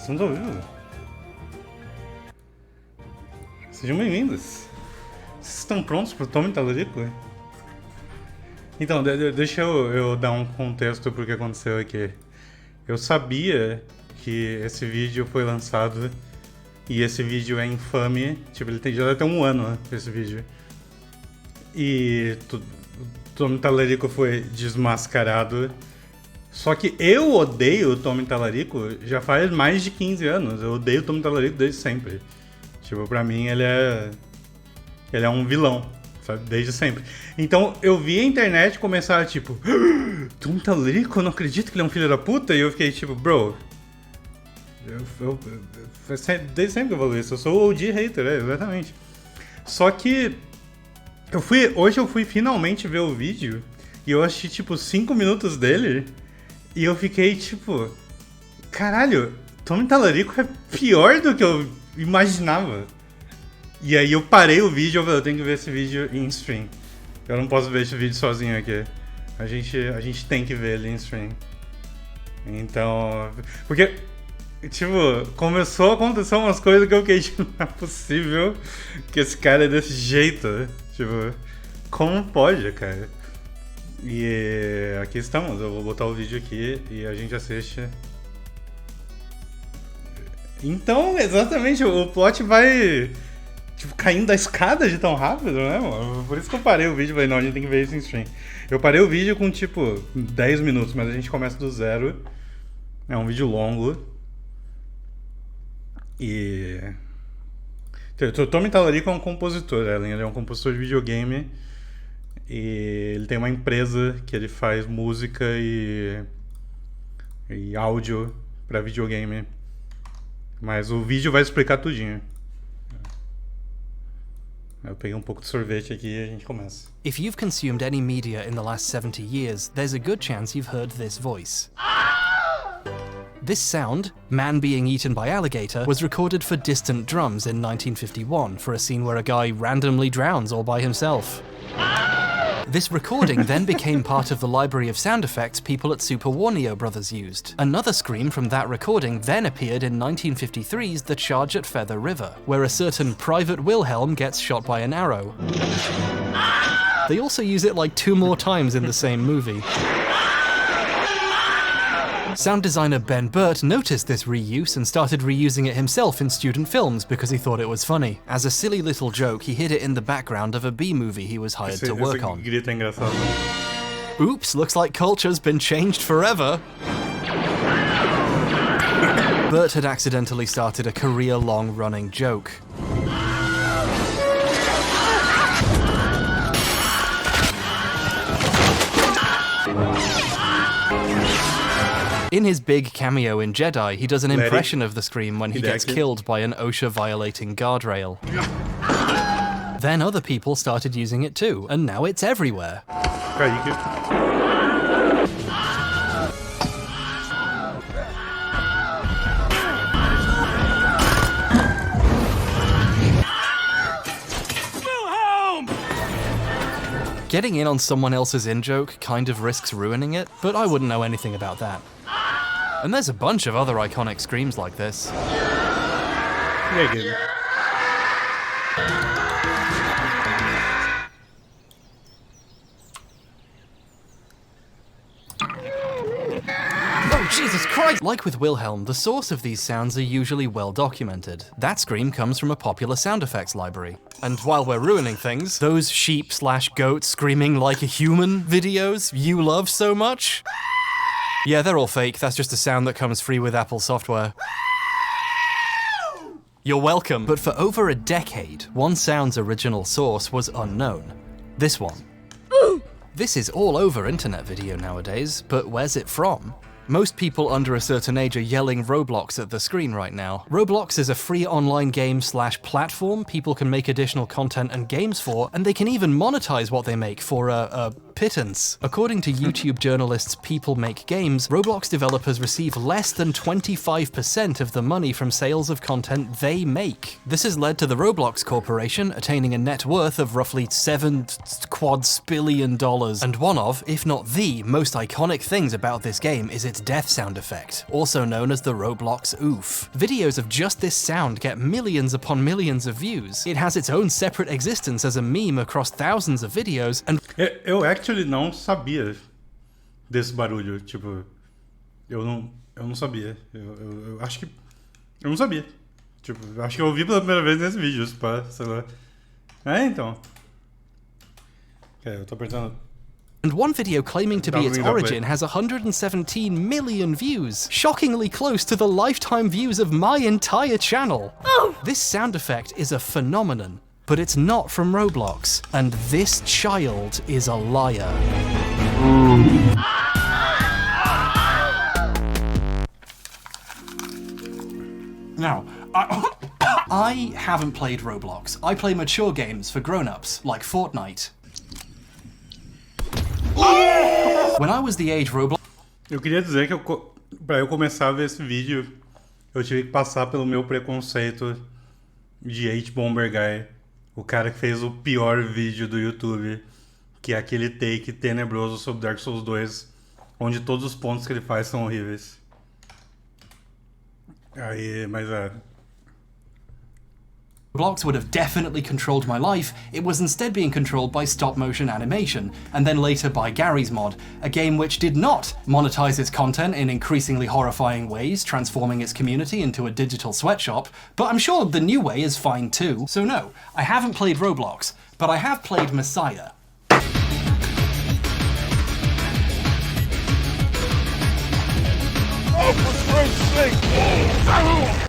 Estamos ao vivo. Sejam bem-vindos. Vocês estão prontos pro Tome Tallarico? Então, deixa eu dar um contexto pro que aconteceu aqui. Eu sabia que esse vídeo foi lançado e esse vídeo é infame. Tipo, ele já deve ter um ano, né, esse vídeo. E o Tome Tallarico foi desmascarado. Só que eu odeio o Tome Tallarico já faz mais de 15 anos. Eu odeio o Tome Tallarico desde sempre. Tipo, pra mim ele é um vilão, sabe? Desde sempre. Então eu vi a internet começar tipo, Tome Tallarico, eu não acredito que ele é um filho da puta. E eu fiquei tipo, bro, desde sempre que eu falo isso. Eu sou o OG hater, exatamente. Só que hoje eu fui finalmente ver o vídeo e eu assisti tipo 5 minutos dele. E eu fiquei tipo, caralho, Tome Tallarico é pior do que eu imaginava. E aí eu parei o vídeo e falei, eu tenho que ver esse vídeo em stream. Eu não posso ver esse vídeo sozinho aqui. A gente tem que ver ele em stream. Então, porque, tipo, começou a acontecer umas coisas que eu fiquei, tipo, não é possível que esse cara é desse jeito. Tipo, como pode, cara? E aqui estamos, eu vou botar o vídeo aqui e a gente assiste. Então, exatamente, o plot vai, tipo, caindo da escada de tão rápido, né, mano? Por isso que eu parei o vídeo e falei, não, a gente tem que ver isso em stream. Eu parei o vídeo com, tipo, 10 minutos, mas a gente começa do zero. É um vídeo longo. E... o Tome Tallarico é um compositor, Ellen, ele é um compositor de videogame. E ele tem uma empresa que ele faz música e áudio pra videogame. Mas o vídeo vai explicar tudinho. Eu peguei um pouco de sorvete aqui e a gente começa. If you've consumed any media in the last 70 years, there's a good chance you've heard this voice. This sound, man being eaten by alligator, was recorded for Distant Drums in 1951 for a scene where a guy randomly drowns all by himself. This recording then became part of the library of sound effects people at Super Warneo Brothers used. Another scream from that recording then appeared in 1953's The Charge at Feather River, where a certain Private Wilhelm gets shot by an arrow. They also use it like 2 more times in the same movie. Sound designer Ben Burt noticed this reuse and started reusing it himself in student films because he thought it was funny. As a silly little joke, he hid it in the background of a B-movie he was hired to work on. Grito é engraçado. Oops, looks like culture's been changed forever. Burt had accidentally started a career-long running joke. In his big cameo in Jedi, he does an impression of the scream when he gets killed by an OSHA-violating guardrail. Then other people started using it too, and now it's everywhere. Getting in on someone else's in-joke kind of risks ruining it, but I wouldn't know anything about that. And there's a bunch of other iconic screams like this. Yeah, good. Oh, Jesus Christ! Like with Wilhelm, the source of these sounds are usually well documented. That scream comes from a popular sound effects library. And while we're ruining things, those sheep/goats screaming like a human videos you love so much? Yeah, they're all fake. That's just a sound that comes free with Apple software. You're welcome. But for over a decade, one sound's original source was unknown. This one. This is all over internet video nowadays, but where's it from? Most people under a certain age are yelling Roblox at the screen right now. Roblox is a free online game/platform people can make additional content and games for, and they can even monetize what they make for a pittance. According to YouTube journalists People Make Games, Roblox developers receive less than 25% of the money from sales of content they make. This has led to the Roblox Corporation attaining a net worth of roughly $7 quadrillion. And one of, if not the, most iconic things about this game is its death sound effect, also known as the Roblox oof. Videos of just this sound get millions upon millions of views. It has its own separate existence as a meme across thousands of videos, and Eu actually não sabia desse barulho, tipo, eu não sabia. Eu acho que eu não sabia. Tipo, eu acho que eu ouvi pela primeira vez nesse vídeo, sei lá. Então. Eu tô apertando. And one video claiming to be its origin has 117 million views, shockingly close to the lifetime views of my entire channel. This sound effect is a phenomenon, but it's not from Roblox, and this child is a liar. Now, I haven't played Roblox. I play mature games for grown-ups, like Fortnite. When I was the age Roblox... Eu queria dizer que pra eu começar a ver esse vídeo, eu tive que passar pelo meu preconceito de H-Bomber Guy, o cara que fez o pior vídeo do YouTube, que é aquele take tenebroso sobre Dark Souls 2, onde todos os pontos que ele faz são horríveis. Mas Roblox would have definitely controlled my life. It was instead being controlled by stop-motion animation, and then later by Gary's Mod, a game which did not monetize its content in increasingly horrifying ways, transforming its community into a digital sweatshop, but I'm sure the new way is fine too. So no, I haven't played Roblox, but I have played Messiah.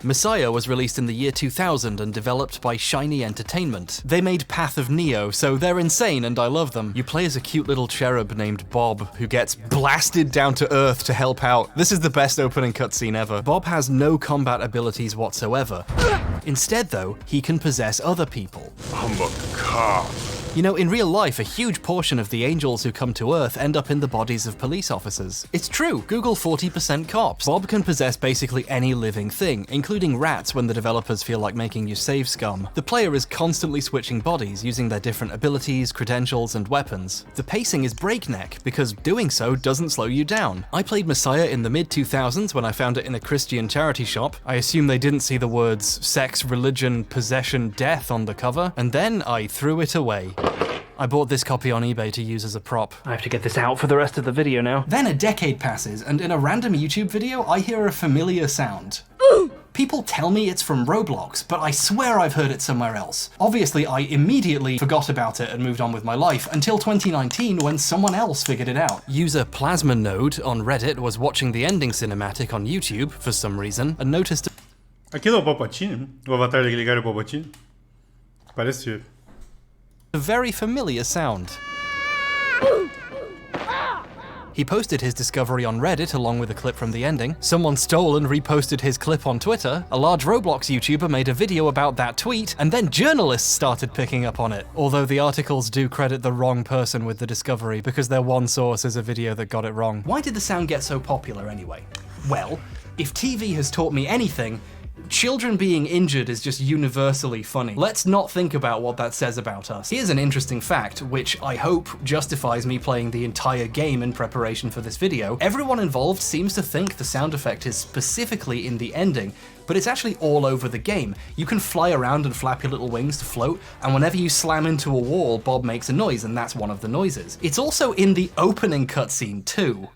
Messiah was released in the year 2000 and developed by Shiny Entertainment. They made Path of Neo, so they're insane and I love them. You play as a cute little cherub named Bob, who gets blasted down to Earth to help out. This is the best opening cutscene ever. Bob has no combat abilities whatsoever. Instead though, he can possess other people. I'm a cop. You know, in real life, a huge portion of the angels who come to Earth end up in the bodies of police officers. It's true, Google 40% cops. Bob can possess basically any living thing, including rats when the developers feel like making you save scum. The player is constantly switching bodies, using their different abilities, credentials, and weapons. The pacing is breakneck, because doing so doesn't slow you down. I played Messiah in the mid-2000s when I found it in a Christian charity shop. I assume they didn't see the words sex, religion, possession, death on the cover, and then I threw it away. I bought this copy on eBay to use as a prop. I have to get this out for the rest of the video now. Then a decade passes, and in a random YouTube video, I hear a familiar sound. People tell me it's from Roblox, but I swear I've heard it somewhere else. Obviously, I immediately forgot about it and moved on with my life, until 2019 when someone else figured it out. User Plasma Node on Reddit was watching the ending cinematic on YouTube, for some reason, and noticed... Aquilo é o Palpatine? O avatar daquele cara é o Palpatine? Parecia. A very familiar sound. He posted his discovery on Reddit along with a clip from the ending. Someone stole and reposted his clip on Twitter. A large Roblox YouTuber made a video about that tweet, and then journalists started picking up on it. Although the articles do credit the wrong person with the discovery because their one source is a video that got it wrong. Why did the sound get so popular anyway? Well, if TV has taught me anything, children being injured is just universally funny. Let's not think about what that says about us. Here's an interesting fact, which I hope justifies me playing the entire game in preparation for this video. Everyone involved seems to think the sound effect is specifically in the ending, but it's actually all over the game. You can fly around and flap your little wings to float, and whenever you slam into a wall, Bob makes a noise, and that's one of the noises. It's also in the opening cutscene too.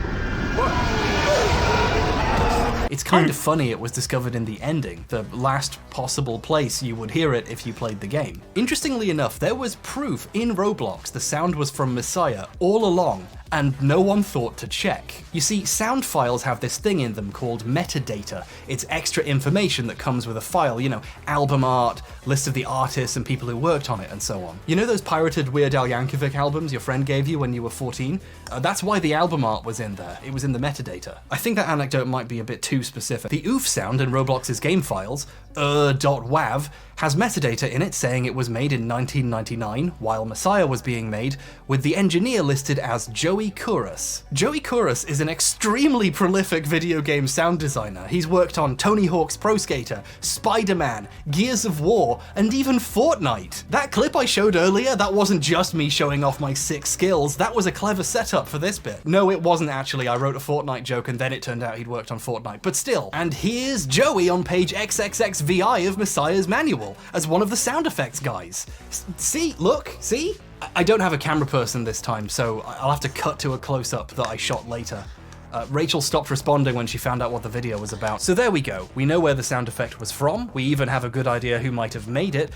It's kind of funny it was discovered in the ending, the last possible place you would hear it if you played the game. Interestingly enough, there was proof in Roblox the sound was from Messiah all along, and no one thought to check. You see, sound files have this thing in them called metadata. It's extra information that comes with a file, you know, album art, list of the artists and people who worked on it, and so on. You know those pirated Weird Al Yankovic albums your friend gave you when you were 14? That's why the album art was in there. It was in the metadata. I think that anecdote might be a bit too specific. The oof sound in Roblox's game files, .wav, has metadata in it saying it was made in 1999, while Messiah was being made, with the engineer listed as Joey Kouros. Joey Kouros is an extremely prolific video game sound designer. He's worked on Tony Hawk's Pro Skater, Spider-Man, Gears of War, and even Fortnite. That clip I showed earlier, that wasn't just me showing off my sick skills, that was a clever setup for this bit. No, it wasn't actually. I wrote a Fortnite joke and then it turned out he'd worked on Fortnite, but still. And here's Joey on page XXXVI of Messiah's manual as one of the sound effects guys. See, look, see? I don't have a camera person this time, so I'll have to cut to a close-up that I shot later. Rachel stopped responding when she found out what the video was about. So there we go. We know where the sound effect was from. We even have a good idea who might have made it.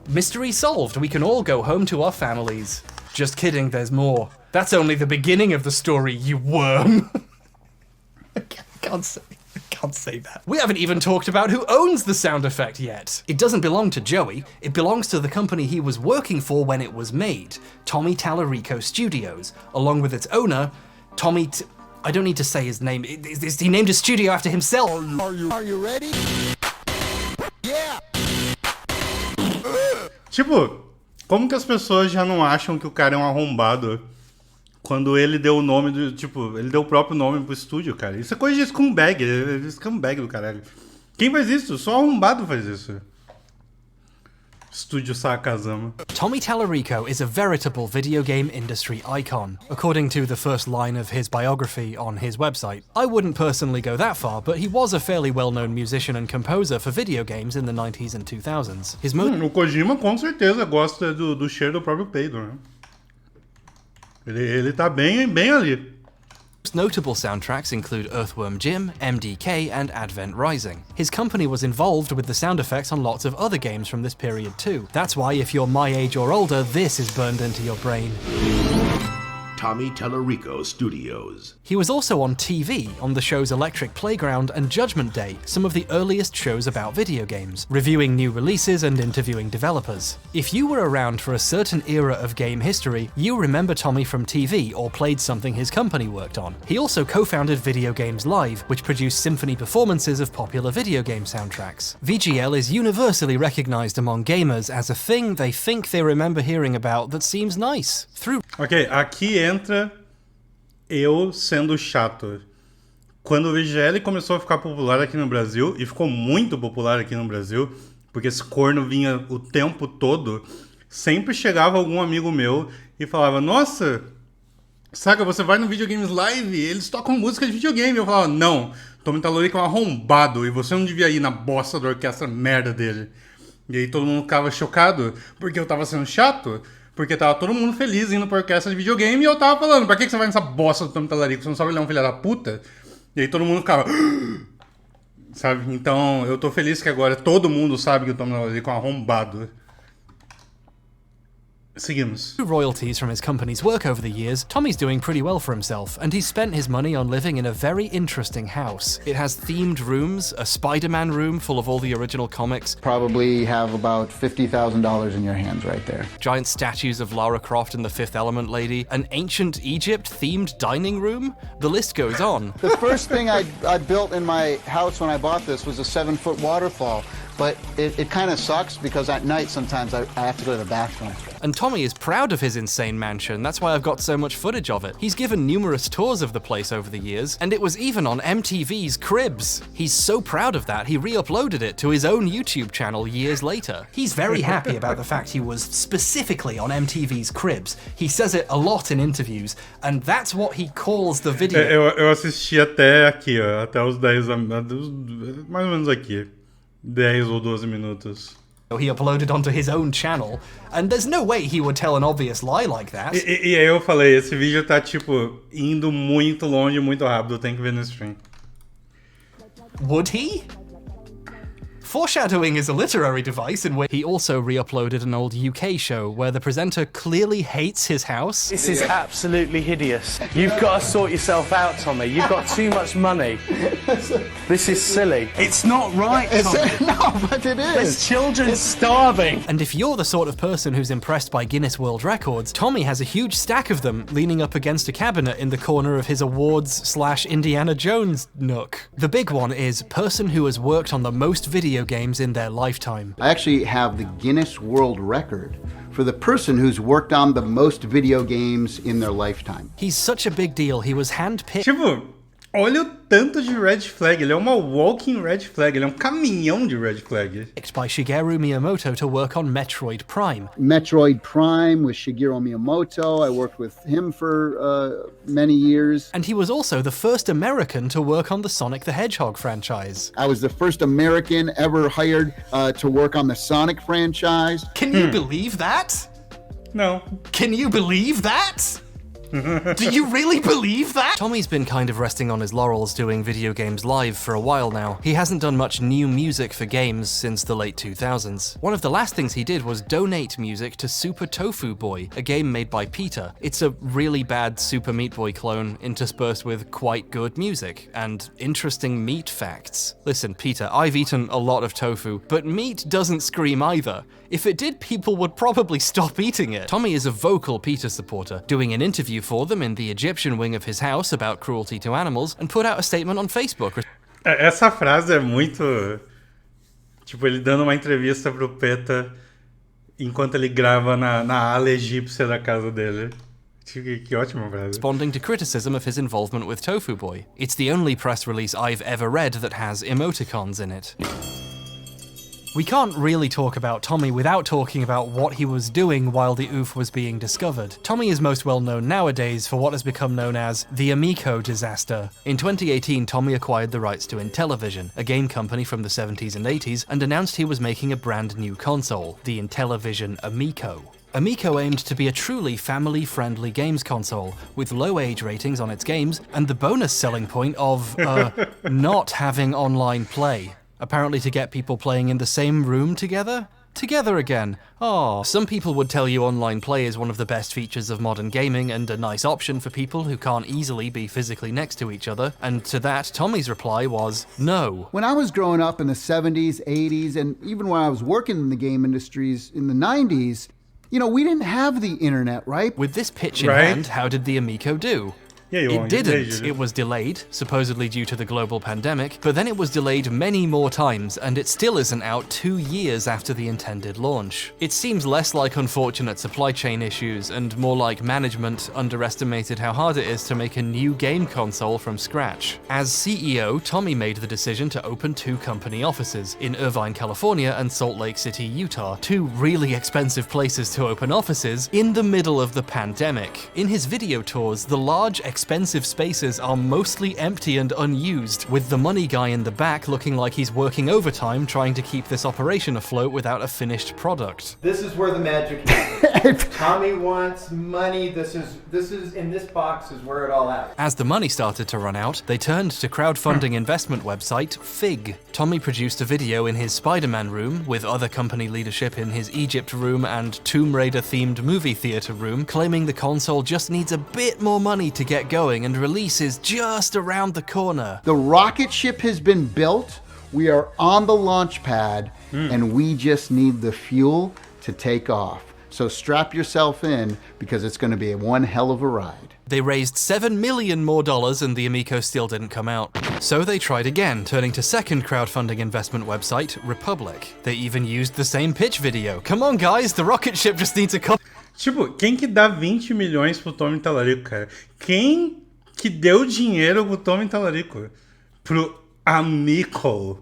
Mystery solved. We can all go home to our families. Just kidding, there's more. That's only the beginning of the story, you worm. I can't say that. We haven't even talked about who owns the sound effect yet. It doesn't belong to Joey, it belongs to the company he was working for when it was made, Tommy Tallarico Studios, along with its owner, I don't need to say his name, he named his studio after himself. Are you ready? Yeah! Tipo, como que as pessoas já não acham que o cara é um arrombado quando ele deu o nome do... Tipo, ele deu o próprio nome pro estúdio, cara. Isso é coisa de scumbag, é scumbag do caralho. Quem faz isso? Só arrombado faz isso. Estúdio Sakazama. Tommy Tallarico is a veritable video game industry icon, according to the first line of his biography on his website. I wouldn't personally go that far, but he was a fairly well-known musician and composer for video games in the 90s and 2000s. O Kojima com certeza gosta do cheiro do próprio peido, né? Ele tá bem ali. Most notable soundtracks include Earthworm Jim, MDK, and Advent Rising. His company was involved with the sound effects on lots of other games from this period too. That's why if you're my age or older, this is burned into your brain. Tommy Tallarico Studios. He was also on TV on the shows Electric Playground and Judgment Day, some of the earliest shows about video games, reviewing new releases and interviewing developers. If you were around for a certain era of game history, you remember Tommy from TV or played something his company worked on. He also co-founded Video Games Live, which produced symphony performances of popular video game soundtracks. VGL is universally recognized among gamers as a thing they think they remember hearing about that seems nice. Ok, aqui entra eu sendo chato. Quando o VGL começou a ficar popular aqui no Brasil, e ficou muito popular aqui no Brasil, porque esse corno vinha o tempo todo, sempre chegava algum amigo meu e falava, nossa, Saga, você vai no Video Games Live, eles tocam música de videogame. Eu falava, não, Tommy Tallarico é um arrombado e você não devia ir na bosta da orquestra merda dele. E aí todo mundo ficava chocado, porque eu tava sendo chato. Porque tava todo mundo feliz indo pra orquestra de videogame e eu tava falando, pra que você vai nessa bosta do Tommy Tallarico? Você não sabe ele é um filho da puta? E aí todo mundo ficava... Sabe? Então eu tô feliz que agora todo mundo sabe que o Tommy Tallarico é um arrombado. Seguimos. Royalties from his company's work over the years, Tommy's doing pretty well for himself, and he's spent his money on living in a very interesting house. It has themed rooms, a Spider-Man room full of all the original comics. Probably have about $50,000 in your hands right there. Giant statues of Lara Croft and the Fifth Element lady, an ancient Egypt-themed dining room. The list goes on. The first thing I built in my house when I bought this was a 7-foot waterfall. But it kind of sucks because at night sometimes I have to go to the bathroom. And Tommy is proud of his insane mansion, that's why I've got so much footage of it. He's given numerous tours of the place over the years, and it was even on MTV's Cribs. He's so proud of that, he re-uploaded it to his own YouTube channel years later. He's very happy about the fact he was specifically on MTV's Cribs. He says it a lot in interviews, and that's what he calls the video. Eu assisti até aqui, ó, até os 10, mais ou menos aqui. 10 ou 12 minutos. He uploaded onto his own channel, and there's no way he would tell an obvious lie like that. E aí eu falei, esse vídeo tá tipo indo muito longe, muito rápido, tem que ver no stream. Would he? Foreshadowing is a literary device in which he also re-uploaded an old UK show where the presenter clearly hates his house. This is absolutely hideous. You've got to sort yourself out, Tommy. You've got too much money. This is silly. It's not right, Tommy. No, but it is. There's children starving. And if you're the sort of person who's impressed by Guinness World Records, Tommy has a huge stack of them leaning up against a cabinet in the corner of his awards/Indiana Jones nook. The big one is person who has worked on the most video games in their lifetime. I actually have the Guinness World Record for the person who's worked on the most video games in their lifetime. He's such a big deal, he was handpicked Tipo, olha o tanto de red flag. Ele é uma walking red flag. Ele é um caminhão de red flag. by Shigeru Miyamoto to work on Metroid Prime. Metroid Prime with Shigeru Miyamoto. I worked with him for many years. And he was also the first American to work on the Sonic the Hedgehog franchise. I was the first American ever hired to work on the Sonic franchise. Can you believe that? Não. Can you believe that? Do you really believe that? Tommy's been kind of resting on his laurels doing video games live for a while now. He hasn't done much new music for games since the late 2000s. One of the last things he did was donate music to Super Tofu Boy, a game made by Peter. It's a really bad Super Meat Boy clone interspersed with quite good music and interesting meat facts. Listen, Peter, I've eaten a lot of tofu, but meat doesn't scream either. If it did, people would probably stop eating it. Tommy is a vocal Peter supporter, doing an interview for them in the Egyptian wing of his house about cruelty to animals, and put out a statement on Facebook. Essa frase é muito... Tipo, ele dando uma entrevista pro PETA enquanto ele grava na ala egípcia da casa dele. Que ótima frase. Responding to criticism of his involvement with Tofu Boy. It's the only press release I've ever read that has emoticons in it. We can't really talk about Tommy without talking about what he was doing while the OOF was being discovered. Tommy is most well known nowadays for what has become known as the Amico disaster. In 2018, Tommy acquired the rights to Intellivision, a game company from the 70s and 80s, and announced he was making a brand new console, the Intellivision Amico. Amico aimed to be a truly family-friendly games console, with low age ratings on its games, and the bonus selling point of, not having online play. Apparently to get people playing in the same room together? Together again. Oh, some people would tell you online play is one of the best features of modern gaming and a nice option for people who can't easily be physically next to each other, and to that, Tommy's reply was, no. When I was growing up in the 70s, 80s, and even when I was working in the game industries in the 90s, you know, we didn't have the internet, right? With this pitch in Right. hand, how did the Amico do? Yeah, It didn't. It was delayed, supposedly due to the global pandemic, but then it was delayed many more times, and it still isn't out 2 years after the intended launch. It seems less like unfortunate supply chain issues and more like management underestimated how hard it is to make a new game console from scratch. As CEO, Tommy made the decision to open 2 company offices, in Irvine, California and Salt Lake City, Utah, 2 really expensive places to open offices in the middle of the pandemic. In his video tours, the large expensive spaces are mostly empty and unused, with the money guy in the back looking like he's working overtime trying to keep this operation afloat without a finished product. This is where the magic happens. Tommy wants money. This is in this box is where it all happens. As the money started to run out, they turned to crowdfunding investment website Fig. Tommy produced a video in his Spider-Man room, with other company leadership in his Egypt room and Tomb Raider-themed movie theater room, claiming the console just needs a bit more money to get going and release is just around the corner. The rocket ship has been built. We are on the launch pad, and we just need the fuel to take off. So strap yourself in, because it's going to be one hell of a ride. They raised $7 million more and the Amico still didn't come out. So they tried again, turning to second crowdfunding investment website, Republic. They even used the same pitch video. Come on guys, the rocket ship just needs a couple... Tipo, quem que dá 20 milhões pro Tommy Tallarico, cara? Quem que deu dinheiro pro Tommy Tallarico? Pro Amico?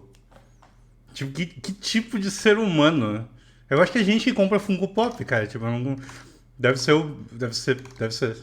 Tipo, que tipo de ser humano? Eu acho que a gente que compra Funko Pop, cara. Tipo, não... Deve ser.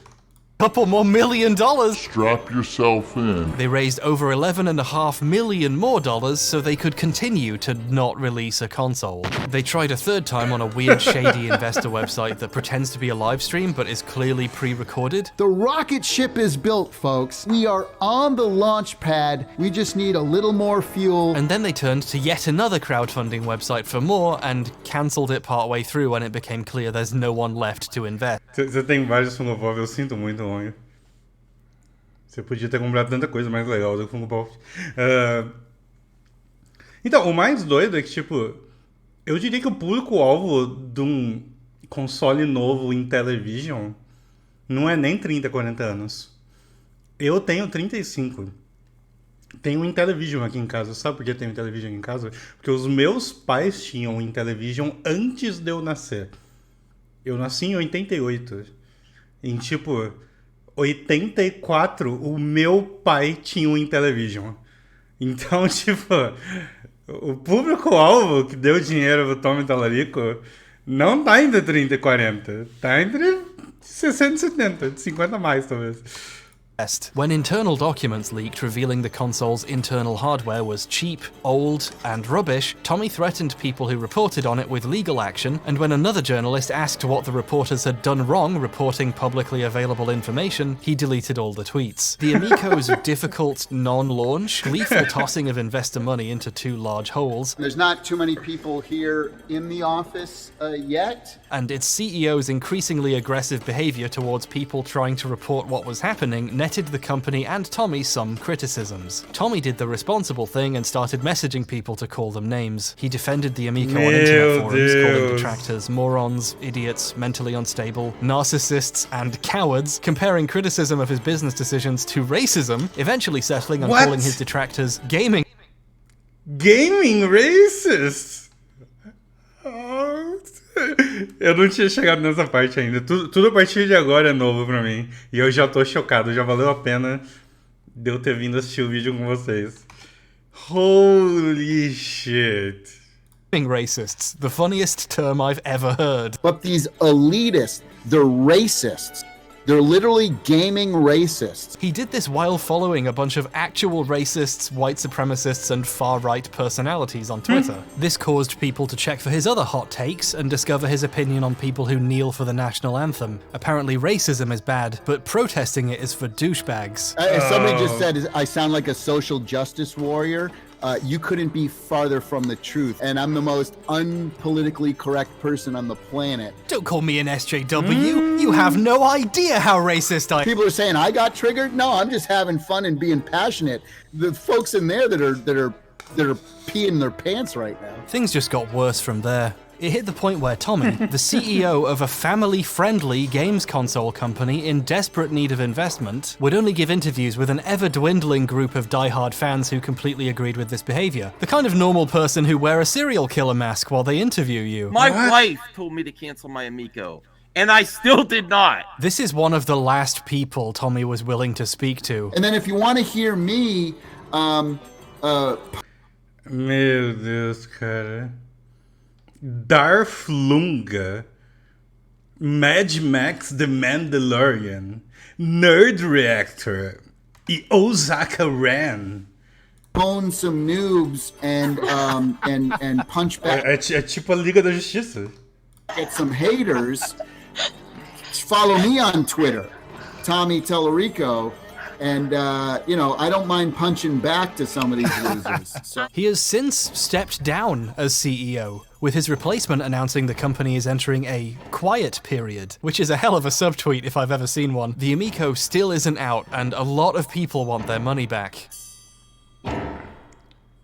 Couple more $1 million. Strap yourself in. They raised over $11.5 million more so they could continue to not release a console. They tried a third time on a weird, shady investor website that pretends to be a live stream but is clearly pre-recorded. The rocket ship is built, folks. We are on the launch pad. We just need a little more fuel. And then they turned to yet another crowdfunding website for more and cancelled it partway through when it became clear there's no one left to invest. Você tem vários Funko Pop, eu sinto muito, longe. Você podia ter comprado tanta coisa mais legal do que Funko Pop. Então, o mais doido é que, tipo, eu diria que o público-alvo de um console novo em television não é nem 30, 40 anos. Eu tenho 35. Tem um Intellivision aqui em casa. Sabe por que tem um Intellivision aqui em casa? Porque os meus pais tinham um Intellivision antes de eu nascer. Eu nasci em 88. Em, tipo, 84, o meu pai tinha um Intellivision. Então, tipo, o público-alvo que deu dinheiro pro Tommy Tallarico não tá entre 30 e 40. Tá entre 60 e 70. 50 a mais, talvez. When internal documents leaked revealing the console's internal hardware was cheap, old, and rubbish, Tommy threatened people who reported on it with legal action, and when another journalist asked what the reporters had done wrong reporting publicly available information, he deleted all the tweets. The Amico's difficult non-launch, gleeful tossing of investor money into two large holes, There's not too many people here in the office yet. and its CEO's increasingly aggressive behavior towards people trying to report what was happening netted the company and Tommy some criticisms. Tommy did the responsible thing and started messaging people to call them names. He defended the Amico on internet forums, calling detractors morons, idiots, mentally unstable, narcissists, and cowards, comparing criticism of his business decisions to racism, eventually settling on calling his detractors gaming Racists? Oh, eu não tinha chegado nessa parte ainda. Tudo a partir de agora é novo pra mim. E eu já tô chocado. Já valeu a pena de eu ter vindo assistir o vídeo com vocês. Holy shit. racists, the funniest term I've ever heard. But these elitists, they're racists. They're literally gaming racists. He did this while following a bunch of actual racists, white supremacists, and far-right personalities on Twitter. This caused people to check for his other hot takes and discover his opinion on people who kneel for the national anthem. Apparently racism is bad, but protesting it is for douchebags. As somebody just said, I sound like a social justice warrior. You couldn't be farther from the truth. And I'm the most unpolitically correct person on the planet. Don't call me an SJW. You have no idea how racist I am. People are saying I got triggered. No, I'm just having fun and being passionate. The folks in there that are peeing their pants right now. Things just got worse from there. It hit the point where Tommy, the CEO of a family-friendly games console company in desperate need of investment, would only give interviews with an ever-dwindling group of die-hard fans who completely agreed with this behavior. The kind of normal person who wear a serial killer mask while they interview you. My wife told me to cancel my Amico, and I still did not. This is one of the last people Tommy was willing to speak to. And then if you want to hear me, Meu Deus, cara. Darth Lunga, Mad Max The Mandalorian, Nerd Reactor e Osaka Ran. Bone some noobs and punch back. É tipo a Liga da Justiça. Get some haters. Follow me on Twitter, Tommy Tallarico. And, I don't mind punching back to some of these losers. So. He has since stepped down as CEO, with his replacement announcing the company is entering a quiet period, which is a hell of a subtweet if I've ever seen one. The Amico still isn't out, and a lot of people want their money back.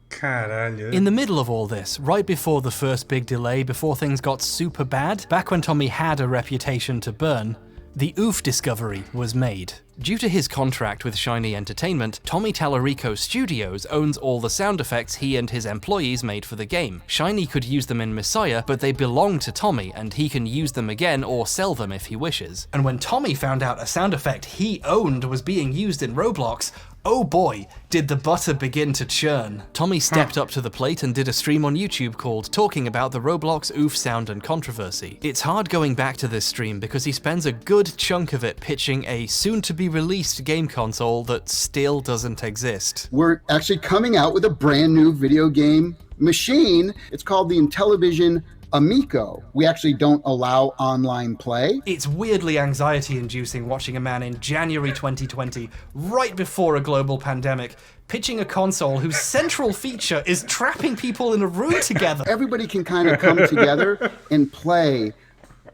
Caralho. In the middle of all this, right before the first big delay, before things got super bad, back when Tommy had a reputation to burn, the OOF discovery was made. Due to his contract with Shiny Entertainment, Tommy Tallarico Studios owns all the sound effects he and his employees made for the game. Shiny could use them in Messiah, but they belong to Tommy, and he can use them again or sell them if he wishes. And when Tommy found out a sound effect he owned was being used in Roblox, oh boy, did the butter begin to churn. Tommy stepped up to the plate and did a stream on YouTube called Talking About the Roblox OOF Sound and Controversy. It's hard going back to this stream because he spends a good chunk of it pitching a soon-to-be-released game console that still doesn't exist. We're actually coming out with a brand new video game machine. It's called the Intellivision Amico. We actually don't allow online play. It's weirdly anxiety-inducing watching a man in January 2020, right before a global pandemic, pitching a console whose central feature is trapping people in a room together. Everybody can kind of come together and play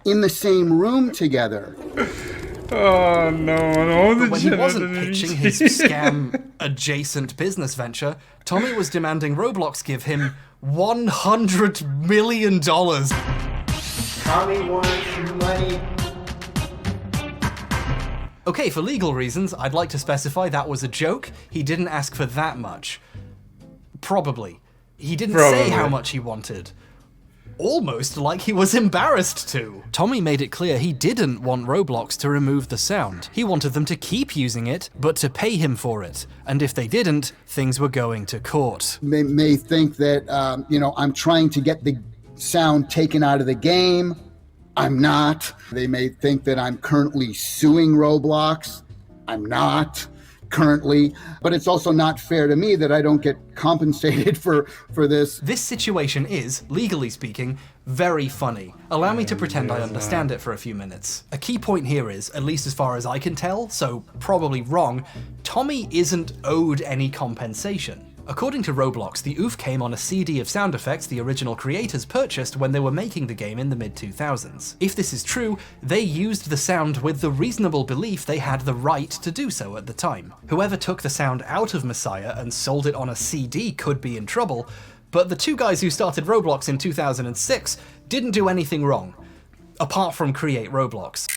in the same room together. Oh no, But when he wasn't pitching his scam-adjacent business venture, Tommy was demanding Roblox give him $100 million. Tommy wants money. Okay, for legal reasons, I'd like to specify that was a joke. He didn't ask for that much. Probably. He didn't say how much he wanted. Almost like he was embarrassed to. Tommy made it clear he didn't want Roblox to remove the sound. He wanted them to keep using it, but to pay him for it. And if they didn't, things were going to court. They may think that, I'm trying to get the sound taken out of the game. I'm not. They may think that I'm currently suing Roblox. I'm not currently, but it's also not fair to me that I don't get compensated for this. This situation is, legally speaking, very funny. Allow me to pretend I understand it for a few minutes. A key point here is, at least as far as I can tell, so probably wrong, Tommy isn't owed any compensation. According to Roblox, the oof came on a CD of sound effects the original creators purchased when they were making the game in the mid-2000s. If this is true, they used the sound with the reasonable belief they had the right to do so at the time. Whoever took the sound out of Messiah and sold it on a CD could be in trouble, but the two guys who started Roblox in 2006 didn't do anything wrong, apart from create Roblox.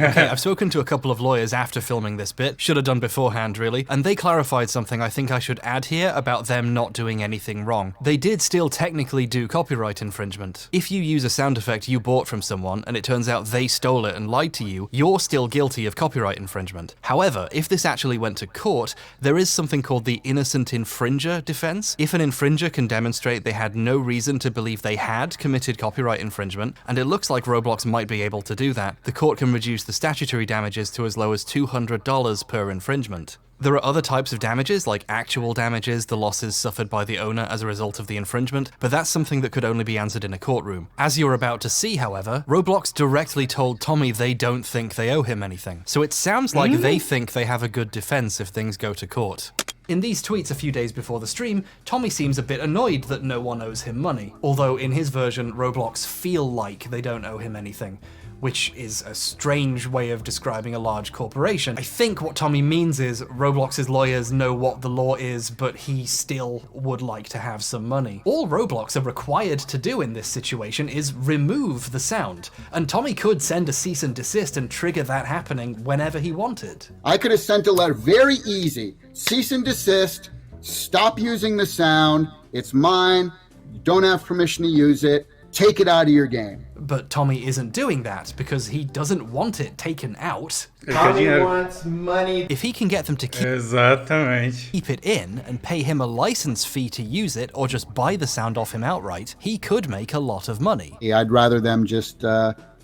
Okay, I've spoken to a couple of lawyers after filming this bit, should have done beforehand really, and they clarified something I think I should add here about them not doing anything wrong. They did still technically do copyright infringement. If you use a sound effect you bought from someone and it turns out they stole it and lied to you, you're still guilty of copyright infringement. However, if this actually went to court, there is something called the innocent infringer defense. If an infringer can demonstrate they had no reason to believe they had committed copyright infringement, and it looks like Roblox might be able to do that, the court can reduce the statutory damages to as low as $200 per infringement. There are other types of damages, like actual damages, the losses suffered by the owner as a result of the infringement, but that's something that could only be answered in a courtroom. As you're about to see, however, Roblox directly told Tommy they don't think they owe him anything. So it sounds like they think they have a good defense if things go to court. In these tweets a few days before the stream, Tommy seems a bit annoyed that no one owes him money, although in his version, Roblox feel like they don't owe him anything, which is a strange way of describing a large corporation. I think what Tommy means is Roblox's lawyers know what the law is, but he still would like to have some money. All Roblox are required to do in this situation is remove the sound, and Tommy could send a cease and desist and trigger that happening whenever he wanted. I could have sent a letter, very easy. Cease and desist, stop using the sound, it's mine, you don't have permission to use it, take it out of your game. But Tommy isn't doing that because he doesn't want it taken out. Tommy wants money. If he can get them to keep it in and pay him a license fee to use it or just buy the sound off him outright, he could make a lot of money. Yeah, I'd rather them just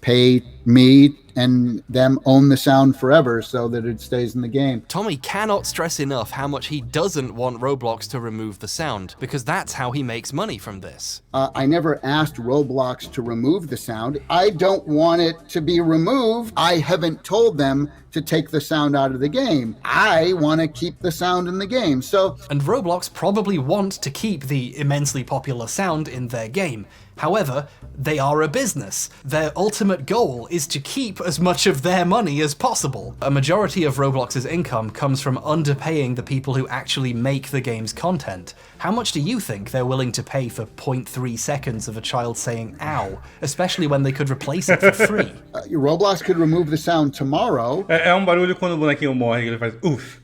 pay me and them own the sound forever so that it stays in the game. Tommy cannot stress enough how much he doesn't want Roblox to remove the sound, because that's how he makes money from this. I never asked Roblox to remove the sound. I don't want it to be removed. I haven't told them to take the sound out of the game. I want to keep the sound in the game, so... And Roblox probably want to keep the immensely popular sound in their game. However, they are a business. Their ultimate goal is to keep as much of their money as possible. A majority of Roblox's income comes from underpaying the people who actually make the game's content. How much do you think they're willing to pay for 0.3 seconds of a child saying ow, especially when they could replace it for free? Roblox could remove the sound tomorrow. É barulho quando o bonequinho morre, ele faz uff.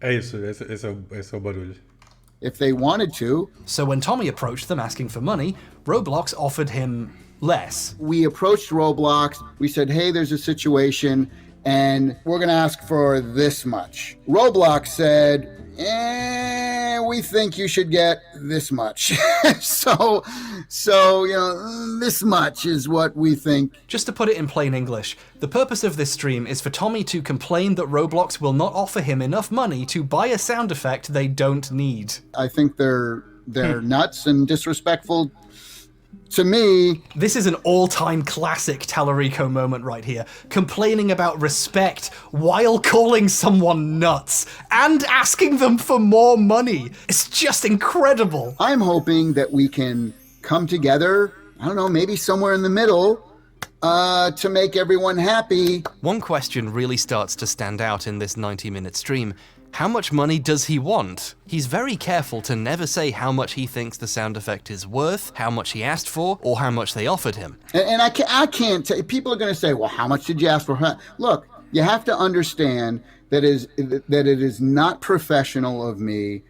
É isso, esse é o barulho. If they wanted to. So when Tommy approached them asking for money, Roblox offered him less. We approached Roblox, we said, hey, there's a situation, and we're gonna ask for this much. Roblox said, we think you should get this much. so, this much is what we think. Just to put it in plain English, the purpose of this stream is for Tommy to complain that Roblox will not offer him enough money to buy a sound effect they don't need. I think they're nuts and disrespectful to me. This is an all-time classic Tallarico moment right here, complaining about respect while calling someone nuts and asking them for more money. It's just incredible. I'm hoping that we can come together, I don't know, maybe somewhere in the middle, to make everyone happy. One question really starts to stand out in this 90-minute stream. How much money does he want? He's very careful to never say how much he thinks the sound effect is worth, how much he asked for, or how much they offered him. And I can't tell. People are going to say, well, how much did you ask for? Look, You have to understand that it is not professional of me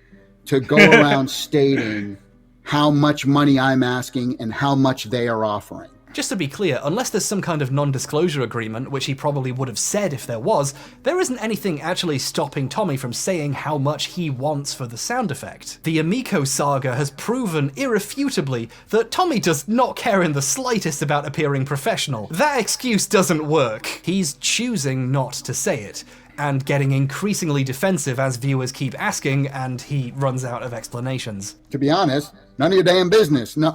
to go around stating how much money I'm asking and how much they are offering. Just to be clear, unless there's some kind of non-disclosure agreement, which he probably would have said if there was, there isn't anything actually stopping Tommy from saying how much he wants for the sound effect. The Amico saga has proven irrefutably that Tommy does not care in the slightest about appearing professional. That excuse doesn't work. He's choosing not to say it, and getting increasingly defensive as viewers keep asking, and he runs out of explanations. To be honest, none of your damn business. No,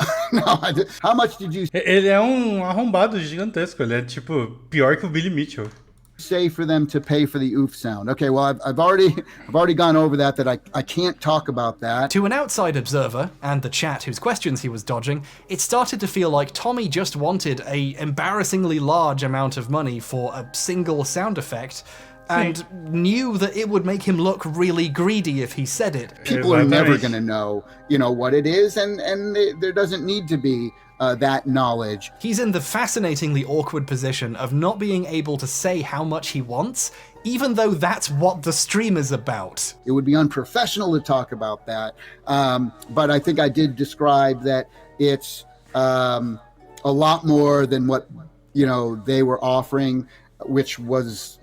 how much did you Ele é arrombado gigantesco. Ele é tipo pior que o Billy Mitchell. say for them to pay for the oof sound? Okay, well, I've already gone over that I can't talk about that. To an outside observer, and the chat whose questions he was dodging, it started to feel like Tommy just wanted a embarrassingly large amount of money for a single sound effect, and knew that it would make him look really greedy if he said it. People are never going to know, what it is, and there doesn't need to be that knowledge. He's in the fascinatingly awkward position of not being able to say how much he wants, even though that's what the stream is about. It would be unprofessional to talk about that, but I think I did describe that it's a lot more than what they were offering, which was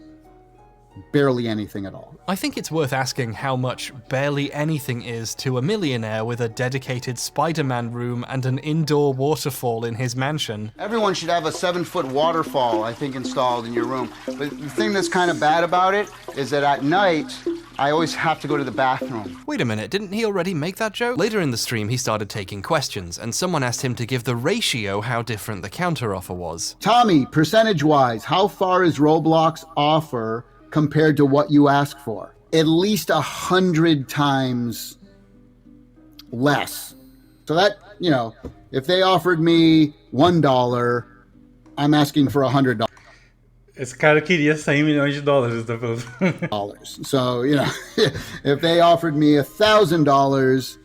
barely anything at all. I think it's worth asking how much barely anything is to a millionaire with a dedicated Spider-Man room and an indoor waterfall in his mansion. Everyone should have a 7-foot waterfall, I think, installed in your room. But the thing that's kind of bad about it is that at night, I always have to go to the bathroom. Wait a minute, didn't he already make that joke? Later in the stream, he started taking questions, and someone asked him to give the ratio how different the counteroffer was. Tommy, percentage-wise, how far is Roblox offer compared to what you ask for? At least 100 times less. So that, if they offered me $1, I'm asking for $100. Esse cara queria $100 million, tá falando? Dollars. So, if they offered me $1,000,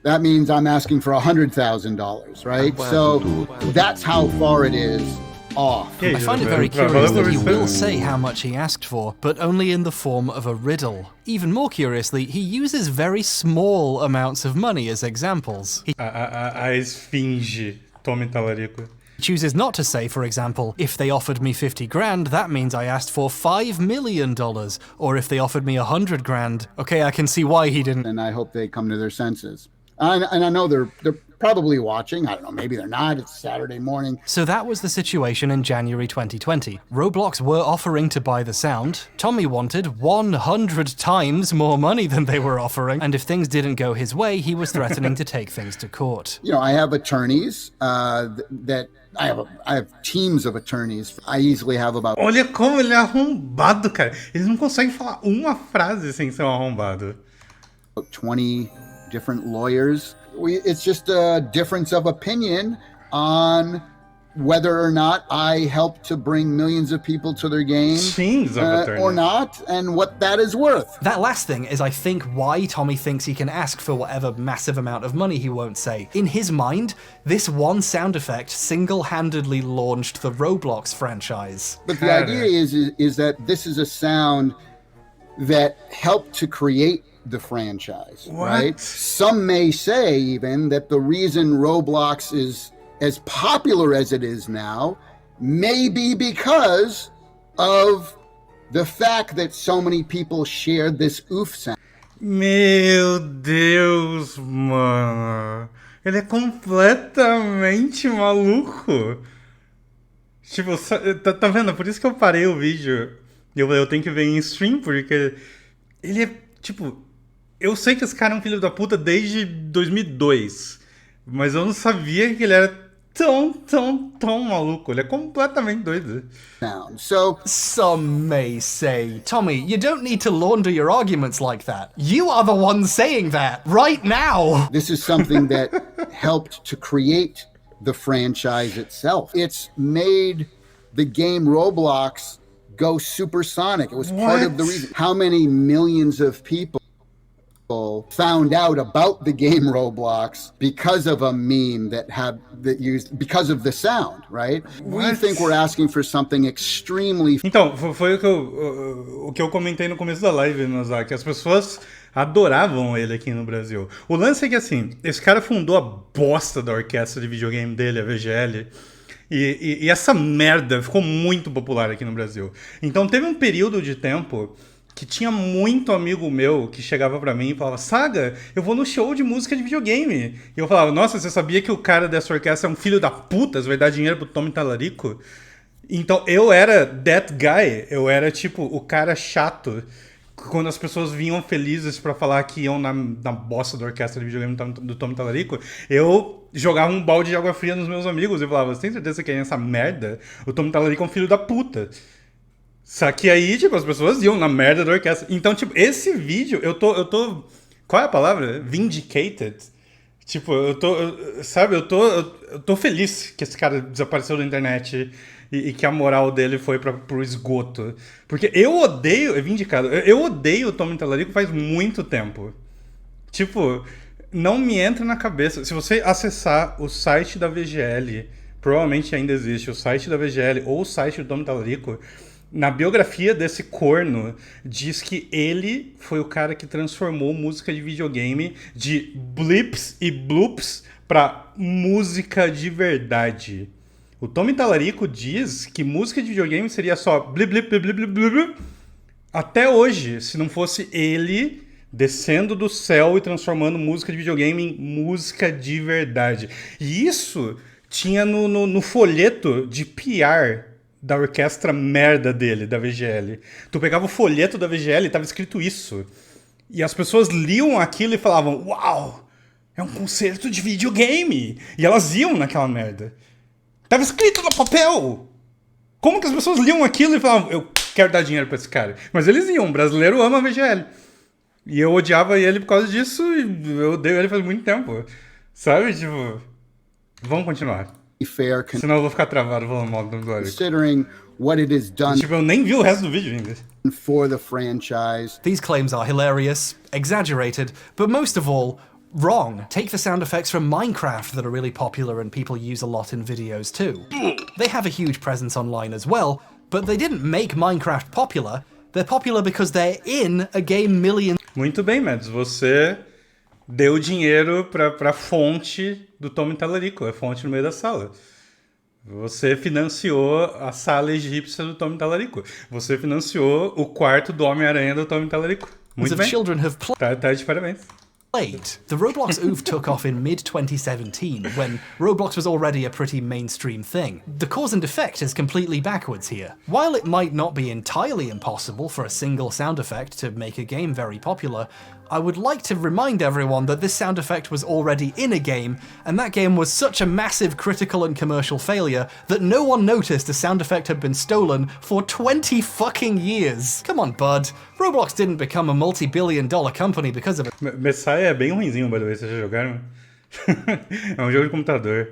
that means I'm asking for $100,000, right? So that's how far it is off. I find it very curious that he will say how much he asked for, but only in the form of a riddle. Even more curiously, he uses very small amounts of money as examples. A esfinge, Tommy Tallarico. He chooses not to say, for example, if they offered me 50 grand, that means I asked for $5 million. Or if they offered me 100 grand. Okay, I can see why he didn't. And I hope they come to their senses. And I know they're probably watching. I don't know, maybe they're not. It's Saturday morning. So that was the situation in January 2020. Roblox were offering to buy the sound. Tommy wanted 100 times more money than they were offering. And if things didn't go his way, he was threatening to take things to court. I have attorneys that I have teams of attorneys. I easily have about... Olha como ele é arrombado, cara. Eles não conseguem falar uma frase sem ser arrombado. 20 different lawyers. It's just a difference of opinion on whether or not I help to bring millions of people to their game or not, and what that is worth. That last thing is, I think, why Tommy thinks he can ask for whatever massive amount of money he won't say. In his mind, this one sound effect single-handedly launched the Roblox franchise. But the idea is that this is a sound that helped to create the franchise, right? Some may say even that the reason Roblox is as popular as it is now may be because of the fact that so many people shared this oof sound. Meu Deus, mano. Ele é completamente maluco. Tipo, tá vendo? Por isso que eu parei o vídeo. Eu tenho que ver em stream, porque ele é, tipo... Eu sei que esse cara é um filho da puta desde 2002, mas eu não sabia que ele era tão maluco. Ele é completamente doido. So, some may say, Tommy, you don't need to launder your arguments like that. You are the one saying that right now. This is something that helped to create the franchise itself. It's made the game Roblox go supersonic. It was part of the reason. How many millions of people found out about the game Roblox because of a meme that used because of the sound, right? We think we're asking for something extremely. Então, foi o que eu comentei no começo da live, Nozaki. As pessoas adoravam ele aqui no Brasil. O lance é que, assim, esse cara fundou a bosta da orquestra de videogame dele, a VGL. E essa merda ficou muito popular aqui no Brasil. Então teve um período de tempo que tinha muito amigo meu que chegava pra mim e falava: Saga, eu vou no show de música de videogame. E eu falava: nossa, você sabia que o cara dessa orquestra é um filho da puta? Você vai dar dinheiro pro Tommy Tallarico? Então eu era that guy. Eu era tipo o cara chato. Quando as pessoas vinham felizes pra falar que iam na bosta da orquestra de videogame do Tommy Tallarico, eu jogava um balde de água fria nos meus amigos e falava: você tem certeza que é essa merda? O Tommy Tallarico é um filho da puta. Só que aí, tipo, as pessoas iam na merda da orquestra. Então, tipo, esse vídeo, eu tô... Qual é a palavra? Vindicated? Tipo, sabe, eu tô feliz que esse cara desapareceu da internet e que a moral dele foi pro esgoto. Porque eu odeio... É vindicado. Eu odeio o Tommy Tallarico faz muito tempo. Tipo, não me entra na cabeça. Se você acessar o site da VGL, provavelmente ainda existe o site da VGL ou o site do Tommy Tallarico, na biografia desse corno, diz que ele foi o cara que transformou música de videogame de blips e bloops pra música de verdade. O Tommy Tallarico diz que música de videogame seria só blip, blip, blip, blip, blip, blip, até hoje, se não fosse ele descendo do céu e transformando música de videogame em música de verdade. E isso tinha no folheto de PR da orquestra merda dele, da VGL. Tu pegava o folheto da VGL e tava escrito isso. E as pessoas liam aquilo e falavam: uau, é um concerto de videogame. E elas iam naquela merda. Tava escrito no papel. Como que as pessoas liam aquilo e falavam: eu quero dar dinheiro pra esse cara? Mas eles iam, o brasileiro ama a VGL. E eu odiava ele por causa disso e eu odeio ele faz muito tempo. Sabe, tipo... Vamos continuar. Fair Senão eu vou ficar travado falando mal do Tallarico. Considering what it has done Tipo, eu nem vi o resto do vídeo ainda. for the franchise. These claims are hilarious, exaggerated, but most of all, wrong. Take the sound effects from Minecraft that are really popular and people use a lot in videos too. They have a huge presence online as well, but they didn't make Minecraft popular. They're popular because they're in a game million. Muito bem, Mads. Você deu dinheiro pra fonte do Tommy Tallarico, a fonte no meio da sala. Você financiou a sala egípcia do Tommy Tallarico. Você financiou o quarto do Homem-Aranha do Tommy Tallarico. Muito bem. Children have Tá de parabéns. The Roblox OOF took off in mid-2017, when Roblox was already a pretty mainstream thing. The cause and effect is completely backwards here. While it might not be entirely impossible for a single sound effect to make a game very popular, I would like to remind everyone that this sound effect was already in a game, and that game was such a massive critical and commercial failure that no one noticed a sound effect had been stolen for 20 fucking years. Come on, bud. Roblox didn't become a multi-billion-dollar company because of it. Messiah é bem ruinzinho, by the way. Vocês já jogaram? É um jogo de computador.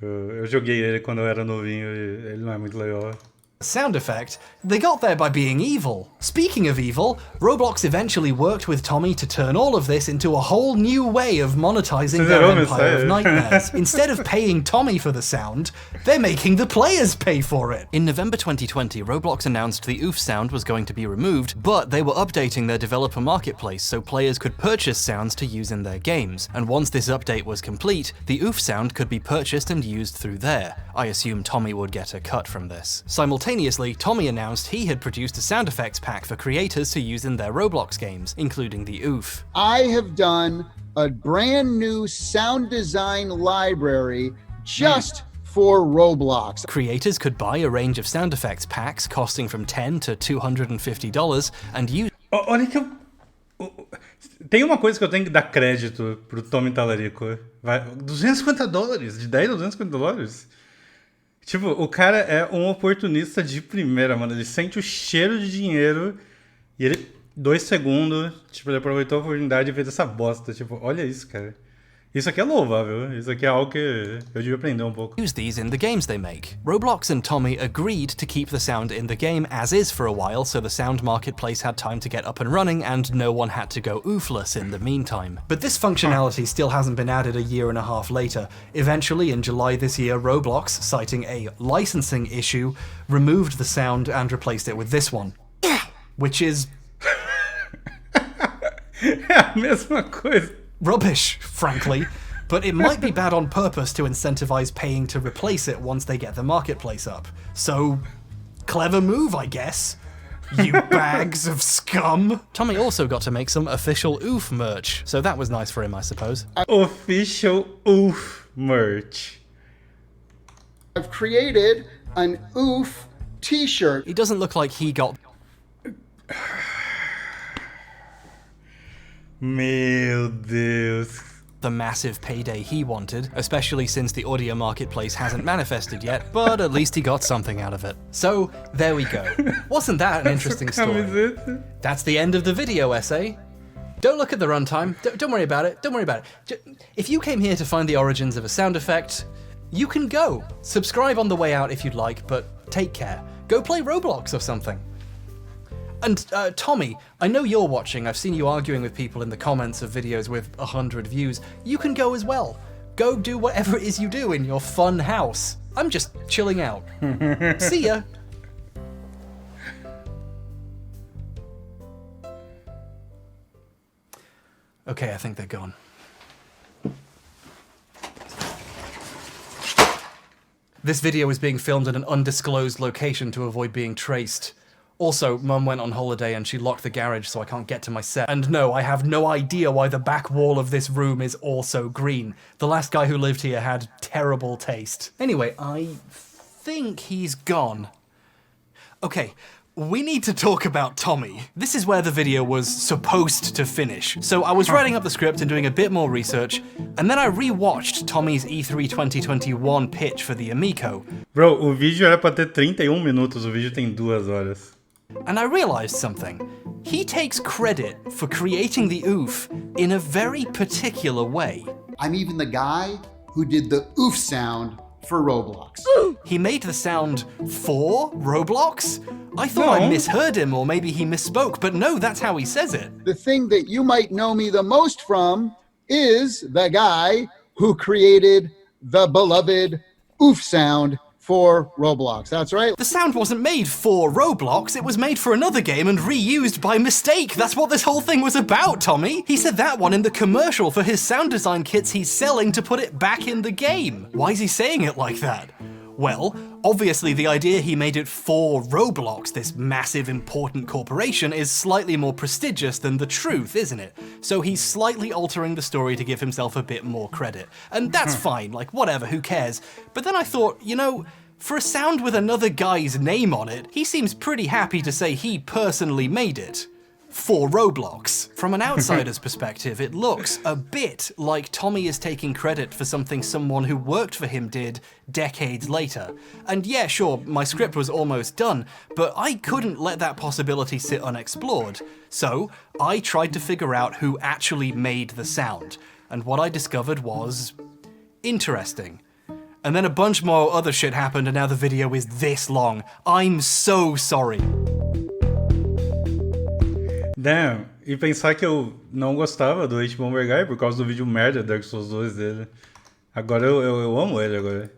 Eu joguei ele quando eu era novinho e ele não é muito legal. Sound effect, they got there by being evil. Speaking of evil, Roblox eventually worked with Tommy to turn all of this into a whole new way of monetizing their empire of nightmares. Instead of paying Tommy for the sound, they're making the players pay for it. In November 2020, Roblox announced the OOF sound was going to be removed, but they were updating their developer marketplace so players could purchase sounds to use in their games. And once this update was complete, the OOF sound could be purchased and used through there. I assume Tommy would get a cut from this. Simultaneously, Tommy announced he had produced a sound effects pack for creators to use in their Roblox games, including the OOF. I have done a brand new sound design library just for Roblox. Creators could buy a range of sound effects packs costing from $10 to $250 and use... Olha que eu... Tem uma coisa que eu tenho que dar crédito pro Tommy Tallarico. $250, de 10 a $250. Tipo, o cara é um oportunista de primeira, mano. Ele sente o cheiro de dinheiro e ele, 2 segundos, tipo, ele aproveitou a oportunidade e fez essa bosta. Tipo, olha isso, cara. Isso aqui é louvável, isso aqui é algo que eu devia aprender um pouco. Use these in the games they make. Roblox and Tommy agreed to keep the sound in the game as is for a while, so the sound marketplace had time to get up and running and no one had to go oofless in the meantime. But this functionality still hasn't been added a year and a half later. Eventually, in July this year, Roblox, citing a licensing issue, removed the sound and replaced it with this one. Which is... É a mesma coisa. Rubbish, frankly, but it might be bad on purpose to incentivize paying to replace it once they get the marketplace up. So, clever move, I guess. You bags of scum. Tommy also got to make some official oof merch, so that was nice for him, I suppose. Official oof merch. I've created an oof t-shirt. It doesn't look like he got... Meu Deus. The massive payday he wanted, especially since the audio marketplace hasn't manifested yet, but at least he got something out of it. So, there we go. Wasn't that an interesting story? That's the end of the video essay. Don't look at the runtime. Don't worry about it. Don't worry about it. If you came here to find the origins of a sound effect, you can go. Subscribe on the way out if you'd like, but take care. Go play Roblox or something. And Tommy, I know you're watching. I've seen you arguing with people in the comments of videos with 100 views. You can go as well. Go do whatever it is you do in your fun house. I'm just chilling out. See ya. Okay, I think they're gone. This video is being filmed at an undisclosed location to avoid being traced. Also, Mum went on holiday and she locked the garage so I can't get to my set. And no, I have no idea why the back wall of this room is also green. The last guy who lived here had terrible taste. Anyway, I think he's gone. Okay, we need to talk about Tommy. This is where the video was supposed to finish. So I was writing up the script and doing a bit more research, and then I re-watched Tommy's E3 2021 pitch for the Amico. Bro, o vídeo era pra ter 31 minutos, o vídeo tem 2 horas. And I realized something. He takes credit for creating the oof in a very particular way. I'm even the guy who did the oof sound for Roblox. He made the sound for Roblox? I thought I misheard him, or maybe he misspoke, but no, that's how he says it. The thing that you might know me the most from is the guy who created the beloved oof sound for Roblox. That's right. The sound wasn't made for Roblox, it was made for another game and reused by mistake. That's what this whole thing was about, Tommy. He said that one in the commercial for his sound design kits he's selling to put it back in the game. Why is he saying it like that? Well, obviously the idea he made it for Roblox, this massive important corporation, is slightly more prestigious than the truth, isn't it? So he's slightly altering the story to give himself a bit more credit. And that's fine, like whatever, who cares? But then I thought, you know, for a sound with another guy's name on it, he seems pretty happy to say he personally made it. For Roblox. From an outsider's perspective, it looks a bit like Tommy is taking credit for something someone who worked for him did decades later. And yeah, sure, my script was almost done, but I couldn't let that possibility sit unexplored. So I tried to figure out who actually made the sound. And what I discovered was interesting. And then a bunch more other shit happened and now the video is this long. I'm so sorry. Damn, e pensar que eu não gostava do H-Bomber Guy por causa do vídeo merda Dark Souls 2 dele. Agora eu amo ele agora.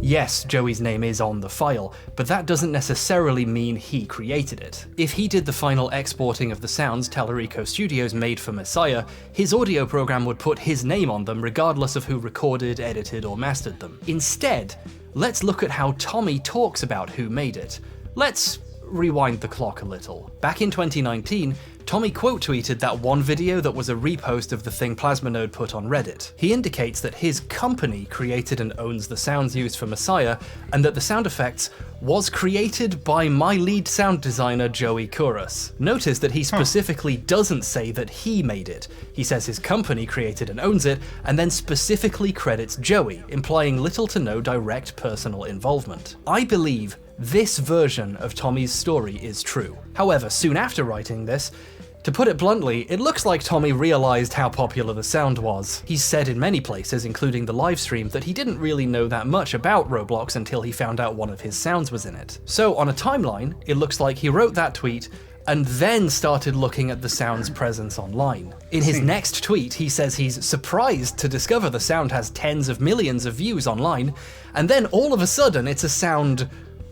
Yes, Joey's name is on the file, but that doesn't necessarily mean he created it. If he did the final exporting of the sounds Tallarico Studios made for Messiah, his audio program would put his name on them regardless of who recorded, edited, or mastered them. Instead, let's look at how Tommy talks about who made it. Let's rewind the clock a little. Back in 2019, Tommy quote tweeted that one video that was a repost of the thing Plasmonode put on Reddit. He indicates that his company created and owns the sounds used for Messiah, and that the sound effects was created by my lead sound designer Joey Kouros. Notice that he specifically doesn't say that he made it. He says his company created and owns it, and then specifically credits Joey, implying little to no direct personal involvement. I believe this version of Tommy's story is true. However, soon after writing this, To put it bluntly, it looks like Tommy realized how popular the sound was. He's said in many places, including the livestream, that he didn't really know that much about Roblox until he found out one of his sounds was in it. So on a timeline, it looks like he wrote that tweet and then started looking at the sound's presence online. In his next tweet, he says he's surprised to discover the sound has tens of millions of views online, and then all of a sudden it's a sound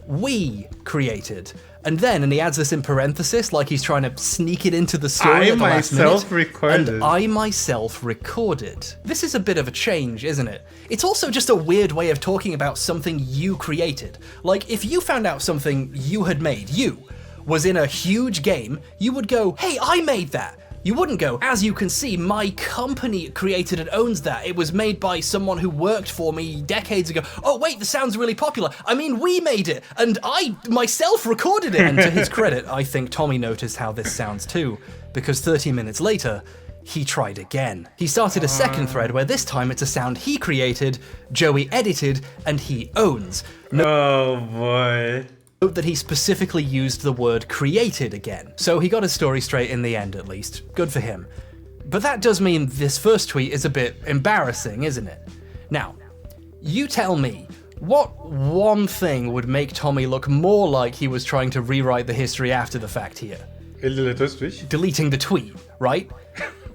we created. And he adds this in parenthesis, like he's trying to sneak it into the story at the last minute. And I myself recorded. This is a bit of a change, isn't it? It's also just a weird way of talking about something you created. Like, if you found out something you had made, was in a huge game, you would go, hey, I made that. You wouldn't go, as you can see, my company created and owns that. It was made by someone who worked for me decades ago. Oh wait, the sound's really popular. I mean, we made it, and I myself recorded it. And to his credit, I think Tommy noticed how this sounds too, because 30 minutes later, he tried again. He started a second thread where this time it's a sound he created, Joey edited, and he owns. Oh boy. Note that he specifically used the word created again. So he got his story straight in the end, at least. Good for him. But that does mean this first tweet is a bit embarrassing, isn't it? Now, you tell me, what one thing would make Tommy look more like he was trying to rewrite the history after the fact here? Deleting the tweet, right?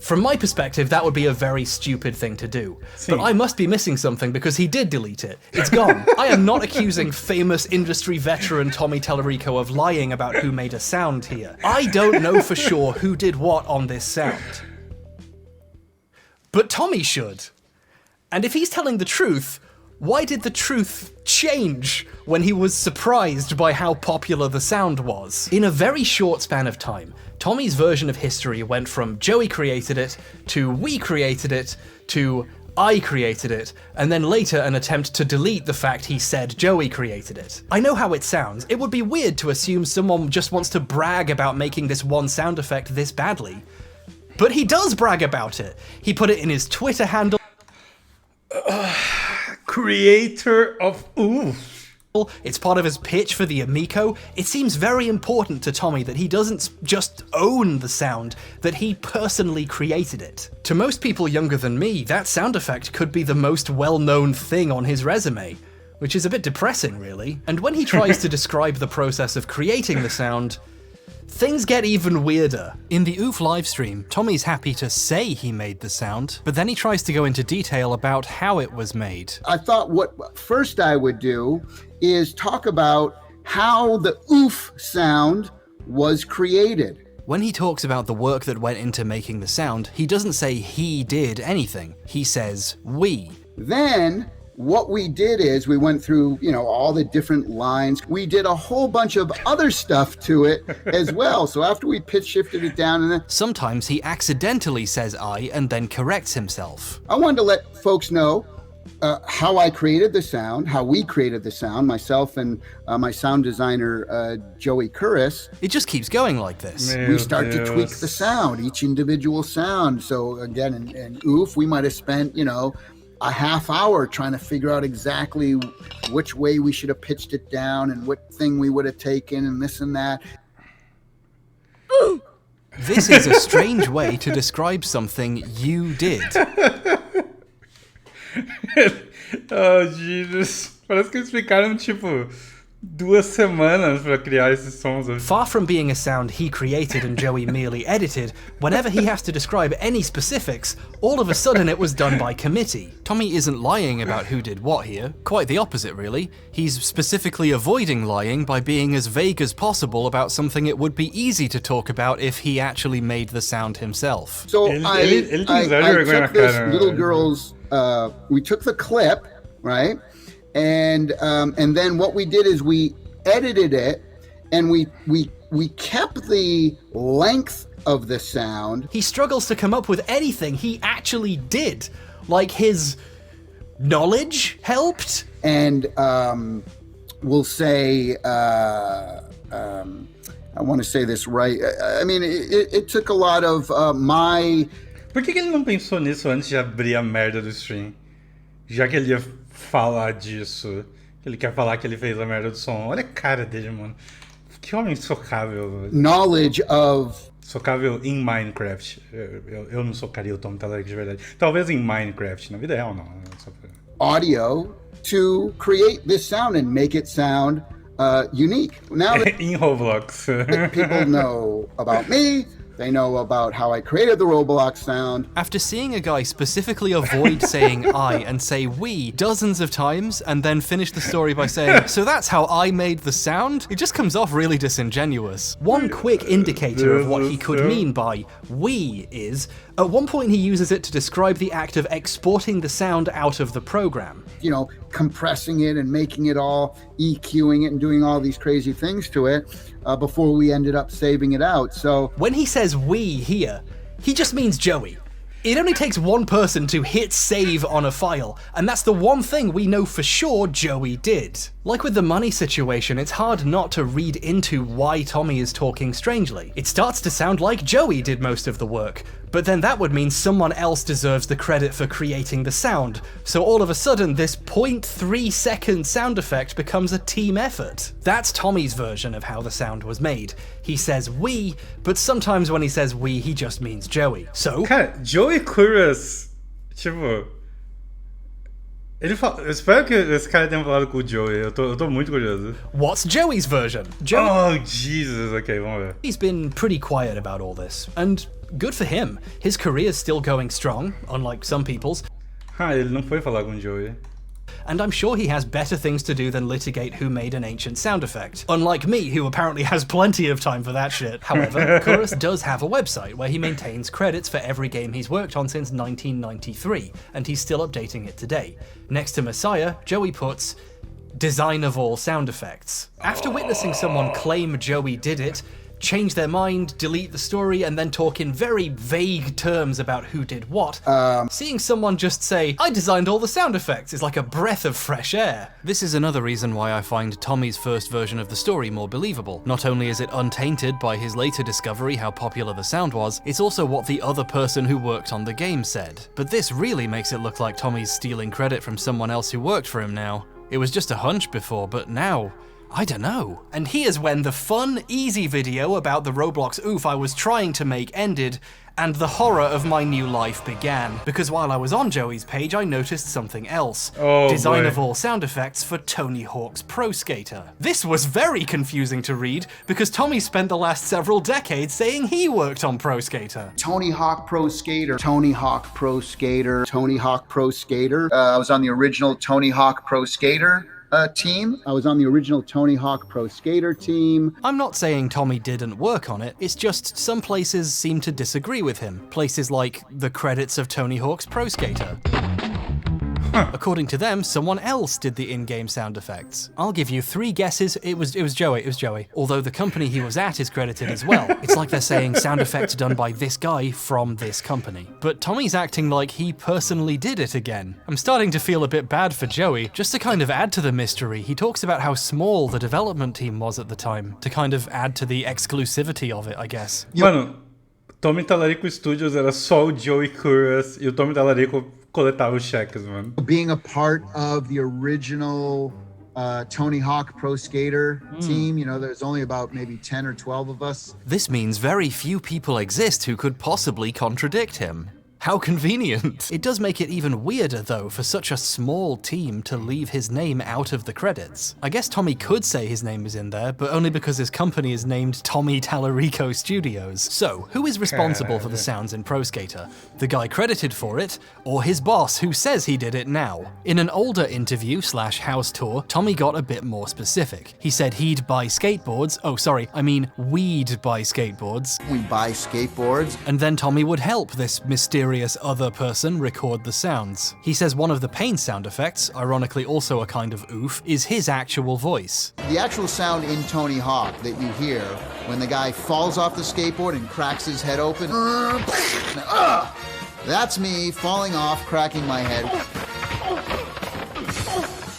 From my perspective, that would be a very stupid thing to do. But I must be missing something because he did delete it. It's gone. I am not accusing famous industry veteran Tommy Tallarico of lying about who made a sound here. I don't know for sure who did what on this sound. But Tommy should. And if he's telling the truth, why did the truth change when he was surprised by how popular the sound was? In a very short span of time, Tommy's version of history went from Joey created it, to we created it, to I created it, and then later an attempt to delete the fact he said Joey created it. I know how it sounds. It would be weird to assume someone just wants to brag about making this one sound effect this badly. But he does brag about it. He put it in his Twitter handle. Creator of oof. It's part of his pitch for the Amico. It seems very important to Tommy that he doesn't just own the sound, that he personally created it. To most people younger than me, that sound effect could be the most well-known thing on his resume, which is a bit depressing, really. And when he tries to describe the process of creating the sound, things get even weirder. In the OOF livestream, Tommy's happy to say he made the sound, but then he tries to go into detail about how it was made. I thought what first I would do is talk about how the OOF sound was created. When he talks about the work that went into making the sound, he doesn't say he did anything. He says we. Then what we did is we went through, all the different lines. We did a whole bunch of other stuff to it as well. So after we pitch shifted it down and then... Sometimes he accidentally says I and then corrects himself. I wanted to let folks know how I created the sound, how we created the sound, myself and my sound designer, Joey Curris. It just keeps going like this. We start to tweak the sound, each individual sound. So again, in OOF, we might have spent, a half hour trying to figure out exactly which way we should have pitched it down and what thing we would have taken and this and that. This is a strange way to describe something you did. Oh, Jesus. Parece que eles ficaram, 2 semanas pra criar esses sons. Far from being a sound he created and Joey merely edited, whenever he has to describe any specifics, all of a sudden it was done by committee. Tommy isn't lying about who did what here. Quite the opposite, really. He's specifically avoiding lying by being as vague as possible about something it would be easy to talk about if he actually made the sound himself. So I took this little girl's, we took the clip, right? And then what we did is we edited it and we kept the length of the sound. He struggles to come up with anything he actually did. Like his knowledge helped? And we'll say, I want to say this right. I mean, it took a lot of my... Por que ele não pensou nisso antes de abrir a merda do stream? Já que ele ia falar disso, ele quer falar que ele fez a merda do som. Olha a cara dele, mano. Que homem socável. Knowledge of Socável em Minecraft. Eu não socaria o Tommy Tallarico de verdade. Talvez em Minecraft, na vida real não. Audio to create this sound and make it sound unique. Now that em Roblox. people know about me, they know about how I created the Roblox sound. After seeing a guy specifically avoid saying I and say we dozens of times and then finish the story by saying, so that's how I made the sound, it just comes off really disingenuous. One quick indicator of what he could mean by we is, at one point he uses it to describe the act of exporting the sound out of the program. You know, compressing it and making it all, EQing it and doing all these crazy things to it before we ended up saving it out. So when he says we here, he just means Joey. It only takes one person to hit save on a file, and that's the one thing we know for sure Joey did. Like with the money situation, it's hard not to read into why Tommy is talking strangely. It starts to sound like Joey did most of the work, but then that would mean someone else deserves the credit for creating the sound. So all of a sudden, this 0.3 second sound effect becomes a team effort. That's Tommy's version of how the sound was made. He says we, but sometimes when he says we, he just means Joey. So... Cara, Joey Curious, tipo... Ele fala, eu espero que esse cara tenha falado com o Joey, eu tô muito curioso. What's Joey's version? Oh, Jesus, ok, vamos ver. He's been pretty quiet about all this, and good for him. His career's still going strong, unlike some people's. Ele não foi falar com o Joey. And I'm sure he has better things to do than litigate who made an ancient sound effect. Unlike me, who apparently has plenty of time for that shit. However, Chorus does have a website where he maintains credits for every game he's worked on since 1993, and he's still updating it today. Next to Messiah, Joey puts, design of all sound effects. After witnessing someone claim Joey did it, change their mind, delete the story, and then talk in very vague terms about who did what, seeing someone just say, I designed all the sound effects, is like a breath of fresh air. This is another reason why I find Tommy's first version of the story more believable. Not only is it untainted by his later discovery how popular the sound was, it's also what the other person who worked on the game said. But this really makes it look like Tommy's stealing credit from someone else who worked for him now. It was just a hunch before, but now... I don't know. And here's when the fun, easy video about the Roblox oof I was trying to make ended, and the horror of my new life began. Because while I was on Joey's page, I noticed something else. Design of all sound effects for Tony Hawk's Pro Skater. This was very confusing to read, because Tommy spent the last several decades saying he worked on Pro Skater. Tony Hawk Pro Skater, Tony Hawk Pro Skater, Tony Hawk Pro Skater. I was on the original Tony Hawk Pro Skater team. I was on the original Tony Hawk Pro Skater team. I'm not saying Tommy didn't work on it, it's just some places seem to disagree with him. Places like the credits of Tony Hawk's Pro Skater. According to them, someone else did the in-game sound effects. I'll give you 3 guesses. It was Joey. Although the company he was at is credited as well. It's like they're saying sound effects done by this guy from this company. But Tommy's acting like he personally did it again. I'm starting to feel a bit bad for Joey. Just to kind of add to the mystery, he talks about how small the development team was at the time, to kind of add to the exclusivity of it, I guess. Mano, Tommy Tallarico Studios era só o Joey Curious e o Tommy Tallarico coletava os cheques, mano. Being a part of the original Tony Hawk Pro Skater team, you know, there's only about maybe 10 or 12 of us. This means very few people exist who could possibly contradict him. How convenient. It does make it even weirder, though, for such a small team to leave his name out of the credits. I guess Tommy could say his name is in there, but only because his company is named Tommy Tallarico Studios. So, who is responsible for the sounds in Pro Skater? The guy credited for it, or his boss who says he did it now? In an older interview / house tour, Tommy got a bit more specific. He said he'd buy skateboards, we'd buy skateboards. We buy skateboards. And then Tommy would help this mysterious other person record the sounds. He says one of the pain sound effects, ironically also a kind of oof, is his actual voice. The actual sound in Tony Hawk that you hear when the guy falls off the skateboard and cracks his head open, that's me falling off, cracking my head.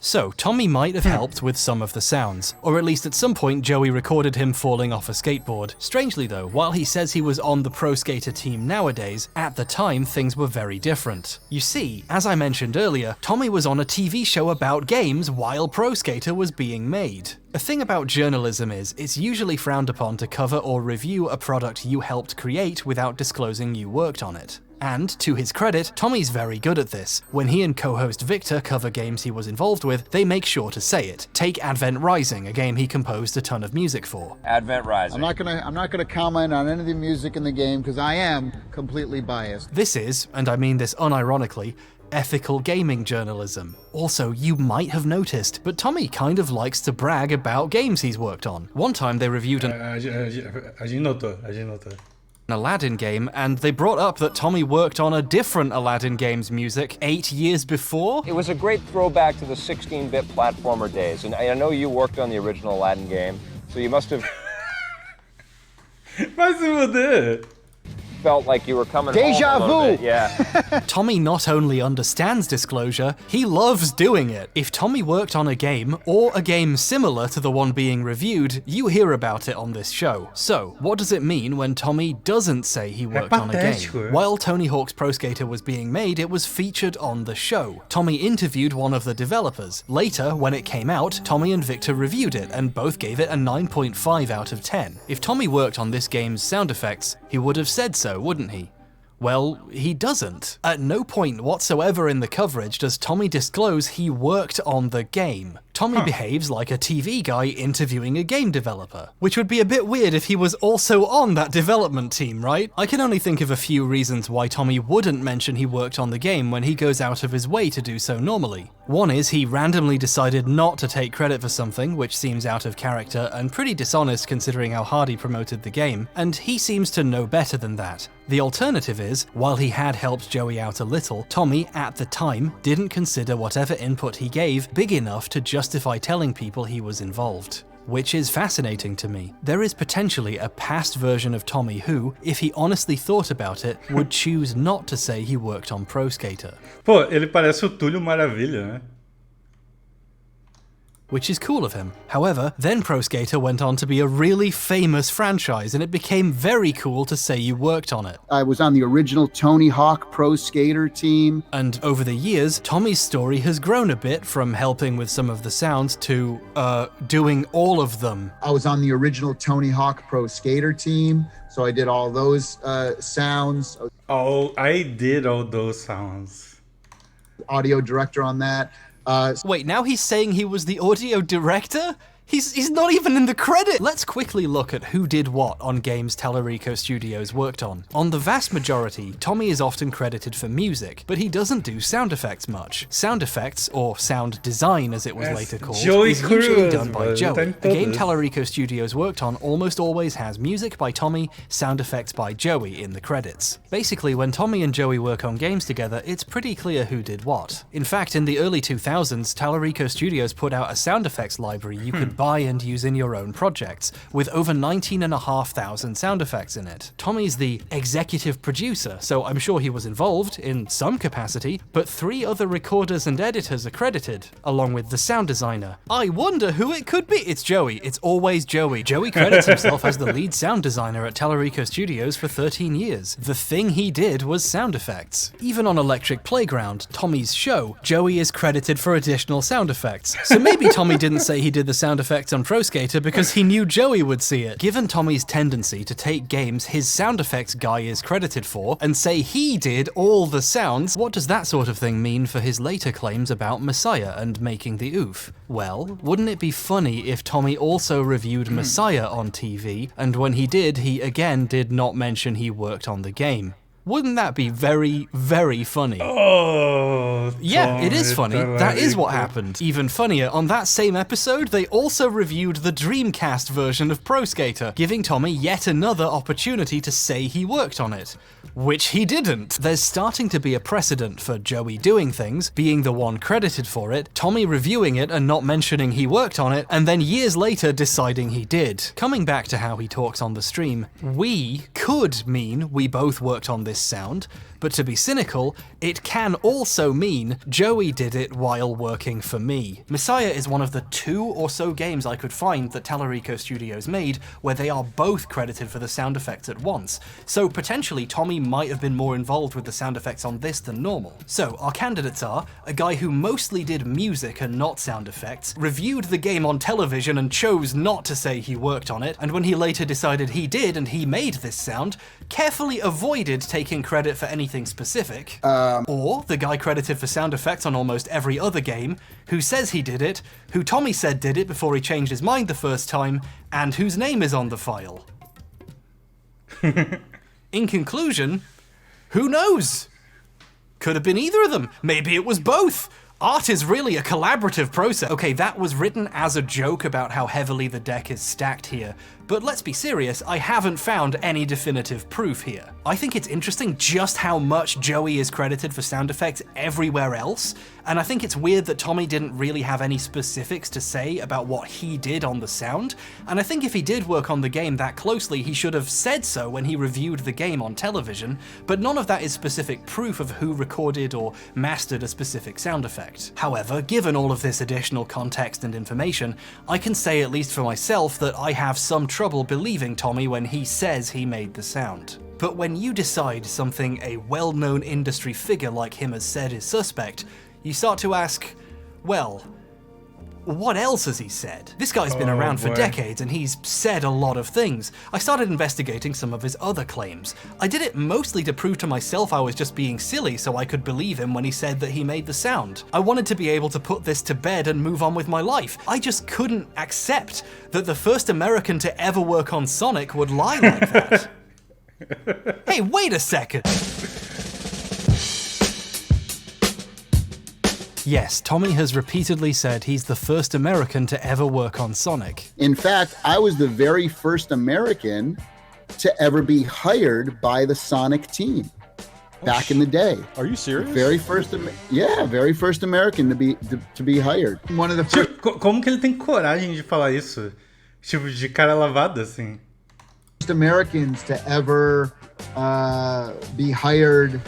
So Tommy might have helped with some of the sounds, or at least at some point Joey recorded him falling off a skateboard. Strangely though, while he says he was on the Pro Skater team nowadays, at the time things were very different. You see, as I mentioned earlier, Tommy was on a TV show about games while Pro Skater was being made. The thing about journalism is, it's usually frowned upon to cover or review a product you helped create without disclosing you worked on it. And, to his credit, Tommy's very good at this. When he and co-host Victor cover games he was involved with, they make sure to say it. Take Advent Rising, a game he composed a ton of music for. Advent Rising. I'm not gonna comment on any of the music in the game because I am completely biased. This is, and I mean this unironically, ethical gaming journalism. Also, you might have noticed, but Tommy kind of likes to brag about games he's worked on. One time they reviewed an Aladdin game, and they brought up that Tommy worked on a different Aladdin game's music 8 years before. It was a great throwback to the 16-bit platformer days, and I know you worked on the original Aladdin game, so you must have felt like you were coming Deja home a little vu! bit. Yeah. Tommy not only understands disclosure, he loves doing it. If Tommy worked on a game, or a game similar to the one being reviewed, you hear about it on this show. So, what does it mean when Tommy doesn't say he worked on a game? While Tony Hawk's Pro Skater was being made, it was featured on the show. Tommy interviewed one of the developers. Later, when it came out, Tommy and Victor reviewed it, and both gave it a 9.5 out of 10. If Tommy worked on this game's sound effects, he would have said so, wouldn't he? Well, he doesn't. At no point whatsoever in the coverage does Tommy disclose he worked on the game. Tommy behaves like a TV guy interviewing a game developer, which would be a bit weird if he was also on that development team, right? I can only think of a few reasons why Tommy wouldn't mention he worked on the game when he goes out of his way to do so normally. One is he randomly decided not to take credit for something, which seems out of character and pretty dishonest considering how hard he promoted the game, and he seems to know better than that. The alternative is, while he had helped Joey out a little, Tommy, at the time, didn't consider whatever input he gave big enough to justify telling people he was involved. Which is fascinating to me. There is potentially a past version of Tommy who, if he honestly thought about it, would choose not to say he worked on Pro Skater. Pô, ele parece o Túlio Maravilha, né? Which is cool of him. However, then Pro Skater went on to be a really famous franchise, and it became very cool to say you worked on it. I was on the original Tony Hawk Pro Skater team. And over the years, Tommy's story has grown a bit from helping with some of the sounds to, doing all of them. I was on the original Tony Hawk Pro Skater team, so I did all those sounds. Oh, I did all those sounds. Audio director on that. Wait, now he's saying he was the audio director? He's not even in the credit! Let's quickly look at who did what on games Tallarico Studios worked on. On the vast majority, Tommy is often credited for music, but he doesn't do sound effects much. Sound effects, or sound design as it was later called, is usually done by Joey. A game Tallarico Studios worked on almost always has music by Tommy, sound effects by Joey in the credits. Basically, when Tommy and Joey work on games together, it's pretty clear who did what. In fact, in the early 2000s, Tallarico Studios put out a sound effects library you could buy and use in your own projects, with over 19,500 sound effects in it. Tommy's the executive producer, so I'm sure he was involved in some capacity, but 3 other recorders and editors are credited, along with the sound designer. I wonder who it could be. It's Joey. It's always Joey. Joey credits himself as the lead sound designer at Tallarico Studios for 13 years. The thing he did was sound effects. Even on Electric Playground, Tommy's show, Joey is credited for additional sound effects. So maybe Tommy didn't say he did the sound effects on Pro Skater because he knew Joey would see it. Given Tommy's tendency to take games his sound effects guy is credited for and say he did all the sounds, what does that sort of thing mean for his later claims about Messiah and making the oof? Well, wouldn't it be funny if Tommy also reviewed Messiah on TV, and when he did, he again did not mention he worked on the game? Wouldn't that be very, very funny? Oh, yeah, it is funny. That is what happened. Even funnier, on that same episode, they also reviewed the Dreamcast version of Pro Skater, giving Tommy yet another opportunity to say he worked on it. Which he didn't. There's starting to be a precedent for Joey doing things, being the one credited for it, Tommy reviewing it and not mentioning he worked on it, and then years later deciding he did. Coming back to how he talks on the stream, we could mean we both worked on this sound, but to be cynical, it can also mean mean, Joey did it while working for me. Messiah is one of the 2 or so games I could find that Tallarico Studios made where they are both credited for the sound effects at once, so potentially Tommy might have been more involved with the sound effects on this than normal. So our candidates are a guy who mostly did music and not sound effects, reviewed the game on television and chose not to say he worked on it, and when he later decided he did and he made this sound, carefully avoided taking credit for anything specific, or the guy credited for sound effects on almost every other game, who says he did it, who Tommy said did it before he changed his mind the first time, and whose name is on the file. In conclusion, who knows? Could have been either of them. Maybe it was both. Art is really a collaborative process. Okay, that was written as a joke about how heavily the deck is stacked here, but let's be serious, I haven't found any definitive proof here. I think it's interesting just how much Joey is credited for sound effects everywhere else, and I think it's weird that Tommy didn't really have any specifics to say about what he did on the sound, and I think if he did work on the game that closely, he should have said so when he reviewed the game on television, but none of that is specific proof of who recorded or mastered a specific sound effect. However, given all of this additional context and information, I can say at least for myself that I have some trouble believing Tommy when he says he made the sound. But when you decide something a well-known industry figure like him has said is suspect, you start to ask, well, what else has he said? This guy's been around for decades and he's said a lot of things. I started investigating some of his other claims. I did it mostly to prove to myself I was just being silly so I could believe him when he said that he made the sound. I wanted to be able to put this to bed and move on with my life. I just couldn't accept that the first American to ever work on Sonic would lie like that. Hey, wait a second! Yes, Tommy has repeatedly said he's the first American to ever work on Sonic. In fact, I was the very first American to ever be hired by the Sonic team back in the day. Are you serious? Very first American to be hired. One of the first. Como que ele tem coragem de falar isso? Tipo, de cara lavada, assim. First Americans to ever be hired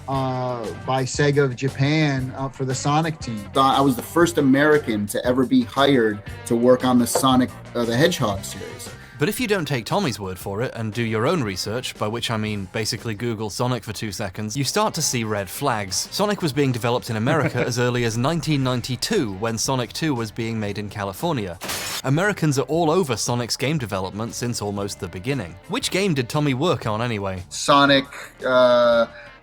by Sega of Japan for the Sonic team. I was the first American to ever be hired to work on the Sonic the Hedgehog series. But if you don't take Tommy's word for it and do your own research, by which I mean basically Google Sonic for 2 seconds, you start to see red flags. Sonic was being developed in America as early as 1992, when Sonic 2 was being made in California. Americans are all over Sonic's game development since almost the beginning. Which game did Tommy work on anyway? Sonic,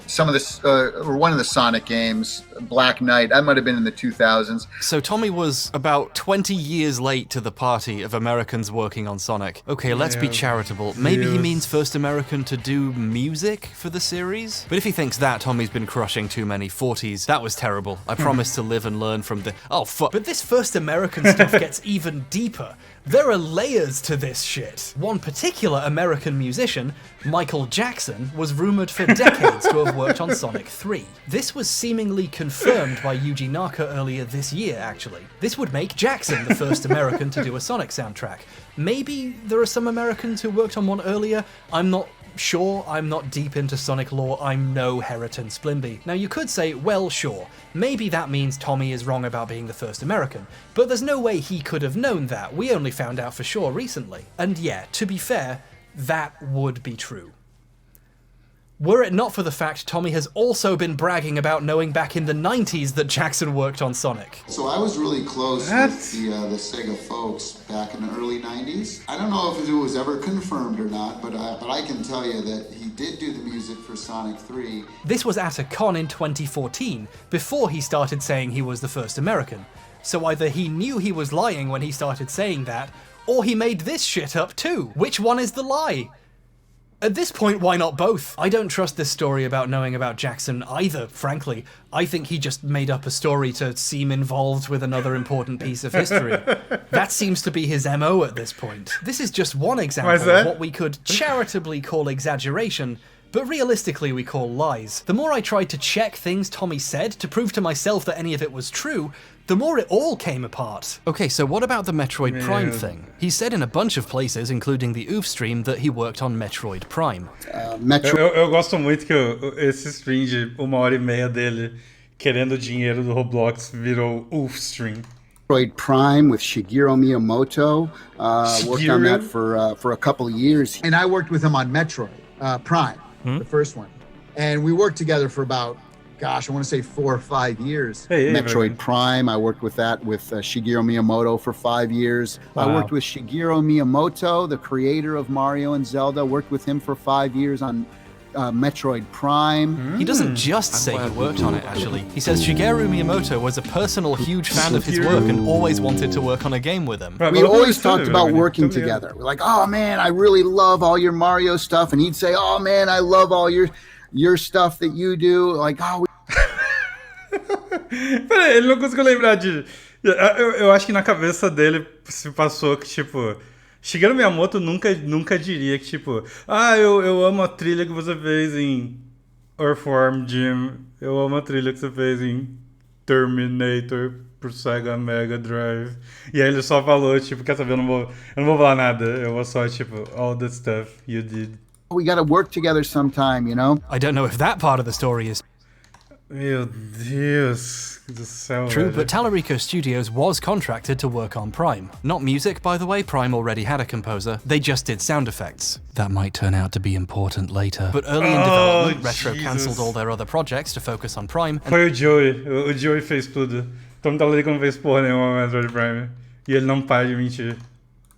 some of the, or one of the Sonic games, Black Knight, that might have been in the 2000s. So Tommy was about 20 years late to the party of Americans working on Sonic. Okay, let's be charitable. Maybe he means first American to do music for the series? But if he thinks that, Tommy's been crushing too many 40s. That was terrible. I promised to live and learn from the... Oh, fuck. But this first American stuff gets even deeper. There are layers to this shit. One particular American musician, Michael Jackson, was rumored for decades to have worked on Sonic 3. This was seemingly confirmed by Yuji Naka earlier this year, actually. This would make Jackson the first American to do a Sonic soundtrack. Maybe there are some Americans who worked on one earlier. I'm not sure, I'm not deep into Sonic lore, I'm no Heriton Splimby. Now you could say, well sure, maybe that means Tommy is wrong about being the first American, but there's no way he could have known that, we only found out for sure recently. And yeah, to be fair, that would be true. Were it not for the fact Tommy has also been bragging about knowing back in the 90s that Jackson worked on Sonic. So I was really close with the Sega folks back in the early 90s. I don't know if it was ever confirmed or not, but I can tell you that he did do the music for Sonic 3. This was at a con in 2014, before he started saying he was the first American. So either he knew he was lying when he started saying that, or he made this shit up too. Which one is the lie? At this point, why not both? I don't trust this story about knowing about Jackson either, frankly. I think he just made up a story to seem involved with another important piece of history. That seems to be his MO at this point. This is just one example of what we could charitably call exaggeration, but realistically we call lies. The more I tried to check things Tommy said to prove to myself that any of it was true, the more it all came apart. Okay, so what about the Metroid Prime thing? He said in a bunch of places, including the OOF stream, that he worked on Metroid Prime. Eu gosto muito que esse stream de 1h30 dele, querendo dinheiro do Roblox virou Ulfstream. Metroid Prime with Shigeru Miyamoto. Worked on that for a couple of years. And I worked with him on Metroid Prime, the first one. And we worked together for about, gosh, I want to say 4 or 5 years. Metroid Prime, I worked with that with Shigeru Miyamoto for 5 years. Wow. I worked with Shigeru Miyamoto, the creator of Mario and Zelda. Worked with him for 5 years on Metroid Prime. He doesn't just say he worked on it, actually. He says Shigeru Miyamoto was a personal huge fan of his work and always wanted to work on a game with him. We always talked about working together. We're like, oh man, I really love all your Mario stuff. And he'd say, oh man, I love all your stuff that you do. Like, oh, Peraí, ele não conseguiu lembrar de... Eu acho que na cabeça dele se passou que, tipo... Shigeru Miyamoto nunca diria que, tipo... Ah, eu amo a trilha que você fez em Earthworm Jim. Eu amo a trilha que você fez em Terminator pro Sega Mega Drive. E aí ele só falou, tipo... Quer saber, eu não vou falar nada. Eu vou só, tipo... All the stuff you did. we gotta work together sometime, you know? I don't know if that part of the story is Meu Deus do céu, true, velho. but Tallarico Studios was contracted to work on Prime. Not music, by the way, Prime already had a composer. They just did sound effects. That might turn out to be important later. But early in development, Retro cancelled all their other projects to focus on Prime. Foi o Joey. O Joey fez tudo. Tom Tallarico não fez porra nenhuma no Metroid Prime. E ele não para de mentir.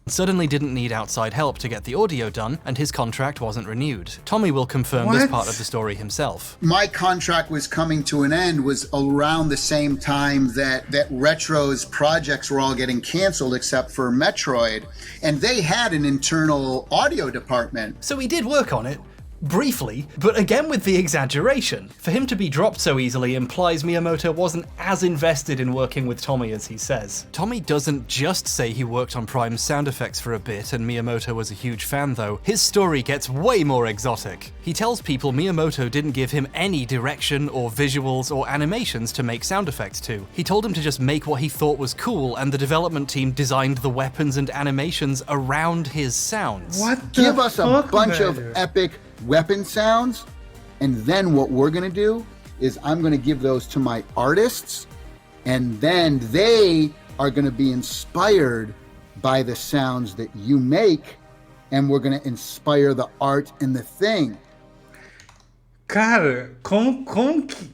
Suddenly didn't need outside help to get the audio done, and his contract wasn't renewed. Tommy will confirm this part of the story himself. My contract was coming to an end was around the same time that Retro's projects were all getting canceled except for Metroid, and they had an internal audio department. So he did work on it. Briefly, but again with the exaggeration. For him to be dropped so easily implies Miyamoto wasn't as invested in working with Tommy as he says. Tommy doesn't just say he worked on Prime's sound effects for a bit and Miyamoto was a huge fan though. His story gets way more exotic. He tells people Miyamoto didn't give him any direction or visuals or animations to make sound effects to. He told him to just make what he thought was cool, and the development team designed the weapons and animations around his sounds. What the Give us a fuck, bunch velho? of epic weapon sounds, and then what we're gonna do is I'm gonna give those to my artists, and then they are gonna be inspired by the sounds that you make, and we're gonna inspire the art and the thing. Cara, como que...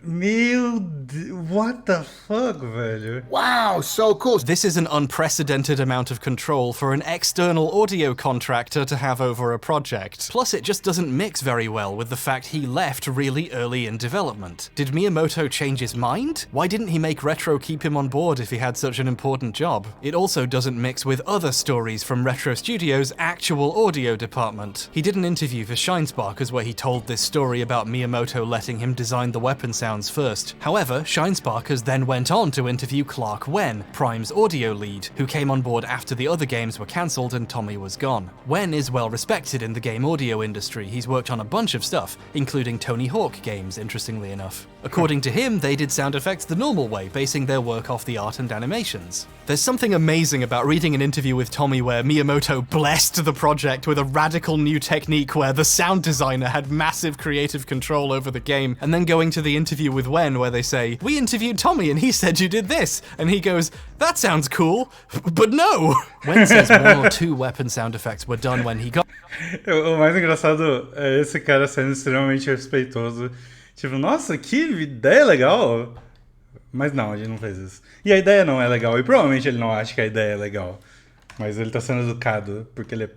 Meu Deus, what the fuck, velho? Wow, so cool. This is an unprecedented amount of control for an external audio contractor to have over a project. Plus, it just doesn't mix very well with the fact he left really early in development. Did Miyamoto change his mind? Why didn't he make Retro keep him on board if he had such an important job? It also doesn't mix with other stories from Retro Studios' actual audio department. He did an interview for Shinesparkers where he told this story about Miyamoto letting him design the weapon sounds first. However, Shinesparkers then went on to interview Clark Wen, Prime's audio lead, who came on board after the other games were cancelled and Tommy was gone. Wen is well respected in the game audio industry. He's worked on a bunch of stuff, including Tony Hawk games, interestingly enough. According to him, they did sound effects the normal way, basing their work off the art and animations. There's something amazing about reading an interview with Tommy where Miyamoto blessed the project with a radical new technique where the sound designer had massive creative control over the game, and then going to the interview with Wen where they say, "We interviewed Tommy and he said you did this," and he goes, "That sounds cool, but no." Wen says 1 or 2 weapon sound effects were done when he got... O mais engraçado é esse cara sendo extremamente respeitoso. Tipo, nossa, que ideia legal. Mas não, a gente não fez isso. E a ideia não é legal. E provavelmente ele não acha que a ideia é legal. Mas ele tá sendo educado, porque ele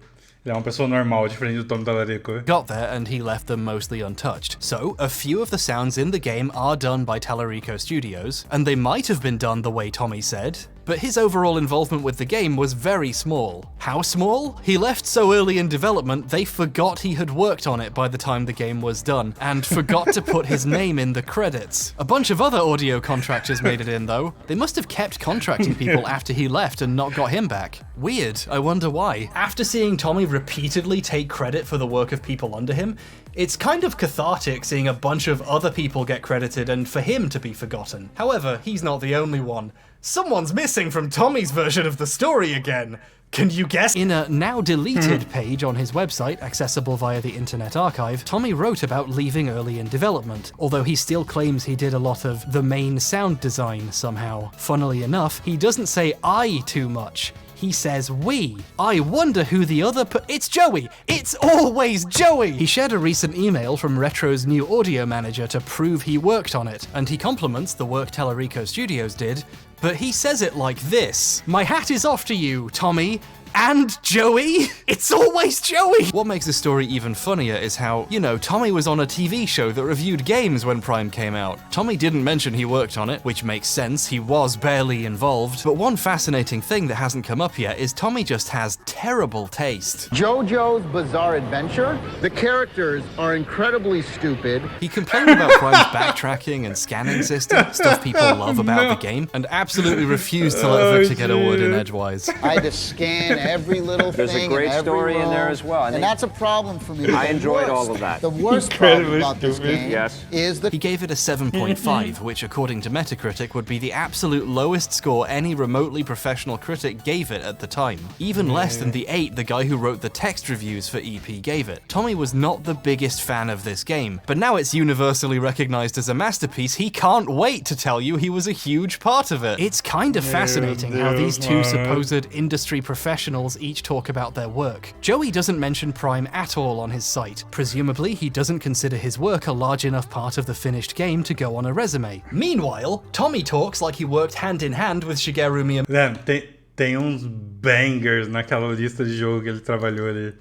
é uma pessoa normal, diferente do Tom Tallarico. Got there and he left them mostly untouched. So, a few of the sounds in the game are done by Tallarico Studios, and they might have been done the way Tommy said, but his overall involvement with the game was very small. How small? He left so early in development, they forgot he had worked on it by the time the game was done, and forgot to put his name in the credits. A bunch of other audio contractors made it in, though. They must have kept contracting people after he left and not got him back. Weird, I wonder why. After seeing Tommy repeatedly take credit for the work of people under him, it's kind of cathartic seeing a bunch of other people get credited and for him to be forgotten. However, he's not the only one. Someone's missing from Tommy's version of the story again. Can you guess? In a now deleted page on his website, accessible via the Internet Archive, Tommy wrote about leaving early in development, although he still claims he did a lot of the main sound design somehow. Funnily enough, he doesn't say I too much. He says we. I wonder who the other it's Joey! It's always Joey! He shared a recent email from Retro's new audio manager to prove he worked on it, and he compliments the work Tallarico Studios did, but he says it like this. My hat is off to you, Tommy. And Joey? It's always Joey! What makes the story even funnier is how, you know, Tommy was on a TV show that reviewed games when Prime came out. Tommy didn't mention he worked on it, which makes sense, he was barely involved. But one fascinating thing that hasn't come up yet is Tommy just has terrible taste. JoJo's Bizarre Adventure? The characters are incredibly stupid. He complained about Prime's backtracking and scanning system, stuff people love about the game, and absolutely refused to let Victor get a word in edgewise. I had to scan every little thing. There's a great story in there as well. And that's a problem for me. I enjoyed all of that. The worst problem about this game is that he gave it a 7.5, which according to Metacritic would be the absolute lowest score any remotely professional critic gave it at the time. Even less than the 8 the guy who wrote the text reviews for EP gave it. Tommy was not the biggest fan of this game, but now it's universally recognized as a masterpiece. He can't wait to tell you he was a huge part of it. It's kind of fascinating how these two supposed industry professionals each talk about their work. Joey doesn't mention Prime at all on his site. Presumably, he doesn't consider his work a large enough part of the finished game to go on a resume. Meanwhile, Tommy talks like he worked hand in hand with Shigeru Miyamoto. Tem uns bangers naquela lista de jogo que ele trabalhou ali.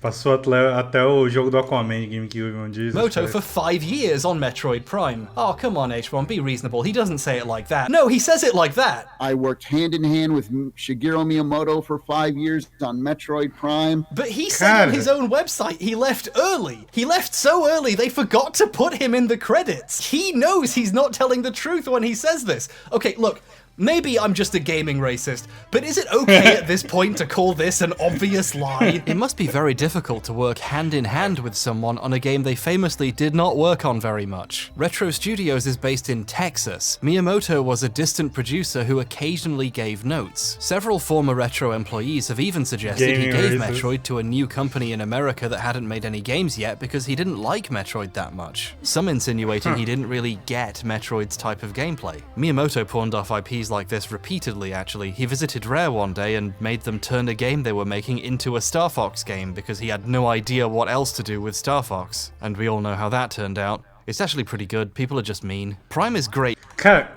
Passou até o jogo do Aquaman GameCube, um dia. Moto for 5 years on Metroid Prime. Oh, come on, H1, be reasonable. He doesn't say it like that. No, he says it like that. I worked hand in hand with Shigeru Miyamoto for 5 years on Metroid Prime. But he said on his own website he left early. He left so early they forgot to put him in the credits. He knows he's not telling the truth when he says this. Okay, look. Maybe I'm just a gaming racist, but is it okay at this point to call this an obvious lie? It must be very difficult to work hand in hand with someone on a game they famously did not work on very much. Retro Studios is based in Texas. Miyamoto was a distant producer who occasionally gave notes. Several former Retro employees have even suggested he gave Metroid to a new company in America that hadn't made any games yet because he didn't like Metroid that much. Some insinuating he didn't really get Metroid's type of gameplay. Miyamoto pawned off IPs like this repeatedly, actually. He visited Rare one day and made them turn a game they were making into a Star Fox game because he had no idea what else to do with Star Fox. And we all know how that turned out. It's actually pretty good. People are just mean. Prime is great. Cara,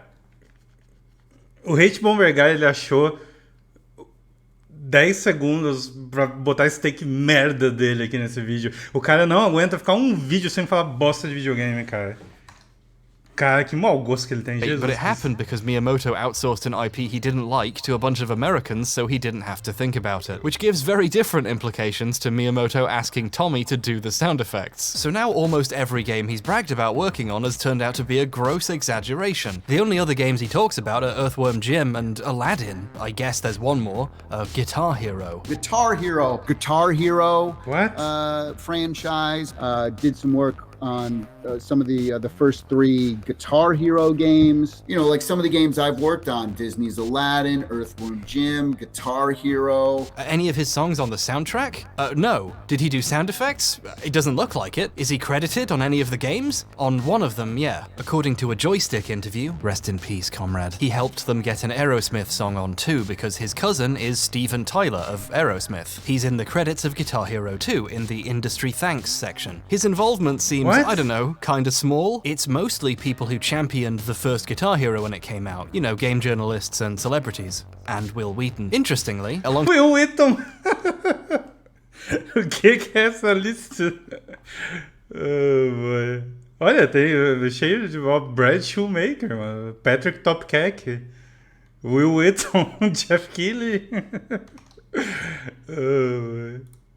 o Hate Bomber Guy, ele achou 10 segundos pra botar esse take merda dele aqui nesse vídeo. O cara não aguenta ficar um vídeo sem falar bosta de videogame, cara. Cara, que mau gosto que ele tem, Jesus. But it happened because Miyamoto outsourced an IP he didn't like to a bunch of Americans so he didn't have to think about it, which gives very different implications to Miyamoto asking Tommy to do the sound effects. So now almost every game he's bragged about working on has turned out to be a gross exaggeration. The only other games he talks about are Earthworm Jim and Aladdin. I guess there's one more, Guitar Hero. Guitar Hero. What? Franchise. Did some work on some of the first 3 Guitar Hero games. You know, like some of the games I've worked on. Disney's Aladdin, Earthworm Jim, Guitar Hero. Any of his songs on the soundtrack? No. Did he do sound effects? It doesn't look like it. Is he credited on any of the games? On one of them, yeah. According to a Joystick interview, rest in peace, comrade, he helped them get an Aerosmith song on too because his cousin is Steven Tyler of Aerosmith. He's in the credits of Guitar Hero 2 in the Industry Thanks section. His involvement seems, I don't know, kinda small. It's mostly people who championed the first Guitar Hero when it came out. You know, game journalists and celebrities. And Will Wheaton. Interestingly, along... Will Wheaton! O que é essa lista? Oh, olha, tem cheio de Brad Shoemaker, mano. Patrick Topkek, Will Wheaton, Jeff Keighley.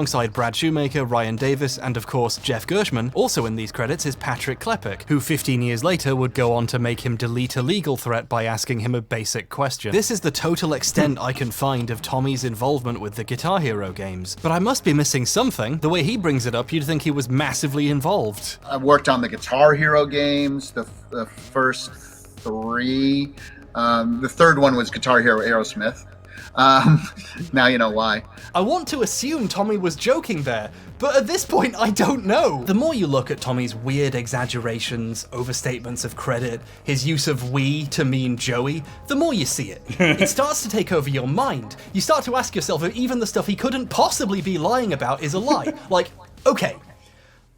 Alongside Brad Shoemaker, Ryan Davis, and of course Jeff Gershman, also in these credits is Patrick Klepek, who 15 years later would go on to make him delete a legal threat by asking him a basic question. This is the total extent I can find of Tommy's involvement with the Guitar Hero games. But I must be missing something. The way he brings it up, you'd think he was massively involved. I worked on the Guitar Hero games, the first 3. The third one was Guitar Hero Aerosmith. Now you know why. I want to assume Tommy was joking there, but at this point I don't know. The more you look at Tommy's weird exaggerations, overstatements of credit, his use of we to mean Joey, the more you see it. It starts to take over your mind. You start to ask yourself if even the stuff he couldn't possibly be lying about is a lie. Like, okay,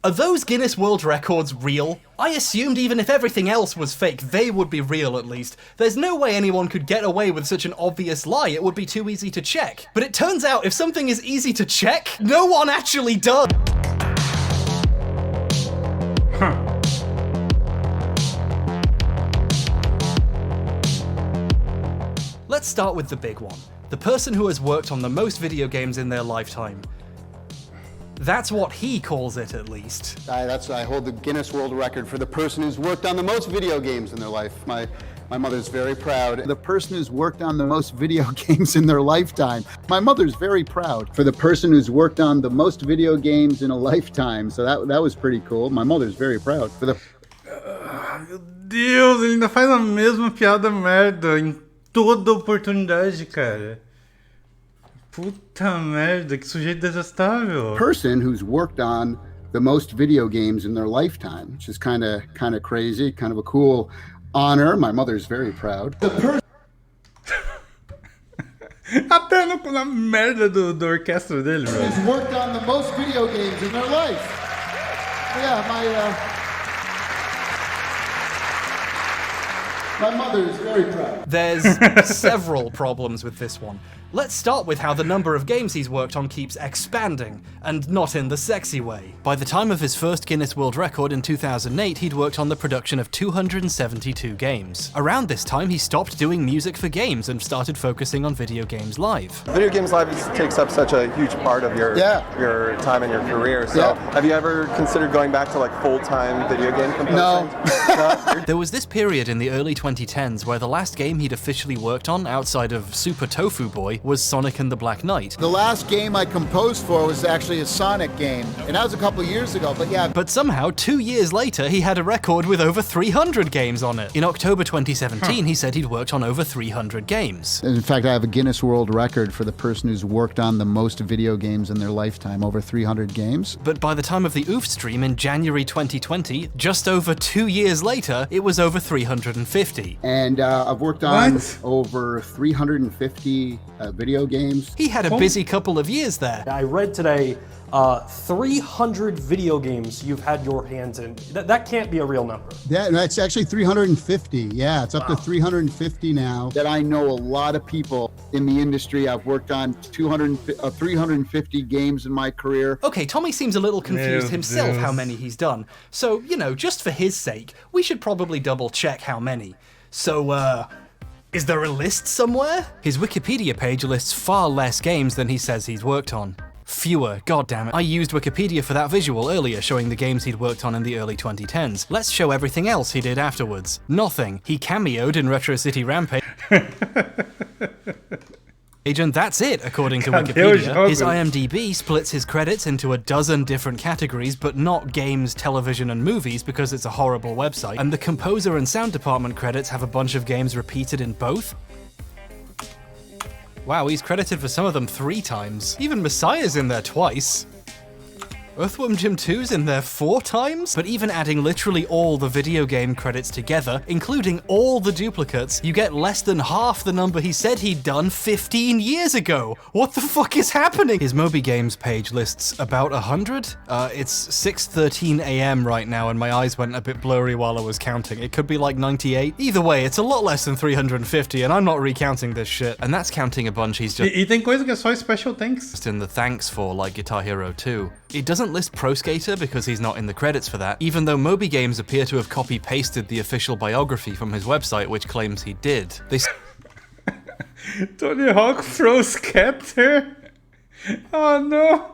are those Guinness World Records real? I assumed even if everything else was fake, they would be real at least. There's no way anyone could get away with such an obvious lie, it would be too easy to check. But it turns out if something is easy to check, no one actually does. Let's start with the big one. The person who has worked on the most video games in their lifetime. That's what he calls it, at least. I hold the Guinness World Record for the person who's worked on the most video games in their life. My mother's very proud. The person who's worked on the most video games in their lifetime. My mother's very proud for the person who's worked on the most video games in a lifetime. So that was pretty cool. My mother's very proud for the... Meu Deus, ele ainda faz a mesma piada merda em toda oportunidade, cara. Puta merda, que sujeito detestável. Person who's worked on the most video games in their lifetime, which is kind of crazy, kind of a cool honor. My mother's very proud. Até na merda do orquestra dele, bro. Who's worked on the most video games in their life. Yeah, my mother is very proud. There's several problems with this one. Let's start with how the number of games he's worked on keeps expanding, and not in the sexy way. By the time of his first Guinness World Record in 2008, he'd worked on the production of 272 games. Around this time, he stopped doing music for games and started focusing on video games live. Video games live takes up such a huge part of your time and your career, so have you ever considered going back to like full-time video game composing? No. There was this period in the early 2010s where the last game he'd officially worked on, outside of Super Tofu Boy, was Sonic and the Black Knight. The last game I composed for was actually a Sonic game, and that was a couple years ago, but yeah. But somehow, 2 years later, he had a record with over 300 games on it. In October 2017, he said he'd worked on over 300 games. In fact, I have a Guinness World Record for the person who's worked on the most video games in their lifetime, over 300 games. But by the time of the OOF stream in January 2020, just over 2 years later, it was over 350. And I've worked on over 350 video games. He had a busy couple of years there. I read today 300 video games you've had your hands in. That can't be a real number. Yeah, that's actually 350. Yeah, it's up to 350 now. That I know a lot of people in the industry. I've worked on 350 games in my career. Okay, Tommy seems a little confused himself how many he's done. So, you know, just for his sake, we should probably double check how many. So, is there a list somewhere? His Wikipedia page lists far less games than he says he's worked on. Fewer, goddammit. I used Wikipedia for that visual earlier, showing the games he'd worked on in the early 2010s. Let's show everything else he did afterwards. Nothing. He cameoed in Retro City Rampage. And that's it, according to Wikipedia. His IMDb splits his credits into a dozen different categories, but not games, television, and movies because it's a horrible website. And the composer and sound department credits have a bunch of games repeated in both. Wow, he's credited for some of them 3 times. Even Messiah's in there twice. Earthworm Jim 2's in there 4 times? But even adding literally all the video game credits together, including all the duplicates, you get less than half the number he said he'd done 15 years ago. What the fuck is happening? His Moby Games page lists about 100? It's 6:13 AM right now and my eyes went a bit blurry while I was counting. It could be like 98. Either way, it's a lot less than 350 and I'm not recounting this shit. And that's counting a bunch he's just... E tem coisa que é só special thanks. In the thanks for, like Guitar Hero 2. It doesn't list Pro Skater because he's not in the credits for that, even though Moby Games appear to have copy-pasted the official biography from his website, which claims he did. They Tony Hawk Pro Skater? Oh no!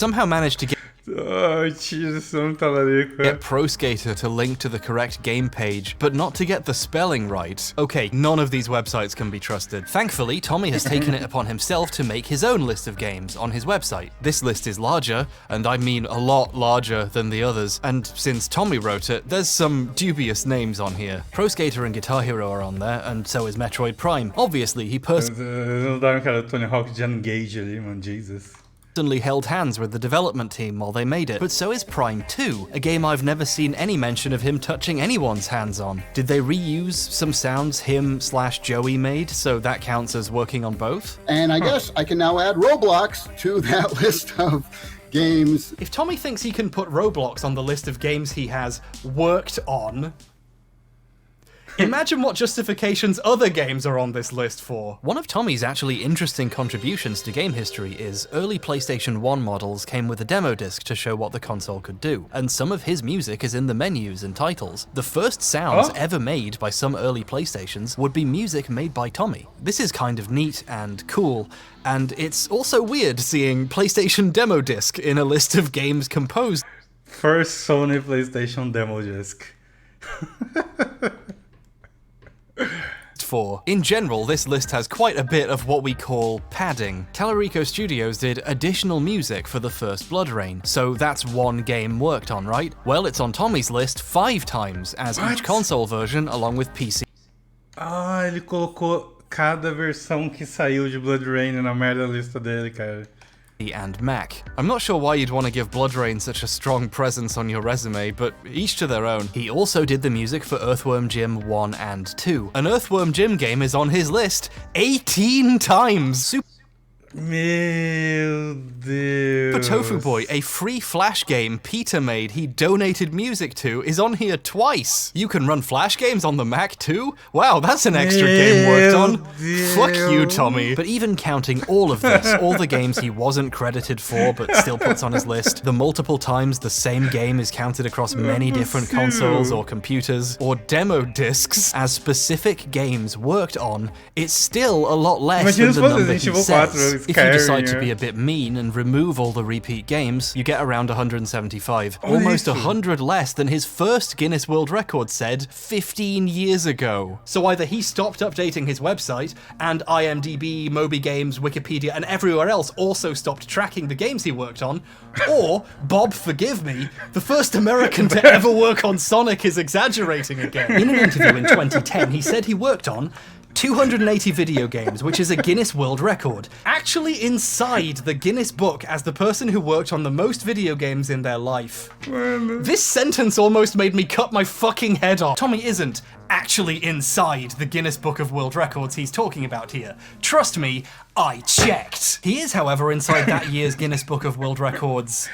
Somehow managed to get... Ai, tiração Tallarico. Get Pro Skater to link to the correct game page, but not to get the spelling right. Okay, none of these websites can be trusted. Thankfully, Tommy has taken it upon himself to make his own list of games on his website. This list is larger, and I mean a lot larger than the others, and since Tommy wrote it, there's some dubious names on here. Pro Skater and Guitar Hero are on there, and so is Metroid Prime. Obviously, he Não dá cara Tony Hawk de Engage ali, mano, Jesus. Personally held hands with the development team while they made it, but so is Prime 2, a game I've never seen any mention of him touching anyone's hands on. Did they reuse some sounds him/Joey made, so that counts as working on both? And I guess I can now add Roblox to that list of games. If Tommy thinks he can put Roblox on the list of games he has worked on, imagine what justifications other games are on this list for. One of Tommy's actually interesting contributions to game history is early PlayStation 1 models came with a demo disc to show what the console could do, and some of his music is in the menus and titles. The first sounds ever made by some early PlayStations would be music made by Tommy. This is kind of neat and cool, and it's also weird seeing PlayStation demo disc in a list of games composed. First Sony PlayStation demo disc. For. In general, this list has quite a bit of what we call padding. Tallarico Studios did additional music for the first Blood Rain, so that's one game worked on, right? Well, it's on Tommy's list 5 times, as each console version along with PC. Ah, ele colocou cada versão que saiu de Blood Rain na merda lista dele, cara. And Mac. I'm not sure why you'd want to give Blood Rain such a strong presence on your resume, but each to their own. He also did the music for Earthworm Jim 1 and 2. An Earthworm Jim game is on his list 18 times! Meu Deus. For Tofu Boy, a free Flash game Peter made he donated music to, is on here twice. You can run Flash games on the Mac too? Wow, that's an extra game worked on. Fuck you, Tommy. But even counting all of this, all the games he wasn't credited for but still puts on his list, the multiple times the same game is counted across many different consoles or computers or demo discs as specific games worked on, it's still a lot less than the number he says. If you decide to be a bit mean and remove all the repeat games, you get around 175. Almost 100 less than his first Guinness World Record said 15 years ago. So either he stopped updating his website, and IMDb, Moby Games, Wikipedia, and everywhere else also stopped tracking the games he worked on, or, Bob forgive me, the first American to ever work on Sonic is exaggerating again. In an interview in 2010, he said he worked on 280 video games, which is a Guinness World Record. Actually inside the Guinness Book as the person who worked on the most video games in their life. This sentence almost made me cut my fucking head off. Tommy isn't actually inside the Guinness Book of World Records he's talking about here. Trust me, I checked. He is, however, inside that year's Guinness Book of World Records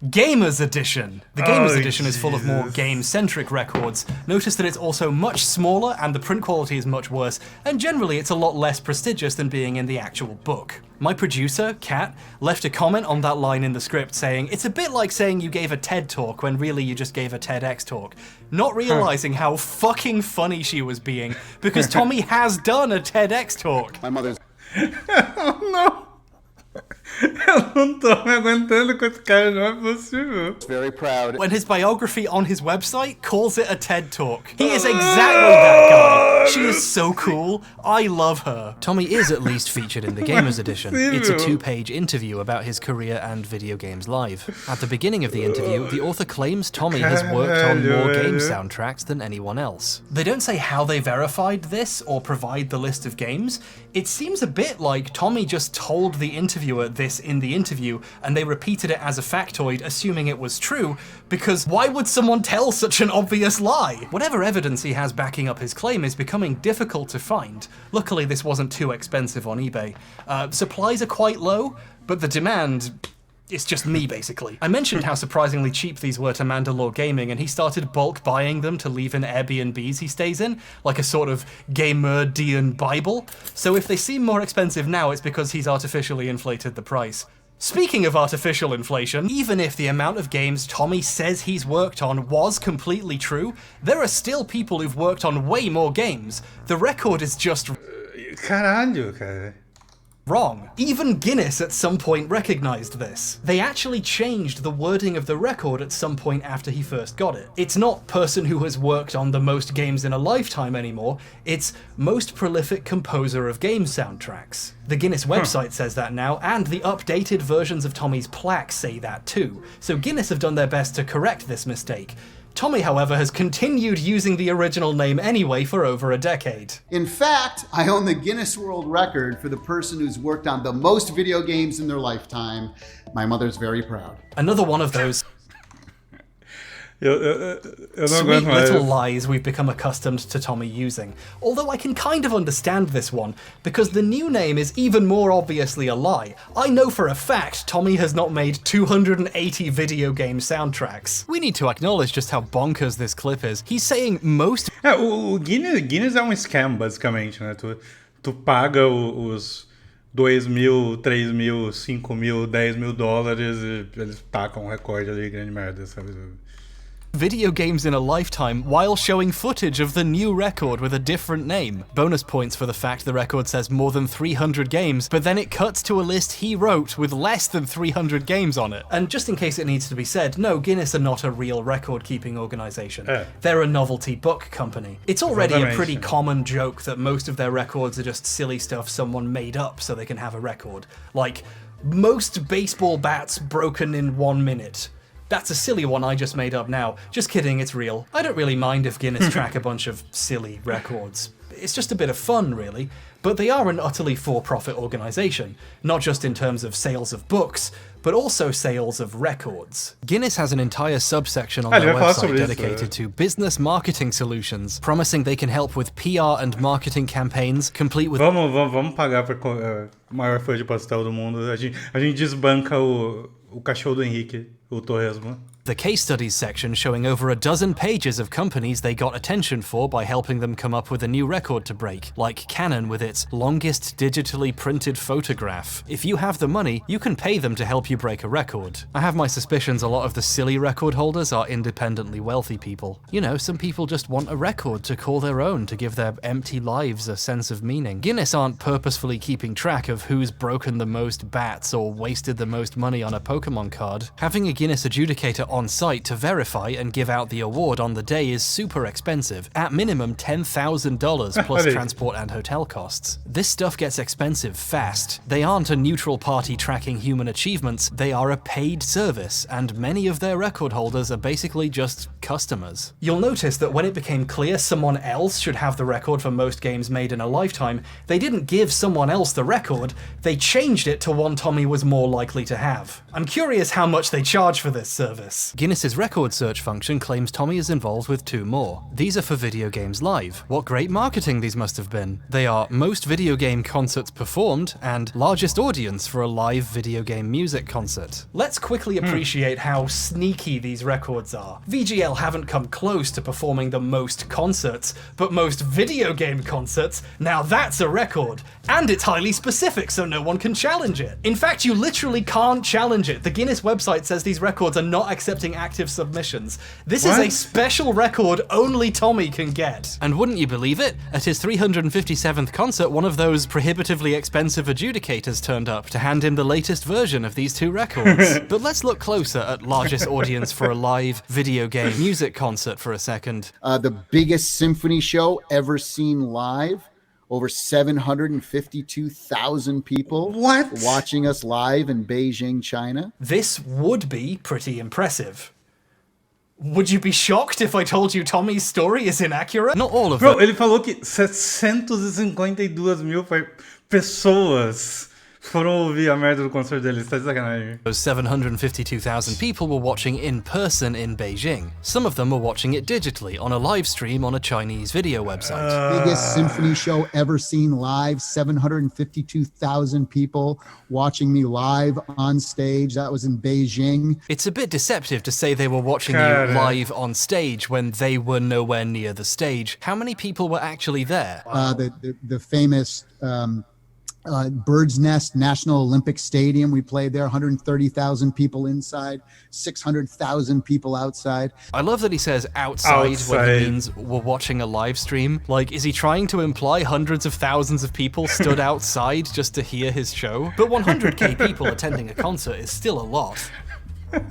Gamers Edition. The Gamers Edition is full of more game-centric records. Notice that it's also much smaller and the print quality is much worse, and generally it's a lot less prestigious than being in the actual book. My producer, Kat, left a comment on that line in the script saying, it's a bit like saying you gave a TED talk when really you just gave a TEDx talk. Not realizing how fucking funny she was being, because Tommy has done a TEDx talk. My mother's... Oh, no. Eu não tô me aguentando com esse cara, não é possível. Very proud. When his biography on his website calls it a TED Talk. He is exactly that guy. She is so cool. I love her. Tommy is at least featured in the Gamers Edition. It's a 2-page interview about his career and video games live. At the beginning of the interview, the author claims Tommy has worked on more game soundtracks than anyone else. They don't say how they verified this or provide the list of games. It seems a bit like Tommy just told the interviewer this in the interview and they repeated it as a factoid assuming it was true, because why would someone tell such an obvious lie? Whatever evidence he has backing up his claim is becoming difficult to find. Luckily this wasn't too expensive on eBay. Supplies are quite low, but the demand... it's just me, basically. I mentioned how surprisingly cheap these were to Mandalore Gaming, and he started bulk buying them to leave in Airbnbs he stays in, like a sort of Gamerdian Bible. So if they seem more expensive now, it's because he's artificially inflated the price. Speaking of artificial inflation, even if the amount of games Tommy says he's worked on was completely true, there are still people who've worked on way more games. The record is just... Caralho, cara. Wrong. Even Guinness at some point recognized this. They actually changed the wording of the record at some point after he first got it. It's not person who has worked on the most games in a lifetime anymore, it's most prolific composer of game soundtracks. The Guinness website says that now, and the updated versions of Tommy's plaque say that too. So Guinness have done their best to correct this mistake. Tommy, however, has continued using the original name anyway for over a decade. In fact, I own the Guinness World Record for the person who's worked on the most video games in their lifetime. My mother's very proud. Another one of those Eu não sweet aguento mais. little lies we've become accustomed to Tommy using. Although I can kind of understand this one, because the new name is even more obviously a lie. I know for a fact Tommy has not made 280 video game soundtracks. We need to acknowledge just how bonkers this clip is. He's saying most... O Guinness é um scam, basicamente, né? Tu paga os 2 mil, 3 mil, 5 mil, 10 mil dólares e eles tacam um recorde ali, grande merda, sabe? video games in a lifetime while showing footage of the new record with a different name. Bonus points for the fact the record says more than 300 games, but then it cuts to a list he wrote with less than 300 games on it. And just in case it needs to be said, no, Guinness are not a real record-keeping organisation. They're a novelty book company. It's already a pretty common joke that most of their records are just silly stuff someone made up so they can have a record. Like, most baseball bats broken in 1 minute. That's a silly one I just made up now. Just kidding, it's real. I don't really mind if Guinness track a bunch of silly records. It's just a bit of fun, really. But they are an utterly for-profit organisation, not just in terms of sales of books, but also sales of records. Guinness has an entire subsection on their website dedicated to business marketing solutions, promising they can help with PR and marketing campaigns, complete with... Vamos pagar para maior fã de pastel do mundo. A gente desbanca o cachorro do Henrique, o Torresmo. The case studies section showing over a dozen pages of companies they got attention for by helping them come up with a new record to break, like Canon with its longest digitally printed photograph. If you have the money, you can pay them to help you break a record. I have my suspicions a lot of the silly record holders are independently wealthy people. You know, some people just want a record to call their own to give their empty lives a sense of meaning. Guinness aren't purposefully keeping track of who's broken the most bats or wasted the most money on a Pokemon card. Having a Guinness adjudicator on site to verify and give out the award on the day is super expensive, at minimum $10,000 plus transport and hotel costs. This stuff gets expensive fast. They aren't a neutral party tracking human achievements, they are a paid service, and many of their record holders are basically just customers. You'll notice that when it became clear someone else should have the record for most games made in a lifetime, they didn't give someone else the record, they changed it to one Tommy was more likely to have. I'm curious how much they charge for this service. Guinness's record search function claims Tommy is involved with 2 more. These are for Video Games Live. What great marketing these must have been. They are most video game concerts performed and largest audience for a live video game music concert. Let's quickly appreciate how sneaky these records are. VGL haven't come close to performing the most concerts, but most video game concerts, now that's a record. And it's highly specific, so no one can challenge it. In fact, you literally can't challenge it. The Guinness website says these records are not accepting active submissions. This is a special record only Tommy can get. And wouldn't you believe it? At his 357th concert, one of those prohibitively expensive adjudicators turned up to hand him the latest version of these 2 records. But let's look closer at largest audience for a live video game music concert for a second. The biggest symphony show ever seen live. Over 752,000 people watching us live in Beijing, China. This would be pretty impressive. Would you be shocked if I told you Tommy's story is inaccurate? Not all of Bro, ele falou que 752 mil pessoas foram ouvir a merda do concerto dele, tá de sacanagem. Those 752,000 people were watching in person in Beijing. Some of them were watching it digitally on a live stream on a Chinese video website. Biggest symphony show ever seen live, 752,000 people watching me live on stage. That was in Beijing. It's a bit deceptive to say they were watching you live on stage when they were nowhere near the stage. How many people were actually there? The famous Bird's Nest National Olympic Stadium. We played there, 130,000 people inside, 600,000 people outside. I love that he says outside when he means we're watching a live stream. Like, is he trying to imply hundreds of thousands of people stood outside just to hear his show? But 100k people attending a concert is still a lot.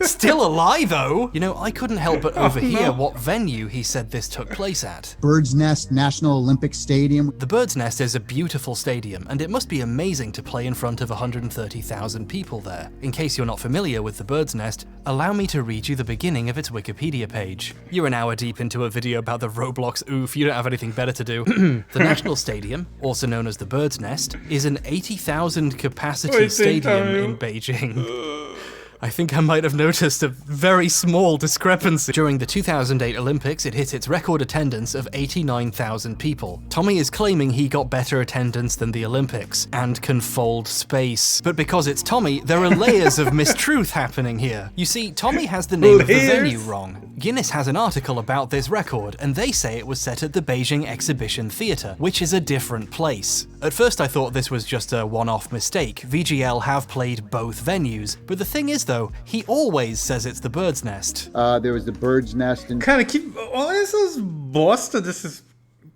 Still a lie, though! You know, I couldn't help but overhear what venue he said this took place at. Bird's Nest National Olympic Stadium. The Bird's Nest is a beautiful stadium, and it must be amazing to play in front of 130,000 people there. In case you're not familiar with the Bird's Nest, allow me to read you the beginning of its Wikipedia page. You're an hour deep into a video about the Roblox oof, you don't have anything better to do. The National Stadium, also known as the Bird's Nest, is an 80,000 capacity stadium in Beijing. I think I might have noticed a very small discrepancy. During the 2008 Olympics, it hit its record attendance of 89,000 people. Tommy is claiming he got better attendance than the Olympics, and can fold space. But because it's Tommy, there are layers of mistruth happening here. You see, Tommy has the name of the venue wrong. Guinness has an article about this record, and they say it was set at the Beijing Exhibition Theatre, which is a different place. At first I thought this was just a one-off mistake. VGL have played both venues, but the thing is though, he always says it's the Bird's Nest. There was the Bird's Nest in... Cara, olha essas bosta desses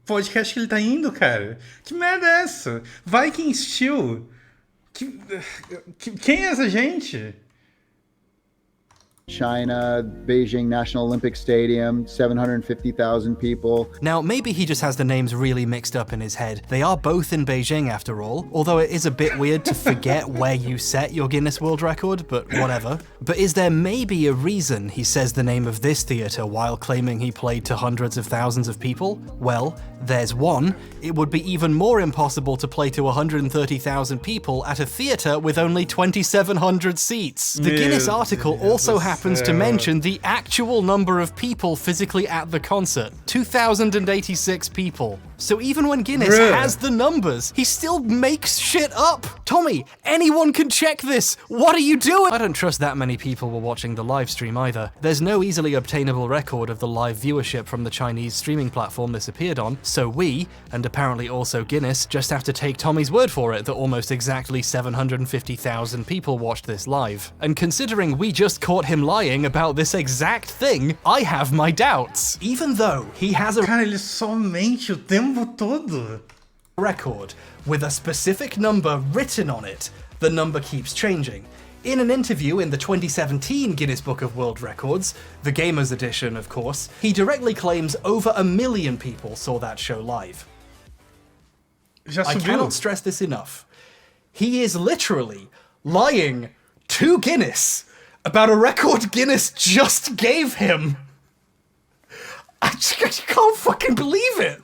podcasts que ele tá indo, cara. Que merda é essa? Viking Steel. Quem é essa gente? China, Beijing National Olympic Stadium, 750,000 people. Now, maybe he just has the names really mixed up in his head. They are both in Beijing after all, although it is a bit weird to forget where you set your Guinness World Record, but whatever. But is there maybe a reason he says the name of this theatre while claiming he played to hundreds of thousands of people? Well, there's one. It would be even more impossible to play to 130,000 people at a theatre with only 2,700 seats. The Guinness article also happens to mention the actual number of people physically at the concert, 2,086 people. So even when Guinness has the numbers, he still makes shit up. Tommy, anyone can check this. What are you doing? I don't trust that many people were watching the live stream either. There's no easily obtainable record of the live viewership from the Chinese streaming platform this appeared on, so we, and apparently also Guinness, just have to take Tommy's word for it that almost exactly 750,000 people watched this live. And considering we just caught him lying about this exact thing, I have my doubts. Even though he has a Cara, ele só mente o tempo todo. Record with a specific number written on it, the number keeps changing. In an interview in the 2017 Guinness Book of World Records, the Gamers Edition of course, he directly claims over 1 million people saw that show live. I cannot stress this enough. He is literally lying to Guinness about a record Guinness just gave him. I can't fucking believe it.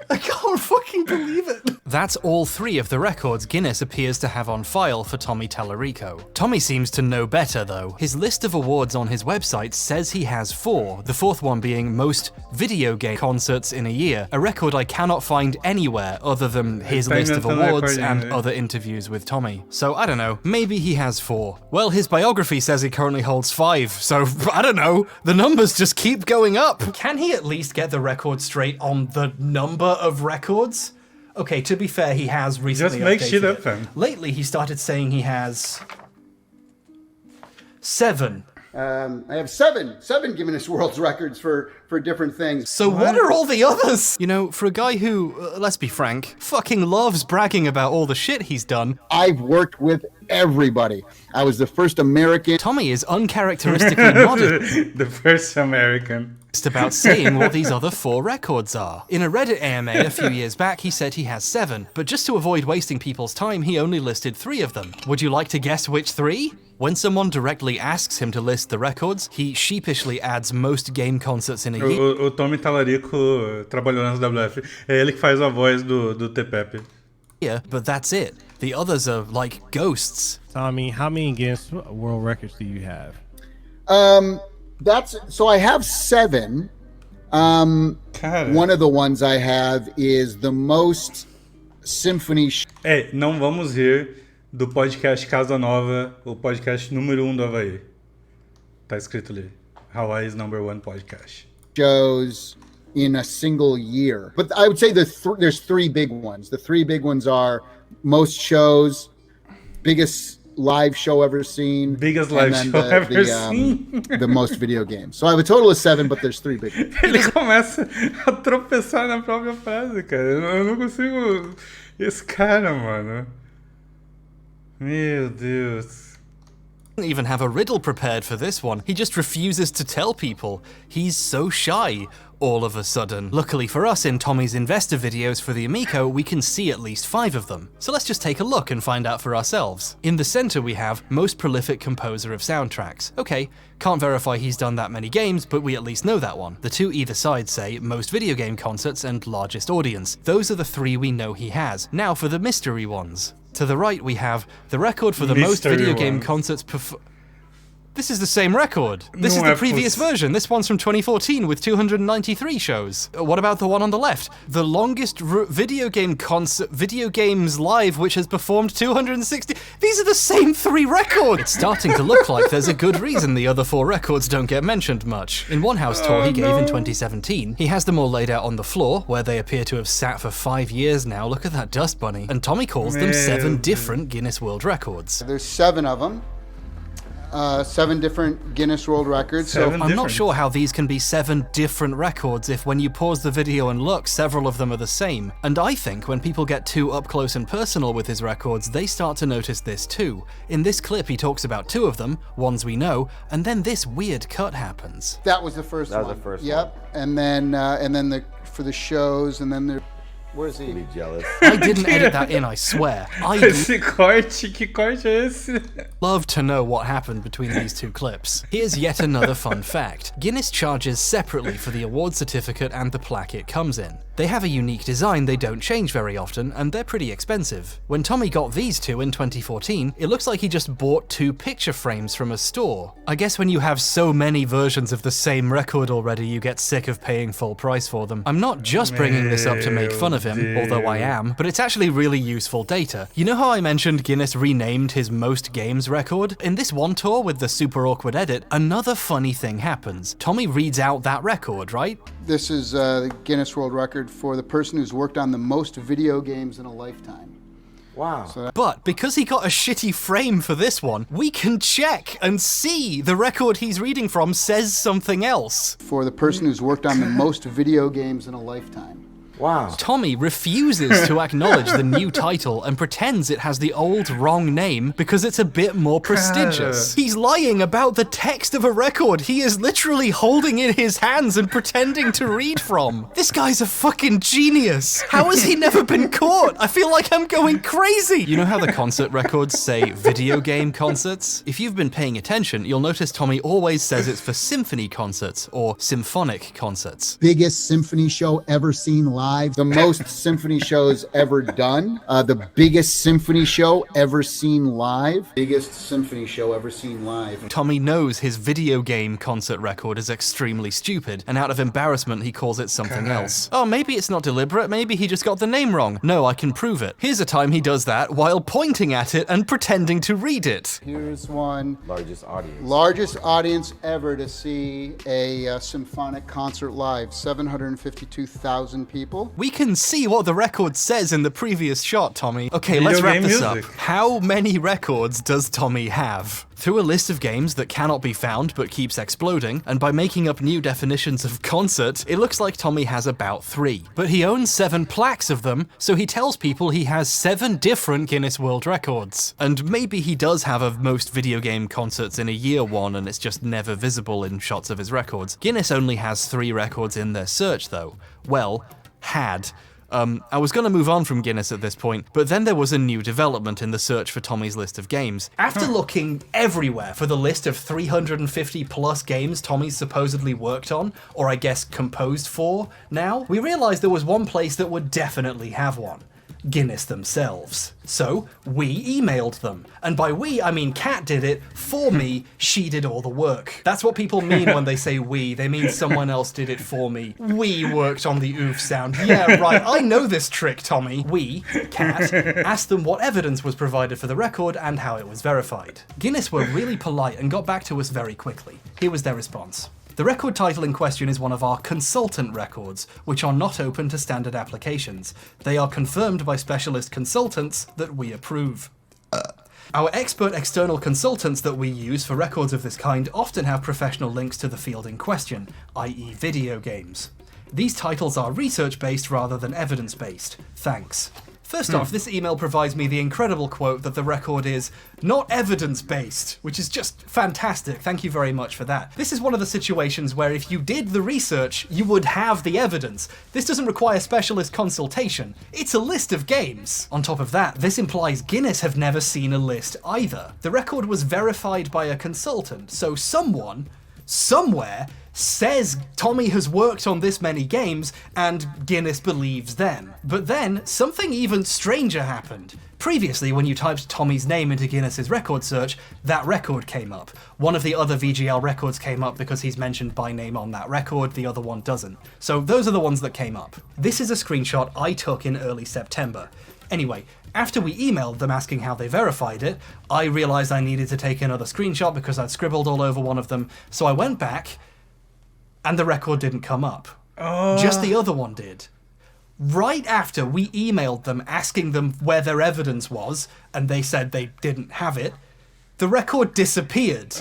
I can't fucking believe it. That's all 3 of the records Guinness appears to have on file for Tommy Tallarico. Tommy seems to know better though. His list of awards on his website says he has 4, the 4th one being most video game concerts in a year, a record I cannot find anywhere other than his list of awards and other interviews with Tommy. So I don't know, maybe he has 4. Well, his biography says he currently holds 5, so I don't know, the numbers just keep going up. Can he at least get the record straight on the number of records? Okay, to be fair, he has recently just make updated shit up, it. fam. Lately, he started saying he has 7. I have seven Guinness World Records for different things. So what are all the others? You know, for a guy who, let's be frank, fucking loves bragging about all the shit he's done. I've worked with everybody. I was the first American. Tommy is uncharacteristically modest. The first American. About saying what these other 4 records are. In a Reddit AMA a few years back, he said he has 7, but just to avoid wasting people's time, he only listed 3 of them. Would you like to guess which 3? When someone directly asks him to list the records, he sheepishly adds most game concerts in a year. O Tommy Tallarico trabalhou na WF. É ele que faz a voz do T-Pepe. Yeah, but that's it. The others are like ghosts. Tommy, how many Guinness World Records do you have? So I have 7. One of the ones I have is the most symphony. Ei, não vamos rir do podcast Casa Nova, o podcast número 1 do Havaí. Tá escrito ali. Hawaii's #1 podcast. Shows in a single year. But I would say there's three big ones. The three big ones are most shows, biggest live show ever seen, biggest live show ever seen, the most video games. So I have a total of 7, but there's 3 big ones. Ele começa a tropeçar na própria frase, cara. Eu não consigo. Esse cara, mano. Meu Deus. Doesn't even have a riddle prepared for this one. He just refuses to tell people. He's so shy all of a sudden. Luckily for us, in Tommy's investor videos for the Amico, we can see at least 5 of them. So let's just take a look and find out for ourselves. In the center we have most prolific composer of soundtracks. Okay, can't verify he's done that many games, but we at least know that one. The 2 either side say most video game concerts and largest audience. Those are the 3 we know he has. Now for the mystery ones. To the right we have the record for the most video game concerts This is the same record. This is the previous version. This one's from 2014 with 293 shows. What about the one on the left? The longest video games live, which has performed 260. These are the same 3 records. It's starting to look like there's a good reason the other 4 records don't get mentioned much. In one house tour he gave in 2017, he has them all laid out on the floor, where they appear to have sat for 5 years now. Look at that dust bunny. And Tommy calls them 7 different Guinness World Records. There's 7 of them. 7 different Guinness World Records. So I'm not sure how these can be 7 different records if when you pause the video and look, several of them are the same. And I think when people get too up close and personal with his records, they start to notice this too. In this clip, he talks about 2 of them, ones we know, and then this weird cut happens. That was the first one. That was the first one. Yep. And then for the shows, and then where's he? Really jealous. I didn't edit that in, I swear. Esse corte, que corte é esse? Love to know what happened between these 2 clips. Here's yet another fun fact. Guinness charges separately for the award certificate and the plaque it comes in. They have a unique design they don't change very often, and they're pretty expensive. When Tommy got these 2 in 2014, it looks like he just bought 2 picture frames from a store. I guess when you have so many versions of the same record already, you get sick of paying full price for them. I'm not just bringing this up to make fun of him, although I am, but it's actually really useful data. You know how I mentioned Guinness renamed his most games record? In this one tour with the super awkward edit, another funny thing happens. Tommy reads out that record, right? This is the Guinness World Record for the person who's worked on the most video games in a lifetime. Wow. But because he got a shitty frame for this one, we can check and see the record he's reading from says something else. For the person who's worked on the most video games in a lifetime. Wow. Tommy refuses to acknowledge the new title and pretends it has the old wrong name because it's a bit more prestigious. He's lying about the text of a record he is literally holding in his hands and pretending to read from. This guy's a fucking genius. How has he never been caught? I feel like I'm going crazy. You know how the concert records say video game concerts? If you've been paying attention, you'll notice Tommy always says it's for symphony concerts or symphonic concerts. Biggest symphony show ever seen live. The most symphony shows ever done. The biggest symphony show ever seen live. Biggest symphony show ever seen live. Tommy knows his video game concert record is extremely stupid, and out of embarrassment he calls it something else. Oh, maybe it's not deliberate, maybe he just got the name wrong. No, I can prove it. Here's a time he does that while pointing at it and pretending to read it. Here's one. Largest audience. Largest audience ever to see a symphonic concert live. 752,000 people. We can see what the record says in the previous shot, Tommy. Okay, let's wrap this up. How many records does Tommy have? Through a list of games that cannot be found but keeps exploding, and by making up new definitions of concert, it looks like Tommy has about 3. But he owns 7 plaques of them, so he tells people he has 7 different Guinness World Records. And maybe he does have a most video game concerts in a year one and it's just never visible in shots of his records. Guinness only has 3 records in their search though. Well, had. I was going to move on from Guinness at this point, but then there was a new development in the search for Tommy's list of games. After looking everywhere for the list of 350 plus games Tommy's supposedly worked on, or I guess composed for now, we realized there was one place that would definitely have one. Guinness themselves. So we emailed them. And by we, I mean Kat did it for me, she did all the work. That's what people mean when they say we. They mean someone else did it for me. We worked on the oof sound. Yeah, right, I know this trick, Tommy. We, Kat, asked them what evidence was provided for the record and how it was verified. Guinness were really polite and got back to us very quickly. Here was their response. The record title in question is one of our consultant records, which are not open to standard applications. They are confirmed by specialist consultants that we approve. Our expert external consultants that we use for records of this kind often have professional links to the field in question, i.e. video games. These titles are research-based rather than evidence-based. Thanks. First off, this email provides me the incredible quote that the record is not evidence-based, which is just fantastic. Thank you very much for that. This is one of the situations where if you did the research, you would have the evidence. This doesn't require specialist consultation. It's a list of games. On top of that, this implies Guinness have never seen a list either. The record was verified by a consultant, so someone, somewhere, says Tommy has worked on this many games, and Guinness believes them. But then, something even stranger happened. Previously, when you typed Tommy's name into Guinness's record search, that record came up. One of the other VGL records came up because he's mentioned by name on that record, the other one doesn't. So those are the ones that came up. This is a screenshot I took in early September. Anyway, after we emailed them asking how they verified it, I realized I needed to take another screenshot because I'd scribbled all over one of them, so I went back, and the record didn't come up. Just the other one did. Right after we emailed them asking them where their evidence was, and they said they didn't have it, the record disappeared.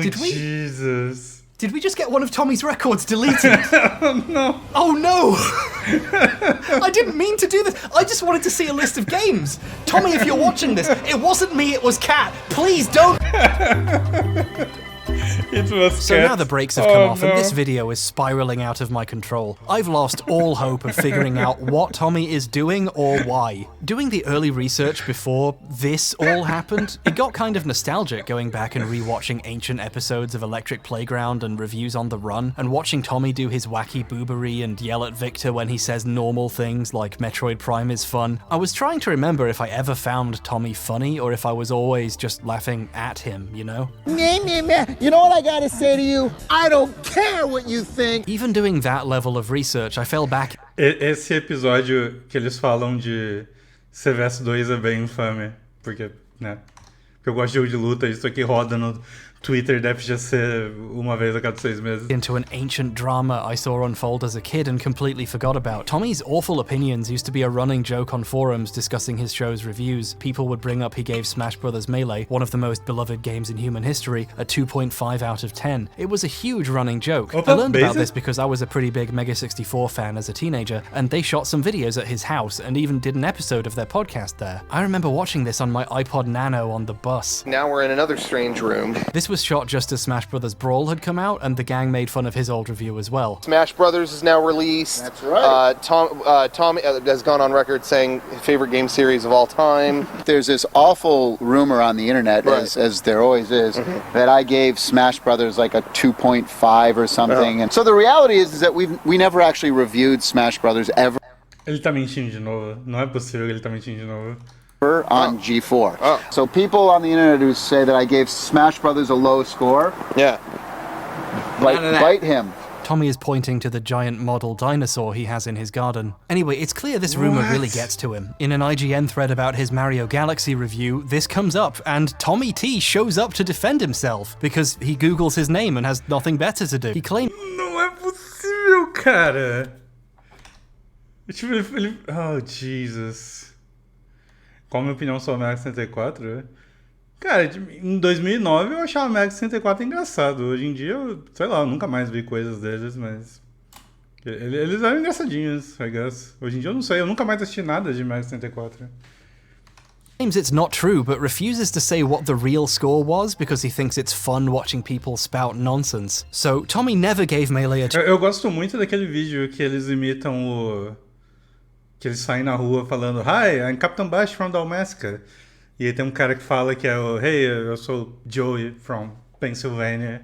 Jesus. Did we just get one of Tommy's records deleted? No. Oh no! I didn't mean to do this. I just wanted to see a list of games. Tommy, if you're watching this, it wasn't me, it was Cat. Please don't... So now the brakes have come off, and this video is spiraling out of my control. I've lost all hope of figuring out what Tommy is doing or why. Doing the early research before this all happened, it got kind of nostalgic going back and rewatching ancient episodes of Electric Playground and Reviews on the Run, and watching Tommy do his wacky boobery and yell at Victor when he says normal things like Metroid Prime is fun. I was trying to remember if I ever found Tommy funny or if I was always just laughing at him, you know? You know what I gotta say to you? I don't care what you think. Even doing that level of research, I fell back. Esse episódio que eles falam de CVS2 é bem infame, porque, né? Porque eu gosto de jogo de luta, isso aqui roda no Twitter, deve já ser uma vez a cada 6 meses. Into an ancient drama I saw unfold as a kid and completely forgot about. Tommy's awful opinions used to be a running joke on forums discussing his show's reviews. People would bring up he gave Smash Bros. Melee, one of the most beloved games in human history, a 2.5 out of 10. It was a huge running joke. I learned about this because I was a pretty big Mega 64 fan as a teenager, and they shot some videos at his house and even did an episode of their podcast there. I remember watching this on my iPod Nano on the bus. Now we're in another strange room. This was shot just as Smash Bros. Brawl had come out, and the gang made fun of his old review as well. Smash Brothers is now released. That's right. Tom has gone on record saying his favorite game series of all time. There's this awful rumor on the internet, as there always is, that I gave Smash Brothers like a 2.5 or something. And so the reality is that we never actually reviewed Smash Brothers ever. Ele tá mentindo de novo. Não é possível que ele tá mentindo de novo. On G4. So people on the internet who say that I gave Smash Brothers a low score, bite him. Tommy is pointing to the giant model dinosaur he has in his garden. Anyway, it's clear this rumor really gets to him. In an IGN thread about his Mario Galaxy review, this comes up, and Tommy T shows up to defend himself because he Googles his name and has nothing better to do. He claims... Não é possível, cara! Tipo, ele... Oh, Jesus. Qual a minha opinião sobre a Mega 64? Cara, em 2009 eu achava a Mega 64 engraçado. Hoje em dia, eu, sei lá, eu nunca mais vi coisas deles, mas... Eles eram engraçadinhos, I guess. Hoje em dia eu não sei, eu nunca mais assisti nada de Mega 64. Claims it's not true, but refuses to say what the real score was because he thinks it's fun watching people spout nonsense. So, Tommy never gave Melee a... Eu gosto muito daquele vídeo que eles imitam o... Que eles saem na rua falando Hi, I'm Captain Bash from Dalmasca. E aí tem um cara que fala que é o Hey, eu sou Joey from Pennsylvania.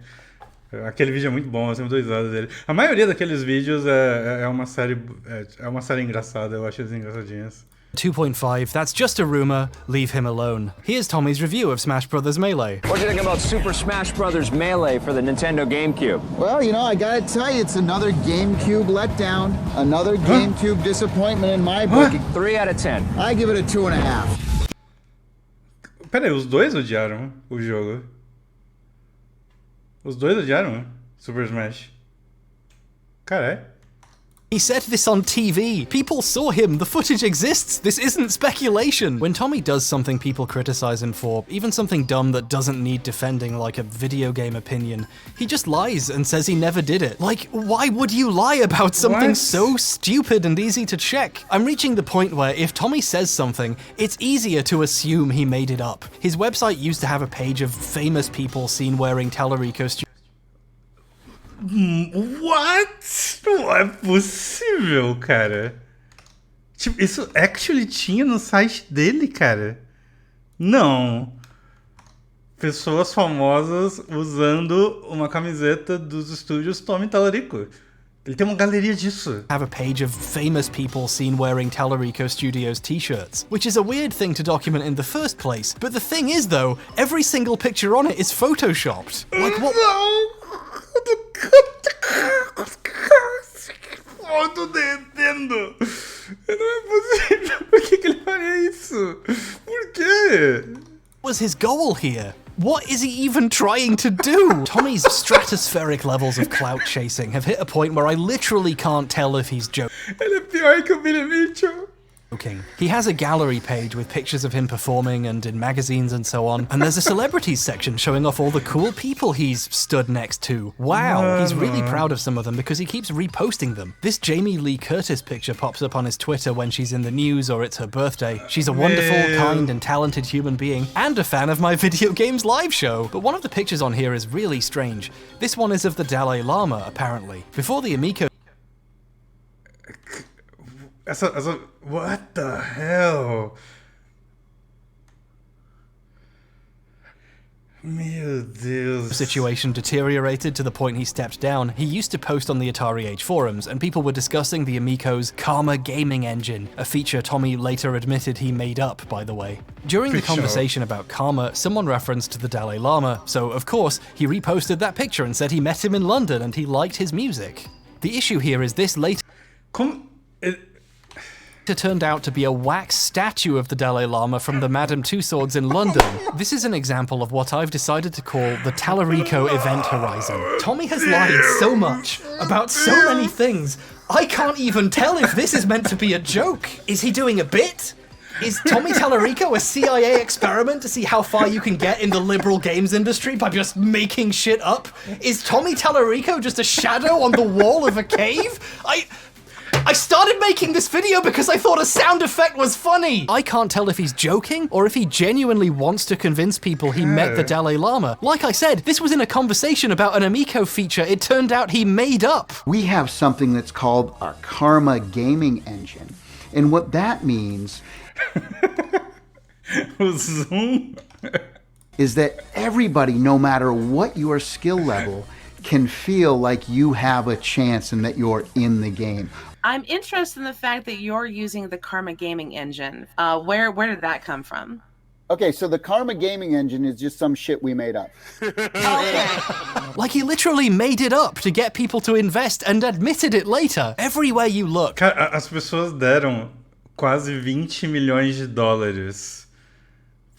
Aquele vídeo é muito bom, eu sempre dou risada dele. A maioria daqueles vídeos é uma série engraçada, eu acho eles engraçadinhos. 2.5, that's just a rumor, leave him alone. Here's Tommy's review of Smash Bros. Melee. What do you think about Super Smash Bros. Melee for the Nintendo GameCube? Well, you know, I gotta tell you, it's another GameCube letdown. Another GameCube disappointment in my book. 3 out of 10. I give it a 2.5. Pera aí, os dois odiaram o jogo? Os dois odiaram? Super Smash. Caralho. He said this on TV. People saw him. The footage exists. This isn't speculation. When Tommy does something people criticize him for, even something dumb that doesn't need defending like a video game opinion, he just lies and says he never did it. Like, why would you lie about something so stupid and easy to check? I'm reaching the point where if Tommy says something, it's easier to assume he made it up. His website used to have a page of famous people seen wearing Tallarico What? Não é possível, cara. Tipo, isso actually tinha no site dele, cara? Não. Pessoas famosas usando uma camiseta dos estúdios Tommy Tallarico. Ele tem uma galeria disso. Have a page of famous people seen wearing Tallarico Studios t-shirts, which is a weird thing to document in the first place. But the thing is, though, every single picture on it is photoshopped. Like what? Eu tô derretendo. Não é possível. Por que ele faria isso? Por quê? What was his goal here? What is he even trying to do? Tommy's stratospheric levels of clout chasing have hit a point where I literally can't tell if he's joking. Ele é pior que o Billy Mitchell. He has a gallery page with pictures of him performing and in magazines and so on, and there's a celebrities section showing off all the cool people he's stood next to. Wow, he's really proud of some of them because he keeps reposting them. This Jamie Lee Curtis picture pops up on his Twitter when she's in the news or it's her birthday. She's a wonderful, kind and talented human being and a fan of my video games live show. But one of the pictures on here is really strange. This one is of the Dalai Lama, apparently. Before the Amico... What the hell? Meu Deus. The situation deteriorated to the point he stepped down. He used to post on the Atari Age forums, and people were discussing the Amico's Karma gaming engine, a feature Tommy later admitted he made up, by the way. During the conversation about Karma, someone referenced the Dalai Lama, so of course, he reposted that picture and said he met him in London and he liked his music. The issue here is this later... It turned out to be a wax statue of the Dalai Lama from the Madame Tussauds in London. This is an example of what I've decided to call the Tallarico event horizon. Tommy has lied so much about so many things, I can't even tell if this is meant to be a joke. Is he doing a bit? Is Tommy Tallarico a CIA experiment to see how far you can get in the liberal games industry by just making shit up? Is Tommy Tallarico just a shadow on the wall of a cave? I started making this video because I thought a sound effect was funny! I can't tell if he's joking or if he genuinely wants to convince people he met the Dalai Lama. Like I said, this was in a conversation about an Amico feature it turned out he made up. We have something that's called our Karma gaming engine. And what that means is that everybody, no matter what your skill level, can feel like you have a chance and that you're in the game. I'm interested in the fact that you're using the Karma gaming engine. Where did that come from? Okay, so the Karma gaming engine is just some shit we made up. Like he literally made it up to get people to invest and admitted it later. Everywhere you look. Cara, as pessoas deram quase 20 milhões de dólares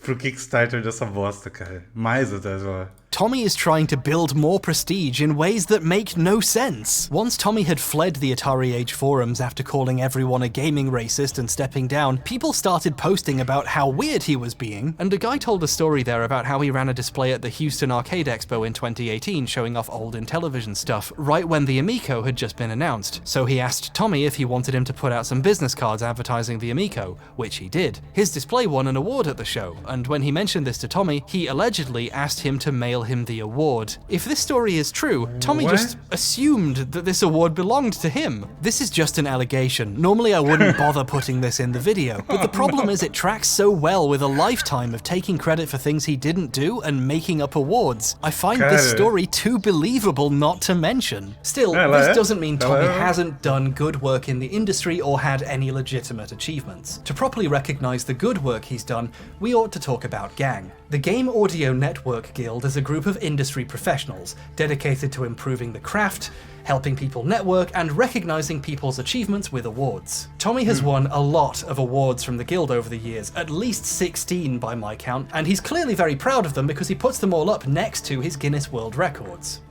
pro Kickstarter dessa bosta, cara. Mais até lá. Tommy is trying to build more prestige in ways that make no sense. Once Tommy had fled the Atari Age forums after calling everyone a gaming racist and stepping down, people started posting about how weird he was being, and a guy told a story there about how he ran a display at the Houston Arcade Expo in 2018 showing off old Intellivision stuff, right when the Amico had just been announced. So he asked Tommy if he wanted him to put out some business cards advertising the Amico, which he did. His display won an award at the show, and when he mentioned this to Tommy, he allegedly asked him to mail him the award. If this story is true, Tommy just assumed that this award belonged to him. This is just an allegation. Normally I wouldn't bother putting this in the video, but the problem is it tracks so well with a lifetime of taking credit for things he didn't do and making up awards. I find this story too believable not to mention. Still, this doesn't mean Tommy hasn't done good work in the industry or had any legitimate achievements. To properly recognize the good work he's done, we ought to talk about GANG. The Game Audio Network Guild is a group of industry professionals dedicated to improving the craft, helping people network, and recognizing people's achievements with awards. Tommy has won a lot of awards from the guild over the years, at least 16 by my count, and he's clearly very proud of them because he puts them all up next to his Guinness World Records.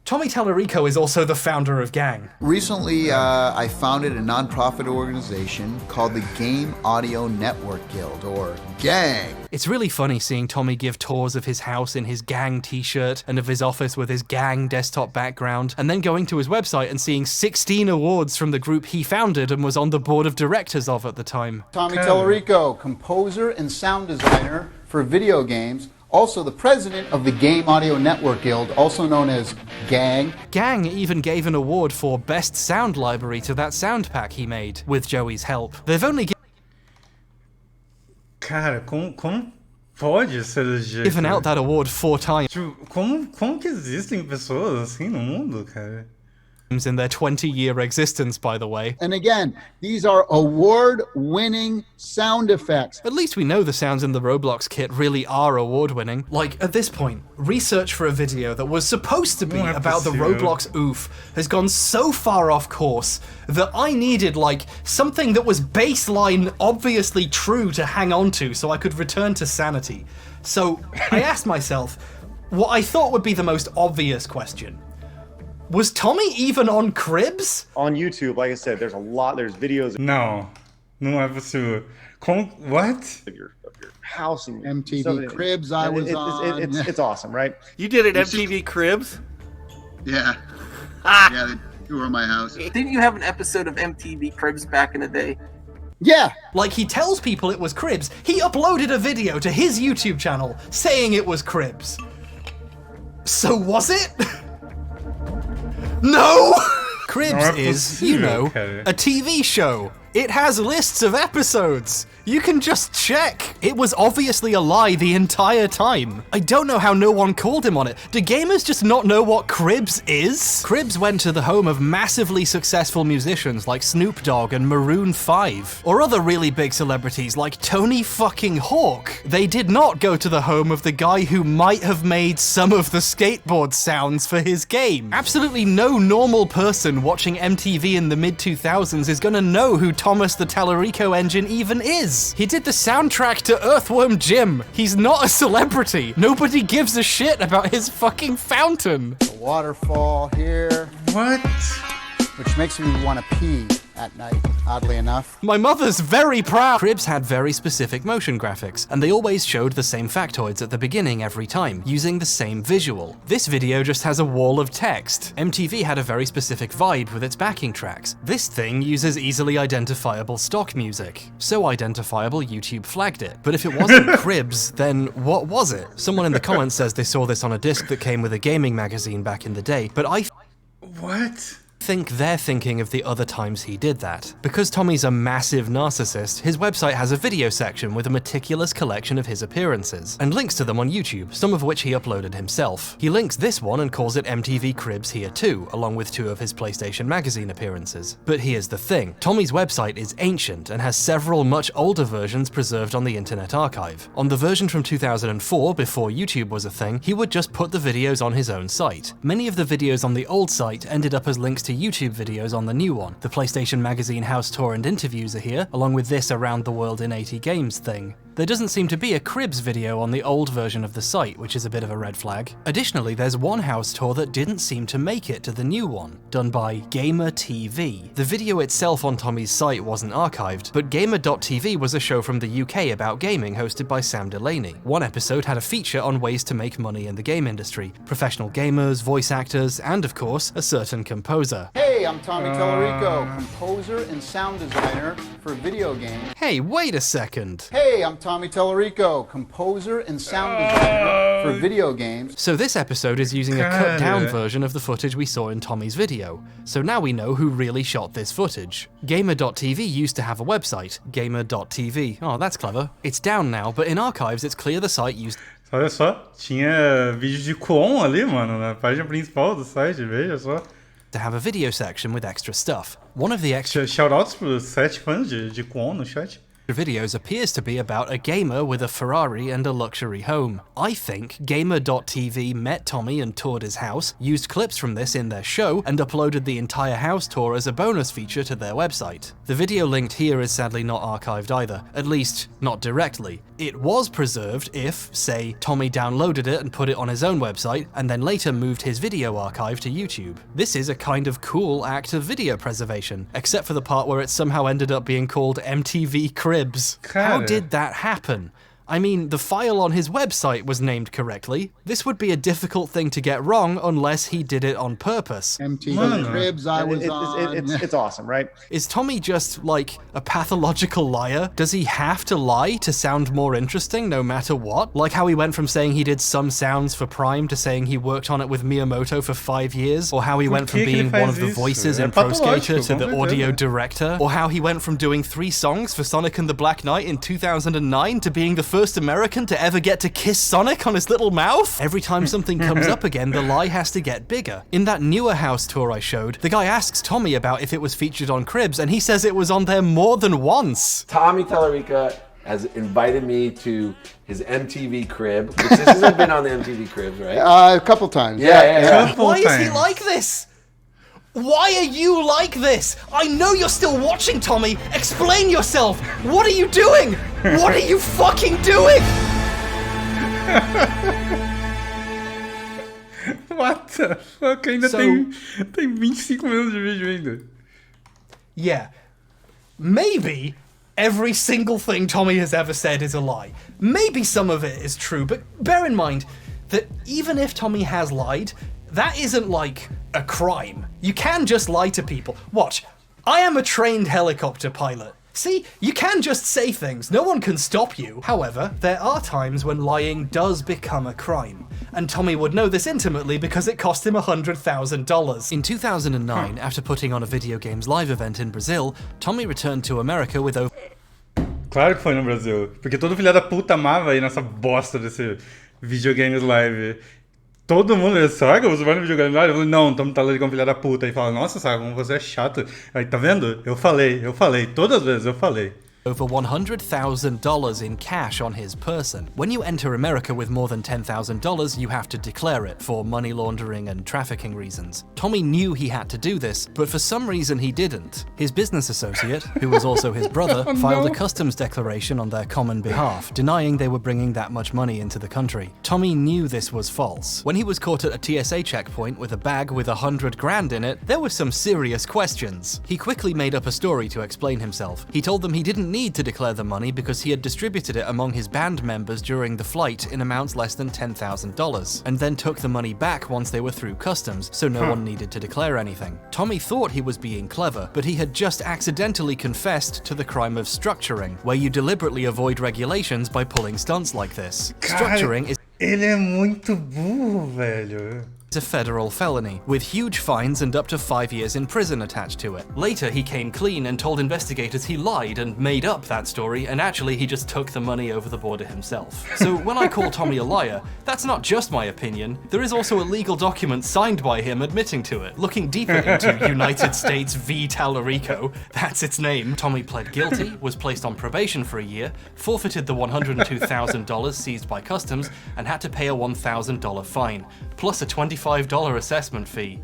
Tommy Tallarico is also the founder of Gang. Recently, I founded a nonprofit organization called the Game Audio Network Guild, or GANG. It's really funny seeing Tommy give tours of his house in his Gang t-shirt and of his office with his Gang desktop background, and then going to his website and seeing 16 awards from the group he founded and was on the board of directors of at the time. Tommy Tallarico, composer and sound designer for video games, also the president of the Game Audio Network Guild, also known as GANG. Gang even gave an award for Best Sound Library to that sound pack he made, with Joey's help. They've only Cara, como pode ser desse jeito? given out that award 4 times. Tipo, como que existem pessoas assim no mundo, cara? In their 20-year existence, by the way. And again, these are award-winning sound effects. At least we know the sounds in the Roblox kit really are award-winning. Like, at this point, research for a video that was supposed to be about the Roblox oof has gone so far off course that I needed, like, something that was baseline obviously true to hang on to so I could return to sanity. So, I asked myself what I thought would be the most obvious question. Was Tommy even on Cribs? On YouTube, like I said, there's videos. Não é possível. What? Of your house and MTV Cribs I was on. It's awesome, right? You did it, MTV Cribs? Yeah. Yeah, they tour my house. Didn't you have an episode of MTV Cribs back in the day? Yeah. Like, he tells people it was Cribs. He uploaded a video to his YouTube channel saying it was Cribs. So was it? No! Cribs is, you know, a TV show. It has lists of episodes. You can just check. It was obviously a lie the entire time. I don't know how no one called him on it. Do gamers just not know what Cribs is? Cribs went to the home of massively successful musicians like Snoop Dogg and Maroon 5, or other really big celebrities like Tony fucking Hawk. They did not go to the home of the guy who might have made some of the skateboard sounds for his game. Absolutely no normal person watching MTV in the mid-2000s is gonna know who Thomas the Tallarico Engine even is. He did the soundtrack to Earthworm Jim. He's not a celebrity. Nobody gives a shit about his fucking fountain. A waterfall here. What? Which makes me want to pee at night, oddly enough. My mother's very proud. Cribs had very specific motion graphics, and they always showed the same factoids at the beginning every time, using the same visual. This video just has a wall of text. MTV had a very specific vibe with its backing tracks. This thing uses easily identifiable stock music. So identifiable, YouTube flagged it. But if it wasn't Cribs, then what was it? Someone in the comments says they saw this on a disc that came with a gaming magazine back in the day, but What? think they're thinking of the other times he did that. Because Tommy's a massive narcissist, his website has a video section with a meticulous collection of his appearances, and links to them on YouTube, some of which he uploaded himself. He links this one and calls it MTV Cribs here too, along with 2 of his PlayStation Magazine appearances. But here's the thing, Tommy's website is ancient and has several much older versions preserved on the Internet Archive. On the version from 2004, before YouTube was a thing, he would just put the videos on his own site. Many of the videos on the old site ended up as links to YouTube videos on the new one. The PlayStation Magazine house tour and interviews are here, along with this Around the World in 80 Games thing. There doesn't seem to be a Cribs video on the old version of the site, which is a bit of a red flag. Additionally, there's one house tour that didn't seem to make it to the new one, done by Gamer TV. The video itself on Tommy's site wasn't archived, but Gamer.tv was a show from the UK about gaming hosted by Sam Delaney. One episode had a feature on ways to make money in the game industry, professional gamers, voice actors, and of course, a certain composer. Hey, I'm Tommy Tallarico, composer and sound designer for video games. Hey, wait a second. Hey, I'm Tommy Tallarico, composer and sound designer for video games. So this episode is using a cut down version of the footage we saw in Tommy's video. So now we know who really shot this footage. Gamer.tv used to have a website, Gamer.tv. Oh, that's clever. It's down now, but in archives it's clear the site used... Olha só, tinha vídeo de Kwon ali, mano, na página principal do site, veja só. To have a video section with extra stuff. One of the extra shoutouts pros 7 fãs de Kwon no chat. videos appears to be about a gamer with a Ferrari and a luxury home. I think Gamer.tv met Tommy and toured his house, used clips from this in their show, and uploaded the entire house tour as a bonus feature to their website. The video linked here is sadly not archived either, at least not directly. It was preserved if, say, Tommy downloaded it and put it on his own website, and then later moved his video archive to YouTube. This is a kind of cool act of video preservation, except for the part where it somehow ended up being called MTV Cribs. How did that happen? I mean, the file on his website was named correctly. This would be a difficult thing to get wrong unless he did it on purpose. MTV Cribs I was on. It's awesome, right? Is Tommy just, like, a pathological liar? Does he have to lie to sound more interesting no matter what? Like how he went from saying he did some sounds for Prime to saying he worked on it with Miyamoto for 5 years? Or how he went from being one of the voices in Pro Skater to the audio director? Or how he went from doing 3 songs for Sonic and the Black Knight in 2009 to being the first American to ever get to kiss Sonic on his little mouth? Every time something comes up again, the lie has to get bigger. In that newer house tour I showed, the guy asks Tommy about if it was featured on Cribs, and he says it was on there more than once. Tommy Tallarico has invited me to his MTV Crib, which this hasn't been on the MTV Cribs, right? A couple times. Yeah. Why is he like this? Why are you like this? I know you're still watching, Tommy. Explain yourself. What are you doing? What are you fucking doing? What the fuck? Ainda tem 25 minutos de vídeo ainda. Yeah. Maybe every single thing Tommy has ever said is a lie. Maybe some of it is true, but bear in mind that even if Tommy has lied, that isn't like a crime. You can just lie to people. Watch, I am a trained helicopter pilot. See, you can just say things, no one can stop you. However, there are times when lying does become a crime. And Tommy would know this intimately because it cost him $100,000. In 2009, after putting on a video games live event in Brazil, Tommy returned to America with over... Claro que foi no Brasil, porque todo filho da puta amava ir nessa bosta desse videogames live. Todo mundo, Saga, você vai no videogame live? Eu falei, não, Tom Tallarico é um filho da puta. Aí fala, nossa, Saga, como você é chato. Aí, tá vendo? Eu falei, todas as vezes eu falei. Over $100,000 in cash on his person. When you enter America with more than $10,000, you have to declare it for money laundering and trafficking reasons. Tommy knew he had to do this, but for some reason he didn't. His business associate, who was also his brother, filed a customs declaration on their common behalf, denying they were bringing that much money into the country. Tommy knew this was false. When he was caught at a TSA checkpoint with a bag with $100 grand in it, there were some serious questions. He quickly made up a story to explain himself. He told them he didn't need to declare the money because he had distributed it among his band members during the flight in amounts less than $10,000, and then took the money back once they were through customs, so no one needed to declare anything. Tommy thought he was being clever, but he had just accidentally confessed to the crime of structuring, where you deliberately avoid regulations by pulling stunts like this. Structuring is... Ele é muito burro, velho. A federal felony, with huge fines and up to 5 years in prison attached to it. Later, he came clean and told investigators he lied and made up that story, and actually he just took the money over the border himself. So when I call Tommy a liar, that's not just my opinion. There is also a legal document signed by him admitting to it. Looking deeper into United States v. Tallarico, that's its name, Tommy pled guilty, was placed on probation for a year, forfeited the $102,000 seized by customs, and had to pay a $1,000 fine, plus a $25 assessment fee.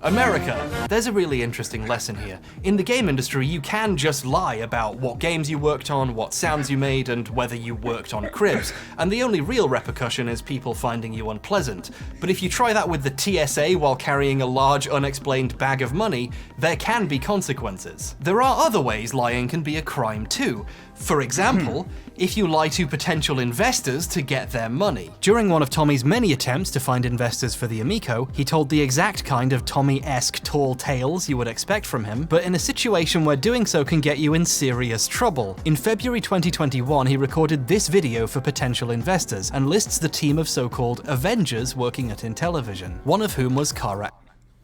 America. There's a really interesting lesson here. In the game industry, you can just lie about what games you worked on, what sounds you made, and whether you worked on Cribs, and the only real repercussion is people finding you unpleasant. But if you try that with the TSA while carrying a large, unexplained bag of money, there can be consequences. There are other ways lying can be a crime too. For example, if you lie to potential investors to get their money. During one of Tommy's many attempts to find investors for the Amico, he told the exact kind of Tommy-esque tall tales you would expect from him, but in a situation where doing so can get you in serious trouble. In February 2021, he recorded this video for potential investors and lists the team of so-called Avengers working at Intellivision, one of whom was Kara.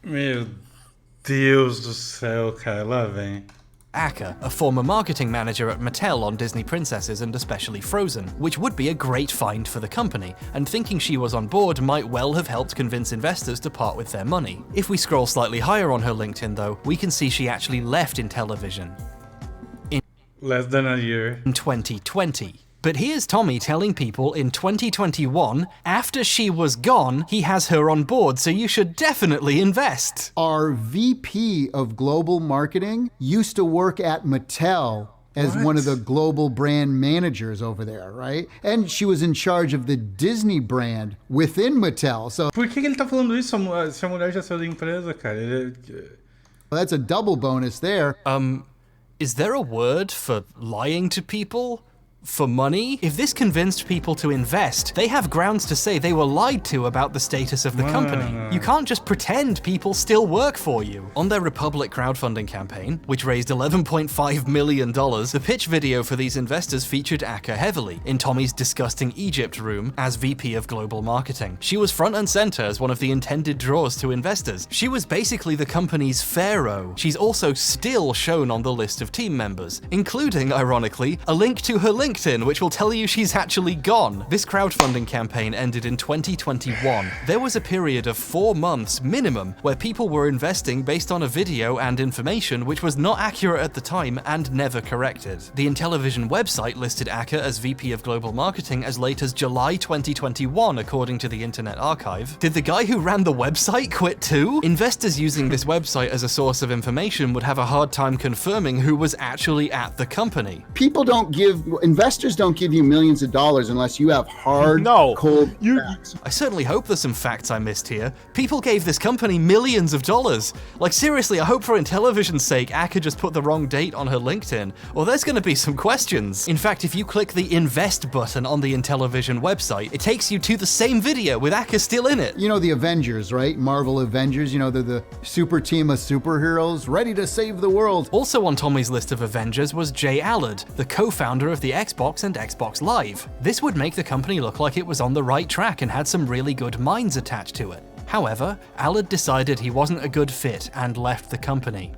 Meu Deus do céu, cara, lá vem. Aka, a former marketing manager at Mattel on Disney Princesses and especially Frozen, which would be a great find for the company, and thinking she was on board might well have helped convince investors to part with their money. If we scroll slightly higher on her LinkedIn though, we can see she actually left Intellivision. Less than a year. In 2020. But here's Tommy telling people in 2021, after she was gone, he has her on board, so you should definitely invest. Our VP of Global Marketing used to work at Mattel as one of the global brand managers over there, right? And she was in charge of the Disney brand within Mattel. So por que ele tá falando isso se a mulher já saiu da empresa, cara? That's a double bonus there. Is there a word for lying to people? For money? If this convinced people to invest, they have grounds to say they were lied to about the status of the company. You can't just pretend people still work for you. On their Republic crowdfunding campaign, which raised $11.5 million, the pitch video for these investors featured Aka heavily in Tommy's disgusting Egypt room as VP of Global Marketing. She was front and center as one of the intended draws to investors. She was basically the company's pharaoh. She's also still shown on the list of team members, including, ironically, a link to her LinkedIn, which will tell you she's actually gone. This crowdfunding campaign ended in 2021. There was a period of 4 months minimum where people were investing based on a video and information which was not accurate at the time and never corrected. The Intellivision website listed Aka as VP of Global Marketing as late as July 2021, according to the Internet Archive. Did the guy who ran the website quit too? Investors using this website as a source of information would have a hard time confirming who was actually at the company. Investors don't give you millions of dollars unless you have hard, cold facts. I certainly hope there's some facts I missed here. People gave this company millions of dollars. Like seriously, I hope for Intellivision's sake, Aka just put the wrong date on her LinkedIn, or there's gonna be some questions. In fact, if you click the invest button on the Intellivision website, it takes you to the same video with Aka still in it. You know the Avengers, right? Marvel Avengers, you know, they're the super team of superheroes ready to save the world. Also on Tommy's list of Avengers was Jay Allard, the co-founder of the Xbox and Xbox Live. This would make the company look like it was on the right track and had some really good minds attached to it. However, Allard decided he wasn't a good fit and left the company.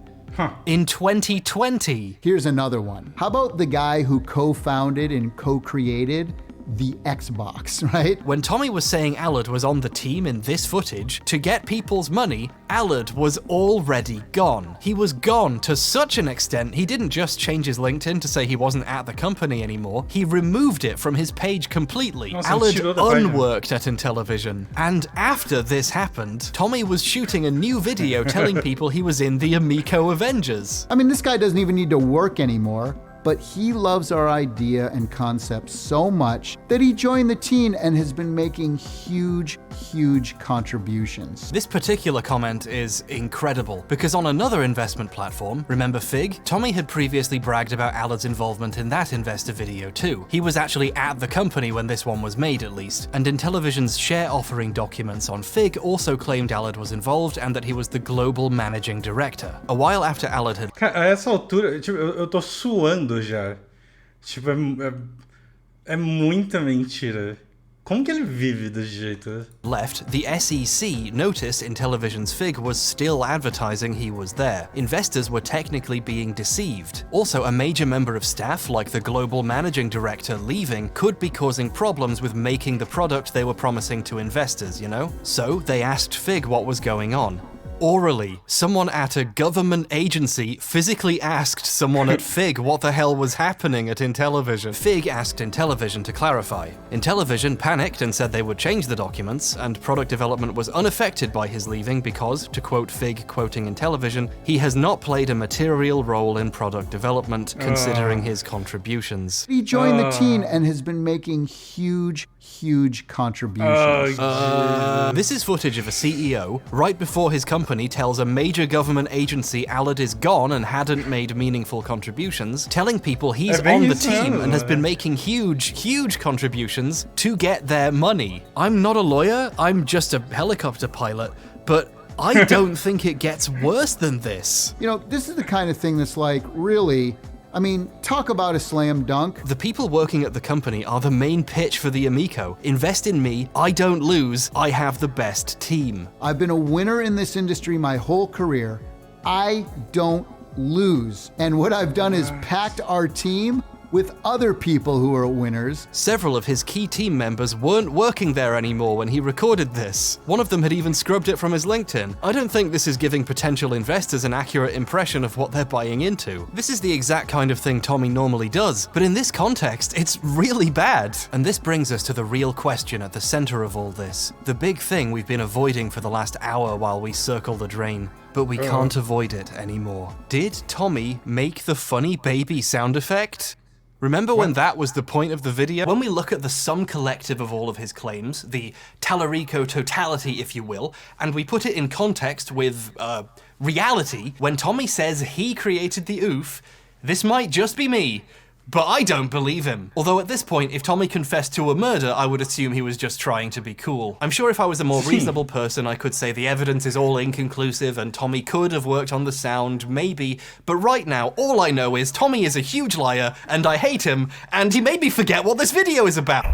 In 2020. Here's another one. How about the guy who co-founded and co-created the Xbox, right? When Tommy was saying Allard was on the team in this footage, to get people's money, Allard was already gone. He was gone to such an extent, he didn't just change his LinkedIn to say he wasn't at the company anymore, he removed it from his page completely. Allard unworked at Intellivision. And after this happened, Tommy was shooting a new video telling people he was in the Amico Avengers. I mean, this guy doesn't even need to work anymore, but he loves our idea and concept so much that he joined the team and has been making huge contributions. This particular comment is incredible, because on another investment platform, remember Fig? Tommy had previously bragged about Allard's involvement in that investor video too. He was actually at the company when this one was made at least, and Intellivision's share offering documents on Fig also claimed Allard was involved and that he was the global managing director. A while after Allard had... Cara, a essa altura, tipo, eu tô suando já. Tipo, é muita mentira. Como que ele vive desse jeito? Left, the SEC noticed Intellivision's Fig was still advertising he was there. Investors were technically being deceived. Also, a major member of staff, like the global managing director, leaving could be causing problems with making the product they were promising to investors, you know? So, they asked Fig what was going on. Orally, someone at a government agency physically asked someone at Fig what the hell was happening at Intellivision. Fig asked Intellivision to clarify. Intellivision panicked and said they would change the documents, and product development was unaffected by his leaving because, to quote Fig quoting Intellivision, he has not played a material role in product development considering his contributions. He joined the team and has been making huge contributions. This is footage of a CEO right before his company tells a major government agency Allard is gone and hadn't made meaningful contributions, telling people he's on the team and has been making huge contributions to get their money. I'm not a lawyer, I'm just a helicopter pilot, but I don't think it gets worse than this. You know, this is the kind of thing that's like, really, I mean, talk about a slam dunk. The people working at the company are the main pitch for the Amico. Invest in me, I don't lose, I have the best team. I've been a winner in this industry my whole career. I don't lose. And what I've done is packed our team with other people who are winners. Several of his key team members weren't working there anymore when he recorded this. One of them had even scrubbed it from his LinkedIn. I don't think this is giving potential investors an accurate impression of what they're buying into. This is the exact kind of thing Tommy normally does, but in this context, it's really bad. And this brings us to the real question at the center of all this. The big thing we've been avoiding for the last hour while we circle the drain. But we can't avoid it anymore. Did Tommy make the funny baby sound effect? Remember when that was the point of the video? When we look at the sum collective of all of his claims, the Tallarico totality, if you will, and we put it in context with, reality, when Tommy says he created the oof, this might just be me, but I don't believe him. Although at this point, if Tommy confessed to a murder, I would assume he was just trying to be cool. I'm sure if I was a more reasonable person, I could say the evidence is all inconclusive and Tommy could have worked on the sound, maybe, but right now, all I know is Tommy is a huge liar, and I hate him, and he made me forget what this video is about.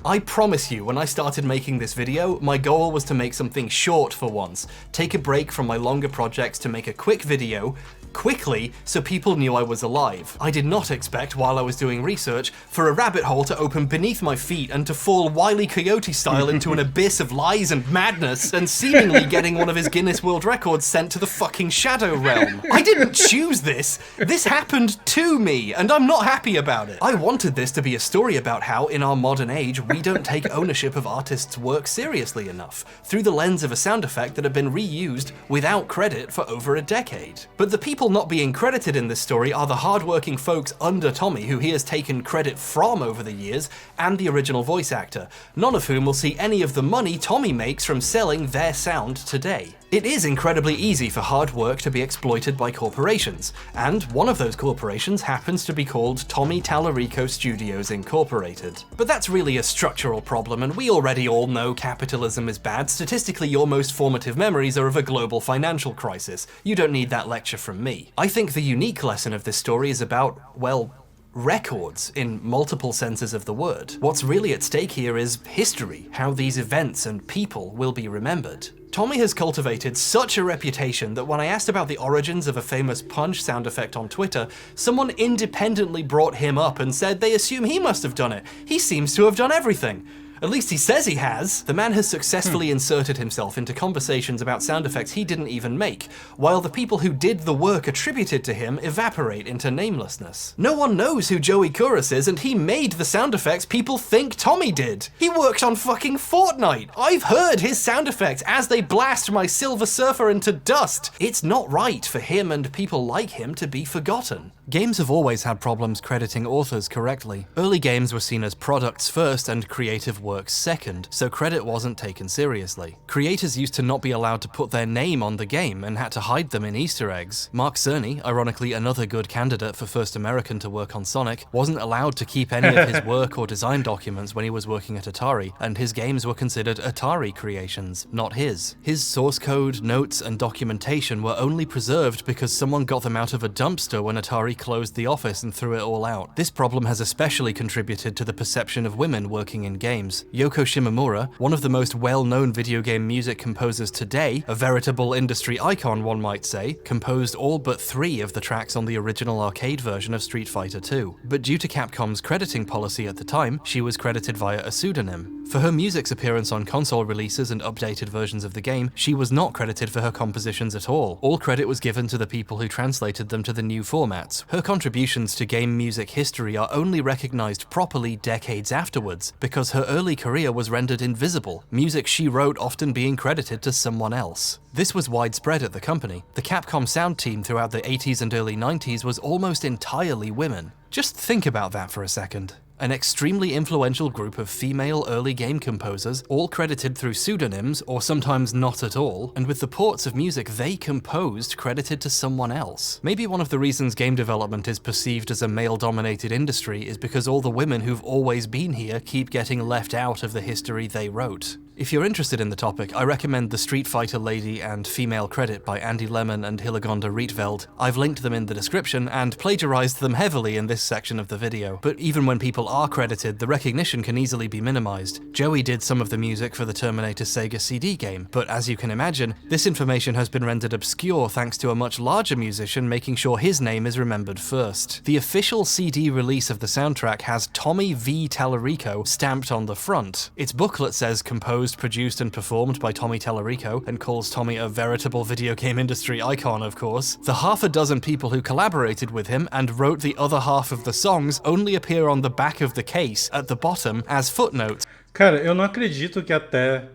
I promise you, when I started making this video, my goal was to make something short for once. Take a break from my longer projects to make a quick video, quickly, so people knew I was alive. I did not expect, while I was doing research, for a rabbit hole to open beneath my feet and to fall Wile E. Coyote style into an abyss of lies and madness, and seemingly getting one of his Guinness World Records sent to the fucking Shadow Realm. I didn't choose this. This happened to me, and I'm not happy about it. I wanted this to be a story about how, in our modern age, we don't take ownership of artists' work seriously enough, through the lens of a sound effect that had been reused without credit for over a decade. But the people not being credited in this story are the hard-working folks under Tommy who he has taken credit from over the years, and the original voice actor, none of whom will see any of the money Tommy makes from selling their sound today. It is incredibly easy for hard work to be exploited by corporations, and one of those corporations happens to be called Tommy Tallarico Studios Incorporated. But that's really a structural problem, and we already all know capitalism is bad. Statistically, your most formative memories are of a global financial crisis. You don't need that lecture from me. I think the unique lesson of this story is about, well, records in multiple senses of the word. What's really at stake here is history, how these events and people will be remembered. Tommy has cultivated such a reputation that when I asked about the origins of a famous punch sound effect on Twitter, someone independently brought him up and said they assume he must have done it. He seems to have done everything. At least he says he has. The man has successfully inserted himself into conversations about sound effects he didn't even make, while the people who did the work attributed to him evaporate into namelessness. No one knows who Joey Kuras is, and he made the sound effects people think Tommy did. He worked on fucking Fortnite. I've heard his sound effects as they blast my Silver Surfer into dust. It's not right for him and people like him to be forgotten. Games have always had problems crediting authors correctly. Early games were seen as products first and creative works second, so credit wasn't taken seriously. Creators used to not be allowed to put their name on the game and had to hide them in Easter eggs. Mark Cerny, ironically another good candidate for first American to work on Sonic, wasn't allowed to keep any of his work or design documents when he was working at Atari, and his games were considered Atari creations, not his. His source code, notes, and documentation were only preserved because someone got them out of a dumpster when Atari closed the office and threw it all out. This problem has especially contributed to the perception of women working in games. Yoko Shimomura, one of the most well-known video game music composers today, a veritable industry icon one might say, composed all but 3 of the tracks on the original arcade version of Street Fighter II. But due to Capcom's crediting policy at the time, she was credited via a pseudonym. For her music's appearance on console releases and updated versions of the game, she was not credited for her compositions at all. All credit was given to the people who translated them to the new formats. Her contributions to game music history are only recognized properly decades afterwards, because her early career was rendered invisible, music she wrote often being credited to someone else. This was widespread at the company. The Capcom sound team throughout the 80s and early 90s was almost entirely women. Just think about that for a second. An extremely influential group of female early game composers, all credited through pseudonyms, or sometimes not at all, and with the ports of music they composed credited to someone else. Maybe one of the reasons game development is perceived as a male-dominated industry is because all the women who've always been here keep getting left out of the history they wrote. If you're interested in the topic, I recommend The Street Fighter Lady and Female Credit by Andy Lemon and Hillegonda Rietveld. I've linked them in the description and plagiarized them heavily in this section of the video. But even when people are credited, the recognition can easily be minimized. Joey did some of the music for the Terminator Sega CD game, but as you can imagine, this information has been rendered obscure thanks to a much larger musician making sure his name is remembered first. The official CD release of the soundtrack has Tommy V. Tallarico stamped on the front. Its booklet says composed, produced and performed by Tommy Tallarico, and calls Tommy a veritable video game industry icon, of course. The half a dozen people who collaborated with him and wrote the other half of the songs only appear on the back of the case at the bottom as footnotes. Cara, eu não acredito que até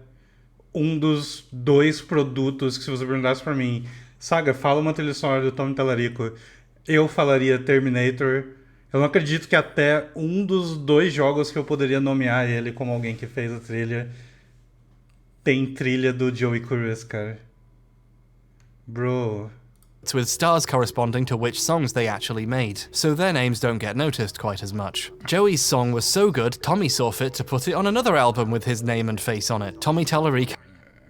dos dois produtos que, se você perguntasse pra mim, Saga, fala uma trilha sonora do Tommy Tallarico, eu falaria Terminator. Eu não acredito que até dos dois jogos que eu poderia nomear ele como alguém que fez a trilha tem trilha do Joey Curious, cara. Bro. With stars corresponding to which songs they actually made, so their names don't get noticed quite as much. Joey's song was so good, Tommy saw fit to put it on another album with his name and face on it, Tommy Tallarico.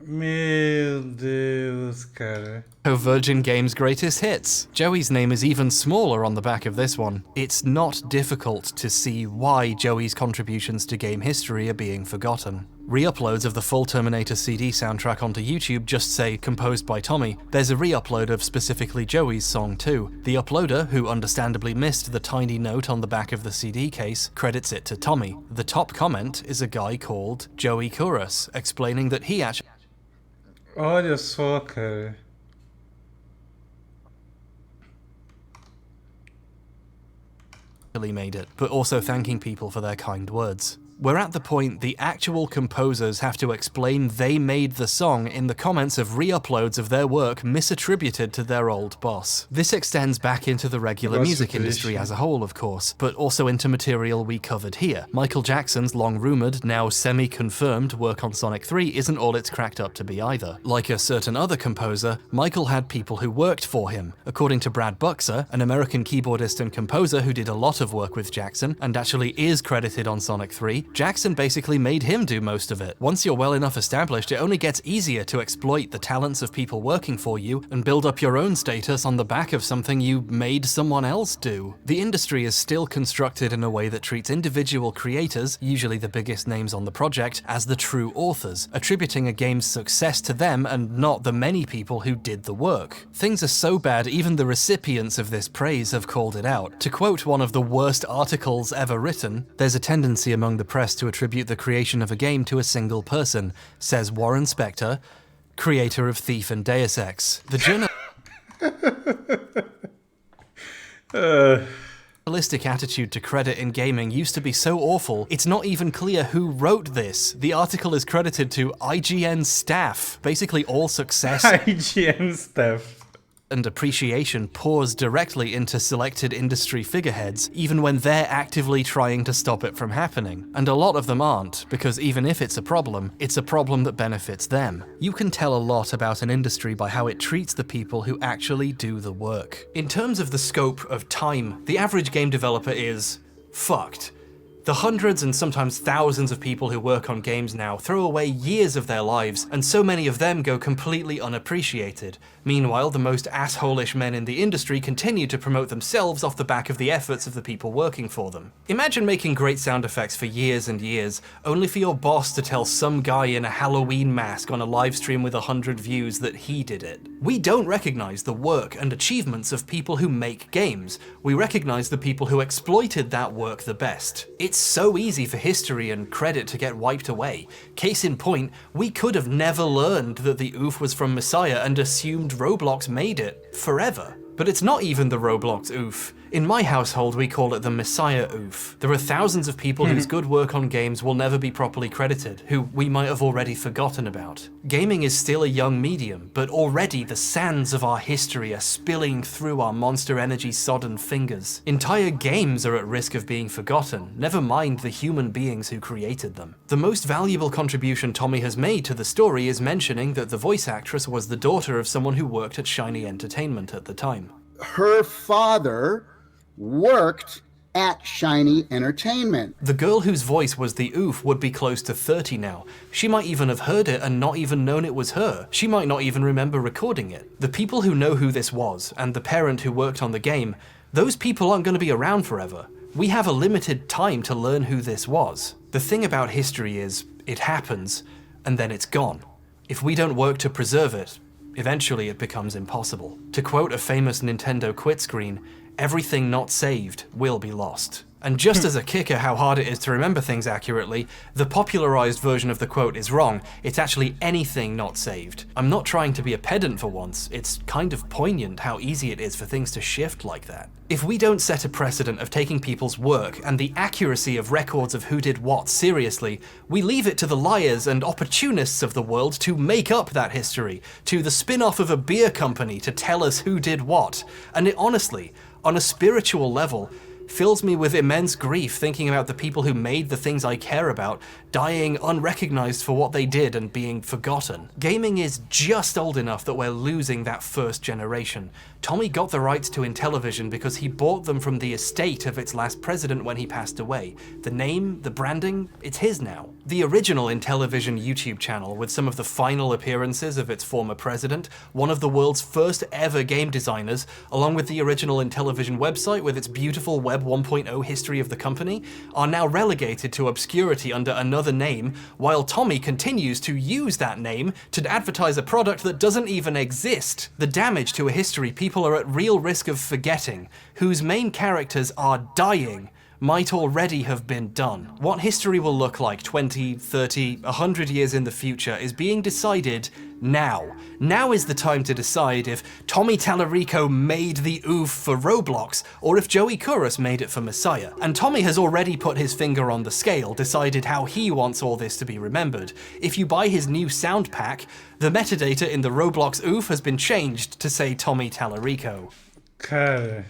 Meu Deus, cara. Virgin Games' greatest hits. Joey's name is even smaller on the back of this one. It's not difficult to see why Joey's contributions to game history are being forgotten. Re-uploads of the full Terminator CD soundtrack onto YouTube just say composed by Tommy. There's a re-upload of specifically Joey's song too. The uploader, who understandably missed the tiny note on the back of the CD case, credits it to Tommy. The top comment is a guy called Joey Curious, explaining that he actually Olha só, cara. made it, but also thanking people for their kind words. We're at the point the actual composers have to explain they made the song in the comments of re-uploads of their work misattributed to their old boss. This extends back into the regular music industry as a whole, of course, but also into material we covered here. Michael Jackson's long-rumored, now semi-confirmed work on Sonic 3 isn't all it's cracked up to be either. Like a certain other composer, Michael had people who worked for him. According to Brad Buxer, an American keyboardist and composer who did a lot of work with Jackson, and actually is credited on Sonic 3, Jackson basically made him do most of it. Once you're well enough established, it only gets easier to exploit the talents of people working for you and build up your own status on the back of something you made someone else do. The industry is still constructed in a way that treats individual creators, usually the biggest names on the project, as the true authors, attributing a game's success to them and not the many people who did the work. Things are so bad even the recipients of this praise have called it out. To quote one of the worst articles ever written, there's a tendency among the press to attribute the creation of a game to a single person, says Warren Spector, creator of Thief and Deus Ex. The journalistic attitude to credit in gaming used to be so awful, it's not even clear who wrote this. The article is credited to IGN staff. Basically all success IGN staff and appreciation pours directly into selected industry figureheads, even when they're actively trying to stop it from happening. And a lot of them aren't, because even if it's a problem that benefits them. You can tell a lot about an industry by how it treats the people who actually do the work. In terms of the scope of time, the average game developer is fucked. The hundreds and sometimes thousands of people who work on games now throw away years of their lives, and so many of them go completely unappreciated. Meanwhile, the most asshole-ish men in the industry continue to promote themselves off the back of the efforts of the people working for them. Imagine making great sound effects for years and years, only for your boss to tell some guy in a Halloween mask on a live stream with 100 views that he did it. We don't recognize the work and achievements of people who make games. We recognize the people who exploited that work the best. It's so easy for history and credit to get wiped away. Case in point, we could have never learned that the oof was from Messiah and assumed Roblox made it forever. But it's not even the Roblox oof. In my household, we call it the Messiah oof. There are thousands of people whose good work on games will never be properly credited, who we might have already forgotten about. Gaming is still a young medium, but already the sands of our history are spilling through our Monster Energy sodden fingers. Entire games are at risk of being forgotten, never mind the human beings who created them. The most valuable contribution Tommy has made to the story is mentioning that the voice actress was the daughter of someone who worked at Shiny Entertainment at the time. Her father worked at Shiny Entertainment. The girl whose voice was the oof would be close to 30 now. She might even have heard it and not even known it was her. She might not even remember recording it. The people who know who this was, and the parent who worked on the game, those people aren't going to be around forever. We have a limited time to learn who this was. The thing about history is, it happens, and then it's gone. If we don't work to preserve it, eventually it becomes impossible. To quote a famous Nintendo quit screen, everything not saved will be lost. And just as a kicker how hard it is to remember things accurately, the popularized version of the quote is wrong. It's actually anything not saved. I'm not trying to be a pedant for once. It's kind of poignant how easy it is for things to shift like that. If we don't set a precedent of taking people's work and the accuracy of records of who did what seriously, we leave it to the liars and opportunists of the world to make up that history, to the spin-off of a beer company to tell us who did what. And it honestly, on a spiritual level, fills me with immense grief thinking about the people who made the things I care about dying unrecognized for what they did and being forgotten. Gaming is just old enough that we're losing that first generation. Tommy got the rights to Intellivision because he bought them from the estate of its last president when he passed away. The name, the branding, it's his now. The original Intellivision YouTube channel, with some of the final appearances of its former president, one of the world's first ever game designers, along with the original Intellivision website with its beautiful Web 1.0 history of the company, are now relegated to obscurity under another name, while Tommy continues to use that name to advertise a product that doesn't even exist. The damage to a history people are at real risk of forgetting, whose main characters are dying, might already have been done. What history will look like 20, 30, 100 years in the future is being decided now. Now is the time to decide if Tommy Tallarico made the oof for Roblox, or if Joey Kuras made it for Messiah. And Tommy has already put his finger on the scale, decided how he wants all this to be remembered. If you buy his new sound pack, the metadata in the Roblox oof has been changed to say Tommy Tallarico. Okay.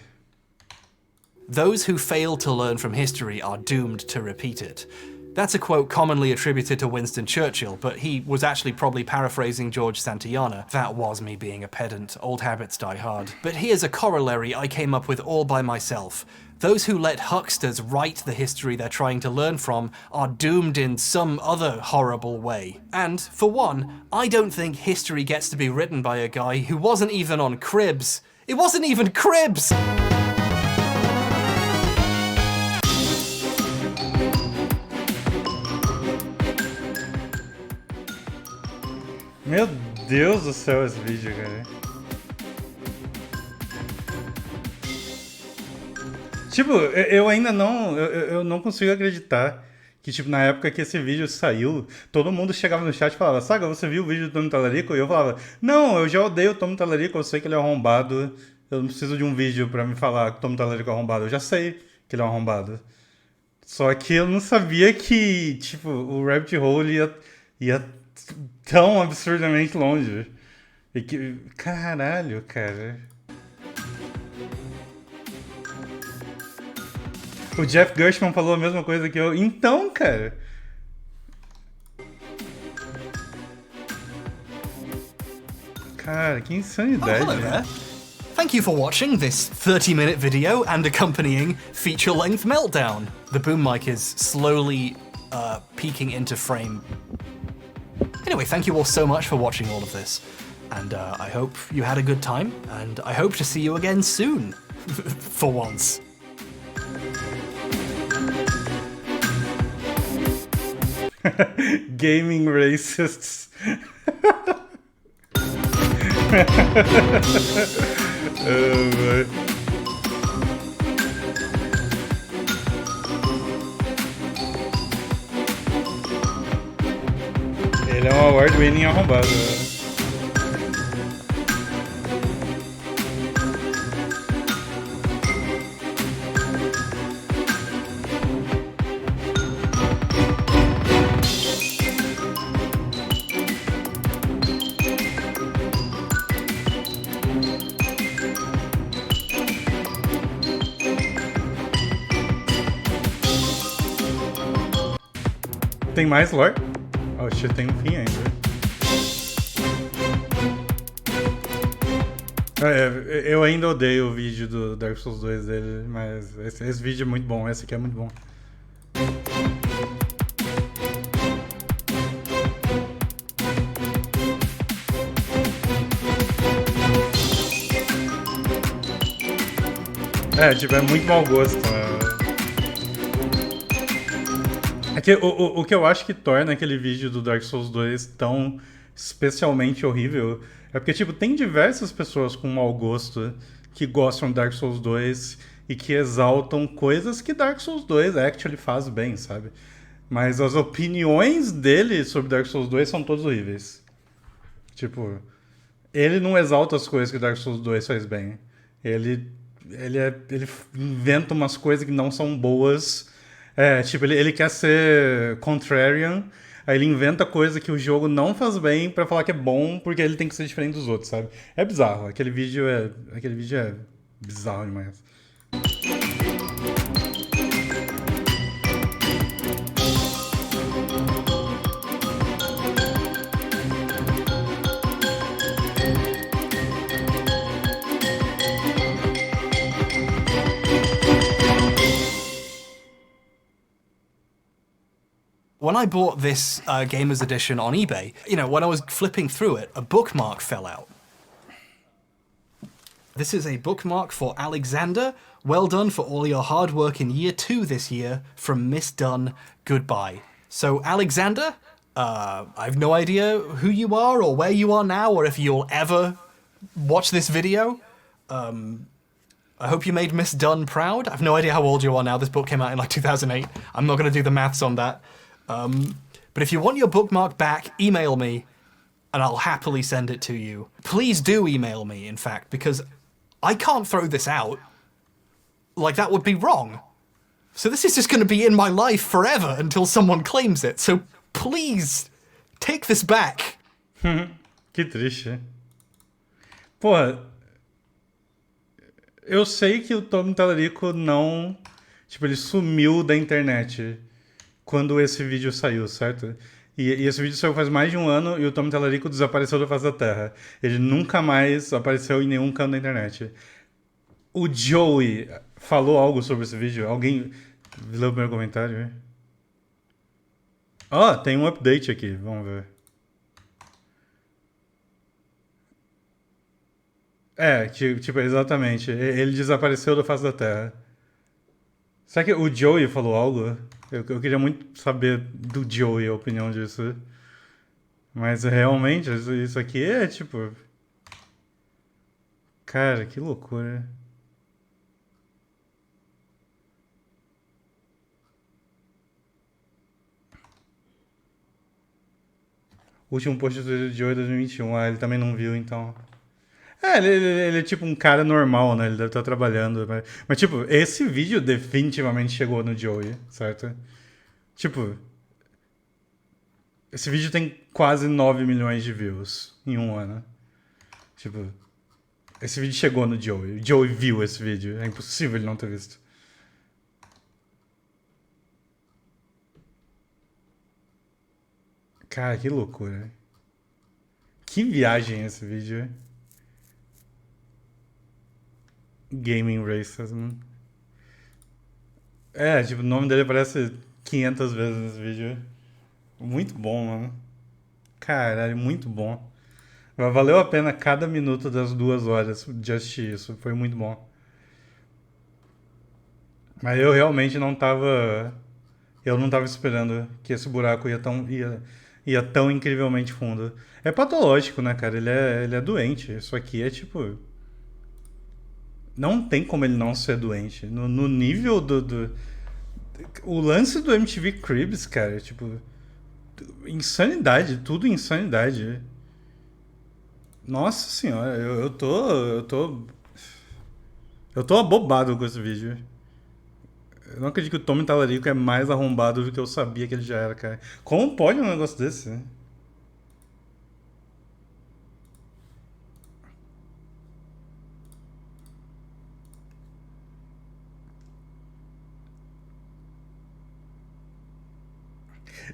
Those who fail to learn from history are doomed to repeat it. That's a quote commonly attributed to Winston Churchill, but he was actually probably paraphrasing George Santayana. That was me being a pedant. Old habits die hard. But here's a corollary I came up with all by myself. Those who let hucksters write the history they're trying to learn from are doomed in some other horrible way. And, for one, I don't think history gets to be written by a guy who wasn't even on Cribs. It wasn't even Cribs! Meu Deus do céu, esse vídeo, cara. Tipo, eu ainda não... Eu não consigo acreditar que, tipo, na época que esse vídeo saiu, todo mundo chegava no chat e falava: Saga, você viu o vídeo do Tommy Tallarico? E eu falava: não, eu já odeio o Tommy Tallarico, eu sei que ele é arrombado. Eu não preciso de um vídeo pra me falar que o Tommy Tallarico é arrombado. Eu já sei que ele é um arrombado. Só que eu não sabia que, tipo, o rabbit hole ia tão absurdamente longe. E que... Caralho, cara. O Jeff Gershman falou a mesma coisa que eu. Então, cara... Cara, que insanidade, hello né? there. Thank you for watching this 30-minute video and accompanying feature-length meltdown. The boom mic is slowly peeking into frame. Anyway, thank you all so much for watching all of this, and I hope you had a good time, and I hope to see you again soon, for once. Gaming racists. Oh, boy. Ele é um award-winning arrombado. Tem mais lore? Oh shit, tem um fim ainda. Eu ainda odeio o vídeo do Dark Souls 2 dele, mas esse vídeo é muito bom, esse aqui é muito bom. Tipo, é muito mau gosto. É que o que eu acho que torna aquele vídeo do Dark Souls 2 tão especialmente horrível é porque, tipo, tem diversas pessoas com mau gosto que gostam de Dark Souls 2 e que exaltam coisas que Dark Souls 2 actually faz bem, sabe? Mas as opiniões dele sobre Dark Souls 2 são todas horríveis. Tipo, ele não exalta as coisas que Dark Souls 2 faz bem. Ele inventa umas coisas que não são boas. Tipo, ele quer ser contrarian, aí ele inventa coisa que o jogo não faz bem pra falar que é bom, porque ele tem que ser diferente dos outros, sabe? É bizarro, aquele vídeo é bizarro demais. When I bought this Gamers Edition on eBay, you know, when I was flipping through it, a bookmark fell out. This is a bookmark for Alexander. Well done for all your hard work in year 2 this year. From Miss Dunn, goodbye. So, Alexander, I have no idea who you are or where you are now or if you'll ever watch this video. I hope you made Miss Dunn proud. I have no idea how old you are now. This book came out in like 2008. I'm not going to do the maths on that. But if you want your bookmark back, email me and I'll happily send it to you. Please do email me, in fact, because I can't throw this out. Like, that would be wrong. So this is just going to be in my life forever until someone claims it. So please, take this back. Que triste. Porra, eu sei que o Tallarico não... Tipo, ele sumiu da internet quando esse vídeo saiu, certo? E esse vídeo saiu faz mais de um ano e o Tallarico desapareceu da face da Terra. Ele nunca mais apareceu em nenhum canto da internet. O Joey falou algo sobre esse vídeo? Alguém leu o primeiro comentário? Ó, tem um update aqui, vamos ver. Tipo, exatamente. Ele desapareceu da face da Terra. Será que o Joey falou algo? Eu queria muito saber do Joey a opinião disso. Mas realmente, isso aqui é tipo... Cara, que loucura. O último post do Joey 2021. Ele também não viu, então... Ele é tipo um cara normal, né? Ele deve estar trabalhando. Mas, tipo, esse vídeo definitivamente chegou no Joey, certo? Tipo, esse vídeo tem quase 9 milhões de views em um ano. Tipo, esse vídeo chegou no Joey. O Joey viu esse vídeo. É impossível ele não ter visto. Cara, que loucura. Que viagem esse vídeo. Gaming Racism. Tipo, o nome dele aparece 500 vezes nesse vídeo. Muito bom, mano. Caralho, muito bom. Valeu a pena cada minuto das 2 horas de assistir isso. Foi muito bom. Mas eu realmente não tava... Eu não tava esperando que esse buraco ia tão incrivelmente fundo. É patológico, né, cara? Ele é doente. Isso aqui é tipo... Não tem como ele não ser doente. No nível o lance do MTV Cribs, cara, tipo... Insanidade, tudo insanidade. Nossa senhora, eu tô abobado com esse vídeo. Eu não acredito que o Tallarico é mais arrombado do que eu sabia que ele já era, cara. Como pode um negócio desse, né?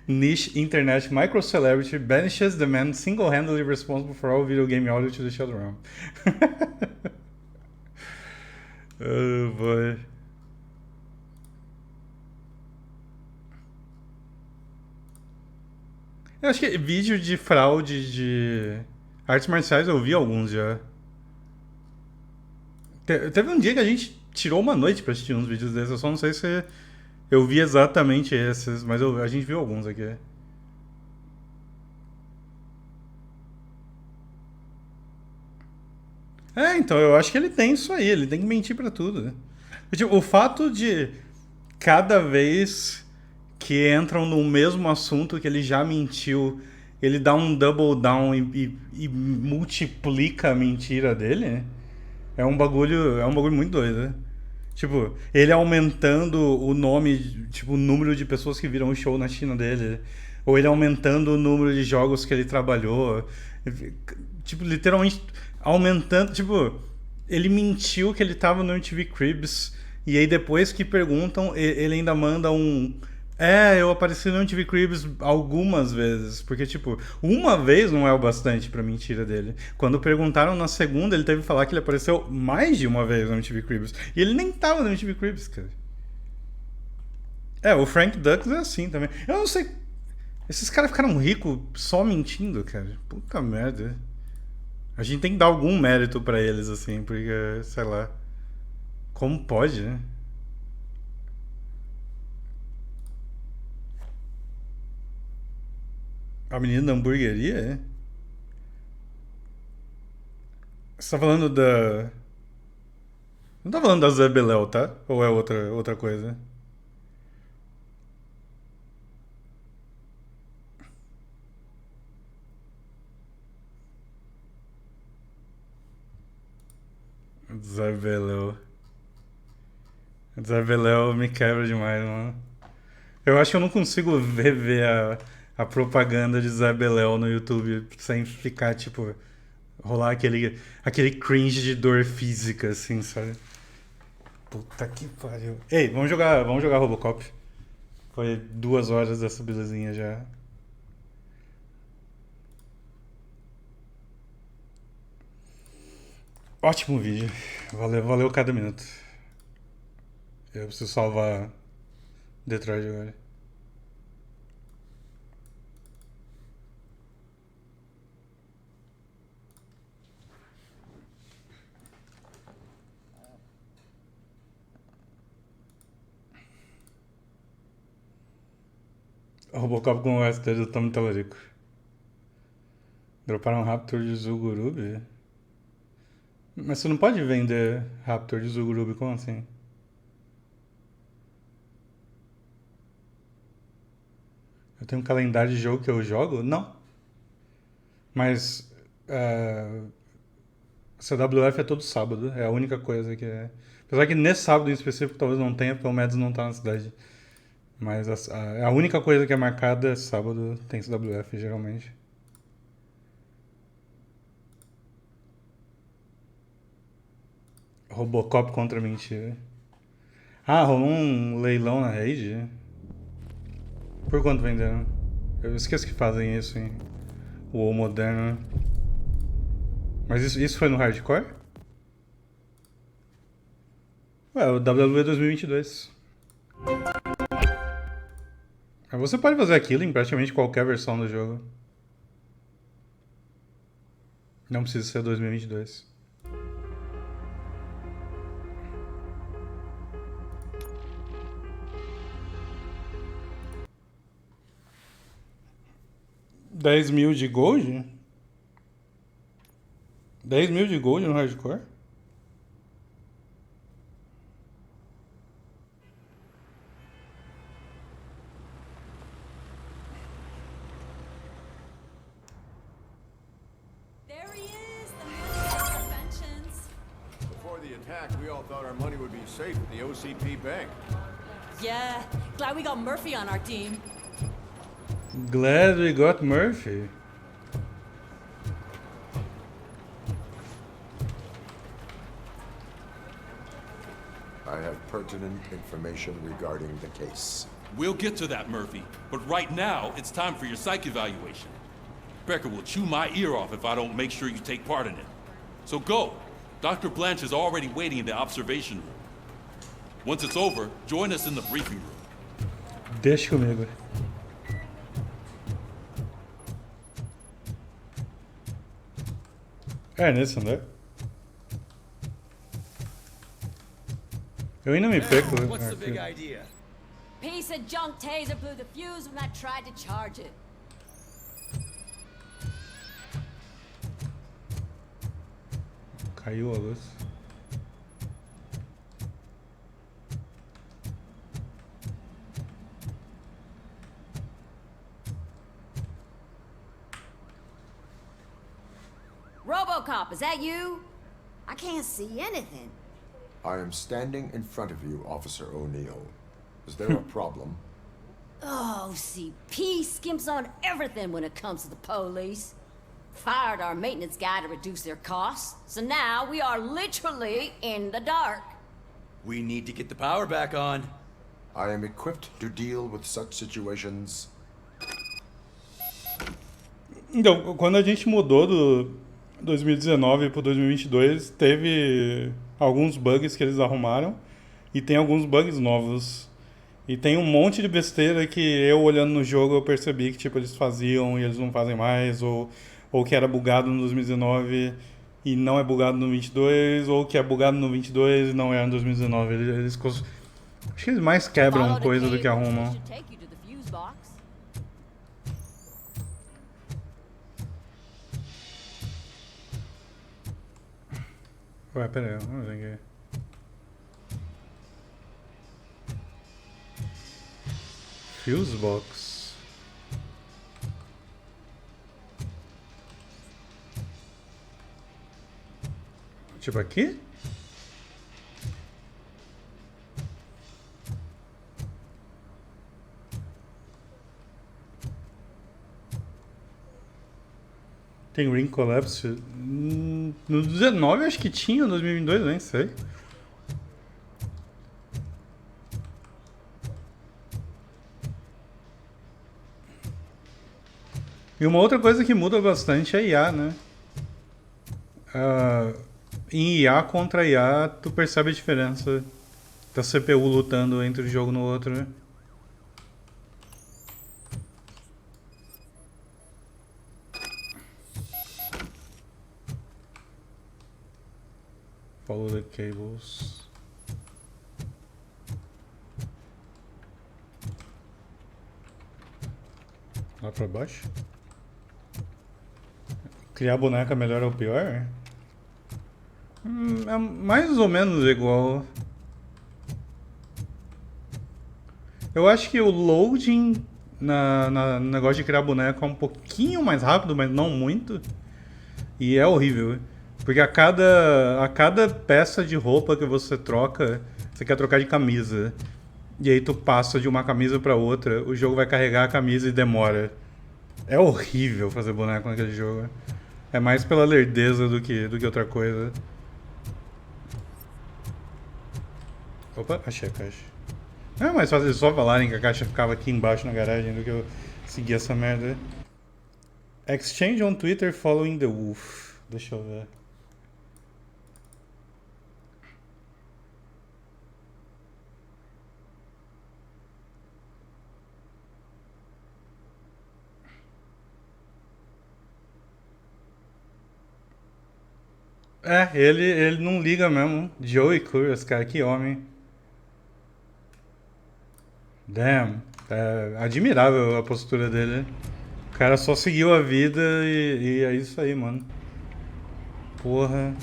Niche internet micro celebrity banishes the man single-handedly responsible for all video game audio to the Shadow Realm. Oh, boy. Eu acho que vídeo de fraude de artes marciais eu vi alguns já. Teve um dia que a gente tirou uma noite pra assistir uns vídeos desses, eu só não sei se eu vi exatamente esses, mas a gente viu alguns aqui. Então, eu acho que ele tem isso aí, ele tem que mentir pra tudo, né? Tipo, o fato de cada vez que entram no mesmo assunto que ele já mentiu, ele dá um double down e multiplica a mentira dele, é um bagulho muito doido, né? Tipo, ele aumentando o nome, tipo, o número de pessoas que viram o show na China dele, ou ele aumentando o número de jogos que ele trabalhou, tipo, literalmente aumentando, tipo, ele mentiu que ele tava no MTV Cribs, e aí depois que perguntam, ele ainda manda um... eu apareci no MTV Cribs algumas vezes, porque, tipo, uma vez não é o bastante pra mentira dele. Quando perguntaram na segunda, ele teve que falar que ele apareceu mais de uma vez no MTV Cribs. E ele nem tava no MTV Cribs, cara. O Frank Dux é assim também. Eu não sei... Esses caras ficaram ricos só mentindo, cara. Puta merda. A gente tem que dar algum mérito pra eles, assim, porque, sei lá... Como pode, né? A menina da hamburgueria, é? Você tá falando da... Não tá falando da Zé Beléu, tá? Ou é outra coisa? Zé Beléu. Zé Beléu me quebra demais, mano. Eu acho que eu não consigo rever a propaganda de Zé Beléu no YouTube sem ficar, tipo, rolar aquele cringe de dor física, assim, sabe? Puta que pariu. Ei, vamos jogar Robocop. Foi 2 horas dessa belezinha já. Ótimo vídeo. Valeu cada minuto. Eu preciso salvar Detroit agora. Robocop com o ST do Tallarico. Droparam um Raptor de Zugurubi? Mas você não pode vender Raptor de Zugurubi, como assim? Eu tenho um calendário de jogo que eu jogo? Não. Mas CWF é todo sábado, é a única coisa que é... Apesar que nesse sábado em específico talvez não tenha, porque o Mads não tá na cidade. Mas a única coisa que é marcada é sábado, tem CWF geralmente. Robocop contra mentira. Rolou um leilão na REAGE? Por quanto venderam? Eu esqueço que fazem isso em WoW moderno. Mas isso foi no hardcore? O WWE 2022. Mas você pode fazer aquilo em praticamente qualquer versão do jogo. Não precisa ser 2022. $10.000 de gold? 10.000 de gold no hardcore? There he is, the man of inventions. Before the attack, we all thought our money would be safe at the OCP bank. Yeah, glad we got Murphy on our team. Glad we got Murphy. I have pertinent information regarding the case. We'll get to that, Murphy. But right now, it's time for your psych evaluation. Becker will chew my ear off if I don't make sure you take part in it. So go. Dr. Blanche is already waiting in the observation room. Once it's over, join us in the briefing room. Deixa comigo. É nesse andar? Eu ainda me perco. What's the big idea? Piece of junk taser blew the fuse when I tried to charge it. Caiu a luz. Robocop, is that you? I can't see anything. I am standing in front of you, Officer O'Neill. Is there a problem? Oh, CP skimps on everything when it comes to the police. Fired our maintenance guy to reduce their costs, so now we are literally in the dark. We need to get the power back on. I am equipped to deal with such situations. Então, quando a gente mudou do 2019 pro 2022, teve alguns bugs que eles arrumaram e tem alguns bugs novos. E tem um monte de besteira que eu olhando no jogo eu percebi que tipo eles faziam e eles não fazem mais, ou que era bugado no 2019 e não é bugado no 22, ou que é bugado no 22 e não é no 2019. Acho que eles mais quebram coisa do que arrumam. Ué, pera aí, vamos ver aqui. Fuse box. Tipo aqui? Tem Ring Collapse? No 19 acho que tinha, no 2022 nem sei. E uma outra coisa que muda bastante é IA, né? Em IA contra IA, tu percebe a diferença da CPU lutando entre um jogo no outro, né? Follow the cables. Lá pra baixo? Criar boneca melhor ou pior? É mais ou menos igual. Eu acho que o loading no negócio de criar boneco é um pouquinho mais rápido, mas não muito. E é horrível. Porque a cada peça de roupa que você troca, você quer trocar de camisa. E aí tu passa de uma camisa pra outra, o jogo vai carregar a camisa e demora. É horrível fazer boneco naquele jogo. É mais pela lerdeza do que outra coisa. Opa, achei a caixa. É mais fácil eles só falarem que a caixa ficava aqui embaixo na garagem do que eu seguir essa merda. Exchange on Twitter following the wolf. Deixa eu ver. É, ele não liga mesmo. Joey Curious, cara, que homem. Damn. É admirável a postura dele. O cara só seguiu a vida e é isso aí, mano. Porra.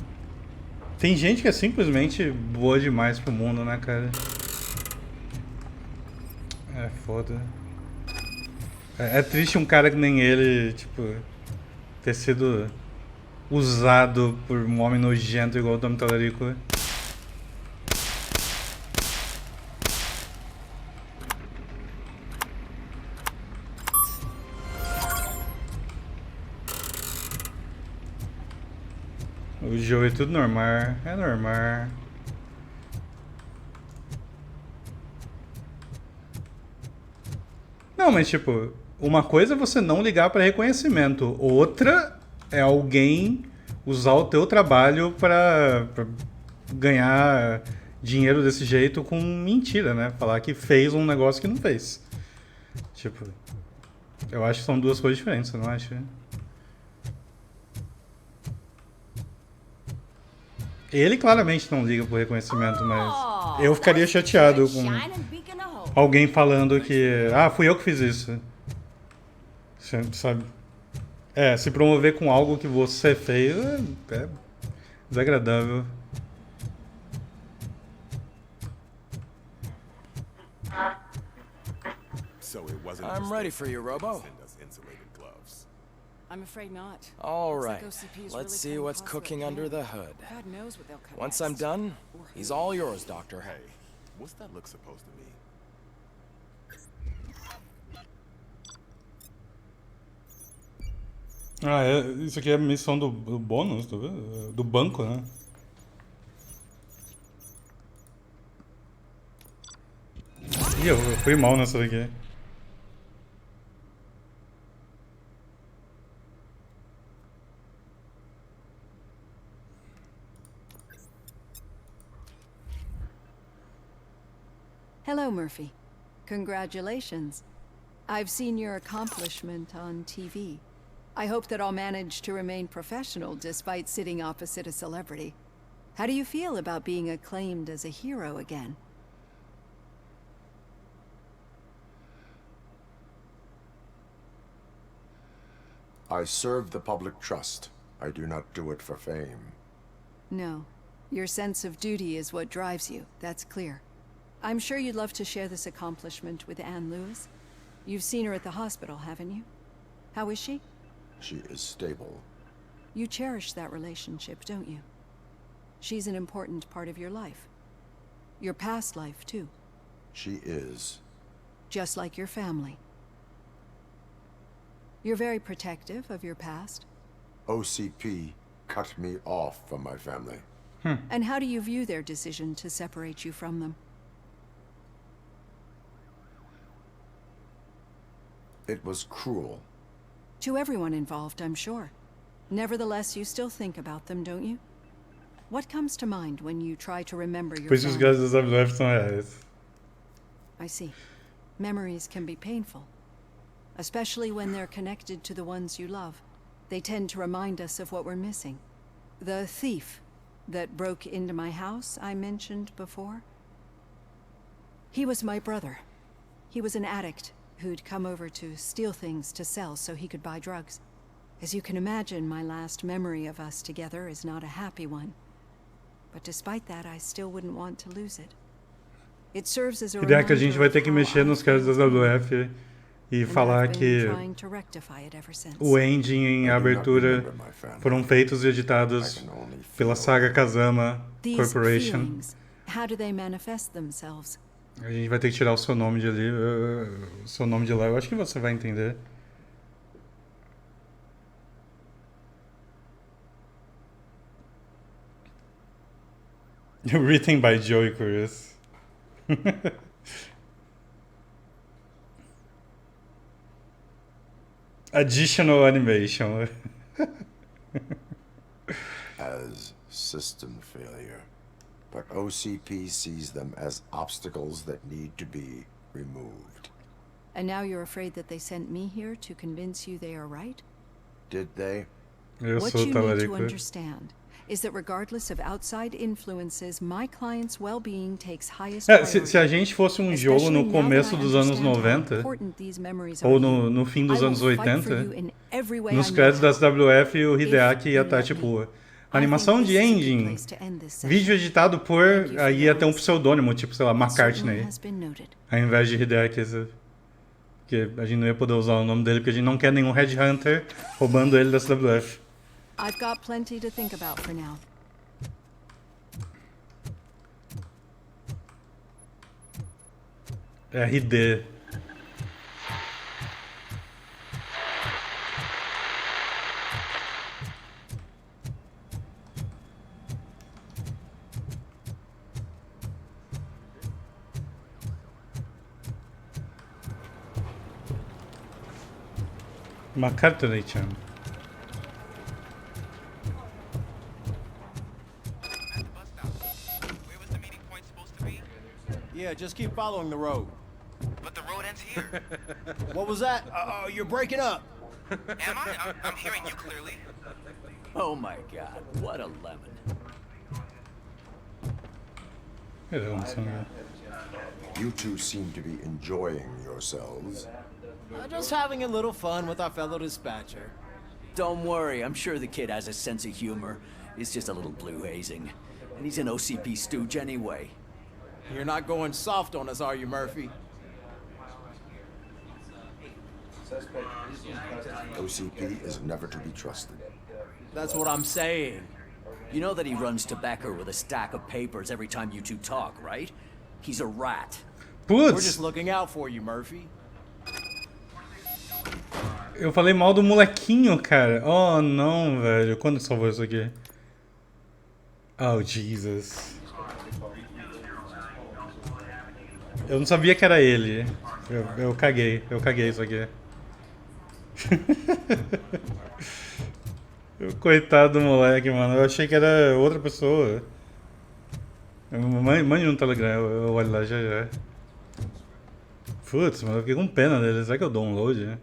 Tem gente que é simplesmente boa demais pro mundo, né, cara? É foda. É triste um cara que nem ele, tipo, ter sido usado por um homem nojento igual o Tallarico. O jogo é tudo normal, é normal. Não, mas tipo, uma coisa é você não ligar para reconhecimento, outra é alguém usar o teu trabalho pra ganhar dinheiro desse jeito com mentira, né? Falar que fez um negócio que não fez. Tipo, eu acho que são duas coisas diferentes, você não acha? Ele claramente não liga pro reconhecimento, mas eu ficaria chateado com alguém falando que, fui eu que fiz isso. Sabe? Se promover com algo que você fez é desagradável. I'm ready for you, Robo. I'm afraid not. All Looks right, like OCP is let's really see cutting what's costs cooking like under hell. the hood. God knows what they'll cut Once next. I'm done, he's all yours, Doctor. Hey, what's that look supposed to mean? Isso aqui é a missão do bônus, do banco, né? Ih, eu fui mal nessa daqui. Hello, Murphy. Congratulations. I've seen your accomplishment on TV. I hope that I'll manage to remain professional despite sitting opposite a celebrity. How do you feel about being acclaimed as a hero again? I serve the public trust. I do not do it for fame. No. Your sense of duty is what drives you, that's clear. I'm sure you'd love to share this accomplishment with Anne Lewis. You've seen her at the hospital, haven't you? How is she? She is stable. You cherish that relationship, don't you? She's an important part of your life. Your past life, too. She is. Just like your family. You're very protective of your past. OCP cut me off from my family. And how do you view their decision to separate you from them? It was cruel. To everyone involved, I'm sure. Nevertheless, you still think about them, don't you? What comes to mind when you try to remember your Por isso os family? gajos da WF são reais. I see. Memories can be painful, especially when they're connected to the ones you love. They tend to remind us of what we're missing. The thief that broke into my house I mentioned before. He was my brother. He was an addict who'd come over to steal things to sell so he could buy drugs. As you can imagine, my last memory of us together is not a happy one. But despite that, I still wouldn't want to lose it. It serves as a Ideia que a reminder gente vai ter of que how mexer nos caras da WF e falar I've been que trying to rectify it ever since. o ending e a abertura foram feitos e editados pela Saga Kazama These Corporation. feelings, how do they manifest themselves? A gente vai ter que tirar o seu nome de ali, o seu nome de lá. Eu acho que você vai entender. Written by Joey Cruz. Additional animation. As system failure. But OCP sees them as obstacles that need to be removed. And now you're afraid that they sent me here to convince you they are right? Did they? What you need to understand is that regardless of outside influences, my client's well-being takes highest priority. Se a gente fosse um jogo no começo dos anos 90 ou no fim dos anos 80, nos créditos das WF o Hideaki ia estar tipo animação de ending, vídeo editado por, aí ia ter um pseudônimo, tipo, sei lá, McCartney, ao invés de Hideaki. Porque a gente não ia poder usar o nome dele porque a gente não quer nenhum headhunter roubando ele das WF. I've got plenty to think about for now. RD. McCartney-chan. Yeah, just keep following the road. But the road ends here. What was that? You're breaking up. Am I? I'm hearing you clearly. Oh my god, what a lemon. You two seem to be enjoying yourselves. Just having a little fun with our fellow dispatcher. Don't worry, I'm sure the kid has a sense of humor. It's just a little blue hazing. And he's an OCP stooge anyway. You're not going soft on us, are you, Murphy? OCP is never to be trusted. That's what I'm saying. You know that he runs tobacco with a stack of papers every time you two talk, right? He's a rat. We're just looking out for you, Murphy. Eu falei mal do molequinho, cara. Oh, não, velho. Quando salvou isso aqui? Oh, Jesus. Eu não sabia que era ele. Eu caguei isso aqui. Coitado do moleque, mano. Eu achei que era outra pessoa. Mande no Telegram, eu olho lá já já. Putz, mano, eu fiquei com pena dele. Será que eu download?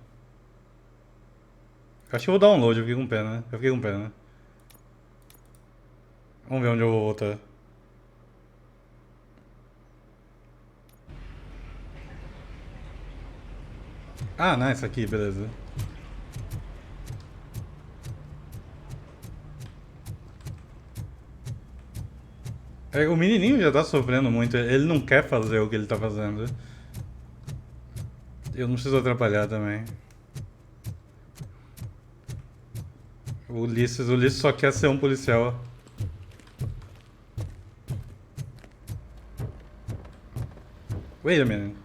Acho que eu vou download, eu fiquei com pena. Vamos ver onde eu vou voltar. Ah, nice, aqui, beleza. O menininho já tá sofrendo muito, ele não quer fazer o que ele tá fazendo. Eu não preciso atrapalhar também. O Ulisses só quer ser um policial. Wait a minute.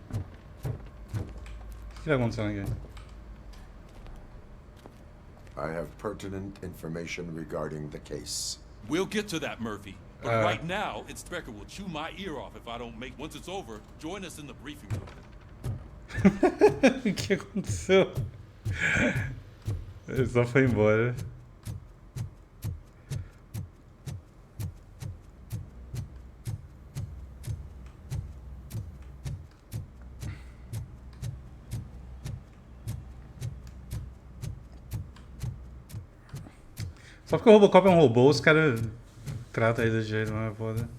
O que tá acontecendo aqui? I have pertinent information regarding the case. We'll get to that, Murphy. But right now, Inspector will chew my ear off if I don't make. Once it's over, join us in the briefing room. O que aconteceu? Ele só foi embora. Só porque o Robocop é um robô, os caras tratam ele desse jeito, não é foda.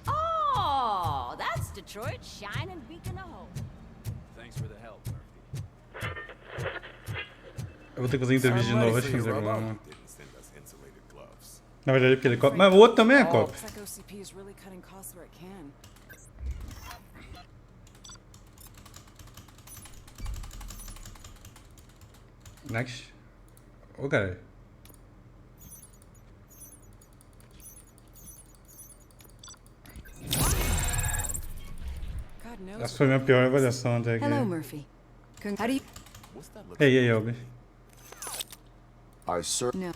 Oh, that's Detroit shining beacon of hope. Thanks for the help, Murphy. Eu vou ter que fazer entrevista de novo, acho que não tem problema. Na verdade, porque ele copa. Mas o outro também é copa. Next. Ô, cara. Essa foi a minha pior avaliação até aqui. Hello, Murphy. How do you... Hey, Elby. I certainly. No,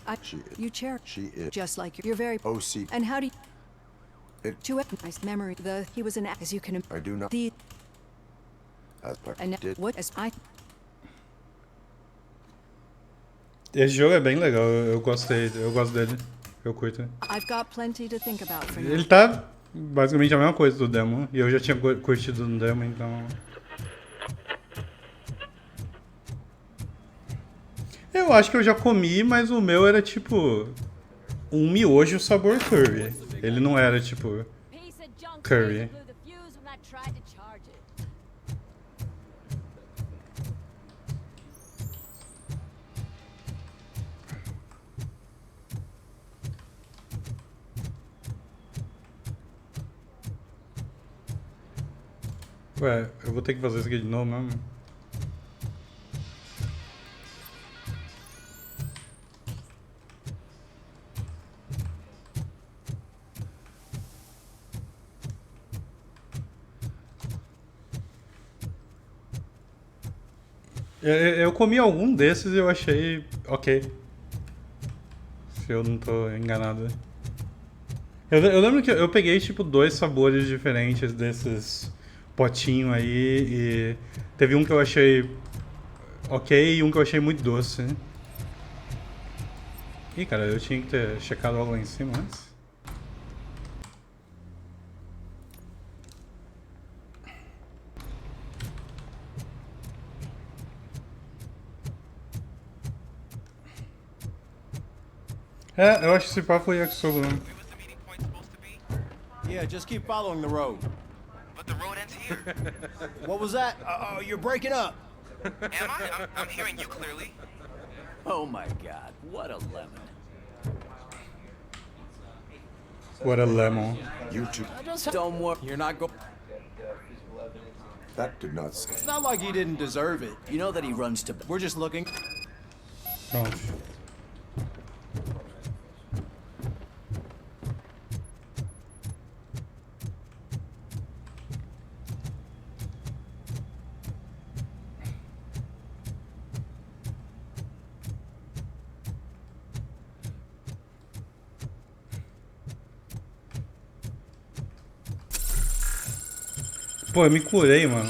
you chair. She is. Just like you're very. OC. And how do you... It. To nice memory. He was an as you can. I do not. The. As part And did. what as I. Esse jogo é bem legal, eu gosto dele, eu curto. I've got plenty to think about for now. Ele tá basicamente a mesma coisa do demo, e eu já tinha curtido no demo, então... Eu acho que eu já comi, mas o meu era tipo... um miojo sabor curry. Ele não era tipo... curry. Ué, eu vou ter que fazer isso aqui de novo mesmo? Eu comi algum desses e eu achei ok. Se eu não tô enganado. Eu lembro que eu peguei tipo 2 sabores diferentes desses potinho aí e teve um que eu achei ok e um que eu achei muito doce. Ih, cara, eu tinha que ter checado algo lá em cima antes. É, eu acho que esse pá foi Yakisoba mesmo. Yeah, just keep following the road. But the road ends here. What was that? Oh, you're breaking up. Am I? I'm hearing you clearly. Oh my god, what a lemon. What a lemon. You two. Just don't worry. You're not going. That did not It's say. not like he didn't deserve it. You know that he runs to. We're just looking. Pronto. Pô, eu me curei, mano.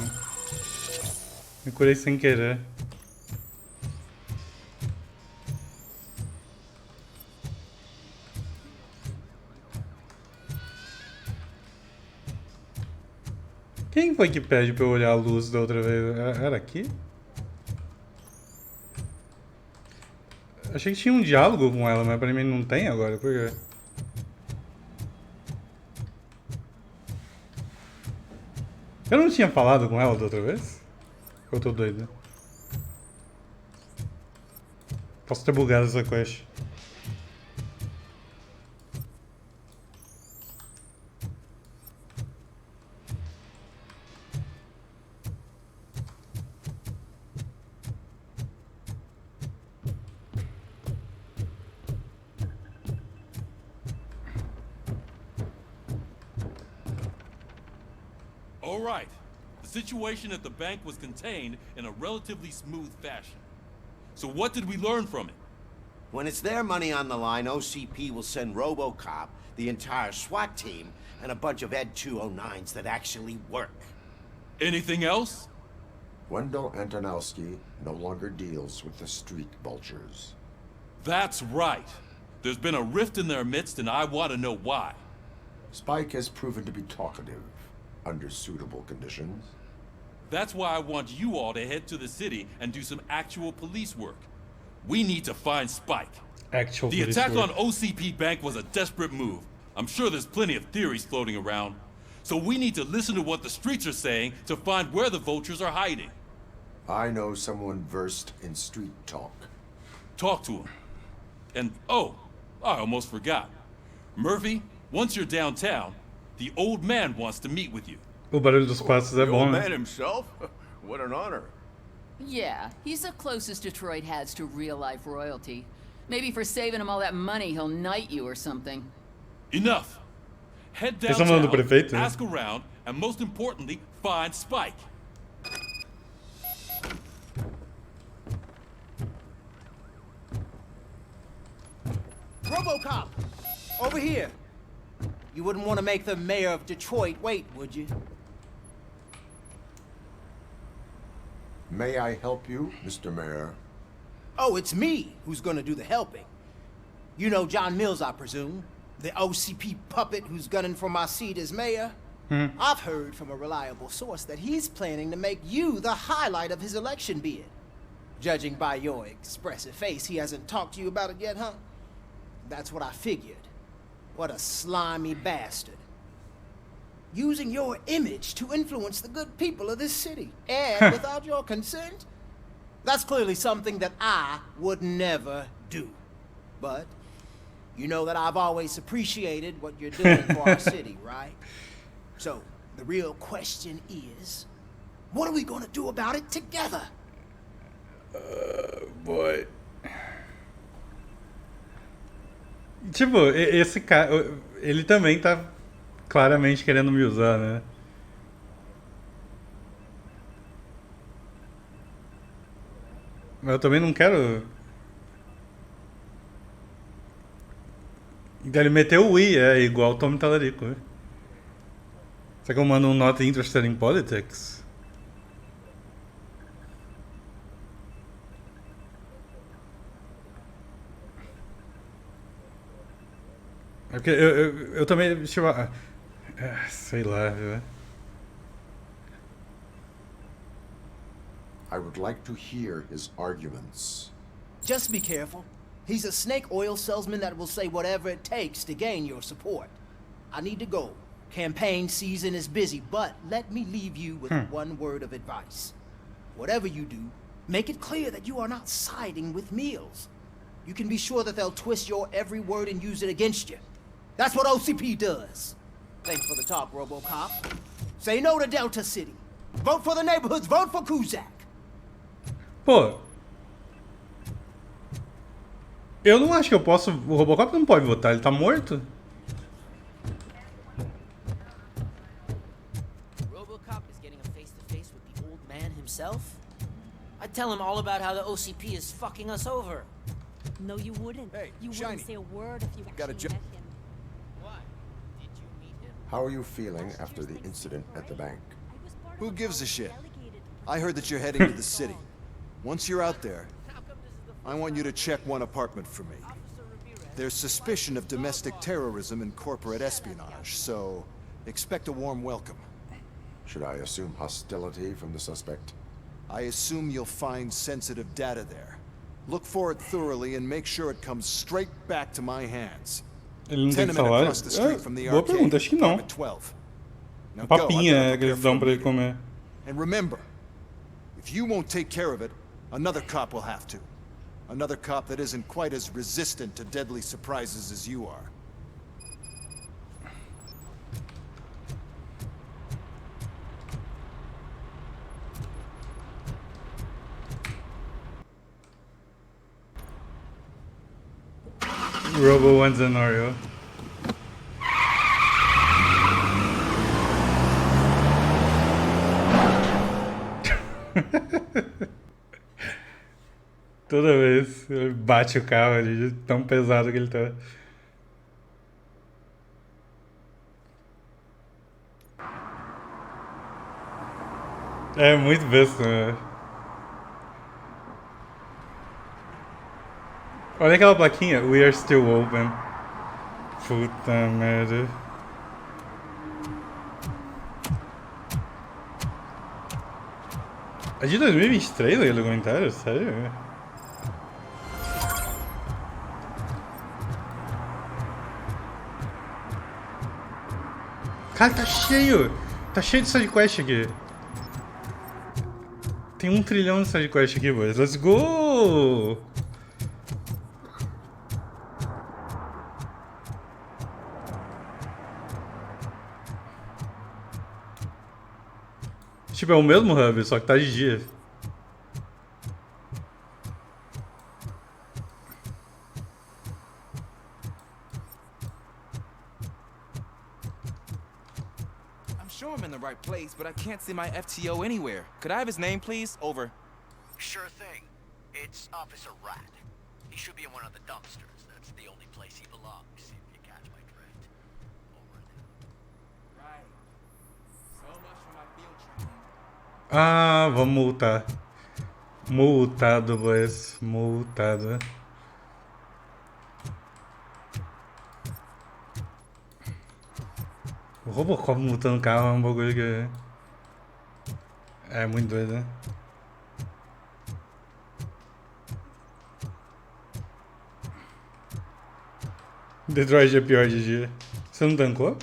Me curei sem querer. Quem foi que pede pra eu olhar a luz da outra vez? Era aqui? Achei que tinha um diálogo com ela, mas pra mim não tem agora. Por quê? Eu não tinha falado com ela da outra vez? Ou eu tô doido? Posso ter bugado essa quest. All right. The situation at the bank was contained in a relatively smooth fashion. So what did we learn from it? When it's their money on the line, OCP will send Robocop, the entire SWAT team, and a bunch of Ed 209s that actually work. Anything else? Wendell Antonowski no longer deals with the street vultures. That's right. There's been a rift in their midst, and I want to know why. Spike has proven to be talkative under suitable conditions. That's why I want you all to head to the city and do some actual police work. We need to find Spike. The attack on OCP Bank was a desperate move. I'm sure there's plenty of theories floating around. So we need to listen to what the streets are saying to find where the vultures are hiding. I know someone versed in street talk. Talk to him. And, oh, I almost forgot. Murphy, once you're downtown, the old man wants to meet with you. O barulho dos passos é The bom, old né? man himself? What an honor. Yeah, he's the closest Detroit has to real-life royalty. Maybe for saving him all that money, he'll knight you or something. Enough. Head Eles estão falando do downtown, prefeito, né? ask around, and most importantly, find Spike. Robocop! Over here! You wouldn't want to make the mayor of Detroit wait, would you? May I help you, Mr. Mayor? Oh, it's me who's gonna do the helping. You know John Mills, I presume. The OCP puppet who's gunning for my seat as mayor. I've heard from a reliable source that he's planning to make you the highlight of his election bid. Judging by your expressive face, he hasn't talked to you about it yet, huh? That's what I figured. What a slimy bastard. Using your image to influence the good people of this city. And without your consent? That's clearly something that I would never do. But you know that I've always appreciated what you're doing for our city, right? So, the real question is, what are we gonna do about it together? Boy. Tipo, esse cara, ele também tá claramente querendo me usar, né? Mas eu também não quero... Então ele meteu o I, é igual o Tommy Tallarico. Né? Será que eu mando um not interested in politics? É porque eu também... Tipo, sei lá, viu? I would like to hear his arguments. Just be careful. He's a snake oil salesman that will say whatever it takes to gain your support. I need to go. Campaign season is busy, but let me leave you with one word of advice. Whatever you do, make it clear that you are not siding with Mills. You can be sure that they'll twist your every word and use it against you. That's what OCP does. Thanks for the talk, Robocop. Say no to Delta City. Vote for the neighborhoods, vote for Kuzak. Pô. Eu não acho que eu posso... O Robocop não pode votar, ele tá morto. Robocop is getting a face-to-face with the old man himself? I'd tell him all about how the OCP is fucking us over. No, you wouldn't. Hey, you Shiny. wouldn't say a word if you Got a actually job. met him. How are you feeling after the incident at the bank? Who gives a shit? I heard that you're heading to the city. Once you're out there, I want you to check one apartment for me. There's suspicion of domestic terrorism and corporate espionage, so expect a warm welcome. Should I assume hostility from the suspect? I assume you'll find sensitive data there. Look for it thoroughly and make sure it comes straight back to my hands. Ele não tem Tenement salário? across the street from the Boa arcade, pergunta, acho que não. apartment 12. Now go, Papinha I've gotta que eles prepare dão for pra a ele comer. And remember, if you won't take care of it, another cop will have to. Another cop that isn't quite as resistant to deadly surprises as you are. Robo wants an Oreo. Toda vez ele bate o carro ali, de tão pesado que ele tá. É muito besta, né? Olha aquela plaquinha, we are still open. Puta merda. É de 2023 aquele documentário? Sério? Cara, tá cheio! Tá cheio de sidequest aqui. Tem 1 trilhão de sidequest aqui, boys. Let's go! Tipo, é o mesmo hub, só que tá de dia. I'm sure I'm in the right place, but I can't see my FTO anywhere. Could I have his name, please? Over. Sure thing. It's Officer Rat. He should be in one of the dumpsters. That's the only place he belongs, if you catch my drift. Over and out. Right. So much for my field training. Ah, vamos multar. Multado, boys. Multado. O Robocop multando o carro é um bagulho que... É muito doido, né? Detroit é pior de dia. Você não tancou?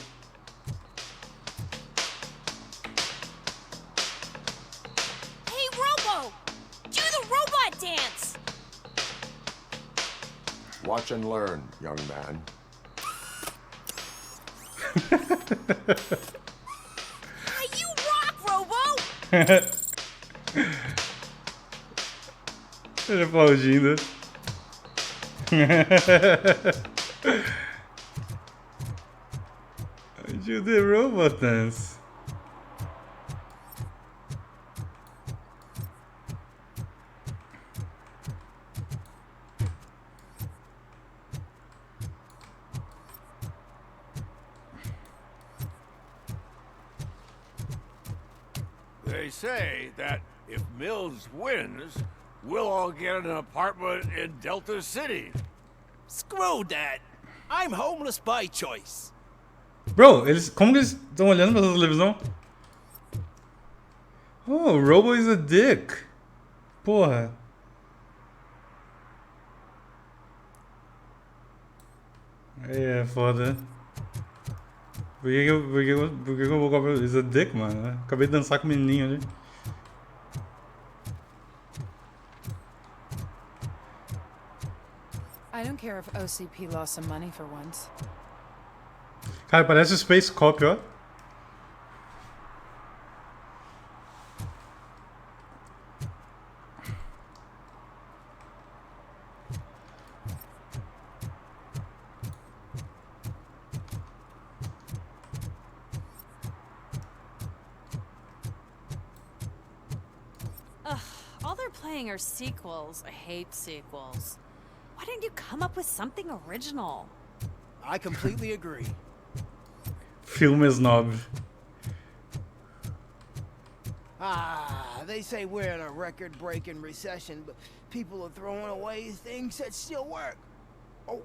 Hey, Robo! Do the robot dance! Watch and learn, young man. You rock, Robo! Ele aplaudindo. Do the robot dance. They say that if Mills wins, we'll all get an apartment in Delta City. Screw that! I'm homeless by choice. Bro, eles... Como que eles estão olhando pra essa televisão? Oh, Robo is a dick. Porra. É foda. Por que eu vou cobrar? Isso é dick, mano. Acabei de dançar com o menininho ali. I don't care if OCP lost some money for once. Cara, parece o Space Cop, ó. Ugh, all they're playing are sequels. I hate sequels. Why didn't you come up with something original? I completely agree. Filme snob. They say we're in a record-breaking recession, but people are throwing away things that still work. Oh,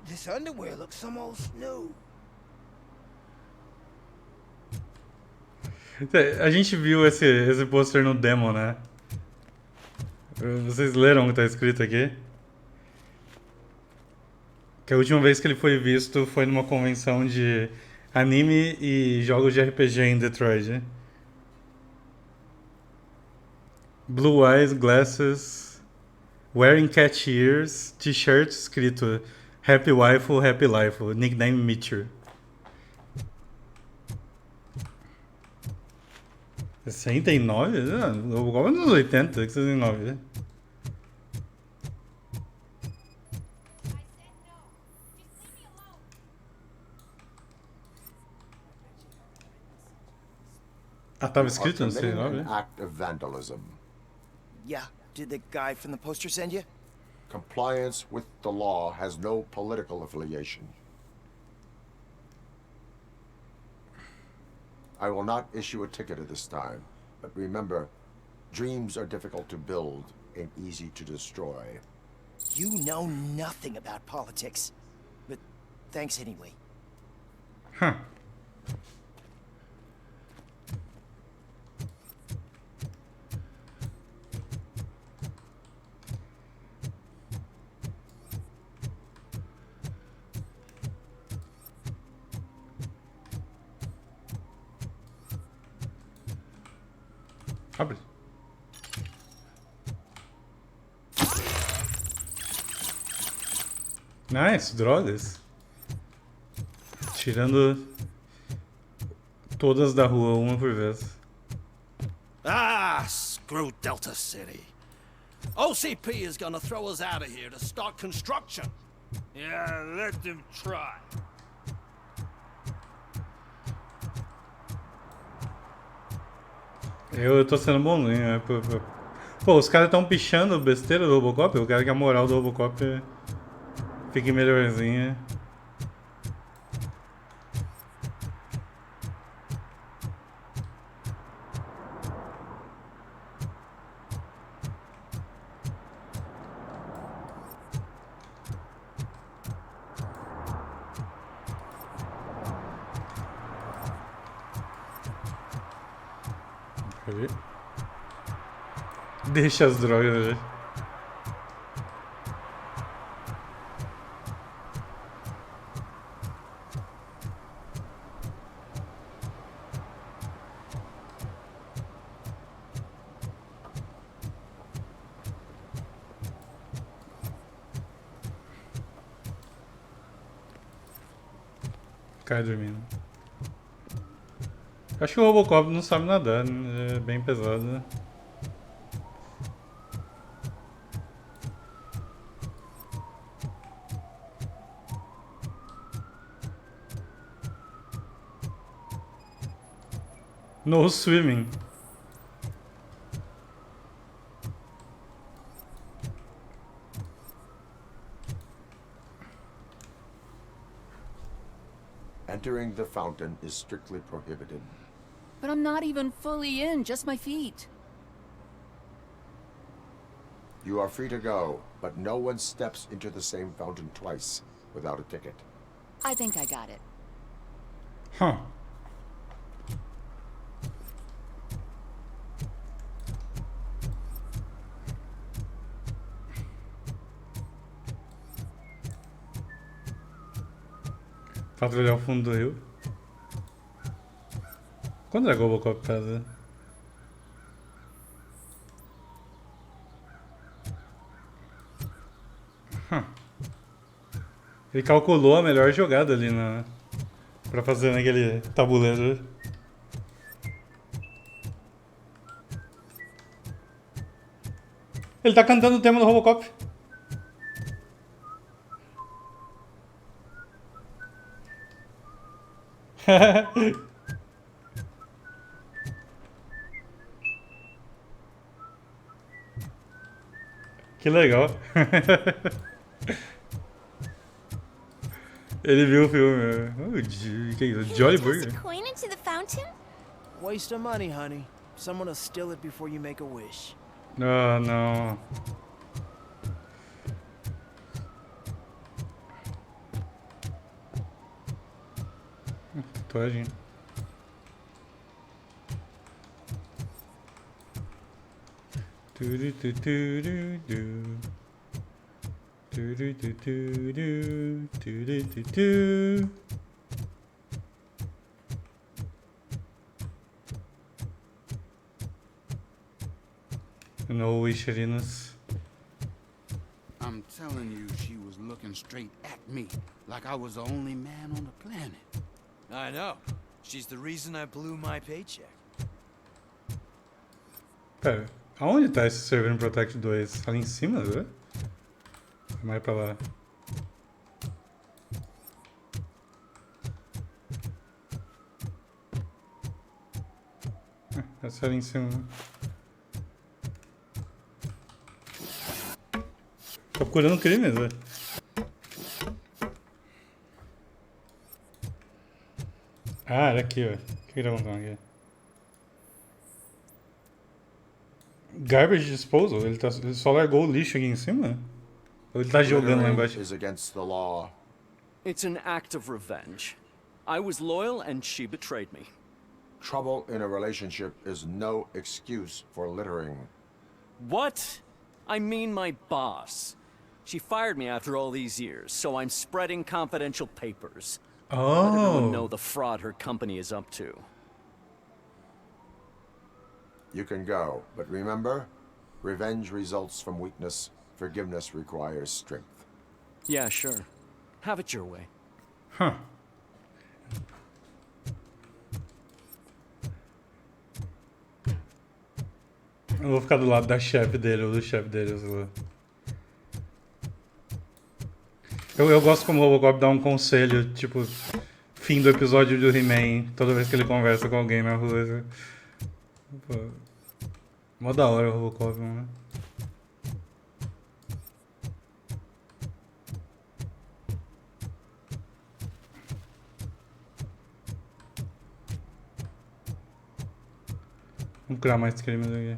this underwear looks almost new. A gente viu esse pôster no demo, né? Vocês leram o que tá escrito aqui? Que a última vez que ele foi visto foi numa convenção de anime e jogos de RPG em Detroit, né? Blue eyes, glasses, wearing cat ears, t-shirt escrito Happy Waifu, Happy Life, nickname Mitcher. 69? O Robocop é nos 80, 69, né? Ah, tava escrito no 69, an né? act of vandalism. Yeah, did the guy from the poster send you? Compliance with the law has no political affiliation. I will not issue a ticket at this time, but remember, dreams are difficult to build and easy to destroy. You know nothing about politics, but thanks anyway. Huh. Abre. Nice, drogas. Tirando todas da rua, uma por vez. Ah, screw Delta City. OCP is gonna throw us out of here to start construction. Yeah, let them try. Eu tô sendo bonzinho, né? Pô, os caras tão pichando besteira do Robocop, eu quero que a moral do Robocop fique melhorzinha. Deixa as drogas, velho. Cai dormindo. Acho que o Robocop não sabe nadar, né? É bem pesado, né? No swimming. Entering the fountain is strictly prohibited. But I'm not even fully in, just my feet. You are free to go, but no one steps into the same fountain twice without a ticket. I think I got it. Huh. Patrulhar o fundo do rio. Quando é que o Robocop faz? Ele calculou a melhor jogada ali pra fazer naquele tabuleiro. Ele tá cantando o tema do Robocop. Que legal. Ele viu o filme. Que isso? Jolly Burger. Coin into the fountain? Waste of money, honey. Someone will steal it before you make a wish. Ah, não. Tatuagem. No Wisherinas. I'm telling you, she was looking straight at me, like I was the only man on the planet. I know. She's the reason I blew my paycheck. Pera, aonde tá esse Server Protect 2? Ali em cima, né? Mais pra lá. Essa ali em cima. Tô procurando crimes, velho. Ah, era aqui, ó. O que tá contando aqui? Garbage disposal? Ele só largou o lixo aqui em cima? Ou ele tá jogando lá embaixo? Is against the law. It's an act of revenge. I was loyal and she betrayed me. Trouble in a relationship is no excuse for littering. What? I mean my boss. She fired me after all these years, so I'm spreading confidential papers. Oh. Let everyone know the fraud her company is up to. You can go, but remember, revenge results from weakness. Forgiveness requires strength. Yeah, sure. Have it your way. Huh. Eu vou ficar do lado da chefe dele ou do chefe dele, sei lá. Eu gosto como o Robocop dá um conselho, tipo, fim do episódio do He-Man, toda vez que ele conversa com alguém na rua. Assim. Pô, mó da hora o Robocop, né? Vamos criar mais crimes aqui.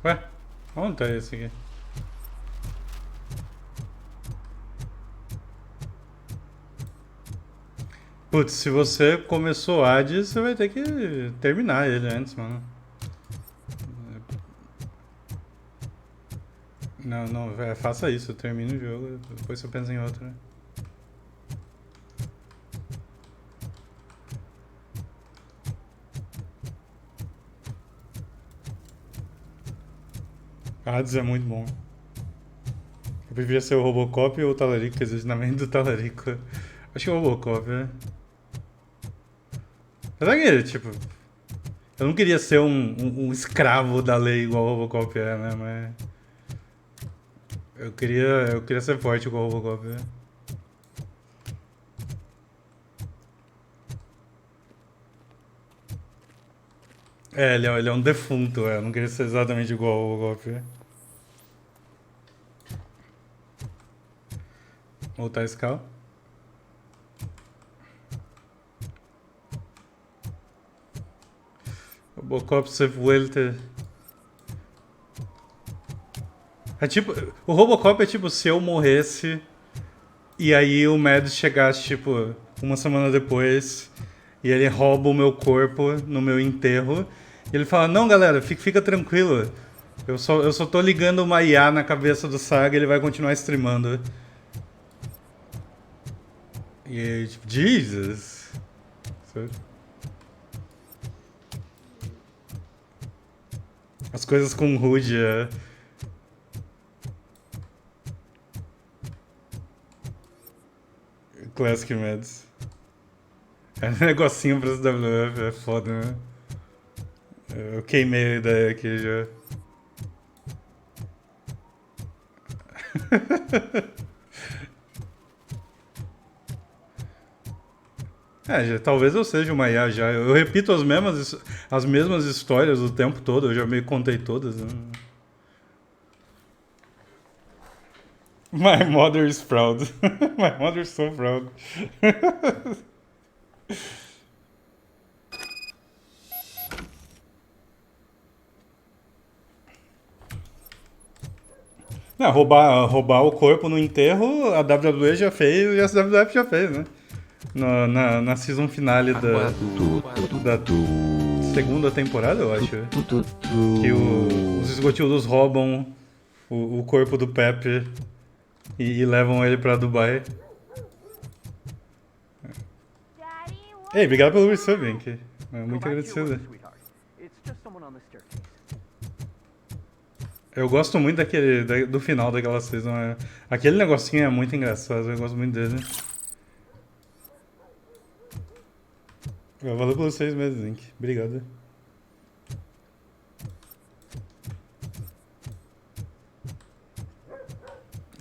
Ué, onde tá esse aqui? Putz, se você começou Hades, você vai ter que terminar ele antes, mano. Não, faça isso, termina o jogo, depois você pensa em outro, né? Hades é muito bom. Eu preferia ser o Robocop ou o Tallarico, que existe na mente do Tallarico. Acho que é o Robocop, né? Apesar que, tipo... Eu não queria ser um escravo da lei igual o Robocop é, né? Mas... Eu queria ser forte igual o Robocop, né? É, ele é um defunto, eu não queria ser exatamente igual ao Robocop, né? Voltar a escala. Robocop se vuelve. É tipo, o Robocop é tipo se eu morresse e aí o Mads chegasse tipo uma semana depois e ele rouba o meu corpo no meu enterro e ele fala: "Não, galera, fica tranquilo. Eu só tô ligando uma IA na cabeça do Saga e ele vai continuar streamando." E aí, tipo, Jesus. As coisas com o Rude, Classic Mads. É um negocinho pra WF, é foda, né? Eu queimei a ideia aqui já. Talvez eu seja uma IA já. Eu repito as mesmas histórias o tempo todo, eu já meio contei todas. Né? My mother is proud. My mother is so proud. Não, roubar o corpo no enterro, a WWE já fez e a WWF já fez, né? Na season finale da segunda temporada, eu acho. Que os esgotildos roubam o corpo do Pepe e levam ele pra Dubai. Ei, obrigado pelo resub, Henk. Muito agradecido. Eu gosto muito do final daquela season. Aquele negocinho é muito engraçado, eu gosto muito dele. Valeu pelos 6 meses, Link. Obrigado.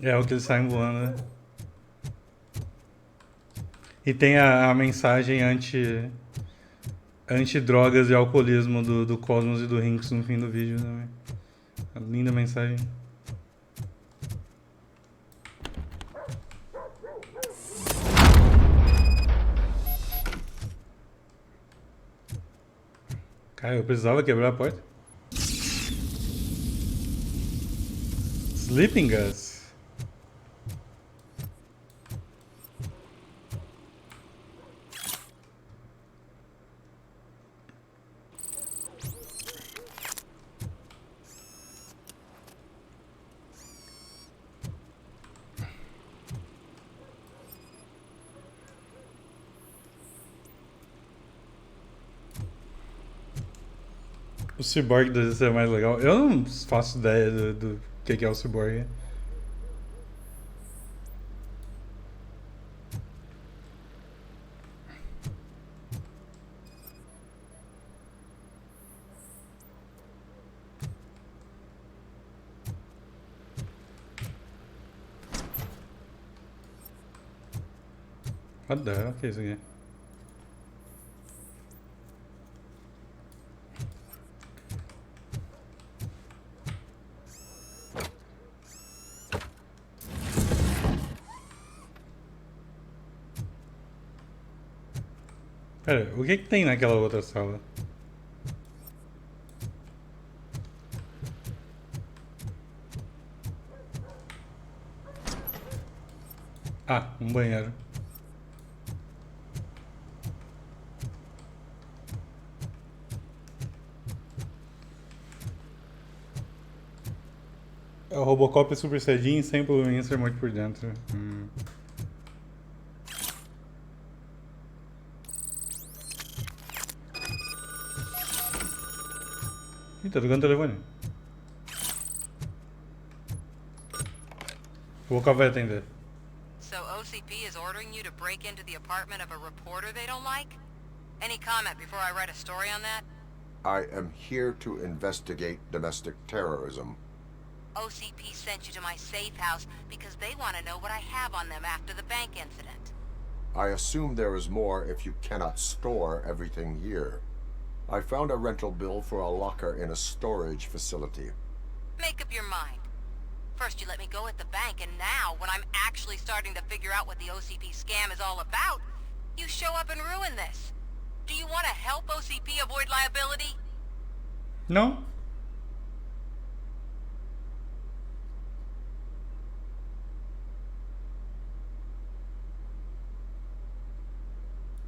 É o que eles saem voando, né? E tem a mensagem anti-drogas e alcoolismo do Cosmos e do Rinks no fim do vídeo também. Linda mensagem. Cara, eu precisava quebrar a porta. Sleeping Gas. O Cyborg deve ser mais legal. Eu não faço ideia do que é o Cyborg. What the hell? O que é isso aqui? Pera, o que tem naquela outra sala? Ah, um banheiro. O Robocop é Super Saiyajin sem probleminha ser morto por dentro. Ih, tá tocando o telefone. O Robocop vai atender. So OCP is ordering you to break into the apartment of a reporter they don't like? Any comment before I write a story on that? I am here to investigate domestic terrorism. OCP sent you to my safe house because they want to know what I have on them after the bank incident. I assume there is more if you cannot store everything here. I found a rental bill for a locker in a storage facility. Make up your mind. First you let me go at the bank, and now, when I'm actually starting to figure out what the OCP scam is all about, you show up and ruin this. Do you want to help OCP avoid liability? Não.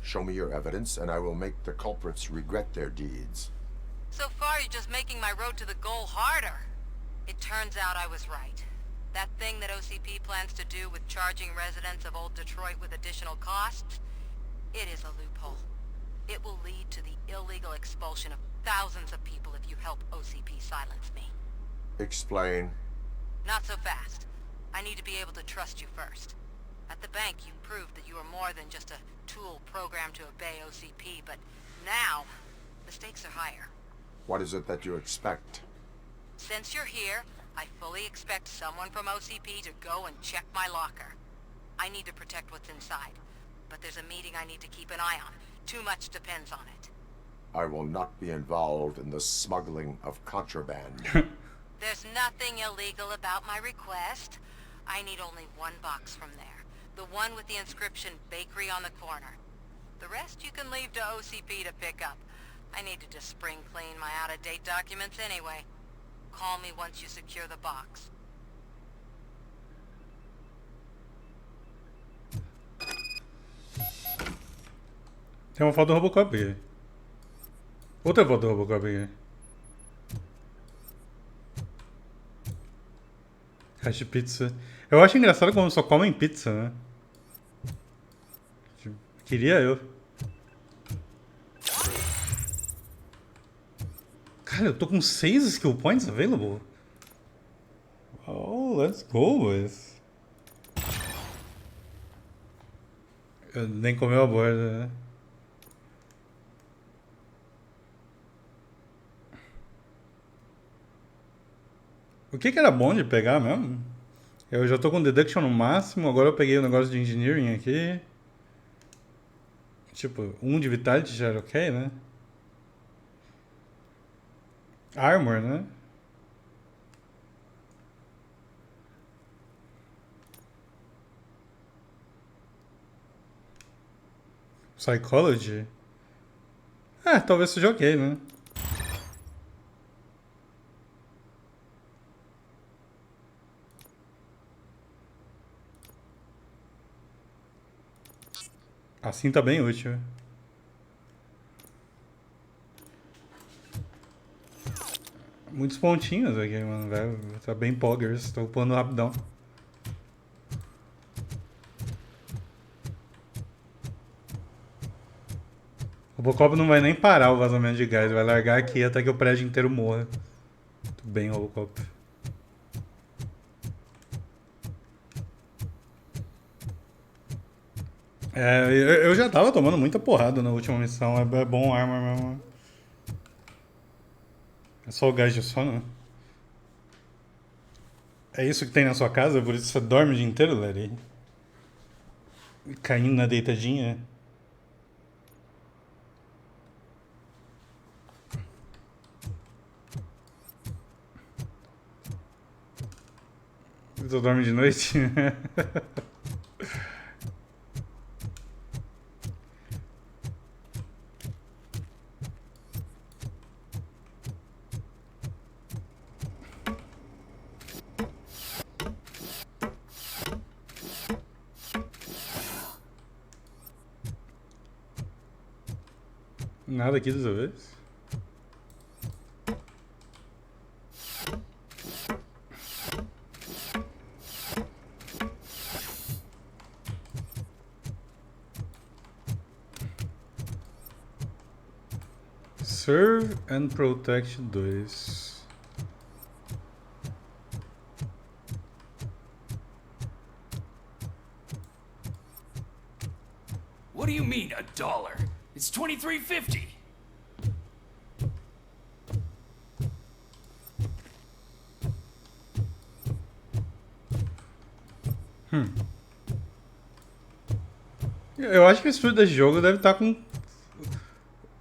Show me your evidence, and I will make the culprits regret their deeds. So far, you're just making my road to the goal harder. It turns out I was right. That thing that OCP plans to do with charging residents of Old Detroit with additional costs, it is a loophole. It will lead to the illegal expulsion of thousands of people if you help OCP silence me. Explain. Not so fast. I need to be able to trust you first. At the bank, you proved that you are more than just a tool programmed to obey OCP, but now, the stakes are higher. What is it that you expect? Since you're here, I fully expect someone from OCP to go and check my locker. I need to protect what's inside, but there's a meeting I need to keep an eye on. Too much depends on it. I will not be involved in the smuggling of contraband. There's nothing illegal about my request. I need only one box from there. The one with the inscription Bakery on the corner. The rest you can leave to OCP to pick up. I need to just spring clean my out-of-date documents anyway. Call me once you secure the box. Tem uma foto do Robocop aqui. Outra foto do Robocop aqui. Caixa de pizza. Eu acho engraçado como só comem pizza, né? Queria eu. Cara, eu tô com 6 skill points available. Oh, let's go, boys. Eu nem comeu a borda, né? O que era bom de pegar mesmo? Eu já tô com deduction no máximo, agora eu peguei o negócio de engineering aqui. Tipo, 1 de vitality já era ok, né? Armor, né? Psychology? É, talvez seja ok, né? Assim tá bem útil. Muitos pontinhos aqui, mano, velho. Tá bem poggers, tô upando rapidão. O Robocop não vai nem parar o vazamento de gás, vai largar aqui até que o prédio inteiro morra. Muito bem, Robocop. É, eu já tava tomando muita porrada na última missão, é bom armor mesmo. É só o gás de sono? É isso que tem na sua casa? Por isso você dorme o dia inteiro, Larry? Caindo na deitadinha? Você dorme de noite? Nada aqui dessa vez. Serve and Protect 2. What do you mean, $1? It's $23.50. Eu acho que o estúdio desse jogo deve estar com...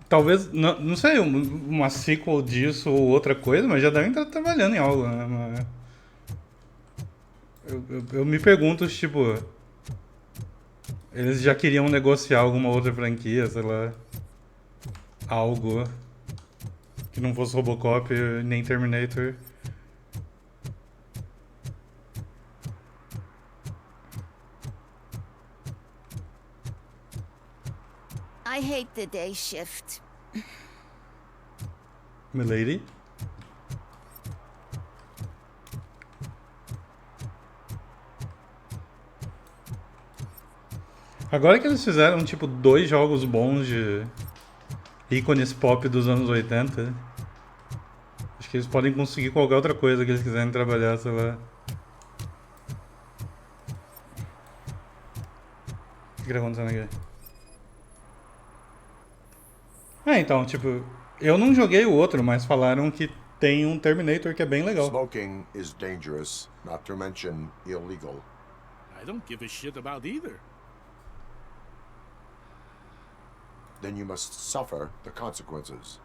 Talvez, não sei, uma sequel disso ou outra coisa, mas já devem estar trabalhando em algo, né? Eu me pergunto, tipo... Eles já queriam negociar alguma outra franquia, sei lá... Algo... Que não fosse Robocop nem Terminator. I hate the day shift. Milady? Agora que eles fizeram, tipo, 2 jogos bons de ícones pop dos anos 80, acho que eles podem conseguir qualquer outra coisa que eles quiserem trabalhar, sei lá. O que tá acontecendo aqui? Então, tipo, eu não joguei o outro, mas falaram que tem um Terminator que é bem legal. Smoking is dangerous, not to mention illegal. I don't give a shit about either. Then you must suffer the consequences.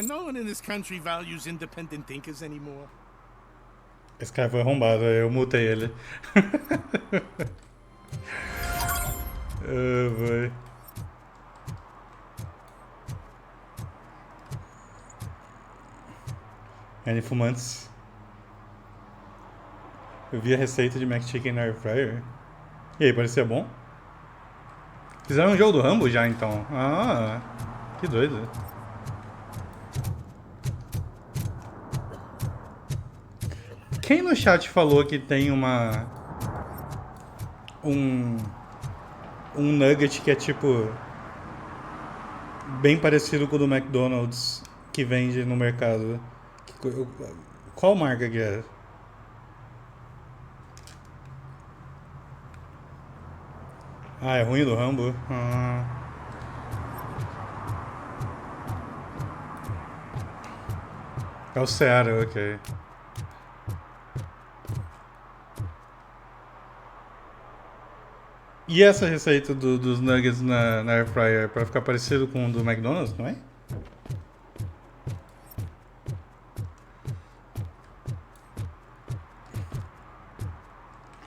No one in this country values independent thinkers anymore. Esse cara foi arrombado, eu mutei ele. Vai. Fumantes. Eu vi a receita de McChicken na Air Fryer. E aí, parecia bom? Fizeram um jogo do Rambo já, então. Ah, que doido. Quem no chat falou que tem um nugget que é tipo bem parecido com o do McDonald's que vende no mercado? Qual marca que é? Ah, é ruim do Rambo? É o Seara, ok. E essa receita dos nuggets na Air Fryer pra ficar parecido com o do McDonald's, não é?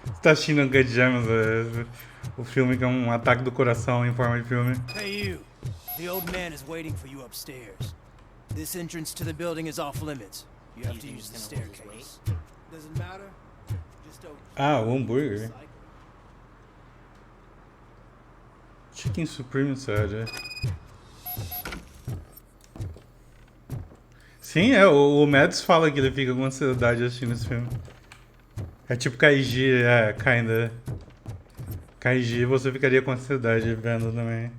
Você tá assistindo Uncut Gems, o filme que é um ataque do coração em forma de filme. Hey you, the old man is waiting for you upstairs. This entrance to the building is off limits. You have to use the staircase. Doesn't matter. Just open. Ah, o hambúrguer. Chicken Supreme Saga. Sim, o Mads fala que ele fica com ansiedade assistindo esse filme. É tipo Kaiji, kinda. Kaiji você ficaria com ansiedade vendo também.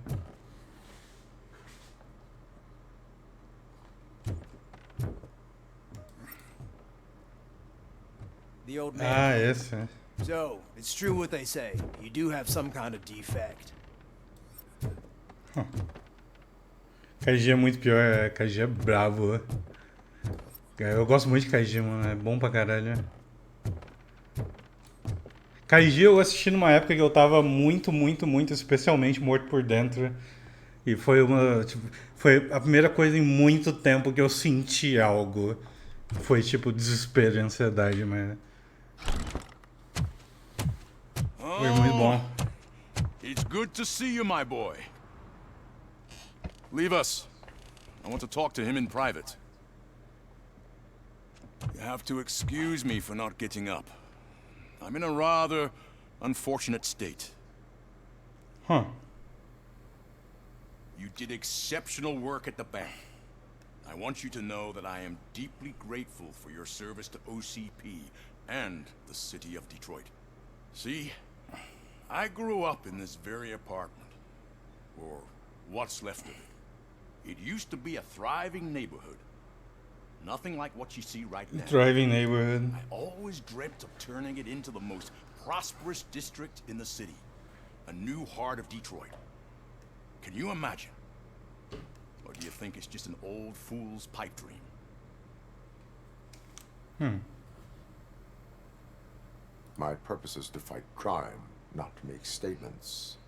The old man. Esse. So, it's true what they say. You do have some kind of defect. Kaiji é muito pior, Kaiji é bravo. Eu gosto muito de Kaiji, mano, é bom pra caralho. Kaiji eu assisti numa época que eu tava muito, especialmente morto por dentro. E foi foi a primeira coisa em muito tempo que eu senti algo. Foi tipo desespero e ansiedade, mas... Foi muito bom. It's good to see you, my boy. Leave us. I want to talk to him in private. You have to excuse me for not getting up. I'm in a rather unfortunate state. Huh. You did exceptional work at the bank. I want you to know that I am deeply grateful for your service to OCP and the city of Detroit. See, I grew up in this very apartment, or what's left of it. It used to be a thriving neighborhood. Nothing like what you see right now. Thriving neighborhood. I always dreamt of turning it into the most prosperous district in the city. A new heart of Detroit. Can you imagine? Or do you think it's just an old fool's pipe dream? My purpose is to fight crime, not to make statements.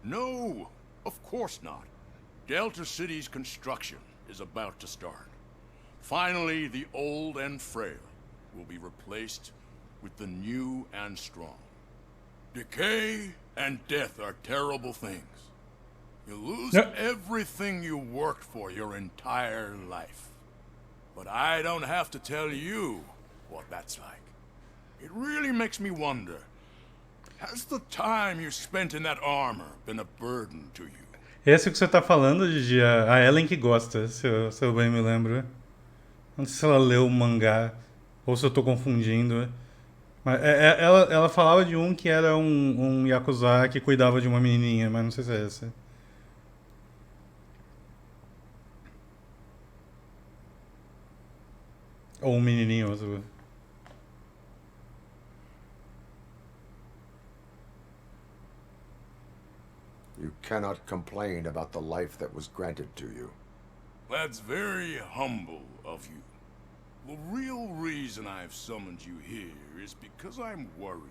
No, of course not. Delta City's construction is about to start. Finally, the old and frail will be replaced with the new and strong. Decay and death are terrible things. You lose everything you worked for your entire life. But I don't have to tell you what that's like. It really makes me wonder, has the time you spent in that armor been a burden to you? Esse que você tá falando, Gigi, a Ellen que gosta, se eu bem me lembro. Não sei se ela leu o mangá, ou se eu tô confundindo. Mas ela falava de um que era um Yakuza que cuidava de uma menininha, mas não sei se é esse. Ou um menininho, ou... You cannot complain about the life that was granted to you. That's very humble of you. The real reason I've summoned you here is because I'm worried.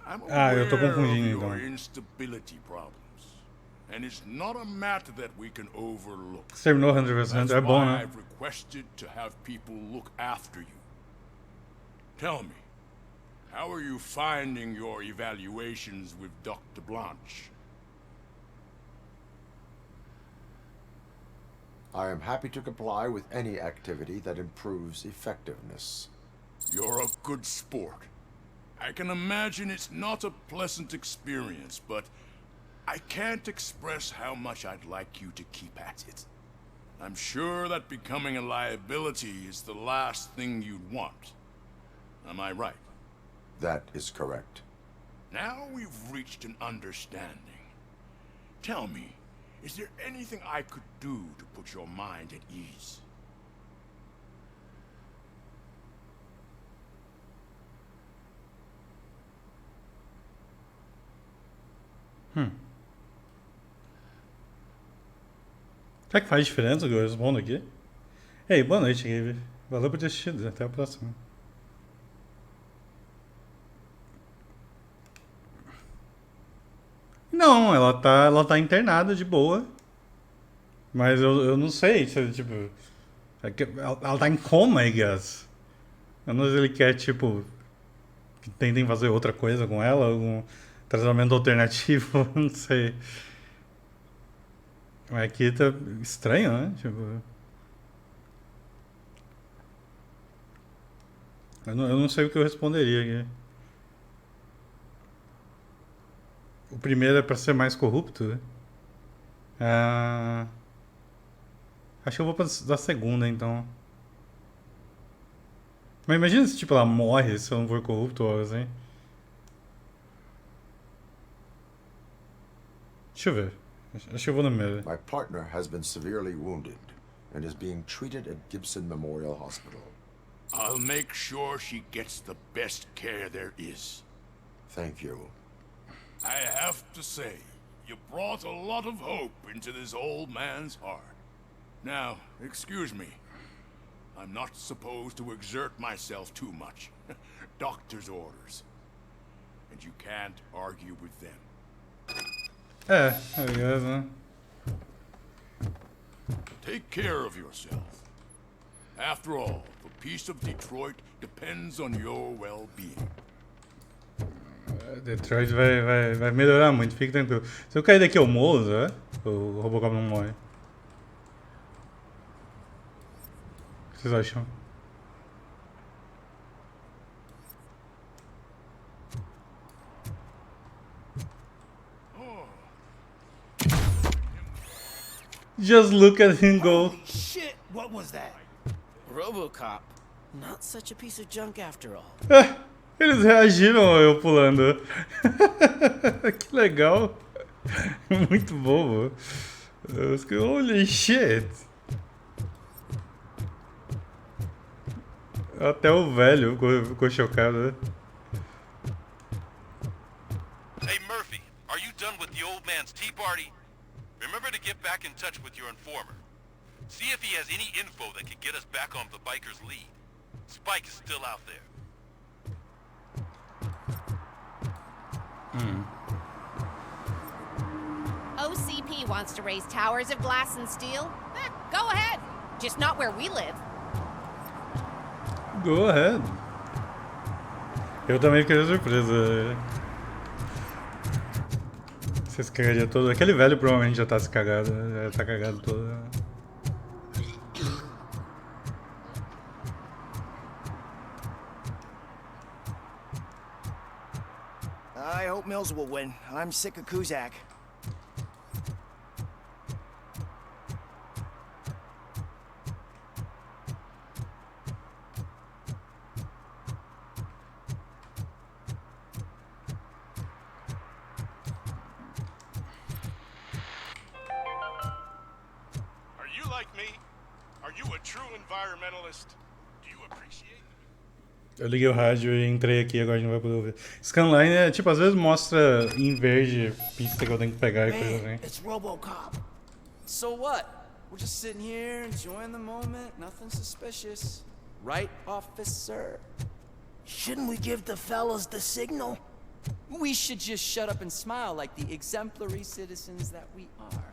I'm aware eu tô confundindo, of your então. instability problems. And it's not a matter that we can overlook. Você terminou 100%, é bom, né? I've requested to have people look after you. Tell me, how are you finding your evaluations with Dr. Blanche? I am happy to comply with any activity that improves effectiveness. You're a good sport. I can imagine it's not a pleasant experience, but I can't express how much I'd like you to keep at it. I'm sure that becoming a liability is the last thing you'd want. Am I right? That is correct. Now we've reached an understanding. Tell me, is there anything I could do to put your mind at ease? Será que faz diferença o que eu respondo aqui? Ei, boa noite, Gabe. Valeu por ter assistido. Até a próxima. Não, ela tá internada de boa. Mas eu não sei se, tipo... Ela tá em coma, I guess. Eu não sei se ele quer, tipo... Que tentem fazer outra coisa com ela, algum tratamento alternativo, não sei. Mas aqui tá estranho, né? Tipo... Eu não sei o que eu responderia aqui. O primeiro é pra ser mais corrupto? Acho que eu vou da segunda, então. Mas imagina se, tipo, ela morre se eu não for corrupto ou algo assim. Deixa eu ver. Acho que eu vou no primeiro. My partner has been severely wounded and is being treated at Gibson Memorial Hospital. I'll make sure she gets the best care there is. Thank you. I have to say, you brought a lot of hope into this old man's heart. Now, excuse me. I'm not supposed to exert myself too much. Doctor's orders. And you can't argue with them. I guess, né? Take care of yourself. After all, the peace of Detroit depends on your well-being. Detroit vai melhorar muito, fique tranquilo. Se eu cair daqui eu morro, né? O Robocop não morre. O que vocês acham? Just look at him go. Holy shit, what was that? Robocop. Not such a piece of junk after all. Eles reagiram eu pulando. Que legal. Muito bobo. Holy shit. Até o velho ficou chocado. Hey Murphy, are you done with the old man's tea party? Remember to get back in touch with your informer. See if he has any info that could get us back on the biker's lead. Spike is still out there. OCP wants to raise towers of glass and steel? Go ahead. Just not where we live. Go ahead. Eu também fiquei surpresa. Vocês cagariam todo. Aquele velho provavelmente já tá se cagado, já tá cagado todo. I hope Mills will win. I'm sick of Kuzak. Are you like me? Are you a true environmentalist? Do you appreciate? Eu liguei o rádio e entrei aqui, agora a gente não vai poder ouvir. Scanline é tipo, às vezes mostra em verde pista que eu tenho que pegar e coisa assim. It's Robocop. So what? We're just sitting here enjoying the moment, nothing suspicious. Right, officer? Shouldn't we give the fellas the signal? We should just shut up and smile like the exemplary citizens that we are.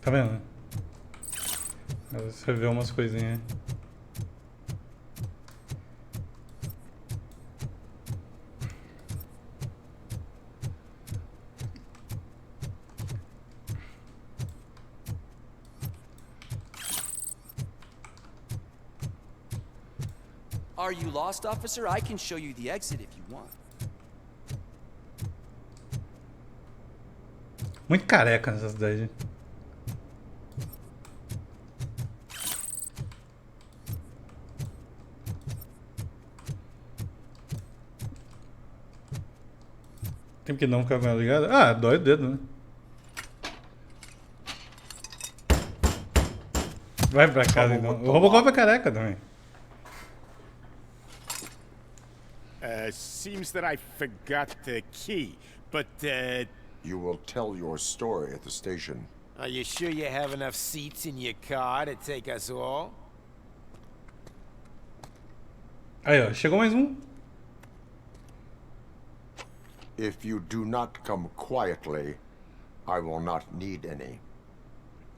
Tá vendo? Às vezes você vê umas coisinhas. Are you lost, officer? I can show you the exit if you want. Muito careca nessa cidade. Tem que não ficar com ela ligada? Ah, dói o dedo, né? Vai pra casa então. O Robocop é careca também. Seems that I forgot the key, but You will tell your story at the station. Are you sure you have enough seats in your car to take us all? Aí, ó, chegou mais um. If you do not come quietly, I will not need any.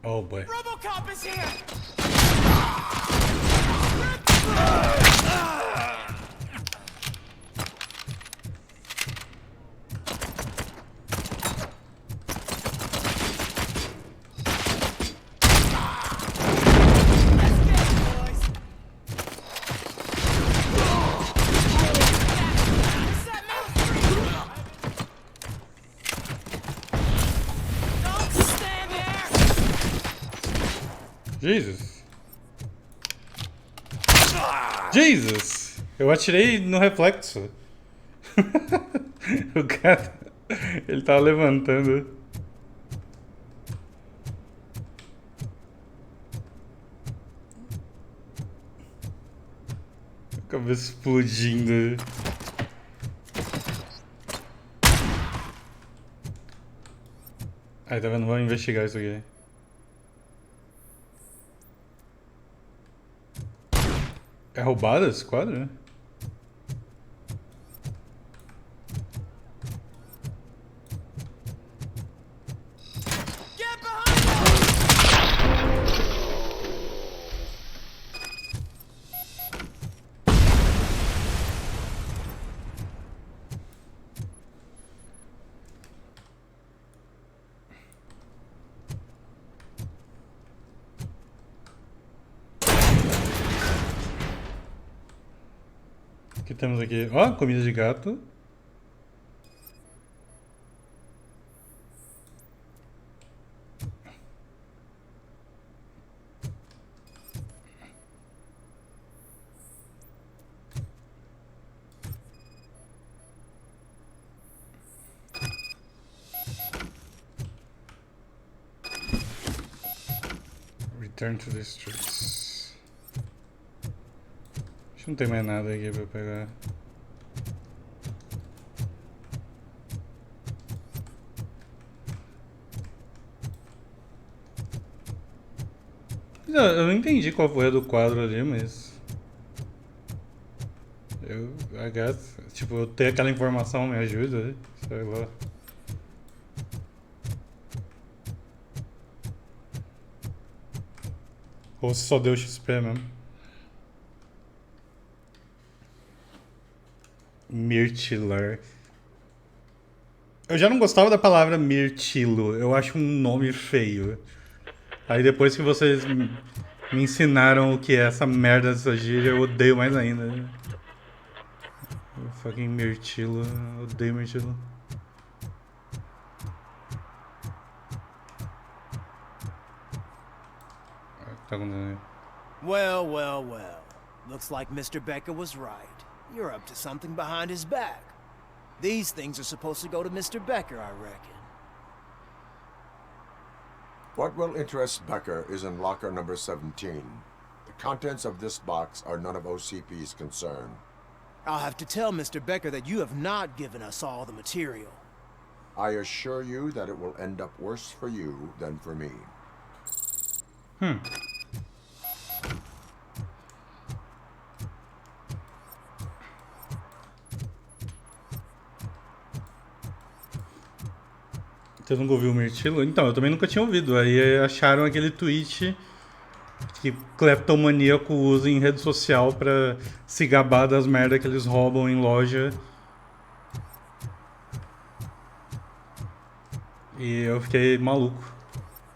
Oh boy. Robocop is here! Jesus. Jesus! Eu atirei no reflexo. O cara... Ele tava levantando. A cabeça explodindo. Aí, tá vendo? Vamos investigar isso aqui. É roubado esse quadro, né? O que temos aqui? Ó, comida de gato. Return to the streets. Acho que não tem mais nada aqui pra pegar. Eu não entendi qual foi a do quadro ali, mas... I guess, tipo, eu ter aquela informação me ajuda, sei lá. Ou se só deu XP mesmo. Mirtilar. Eu já não gostava da palavra mirtilo. Eu acho um nome feio. Aí depois que vocês me ensinaram o que é essa merda dessa gíria, eu odeio mais ainda. Fucking mirtilo. Eu odeio mirtilo. Tá acontecendo? Well, well, well. Looks like Mr. Becker was right. You're up to something behind his back. These things are supposed to go to Mr. Becker, I reckon. What will interest Becker is in locker number 17. The contents of this box are none of OCP's concern. I'll have to tell Mr. Becker that you have not given us all the material. I assure you that it will end up worse for you than for me. Você nunca ouviu o mirtilo? Então, eu também nunca tinha ouvido. Aí acharam aquele tweet que cleptomaníaco usa em rede social pra se gabar das merdas que eles roubam em loja. E eu fiquei maluco.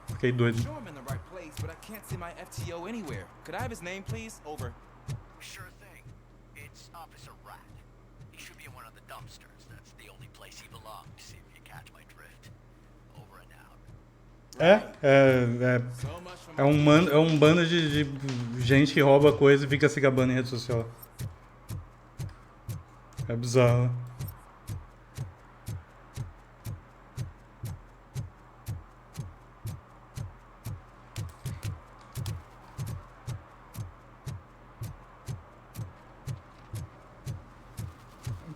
Fiquei doido. Sure, I'm in the right place, but I can't see my FTO anywhere. Could I have his name, please? Over. Sure thing. It's Officer Rat. He should be in one of the dumpsters. That's the only place he belongs, if you catch my drift. Over and out. É um bando de gente que rouba coisa e fica se gabando em rede social. É bizarro.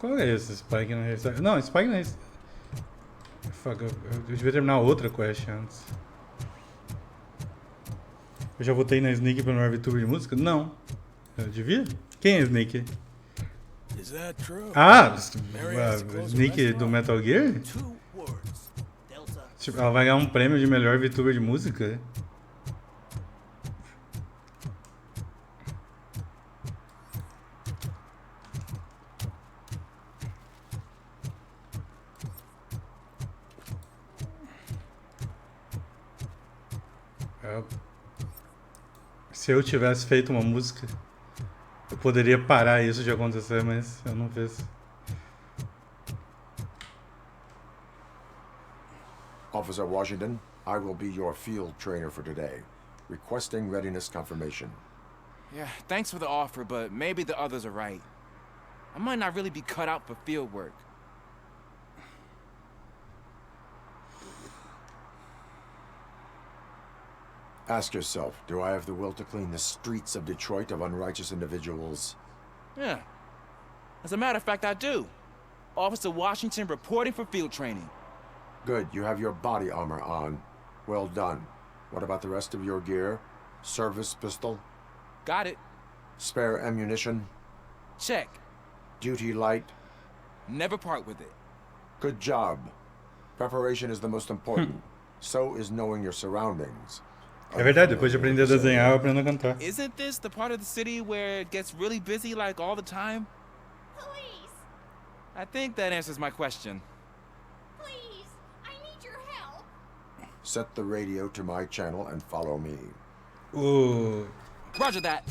Qual é esse? Spike no Hairstyle? Não, Spike no Hairstyle. Fuck, eu devia terminar outra quest antes. Eu já votei na Sneak pra melhor VTuber de música? Não. Eu devia? Quem é Sneak? Ah! Sneak do Metal Gear? Tipo, ela vai ganhar um prêmio de melhor VTuber de música? Se eu tivesse feito uma música, eu poderia parar isso de acontecer, mas eu não fiz. Officer Washington, I will be your field trainer for today. Requesting readiness confirmation. Yeah, thanks for the offer, but maybe the others are right. I might not really be cut out for field work. Ask yourself, do I have the will to clean the streets of Detroit of unrighteous individuals? Yeah. As a matter of fact, I do. Officer Washington reporting for field training. Good, you have your body armor on. Well done. What about the rest of your gear? Service pistol? Got it. Spare ammunition? Check. Duty light? Never part with it. Good job. Preparation is the most important. So is knowing your surroundings. É verdade, depois de aprender a desenhar, eu aprendo a cantar. Isn't this the part of the city where it gets really busy like all the time? Police! I think that answers my question. Please! I need your help! Set the radio to my channel and follow me. Ooh. Roger that.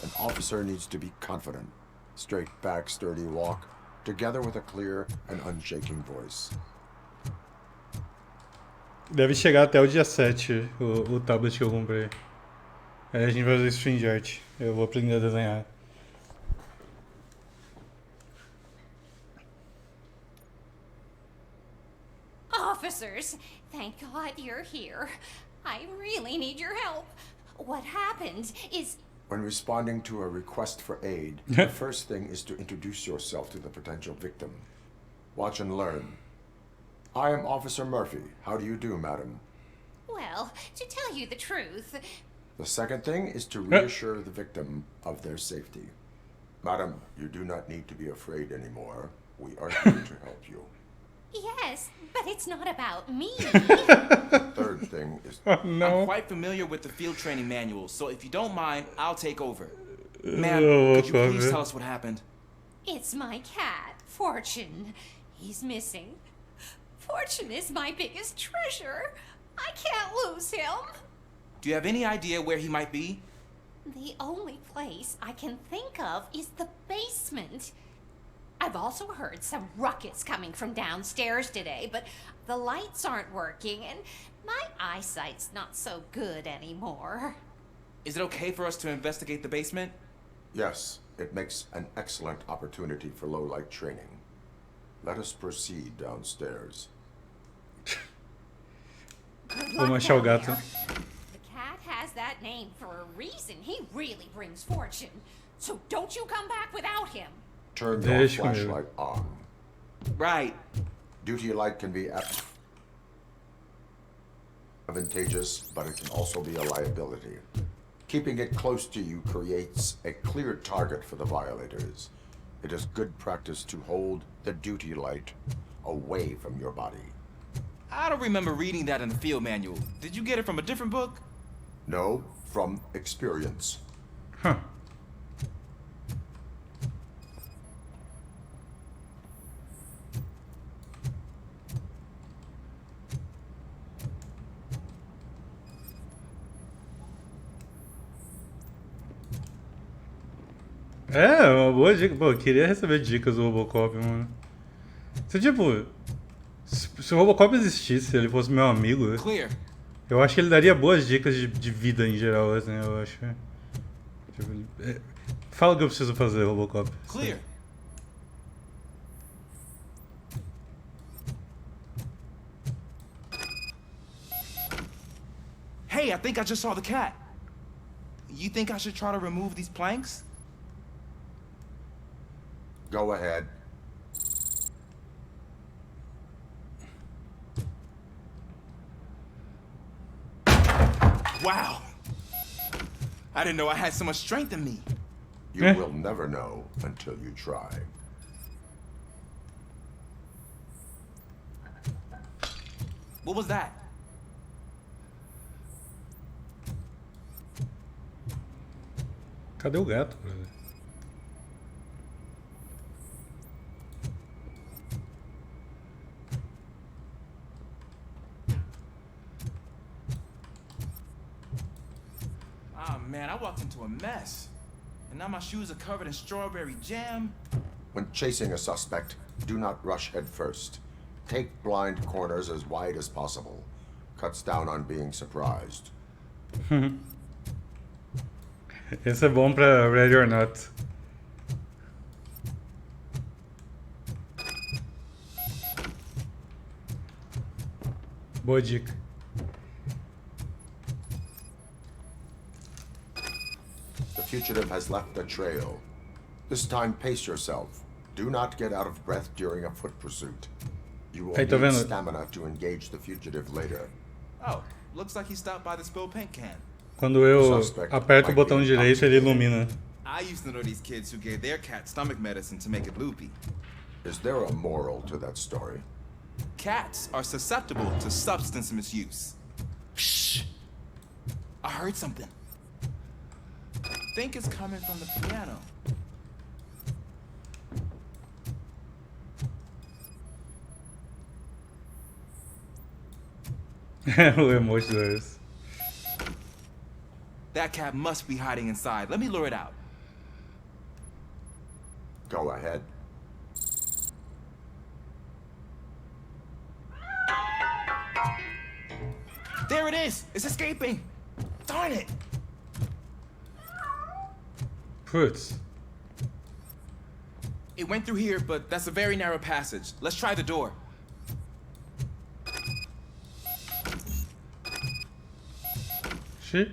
An officer needs to be confident. Straight back, sturdy walk, together with a clear and unshaking voice. Deve chegar até o dia 7, o tablet que eu comprei. Aí a gente vai fazer stream de arte. Eu vou aprender a desenhar. Officers, thank God you're here. I really need your help. What happened is... When responding to a request for aid, the first thing is to introduce yourself to the potential victim. Watch and learn. I am Officer Murphy. How do you do, madam? Well, to tell you the truth... The second thing is to reassure the victim of their safety. Madam, you do not need to be afraid anymore. We are here to help you. Yes, but it's not about me. The third thing is... I'm quite familiar with the field training manual, so if you don't mind, I'll take over. Ma'am, could you please tell us what happened? It's my cat, Fortune. He's missing. Fortune is my biggest treasure. I can't lose him. Do you have any idea where he might be? The only place I can think of is the basement. I've also heard some ruckus coming from downstairs today, but the lights aren't working and my eyesight's not so good anymore. Is it okay for us to investigate the basement? Yes, it makes an excellent opportunity for low-light training. Let us proceed downstairs. Vamos achar o gato. The cat has that name for a reason. He really brings fortune. So don't you come back without him. Turn your flashlight on. Right. Duty light can be advantageous, but it can also be a liability. Keeping it close to you creates a clear target for the violators. It is good practice to hold the duty light away from your body. I don't remember reading that in the field manual. Did you get it from a different book? No, from experience. Huh. É, uma boa dica. Pô, eu queria receber dicas do Robocop, mano. Se tipo... Se o Robocop existisse, se ele fosse meu amigo... Clear. Eu acho que ele daria boas dicas de vida em geral, assim, eu acho. Tipo, fala o que eu preciso fazer, Robocop. Clear. Hey, I think I just saw the cat. You think I should try to remove these planks? Go ahead. Wow. I didn't know I had so much strength in me. You will never know until you try. What was that? Cadê o gato, brother? Oh man, I walked into a mess. And now my shoes are covered in strawberry jam. When chasing a suspect, do not rush head first. Take blind corners as wide as possible. Cuts down on being surprised. Esse é bom pra Ready or Not. Boa dica. The fugitive has left a trail. This time, pace yourself. Do not get out of breath during a foot pursuit. You will need stamina to engage the fugitive later. Oh, looks like he stopped by the spilled paint can. Quando eu aperto o botão direito, ele ilumina. I used to know these kids who gave their cat stomach medicine to make it loopy. Is there a moral to that story? Cats are susceptible to substance misuse. Shh! I heard something. I think it's coming from the piano. O emoji deles. That cat must be hiding inside. Let me lure it out. Go ahead. There it is! It's escaping! Darn it! Putz. It went through here, but that's a very narrow passage. Let's try the door. Shit.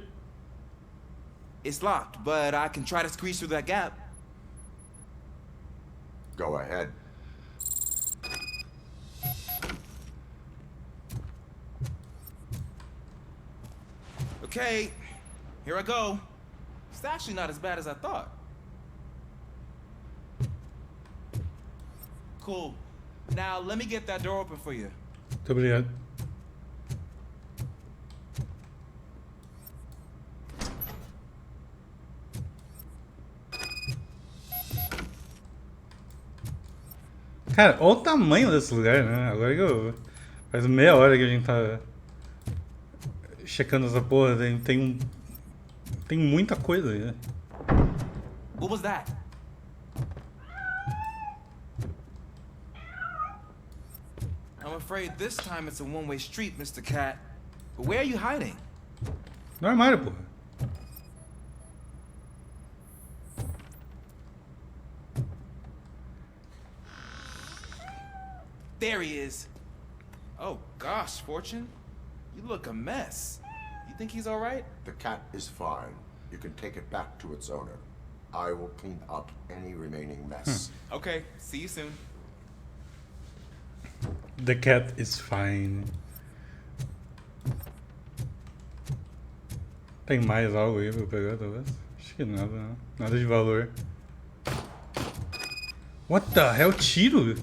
It's locked, but I can try to squeeze through that gap. Go ahead. Okay, here I go. It's actually not as bad as I thought. Cool. Now let me get that door open for you. Muito obrigado. Cara, olha o tamanho desse lugar, né? Agora que eu Faz meia hora que a gente tá checando essa porra. Tem muita coisa aí, né? What was that? I'm afraid this time it's a one-way street, Mr. Cat. But where are you hiding? No armário, porra. There he is. Oh gosh, Fortune. You look a mess. You think he's alright? The cat is fine. You can take it back to its owner. I will clean up any remaining mess. Okay, see you soon. The cat is fine. Tem mais algo aí pra eu pegar, talvez? Acho que nada, não. Nada de valor. What the hell? Tiro?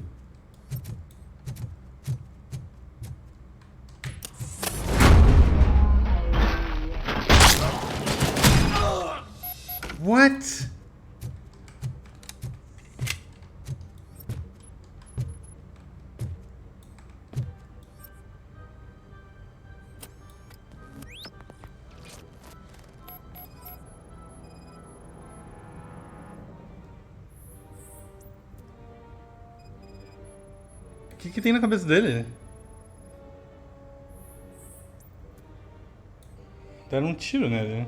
What? O que tem na cabeça dele? Deram um tiro nele.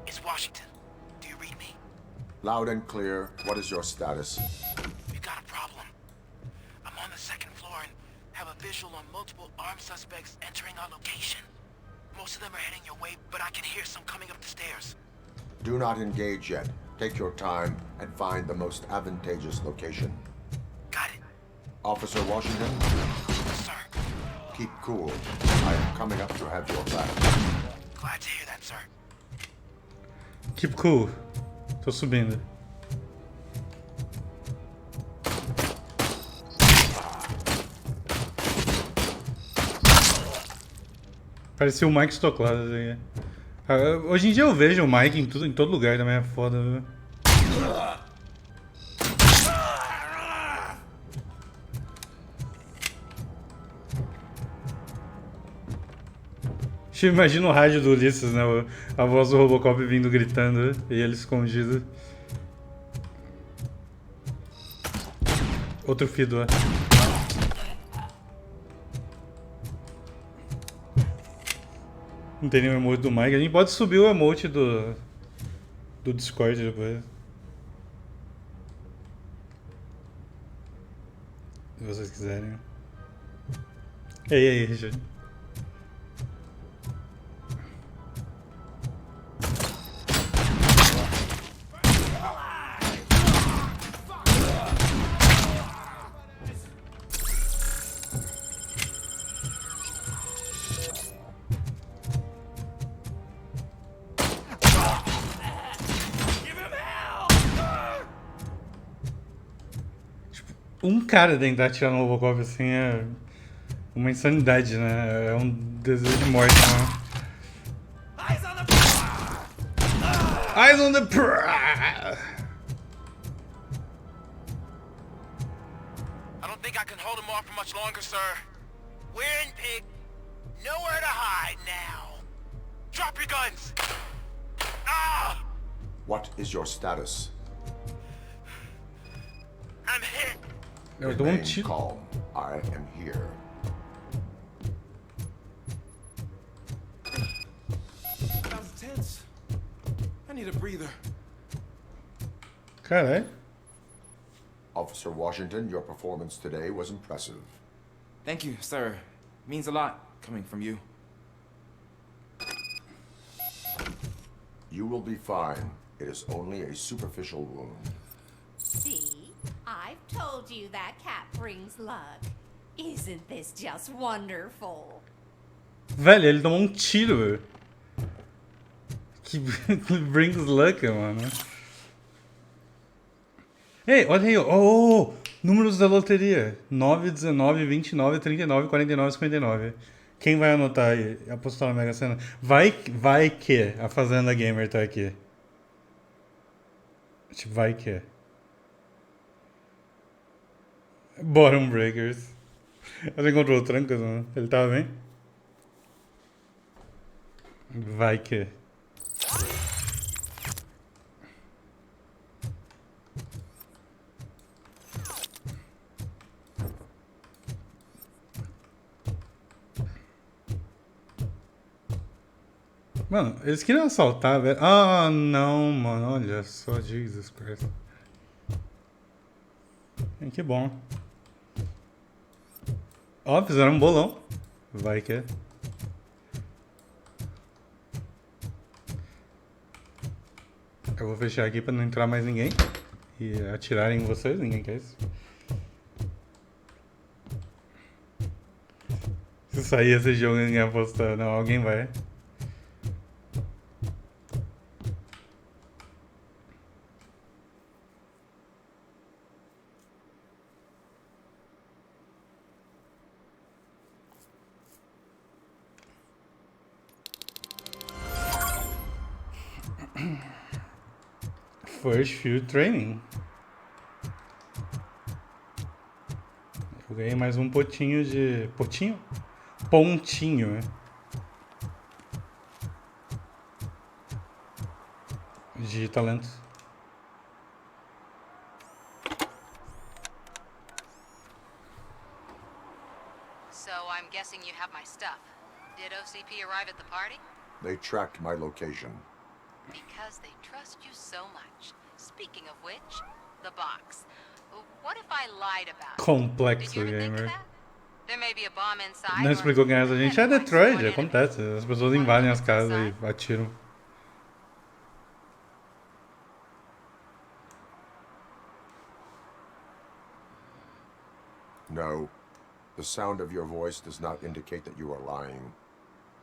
It's Washington. Do you read me? Loud and clear. What is your status? We got a problem. I'm on the second floor and have a visual on multiple armed suspects entering our location. Most of them are heading your way, but I can hear some coming up the stairs. Do not engage yet. Take your time and find the most advantageous location. Got it. Officer Washington? Sir. Keep cool. I am coming up to have your back. Glad to hear that, sir. Keep cool. Tô subindo. Parecia o Mike Stocklado assim. Hoje em dia eu vejo o Mike em todo lugar, também é foda, viu? Imagina o rádio do Ulisses, né? A voz do Robocop vindo gritando e ele escondido. Outro Fido, ó. Não tem nenhum emote do Mike. A gente pode subir o emote do Discord depois. Se vocês quiserem. E aí, Richard? Um cara tentar atirar no Robocop assim é uma insanidade, né? É um desejo de morte, né? Eyes on the prize! I don't think I can hold him off for much longer, sir. We're in, pig. Nowhere to hide now. Drop your guns! Ah! What is your status? I'm hit. Eu dou um tiro. Calm. I am here. That was tense. I need a breather. Caralho. Officer Washington, your performance today was impressive. Thank you, sir. Means a lot coming from you. You will be fine. It is only a superficial wound. See? I've told you that cat brings luck. Isn't this just wonderful? Velho, ele tomou um tiro, velho. Que brings luck, mano. Ei, olha aí, oh, números da loteria. 9, 19, 29, 39, 49, 59. Quem vai anotar aí? Apostar na Mega Sena? Vai que a Fazenda Gamer tá aqui. Tipo, vai que. Bottom Breakers. Você encontrou o Trancas, mano? Ele tava bem? Vai que... Mano, eles queriam assaltar, velho. Ah, não, mano. Olha só, Jesus Christ. Que bom. Ó, fizeram um bolão. Vai que é. Eu vou fechar aqui pra não entrar mais ninguém. E atirarem em vocês, ninguém quer isso. Se sair esse jogo e ninguém apostar, não, alguém vai. First Field Training. Eu ganhei mais um potinho de... Potinho? Pontinho, né? De talento. So I'm guessing you have my stuff. Did OCP arrive at the party? They tracked my location. Because they trust you so much. Speaking of which, the box. What if I lied about it? Complexo gamer. There may be a bomb inside. Não explicou quem é essa gente. É Detroit, acontece. As pessoas invadem as casas e atiram. No. The sound of your voice does not indicate that you are lying.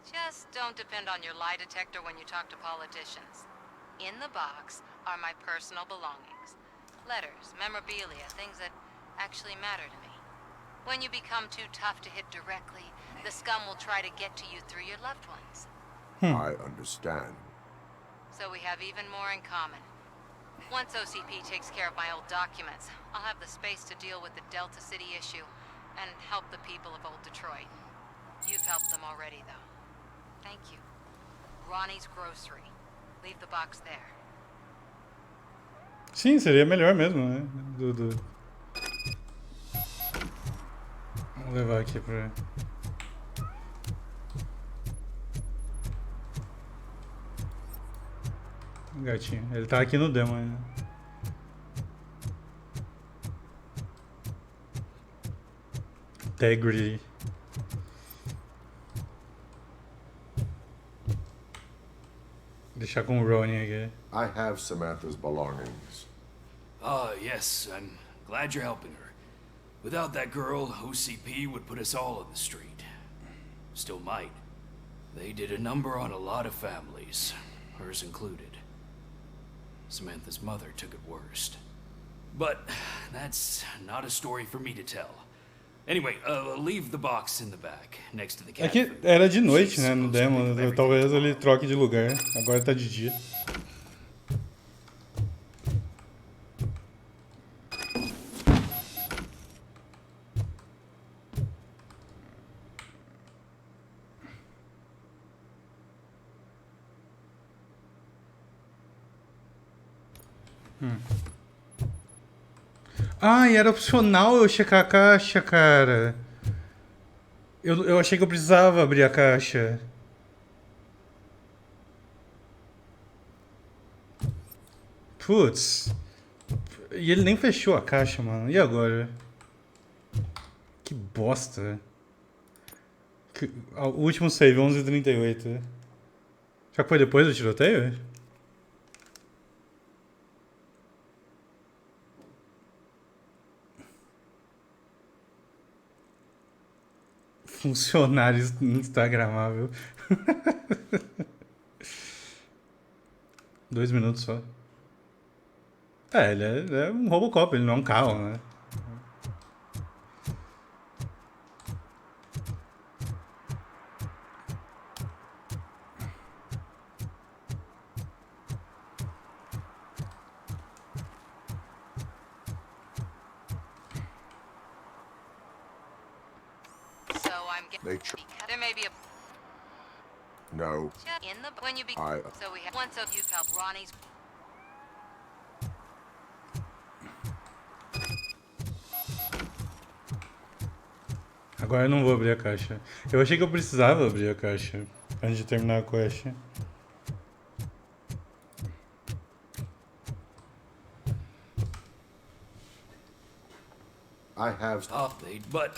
Just don't depend on your lie detector when you talk to politicians. In the box are my personal belongings. Letters, memorabilia, things that actually matter to me. When you become too tough to hit directly, the scum will try to get to you through your loved ones. I understand. So we have even more in common. Once OCP takes care of my old documents, I'll have the space to deal with the Delta City issue and help the people of Old Detroit. You've helped them already, though. Thank you. Ronnie's Grocery. Leave the box there. Sim, seria melhor mesmo, né? Vou levar aqui pra... Gatinho. Ele tá aqui no demo ainda. Integrity. Deixar com o Ronnie aqui. I have Samantha's belongings. Yes, I'm glad you're helping her. Without that girl, OCP would put us all on the street. Still might. They did a number on a lot of families, hers included. Samantha's mother took it worst. But that's not a story for me to tell. Anyway, leave the box in the back, next to the cat. É que era de noite, né, no demo. Talvez ele troque de lugar. Agora tá de dia. Ah, e era opcional eu checar a caixa, cara. Eu achei que eu precisava abrir a caixa. Putz. E ele nem fechou a caixa, mano. E agora? Que bosta. O último save, 11h38. Já foi depois do tiroteio? Funcionário instagramável. 2 minutos só. Ele é um Robocop, ele não é um carro, né? I'm getting. They There may be a No. in the when you be. I- So we have once of you help Ronnie's. Agora eu não vou abrir a caixa. Eu achei que eu precisava abrir a caixa antes de terminar a quest. I have. Tough, but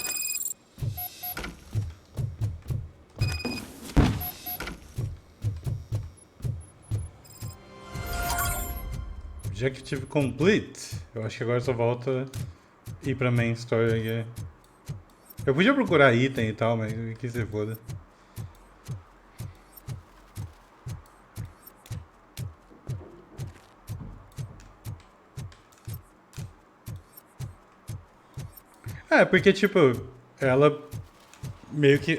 Objective complete. Eu acho que agora só volta ir pra main story aqui. Eu podia procurar item e tal, mas que se foda. É, porque tipo, ela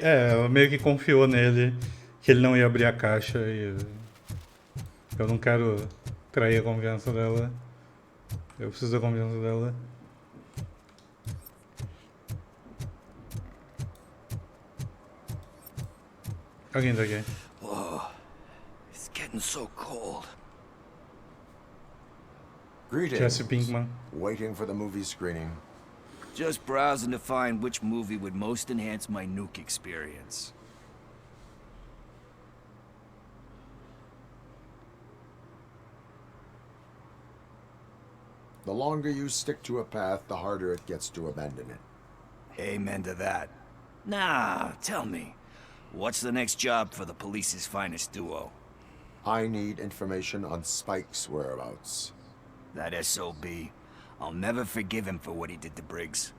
ela meio que confiou nele que ele não ia abrir a caixa e eu não quero trair a confiança dela. Eu preciso da confiança dela. Alguém tá aqui. Whoa, it's getting so cold. Greetings. Jesse Pinkman. Waiting for the movie screening. Just browsing to find which movie would most enhance my nuke experience. The longer you stick to a path, the harder it gets to abandon it. Amen to that. Nah, tell me, what's the next job for the police's finest duo? I need information on Spike's whereabouts. That SOB. I'll never forgive him for what he did to Briggs.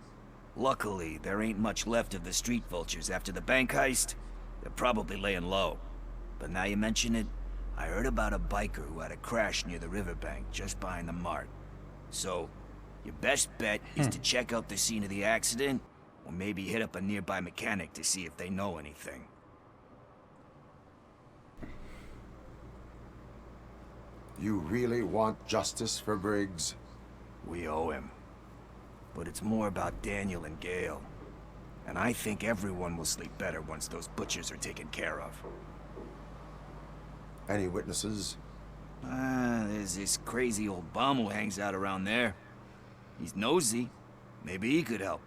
Luckily, there ain't much left of the street vultures after the bank heist. They're probably laying low. But now you mention it, I heard about a biker who had a crash near the riverbank just behind the mart. So, your best bet is to check out the scene of the accident, or maybe hit up a nearby mechanic to see if they know anything. You really want justice for Briggs? We owe him. But it's more about Daniel and Gale. And I think everyone will sleep better once those butchers are taken care of. Any witnesses? There's this crazy old bum who hangs out around there. He's nosy. Maybe he could help.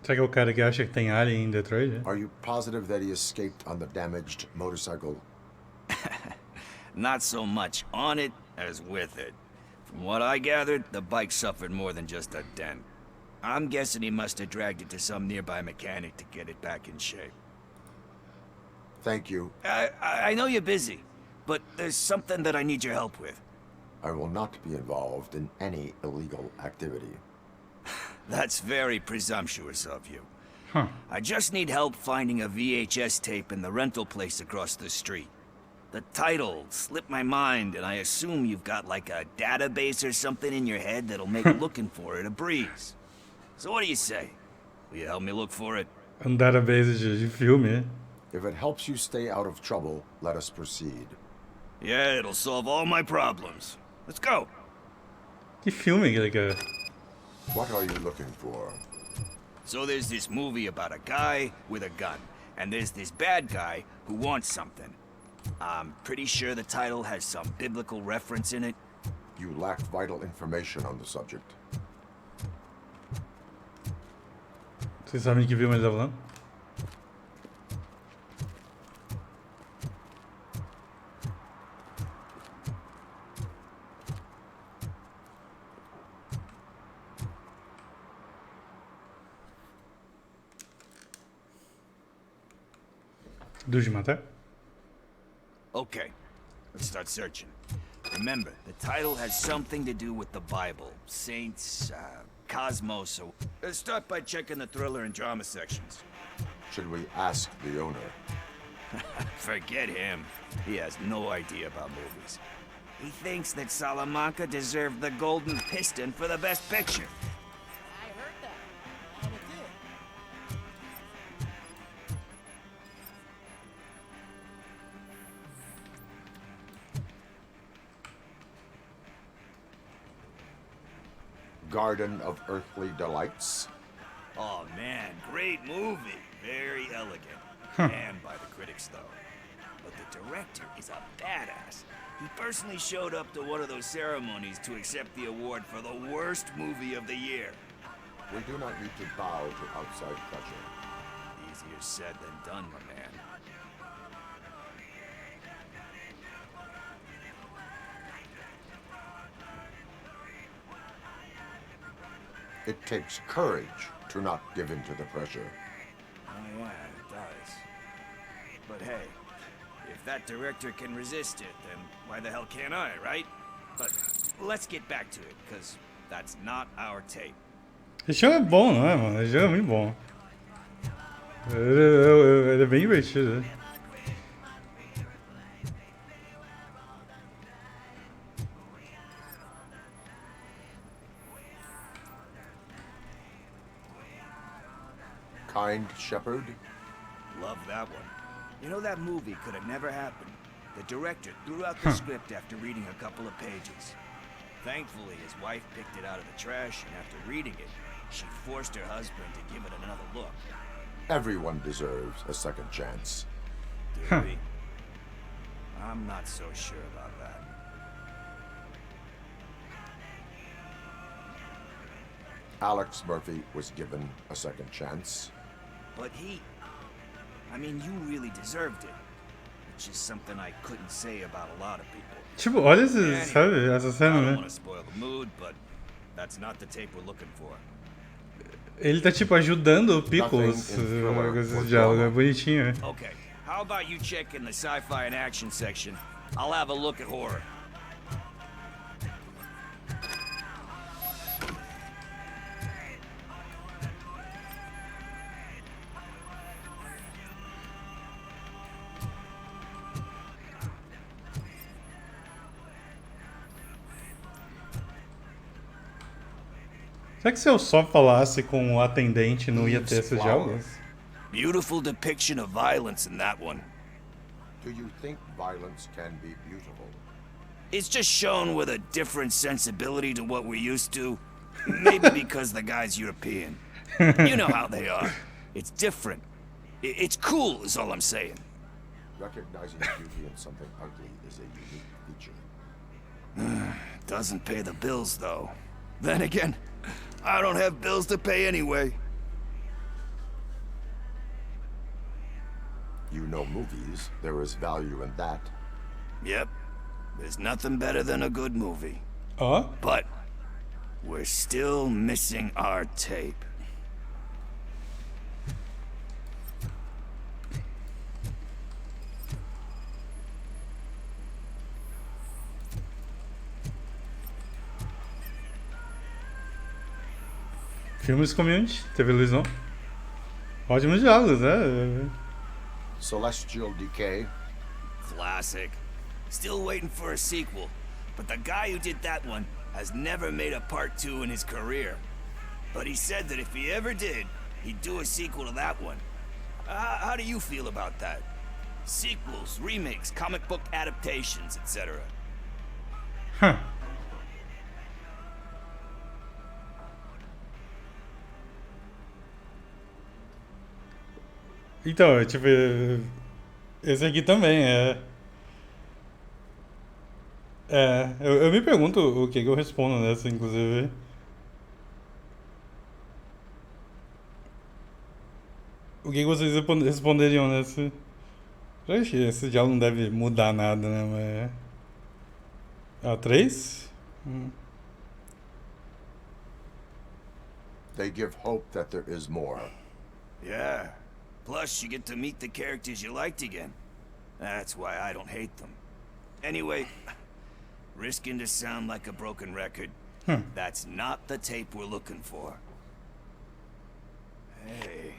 Será que é o cara que acha que tem alien em Detroit? Are you positive that he escaped on the damaged motorcycle? Not so much on it as with it. From what I gathered, the bike suffered more than just a dent. I'm guessing he must have dragged it to some nearby mechanic to get it back in shape. Thank you. I know you're busy, but there's something that I need your help with. I will not be involved in any illegal activity. That's very presumptuous of you. Huh. I just need help finding a VHS tape in the rental place across the street. The title slipped my mind, and I assume you've got like a database or something in your head that'll make looking for it a breeze. So what do you say? Will you help me look for it? Database de filme. If it helps you stay out of trouble, let us proceed. Yeah, it'll solve all my problems. Let's go. Que filme que ele quer? What are you looking for? So there's this movie about a guy with a gun, and there's this bad guy who wants something. I'm pretty sure the title has some biblical reference in it. You lack vital information on the subject. Vocês sabem de que filme ele tá falando? Do de matar? Okay, let's start searching. Remember, the title has something to do with the Bible, saints, cosmos, so... Let's start by checking the thriller and drama sections. Should we ask the owner? Forget him. He has no idea about movies. He thinks that Salamanca deserved the Golden Piston for the best picture. I heard that. And it did. Garden of Earthly Delights? Oh man, great movie. Very elegant. Banned by the critics though. But the director is a badass. He personally showed up to one of those ceremonies to accept the award for the worst movie of the year. We do not need to bow to outside pressure. Easier said than done, my man. It takes courage to not give in to the pressure. Oh yeah, it does. But hey, if that director can resist it, then why the hell can't I, right? But let's get back to it, because that's not our tape. Esse jogo é bom, não é, mano? Esse jogo é muito bom. Ele é bem divertido. Kind Shepherd? Love that one. You know, that movie could have never happened. The director threw out the script after reading a couple of pages. Thankfully, his wife picked it out of the trash, and after reading it, she forced her husband to give it another look. Everyone deserves a second chance. Do we? I'm not so sure about that. Alex Murphy was given a second chance. But I mean, you really deserved it. Which is something I couldn't say about a lot of people. Tipo, olha sabe, essa cena, I don't né? want to spoil the mood, but that's not the tape we're looking for. Ele tá tipo ajudando o Pickles com esse diálogo, é bonitinho. Okay, how about you check in the sci-fi and action section? I'll have a look at horror. Será que se eu só falasse com o atendente não ia ter esses diálogos? Beautiful depiction of violence in that one. Do you think violence can be beautiful? It's just shown with a different sensibility to what we're used to. Maybe because the guy's European. You know how they are. It's different. It's cool is all I'm saying. Recognizing beauty in something ugly is a unique feature. Doesn't pay the bills though. Then again, I don't have bills to pay anyway. You know movies. There is value in that. Yep. There's nothing better than a good movie. But we're still missing our tape. Filmes community, TV Luizão. Ótimos diálogos, né? Celestial Decay. Classic. Still waiting for a sequel. But the guy who did that one has never made a part 2 in his career. But he said that if he ever did, he'd do a sequel to that one. How do you feel about that? Sequels, remakes, comic book adaptations, etc. Huh. Então, tipo, esse aqui também eu me pergunto o que eu respondo nessa, inclusive. O que vocês responderiam nessa? Esse diálogo não deve mudar nada, né? Mas... 3? They give hope that there is more. Yeah. Plus, you get to meet the characters you liked again. That's why I don't hate them. Anyway, risking to sound like a broken record, that's not the tape we're looking for. Hey,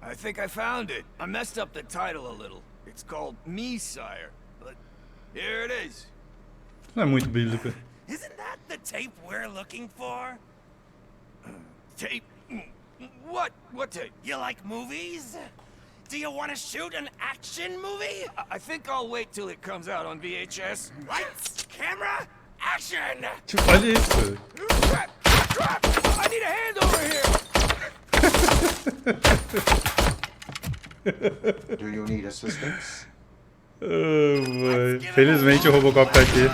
I think I found it. I messed up the title a little. It's called Me, Sire, but here it is. Não é muito bíblico. Isn't that the tape we're looking for? Tape? What? What tape? You like movies? Do you want to shoot an action movie? I think I'll wait till it comes out on VHS. Lights, camera, action! Tipo, olha isso. Crap! I need a hand over here! Do you need assistance? Oh, felizmente o Robocop tá aqui.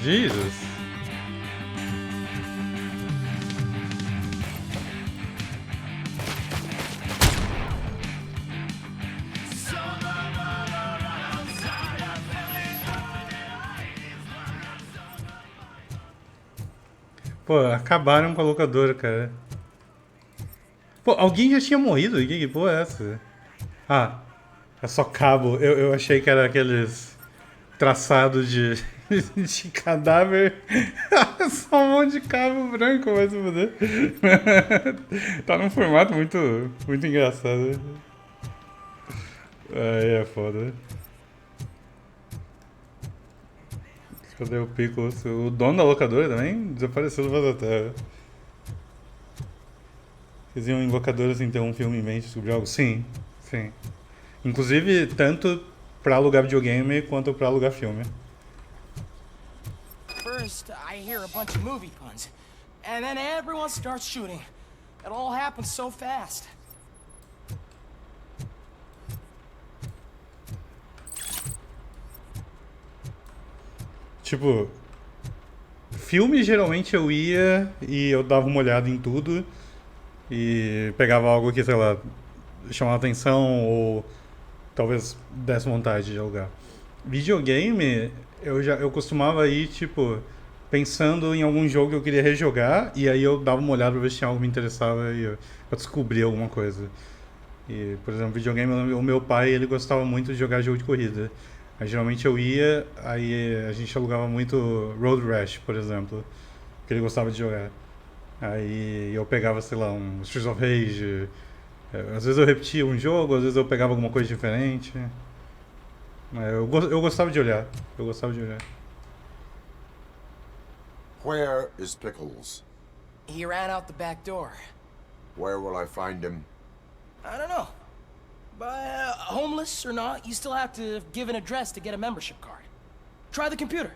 Jesus. Pô, acabaram com a locadora, cara. Pô, alguém já tinha morrido? Que porra é essa? Ah, é só cabo. Eu achei que era aqueles traçados de, de cadáver. Só um monte de cabo branco, vai se fuder. Tá num formato muito engraçado. Aí é foda. Cadê o Pickles? O dono da locadora também desapareceu do Vaza Terra. Vocês iam em locadora sem ter um filme em mente sobre algo? Sim, sim. Inclusive, tanto pra alugar videogame quanto pra alugar filme. First, I hear a bunch of movie puns, and then everyone starts shooting. It all happens so fast. Tipo, filme geralmente eu ia e eu dava uma olhada em tudo e pegava algo que, sei lá, chamava atenção ou talvez desse vontade de alugar. Videogame, eu costumava ir, tipo, pensando em algum jogo que eu queria rejogar e aí eu dava uma olhada pra ver se tinha algo que me interessava e pra descobrir alguma coisa. E, por exemplo, videogame, o meu pai, ele gostava muito de jogar jogo de corrida. Aí, geralmente eu ia, aí a gente alugava muito Road Rash, por exemplo, que ele gostava de jogar. Aí eu pegava, sei lá, um Streets of Rage. Às vezes eu repetia um jogo, às vezes eu pegava alguma coisa diferente. Mas eu gostava de olhar. Eu gostava de olhar. Where is Pickles? He ran out the back door. Where will I find him? I don't know. But homeless or not, you still have to give an address to get a membership card. Try the computer.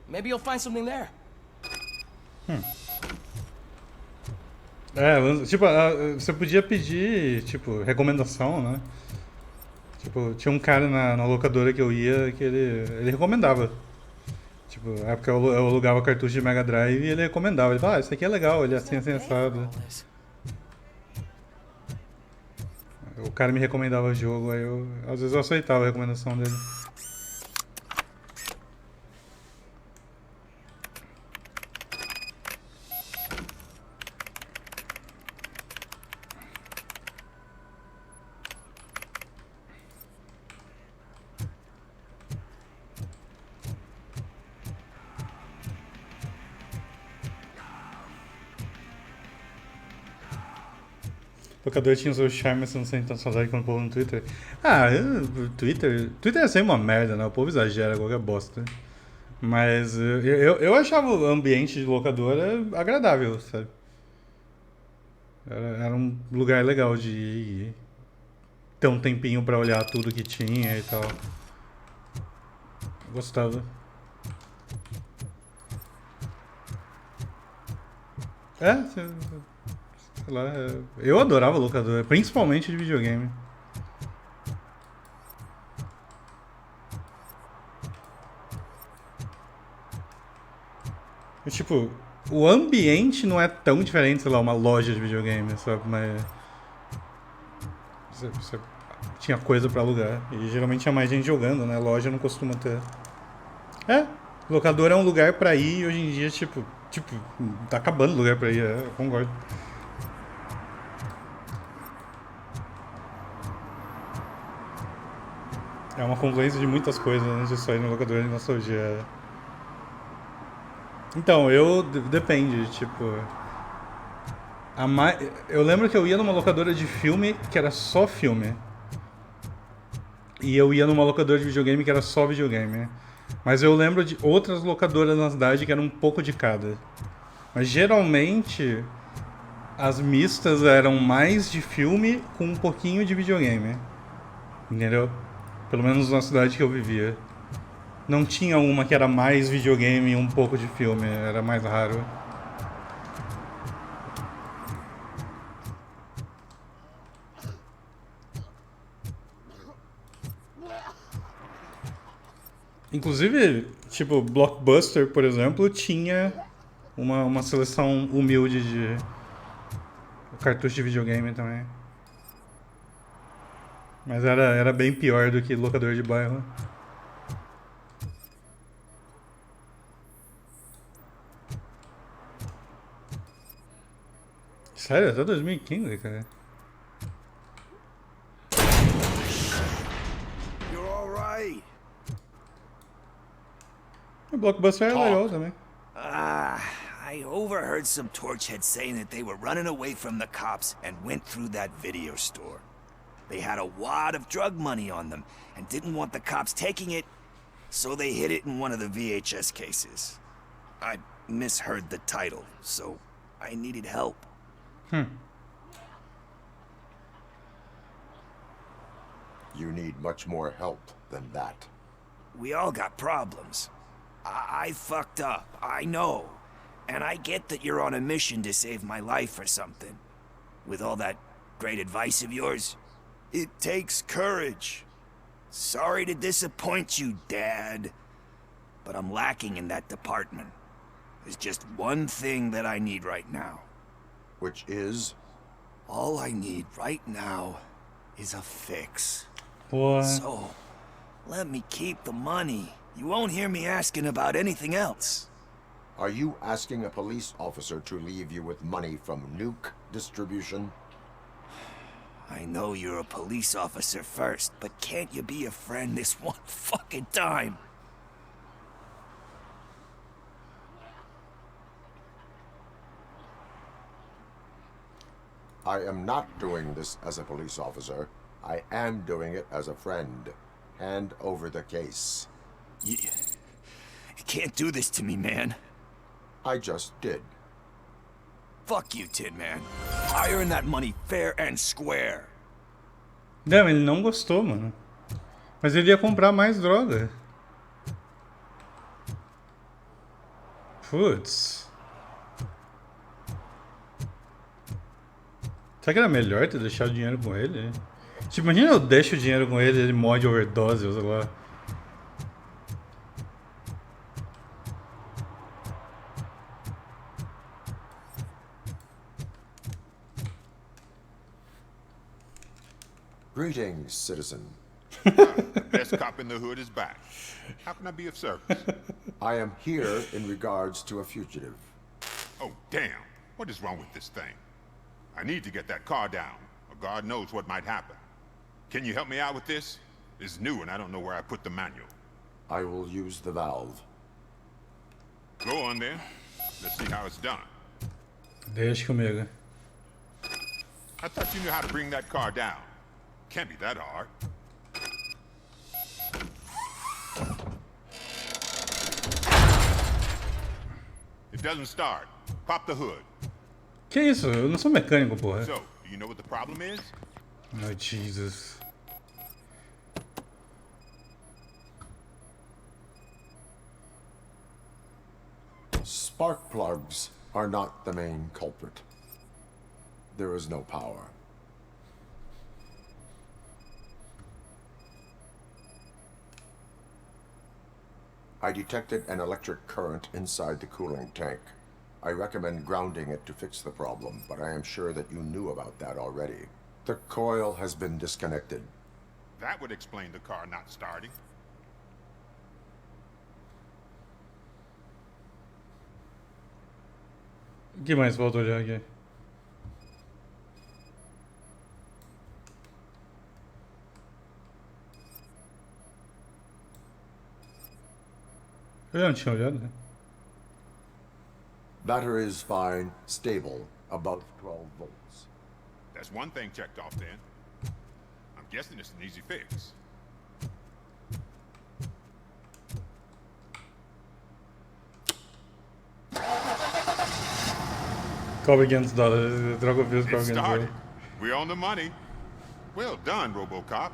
Maybe you'll find something there. Tipo, você podia pedir, tipo, recomendação, né? Tipo, tinha um cara na locadora que eu ia que ele recomendava. Tipo, na época eu alugava cartucho de Mega Drive e ele recomendava. Ele falava, esse aqui é legal, ele é assim assado. O cara me recomendava o jogo, aí às vezes eu aceitava a recomendação dele. O locador tinha o seu charme, mas você não sente tanta saudade quando o povo no Twitter. Twitter é sempre uma merda, né? O povo exagera qualquer bosta. Mas eu achava o ambiente de locadora agradável, sabe? Era um lugar legal de ir e ter um tempinho pra olhar tudo que tinha e tal. Gostava. Sei lá, eu adorava locadora, principalmente de videogame. E, tipo, o ambiente não é tão diferente, sei lá, uma loja de videogame, sabe? Mas você tinha coisa pra alugar. E geralmente tinha mais gente jogando, né? Loja não costuma ter. Locadora é um lugar pra ir e hoje em dia, tipo, tá acabando o lugar pra ir, eu concordo. É uma confluência de muitas coisas antes de só ir no locador de nostalgia. Então, depende, tipo... Eu lembro que eu ia numa locadora de filme que era só filme. E eu ia numa locadora de videogame que era só videogame. Mas eu lembro de outras locadoras na cidade que eram um pouco de cada. Mas geralmente as mistas eram mais de filme com um pouquinho de videogame. Entendeu? Pelo menos na cidade que eu vivia. Não tinha uma que era mais videogame e um pouco de filme, era mais raro. Inclusive, tipo, Blockbuster, por exemplo, tinha uma seleção humilde de cartucho de videogame também. Mas era bem pior do que locador de bairro. Sério, até 2015, cara. You're all right. O Blockbuster é legal também. I overheard some torchheads saying that they were running away from the cops and went through that video store. They had a wad of drug money on them and didn't want the cops taking it, so they hid it in one of the VHS cases. I misheard the title, so I needed help. You need much more help than that. We all got problems. I fucked up, I know. And I get that you're on a mission to save my life or something. With all that great advice of yours, it takes courage. Sorry to disappoint you, Dad. But I'm lacking in that department. There's just one thing that I need right now. Which is? All I need right now is a fix. What? So, let me keep the money. You won't hear me asking about anything else. Are you asking a police officer to leave you with money from nuke distribution? I know you're a police officer first, but can't you be a friend this one fucking time? I am not doing this as a police officer. I am doing it as a friend. Hand over the case. You can't do this to me, man. I just did. Fuck you, Tin Man. I earn that money fair and square. Não, ele não gostou, mano. Mas ele ia comprar mais droga. Putz. Será que era melhor ter deixado o dinheiro com ele? Tipo, imagina eu deixo o dinheiro com ele e ele morre de overdose, ou sei lá. Greetings, citizen. Best cop in the hood is back. How can I be of service? I am here in regards to a fugitive. Oh, damn. What is wrong with this thing? I need to get that car down, or God knows what might happen. Can you help me out with this? It's new and I don't know where I put the manual. I will use the valve. Go on then. Let's see how it's done. Deixa comigo. I thought you knew how to bring that car down. Can't be that hard. It doesn't start. Pop the hood. Que isso? Eu não sou mecânico, porra. So, do you know what the problem is? Oh, Jesus. Spark plugs are not the main culprit. There is no power. I detected an electric current inside the cooling tank. I recommend grounding it to fix the problem, but I am sure that you knew about that already. The coil has been disconnected. That would explain the car not starting. O que mais falta olhar aqui? Eu não tinha olhado, né? Battery is fine, stable, above 12 volts. That's one thing checked off then. I'm guessing it's an easy fix. Go against the Drago Views, go It against started. We're on the money. Well done, Robocop.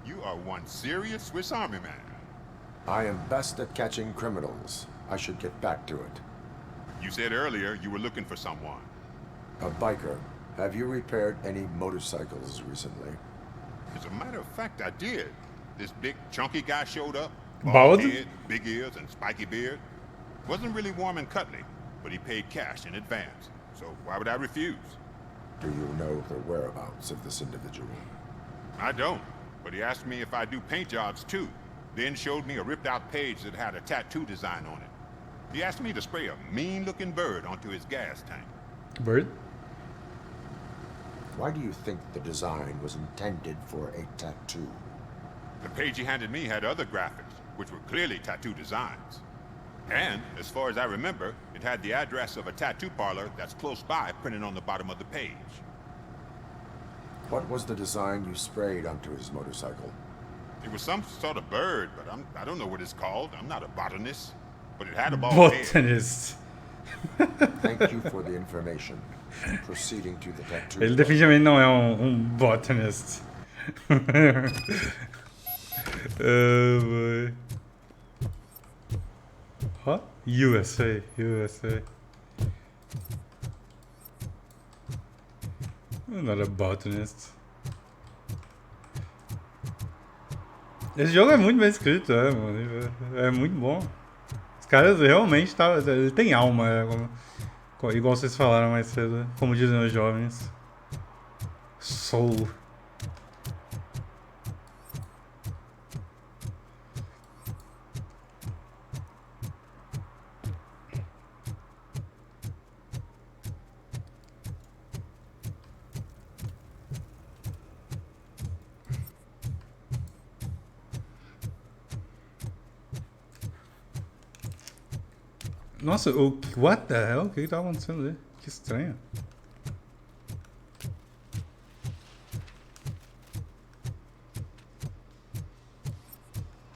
You are one serious Swiss Army man. I am best at catching criminals. I should get back to it. You said earlier you were looking for someone. A biker. Have you repaired any motorcycles recently? As a matter of fact, I did. This big, chunky guy showed up. Bald? Head, big ears, and spiky beard. Wasn't really warm and cuddly, but he paid cash in advance. So why would I refuse? Do you know the whereabouts of this individual? I don't, but he asked me if I do paint jobs too. Then showed me a ripped out page that had a tattoo design on it. He asked me to spray a mean-looking bird onto his gas tank. Bird? Why do you think the design was intended for a tattoo? The page he handed me had other graphics, which were clearly tattoo designs. And, as far as I remember, it had the address of a tattoo parlor that's close by printed on the bottom of the page. What was the design you sprayed onto his motorcycle? It was some sort of bird, but I don't know what it's called. I'm not a botanist. But it had a bald head. Botanist. Thank you for the information. Proceeding to the tattoo. Ele definitivamente não é botanist. Huh? USA. I'm not a botanist. Esse jogo é muito bem escrito, mano. É muito bom. Os caras realmente ele tem alma, igual vocês falaram mais cedo, como dizem os jovens. Soul. Nossa, what the hell? O que tava acontecendo ali? Que estranho.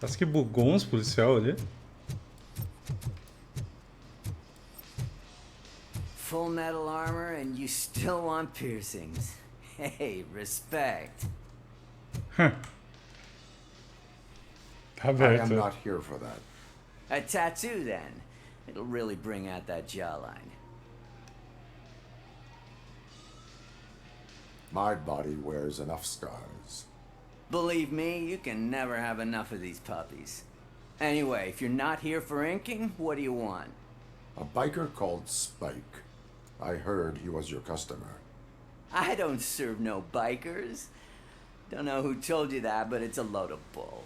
Parece que bugou uns policial ali. Full metal armor and you still want piercings. Hey, respect. Tá I aberto. am not here for that. A tattoo, then. It'll really bring out that jawline. My body wears enough scars. Believe me, you can never have enough of these puppies. Anyway, if you're not here for inking, what do you want? A biker called Spike. I heard he was your customer. I don't serve no bikers. Don't know who told you that, but it's a load of bull.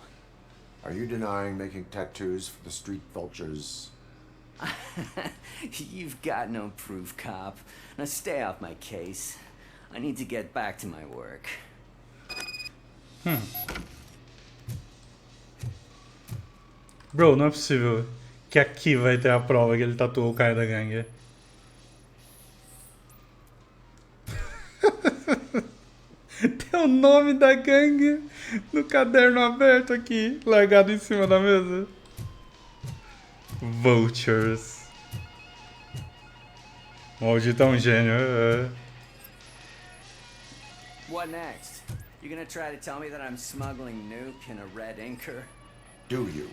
Are you denying making tattoos for the street vultures? You've got no proof, cop. Now stay off my case. I need to get back to my work. Bro, não é possível que aqui vai ter a prova que ele tatuou o cara da gangue. Tem o nome da gangue no caderno aberto aqui, largado em cima da mesa. Vultures. O maldito é um gênio. What next? You gonna try to tell me that I'm smuggling nuke in a red inker? Do you?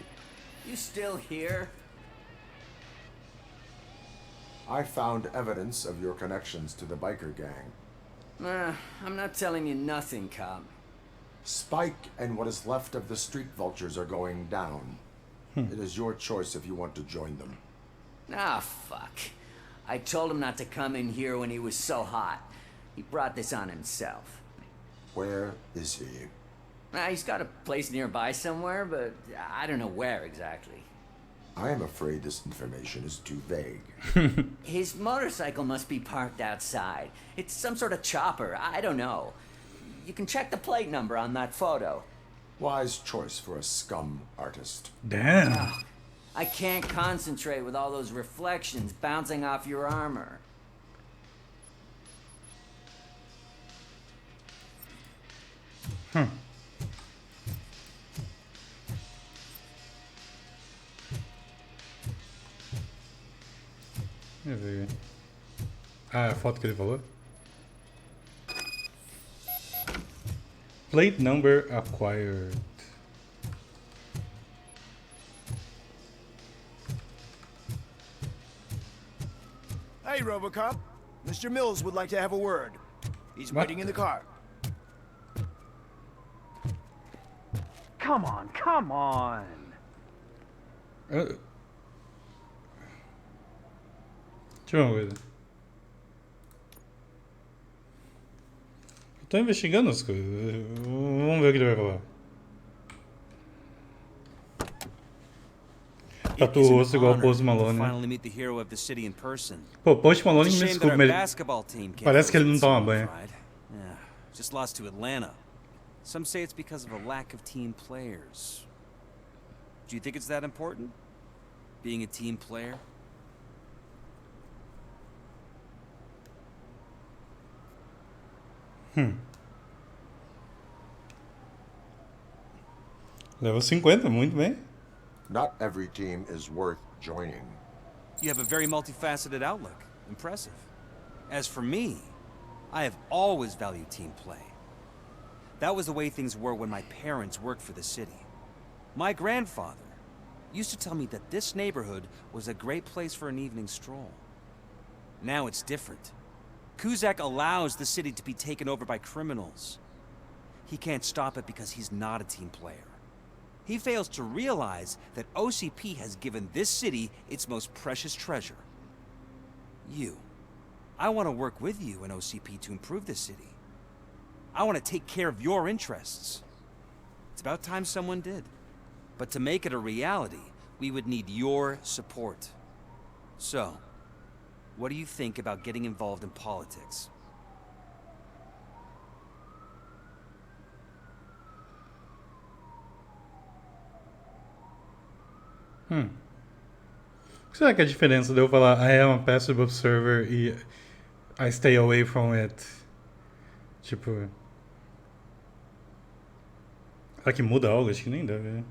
You still here? I found evidence of your connections to the biker gang. I'm not telling you nothing, cop. Spike and what is left of the street vultures are going down. It is your choice if you want to join them. Ah, fuck. I told him not to come in here when he was so hot. He brought this on himself. Where is he? He's got a place nearby somewhere, but I don't know where exactly. I am afraid this information is too vague. His motorcycle must be parked outside. It's some sort of chopper. I don't know. You can check the plate number on that photo. Wise choice for a scum artist. Damn. I can't concentrate with all those reflections bouncing off your armor. Ah, a foto que ele falou? Plate number acquired. Hey, Robocop. Mr. Mills would like to have a word. He's waiting in the car. Come on, come on. Deixa eu ver uma coisa. Eu tô investigando as coisas. Vamos ver o que ele vai falar. Tatua o rosto igual o Post Malone. Finally meet the hero of the city in person. Pô, Post Malone, It's a me shame that desculpa, our ele... basketball team can't parece que ele não host toma the banho. Pride. Yeah, just lost to Atlanta. Some say it's because of a lack of team players. Do you think it's that important? Being a team player? Level 50, muito bem. Not every team is worth joining. You have a very multifaceted outlook. Impressive. As for me, I have always valued team play. That was the way things were when my parents worked for the city. My grandfather used to tell me that this neighborhood was a great place for an evening stroll. Now it's different. Kuzak allows the city to be taken over by criminals. He can't stop it because he's not a team player. He fails to realize that OCP has given this city its most precious treasure. You. I want to work with you and OCP to improve this city. I want to take care of your interests. It's about time someone did. But to make it a reality, we would need your support. So, what do you think about getting involved in politics? O que será que é a diferença de eu falar I am a passive observer e I stay away from it? Tipo... será que muda algo? Acho que nem deve.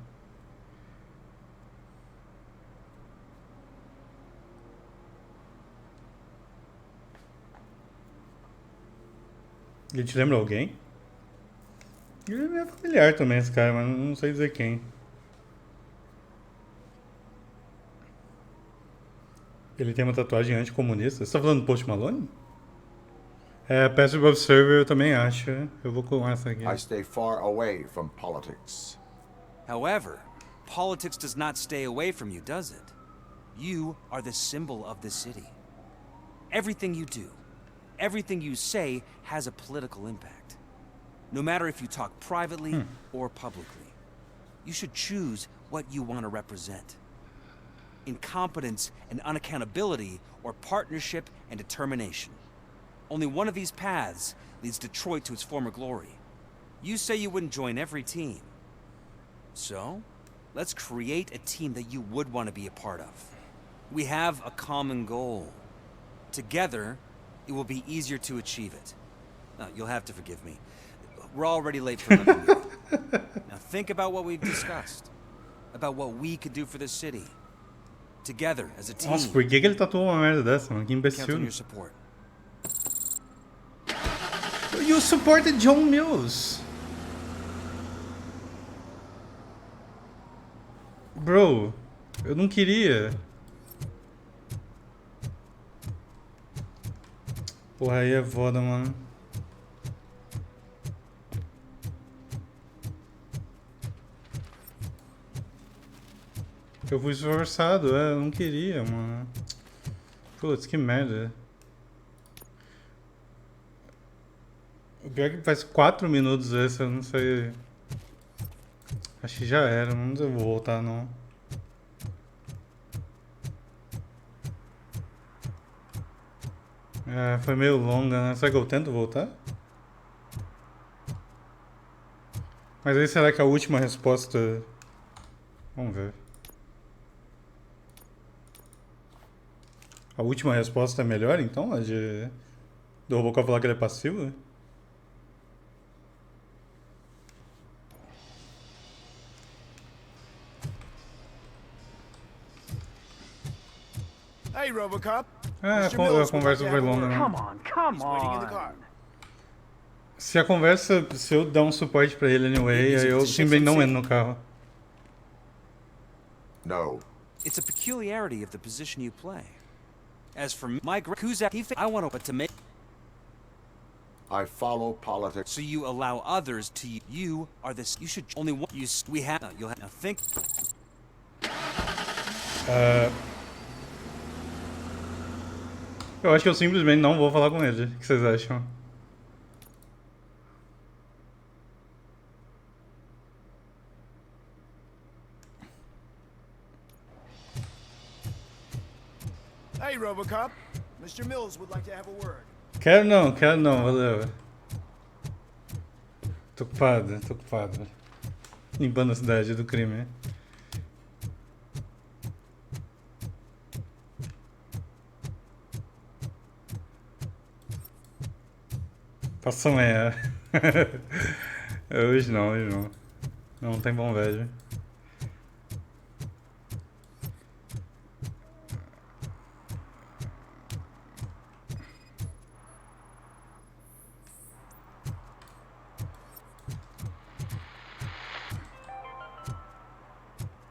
Ele te lembra alguém? Ele é familiar também, esse cara, mas não sei dizer quem. Ele tem uma tatuagem anticomunista. Você tá falando do Post Malone? É, Passive Observer eu também acho. Eu vou com essa aqui. I stay far away from politics. However, politics does not stay away from you, does it? You are the symbol of the city. Everything you do, everything you say has a political impact. No matter if you talk privately or publicly. You should choose what you want to represent. Incompetence and unaccountability, or partnership and determination. Only one of these paths leads Detroit to its former glory. You say you wouldn't join every team. So, let's create a team that you would want to be a part of. We have a common goal. Together, it will be easier to achieve it. Now, you'll have to forgive me. We're already late for another meeting. Now think about what we've discussed. About what we could do for the city. Together, as a team. Nossa, por que ele tatuou uma merda dessa, mano? Que Count on imbecil. your support. You supported John Mills. Bro, eu não queria. Porra, aí é foda, mano. Eu fui esforçado, eu não queria, mano. Putz, que merda. O pior é que faz 4 minutos esse, eu não sei. Acho que já era, não vou voltar não. É, foi meio longa, né? Será que eu tento voltar? Mas aí será que a última resposta... Vamos ver. A última resposta é melhor, então? A de... do Robocop falar que ele é passivo? Hey, Robocop. Ah, a conversa foi longa, né? Come on. Se a conversa, se eu dar um suporte pra ele anyway, aí eu simplesmente não entro no carro. No. It's a peculiarity of the position you play. As for my Kuzak, I want to make. I follow politics. So you allow others to. You are this. You should only want. We have. You'll have. Now think. Eu acho que eu simplesmente não vou falar com ele. O que vocês acham? Hey, Robocop. Mr. Mills would like to have a word. Quero não, valeu. Tô ocupado. Limpando a cidade do crime. Posso amanhã. Hoje não. Não tem bom velho.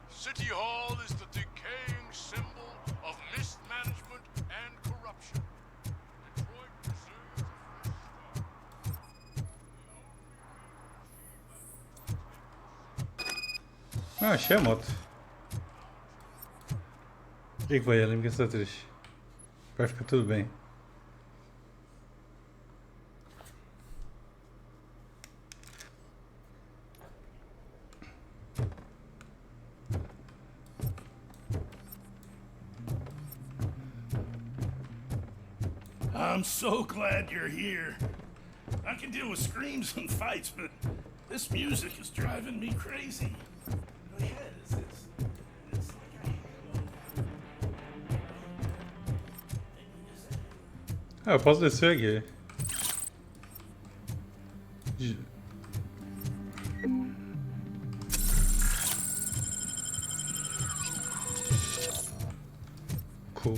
City Hall is the decaying symbol of mismanagement and corruption. Detroit deserves a fresh start. Ah, achei a moto. O que foi? Lembra que você tá triste. Vai ficar tudo bem. I'm so glad you're here. I can deal with screams and fights, but this music is driving me crazy. My head is it's like Ah, eu posso descer aqui. Cool.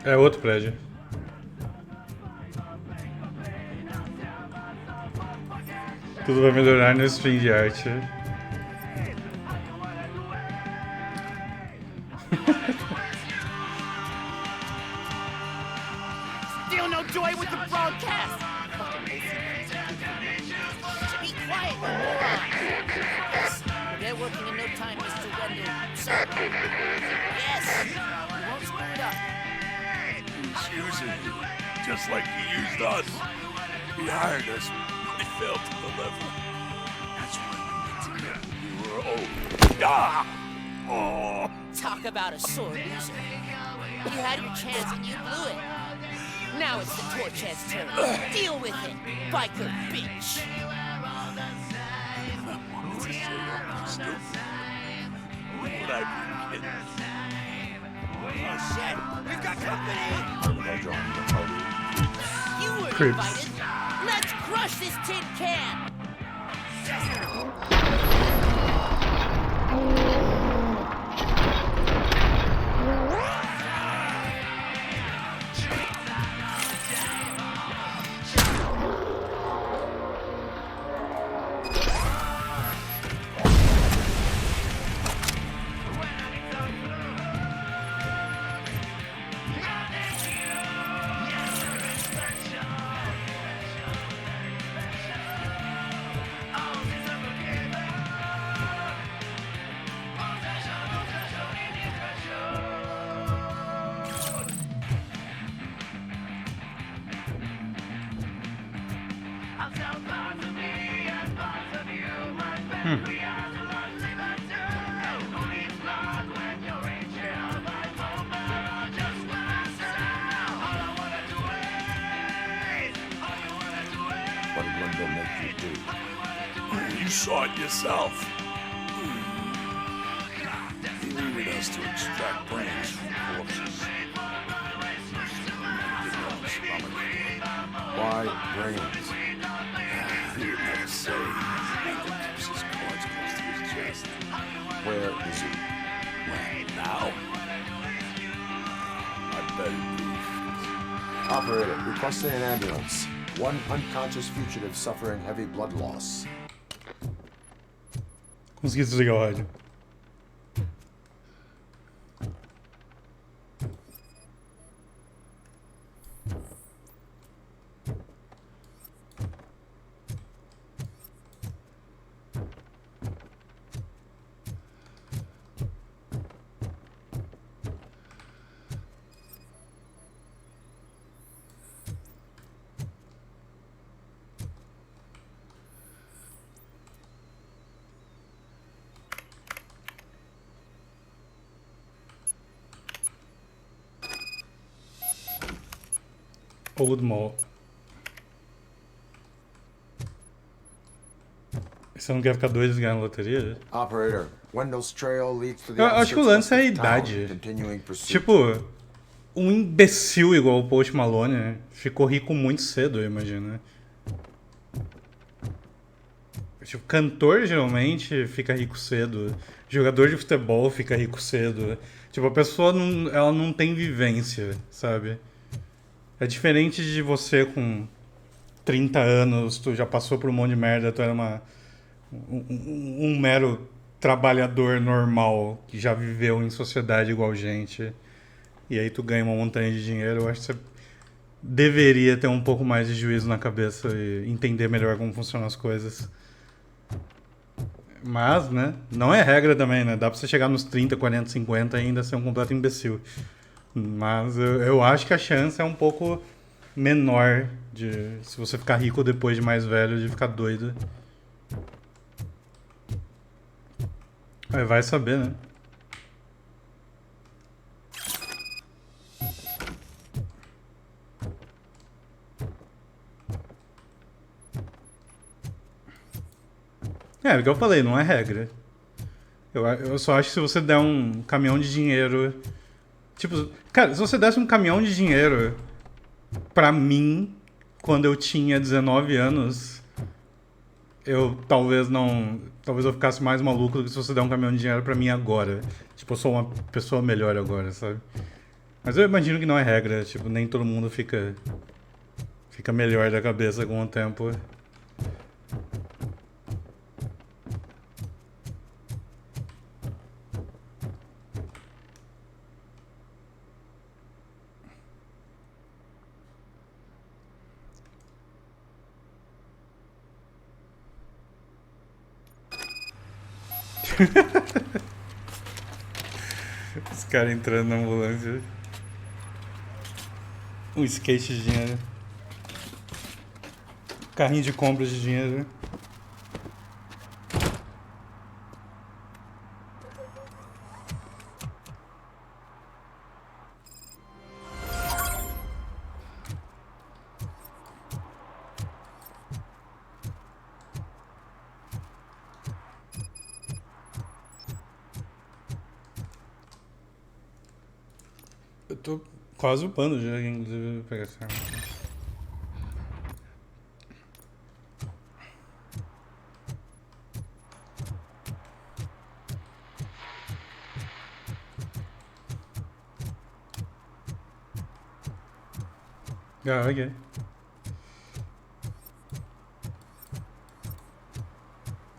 É outro prédio. Tudo vai melhorar no stream de arte. Still no joy with the broadcast. Be quiet, you moron. Yes, they're working in no time, Mr. Wendell. Sir. Yes, you won't screw it up. he's using you, just like he used us. He hired us. He failed to deliver. That's why we need to get. We were old. Ah! Oh! Talk about a sore loser. You had your chance and you blew it. Now it's the Torchhead's turn. Deal with it, biker bitch. Stupid. Would I be kidding? Oh shit, we've got company! You were Crips. invited. Let's crush this tin can! What did Wendell make you do? You saw it yourself. He needed us to extract brains from corpses. Why brains? He would never say. He keeps his cards close to his chest. Where is he? Well, now. I better be. Operator, requesting an ambulance. One unconscious fugitive suffering heavy blood loss. Consegui desligar o rádio. Old Mall. Você não quer ficar doido e ganhar na loteria? Operator, Wendell's trail leads to the Eu acho que o lance é a outskirts of town, idade. continuing pursuit. Tipo, um imbecil igual o Post Malone, né, ficou rico muito cedo, eu imagino, né? Tipo, cantor geralmente fica rico cedo. Jogador de futebol fica rico cedo. Tipo, a pessoa não, ela não tem vivência, sabe? É diferente de você com 30 anos, tu já passou por um monte de merda, tu era um mero trabalhador normal que já viveu em sociedade igual gente. E aí tu ganha uma montanha de dinheiro. Eu acho que você deveria ter um pouco mais de juízo na cabeça e entender melhor como funcionam as coisas. Mas, né, não é regra também, né? Dá pra você chegar nos 30, 40, 50 e ainda ser um completo imbecil. Mas eu acho que a chance é um pouco menor de, se você ficar rico depois de mais velho, de ficar doido. Aí vai saber, né? É, o que eu falei, não é regra. Eu só acho que se você der um caminhão de dinheiro... Tipo, cara, se você desse um caminhão de dinheiro pra mim, quando eu tinha 19 anos, eu talvez não... Talvez eu ficasse mais maluco do que se você der um caminhão de dinheiro pra mim agora. Tipo, eu sou uma pessoa melhor agora, sabe? Mas eu imagino que não é regra. Tipo, nem todo mundo fica melhor da cabeça com o tempo. Os caras entrando na ambulância. Um skate de dinheiro. Carrinho de compras de dinheiro. Eu tô quase upando já, inclusive, vou pegar essa arma aqui. Ah, ok.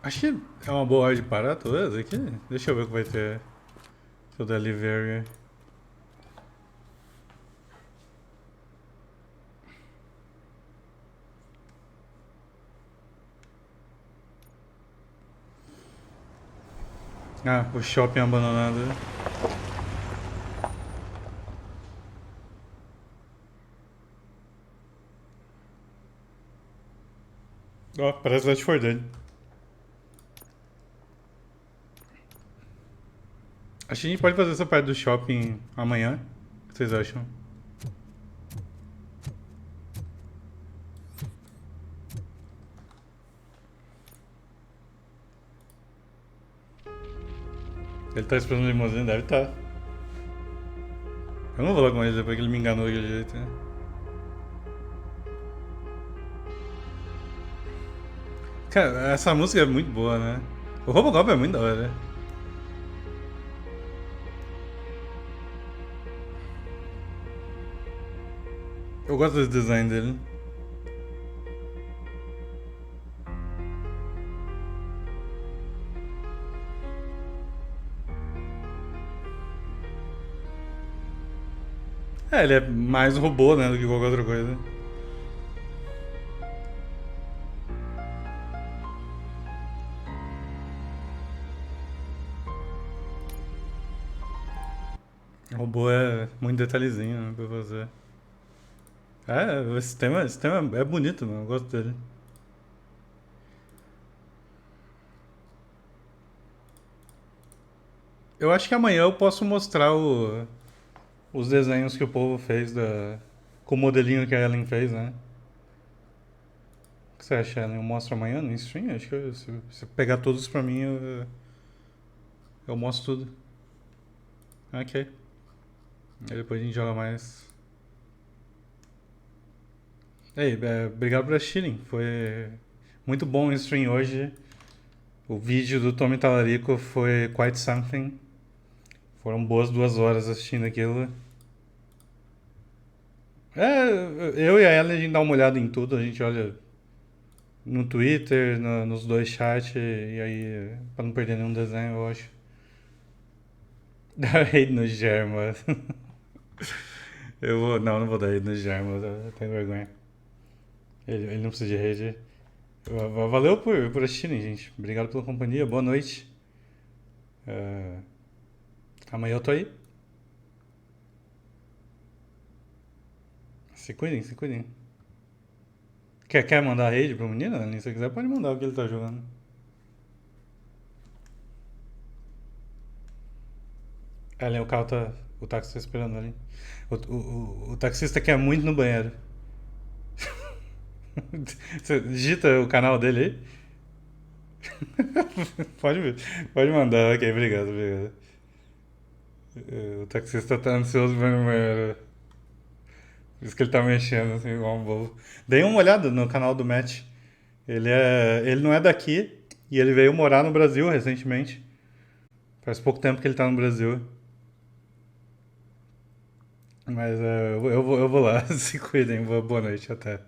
Acho que é uma boa hora de parar todas aqui. Deixa eu ver o que vai ter. Se eu der delivery. Ah, o shopping abandonado. Ó, parece Left 4 Dead. Acho que a gente pode fazer essa parte do shopping amanhã. O que vocês acham? Ele tá esperando o limousine? Deve estar. Eu não vou lá com ele depois que ele me enganou daquele jeito, né? Cara, essa música é muito boa, né? O Robocop é muito da hora. Eu gosto desse design dele. É, ele é mais robô, né, do que qualquer outra coisa. O robô é muito detalhezinho, né, pra fazer. É, esse tema é bonito, mano. Eu gosto dele. Eu acho que amanhã eu posso mostrar os desenhos que o povo fez com o modelinho que a Ellen fez, né? O que você acha, Ellen? Eu mostro amanhã no stream? Acho que se pegar todos pra mim, eu mostro tudo. Ok. Aí depois a gente joga mais. Ei, obrigado por assistirem. Foi muito bom o stream hoje. O vídeo do Tommy Tallarico foi quite something. Foram boas 2 horas assistindo aquilo. É, eu e a Ellen, a gente dá uma olhada em tudo. A gente olha no Twitter, nos dois chats, e aí, pra não perder nenhum desenho, eu acho. Dá raid no Germa. Não vou dar raid no Germa, eu tenho vergonha. Ele não precisa de raid. Valeu por assistirem, gente. Obrigado pela companhia, boa noite. Amanhã eu tô aí. Se cuidem, se cuidem. Quer mandar raid pro menino? Se você quiser, pode mandar o que ele tá jogando. Ellen, o carro tá. O táxi tá esperando ali. O taxista quer muito no banheiro. Você digita o canal dele aí? Pode mandar, ok, obrigado. O taxista tá ansioso pra ir no banheiro. Por isso que ele tá mexendo assim, igual um bobo. Dei uma olhada no canal do Matt. Ele não é daqui e ele veio morar no Brasil recentemente. Faz pouco tempo que ele tá no Brasil. Mas eu vou lá. Se cuidem. Boa noite. Até.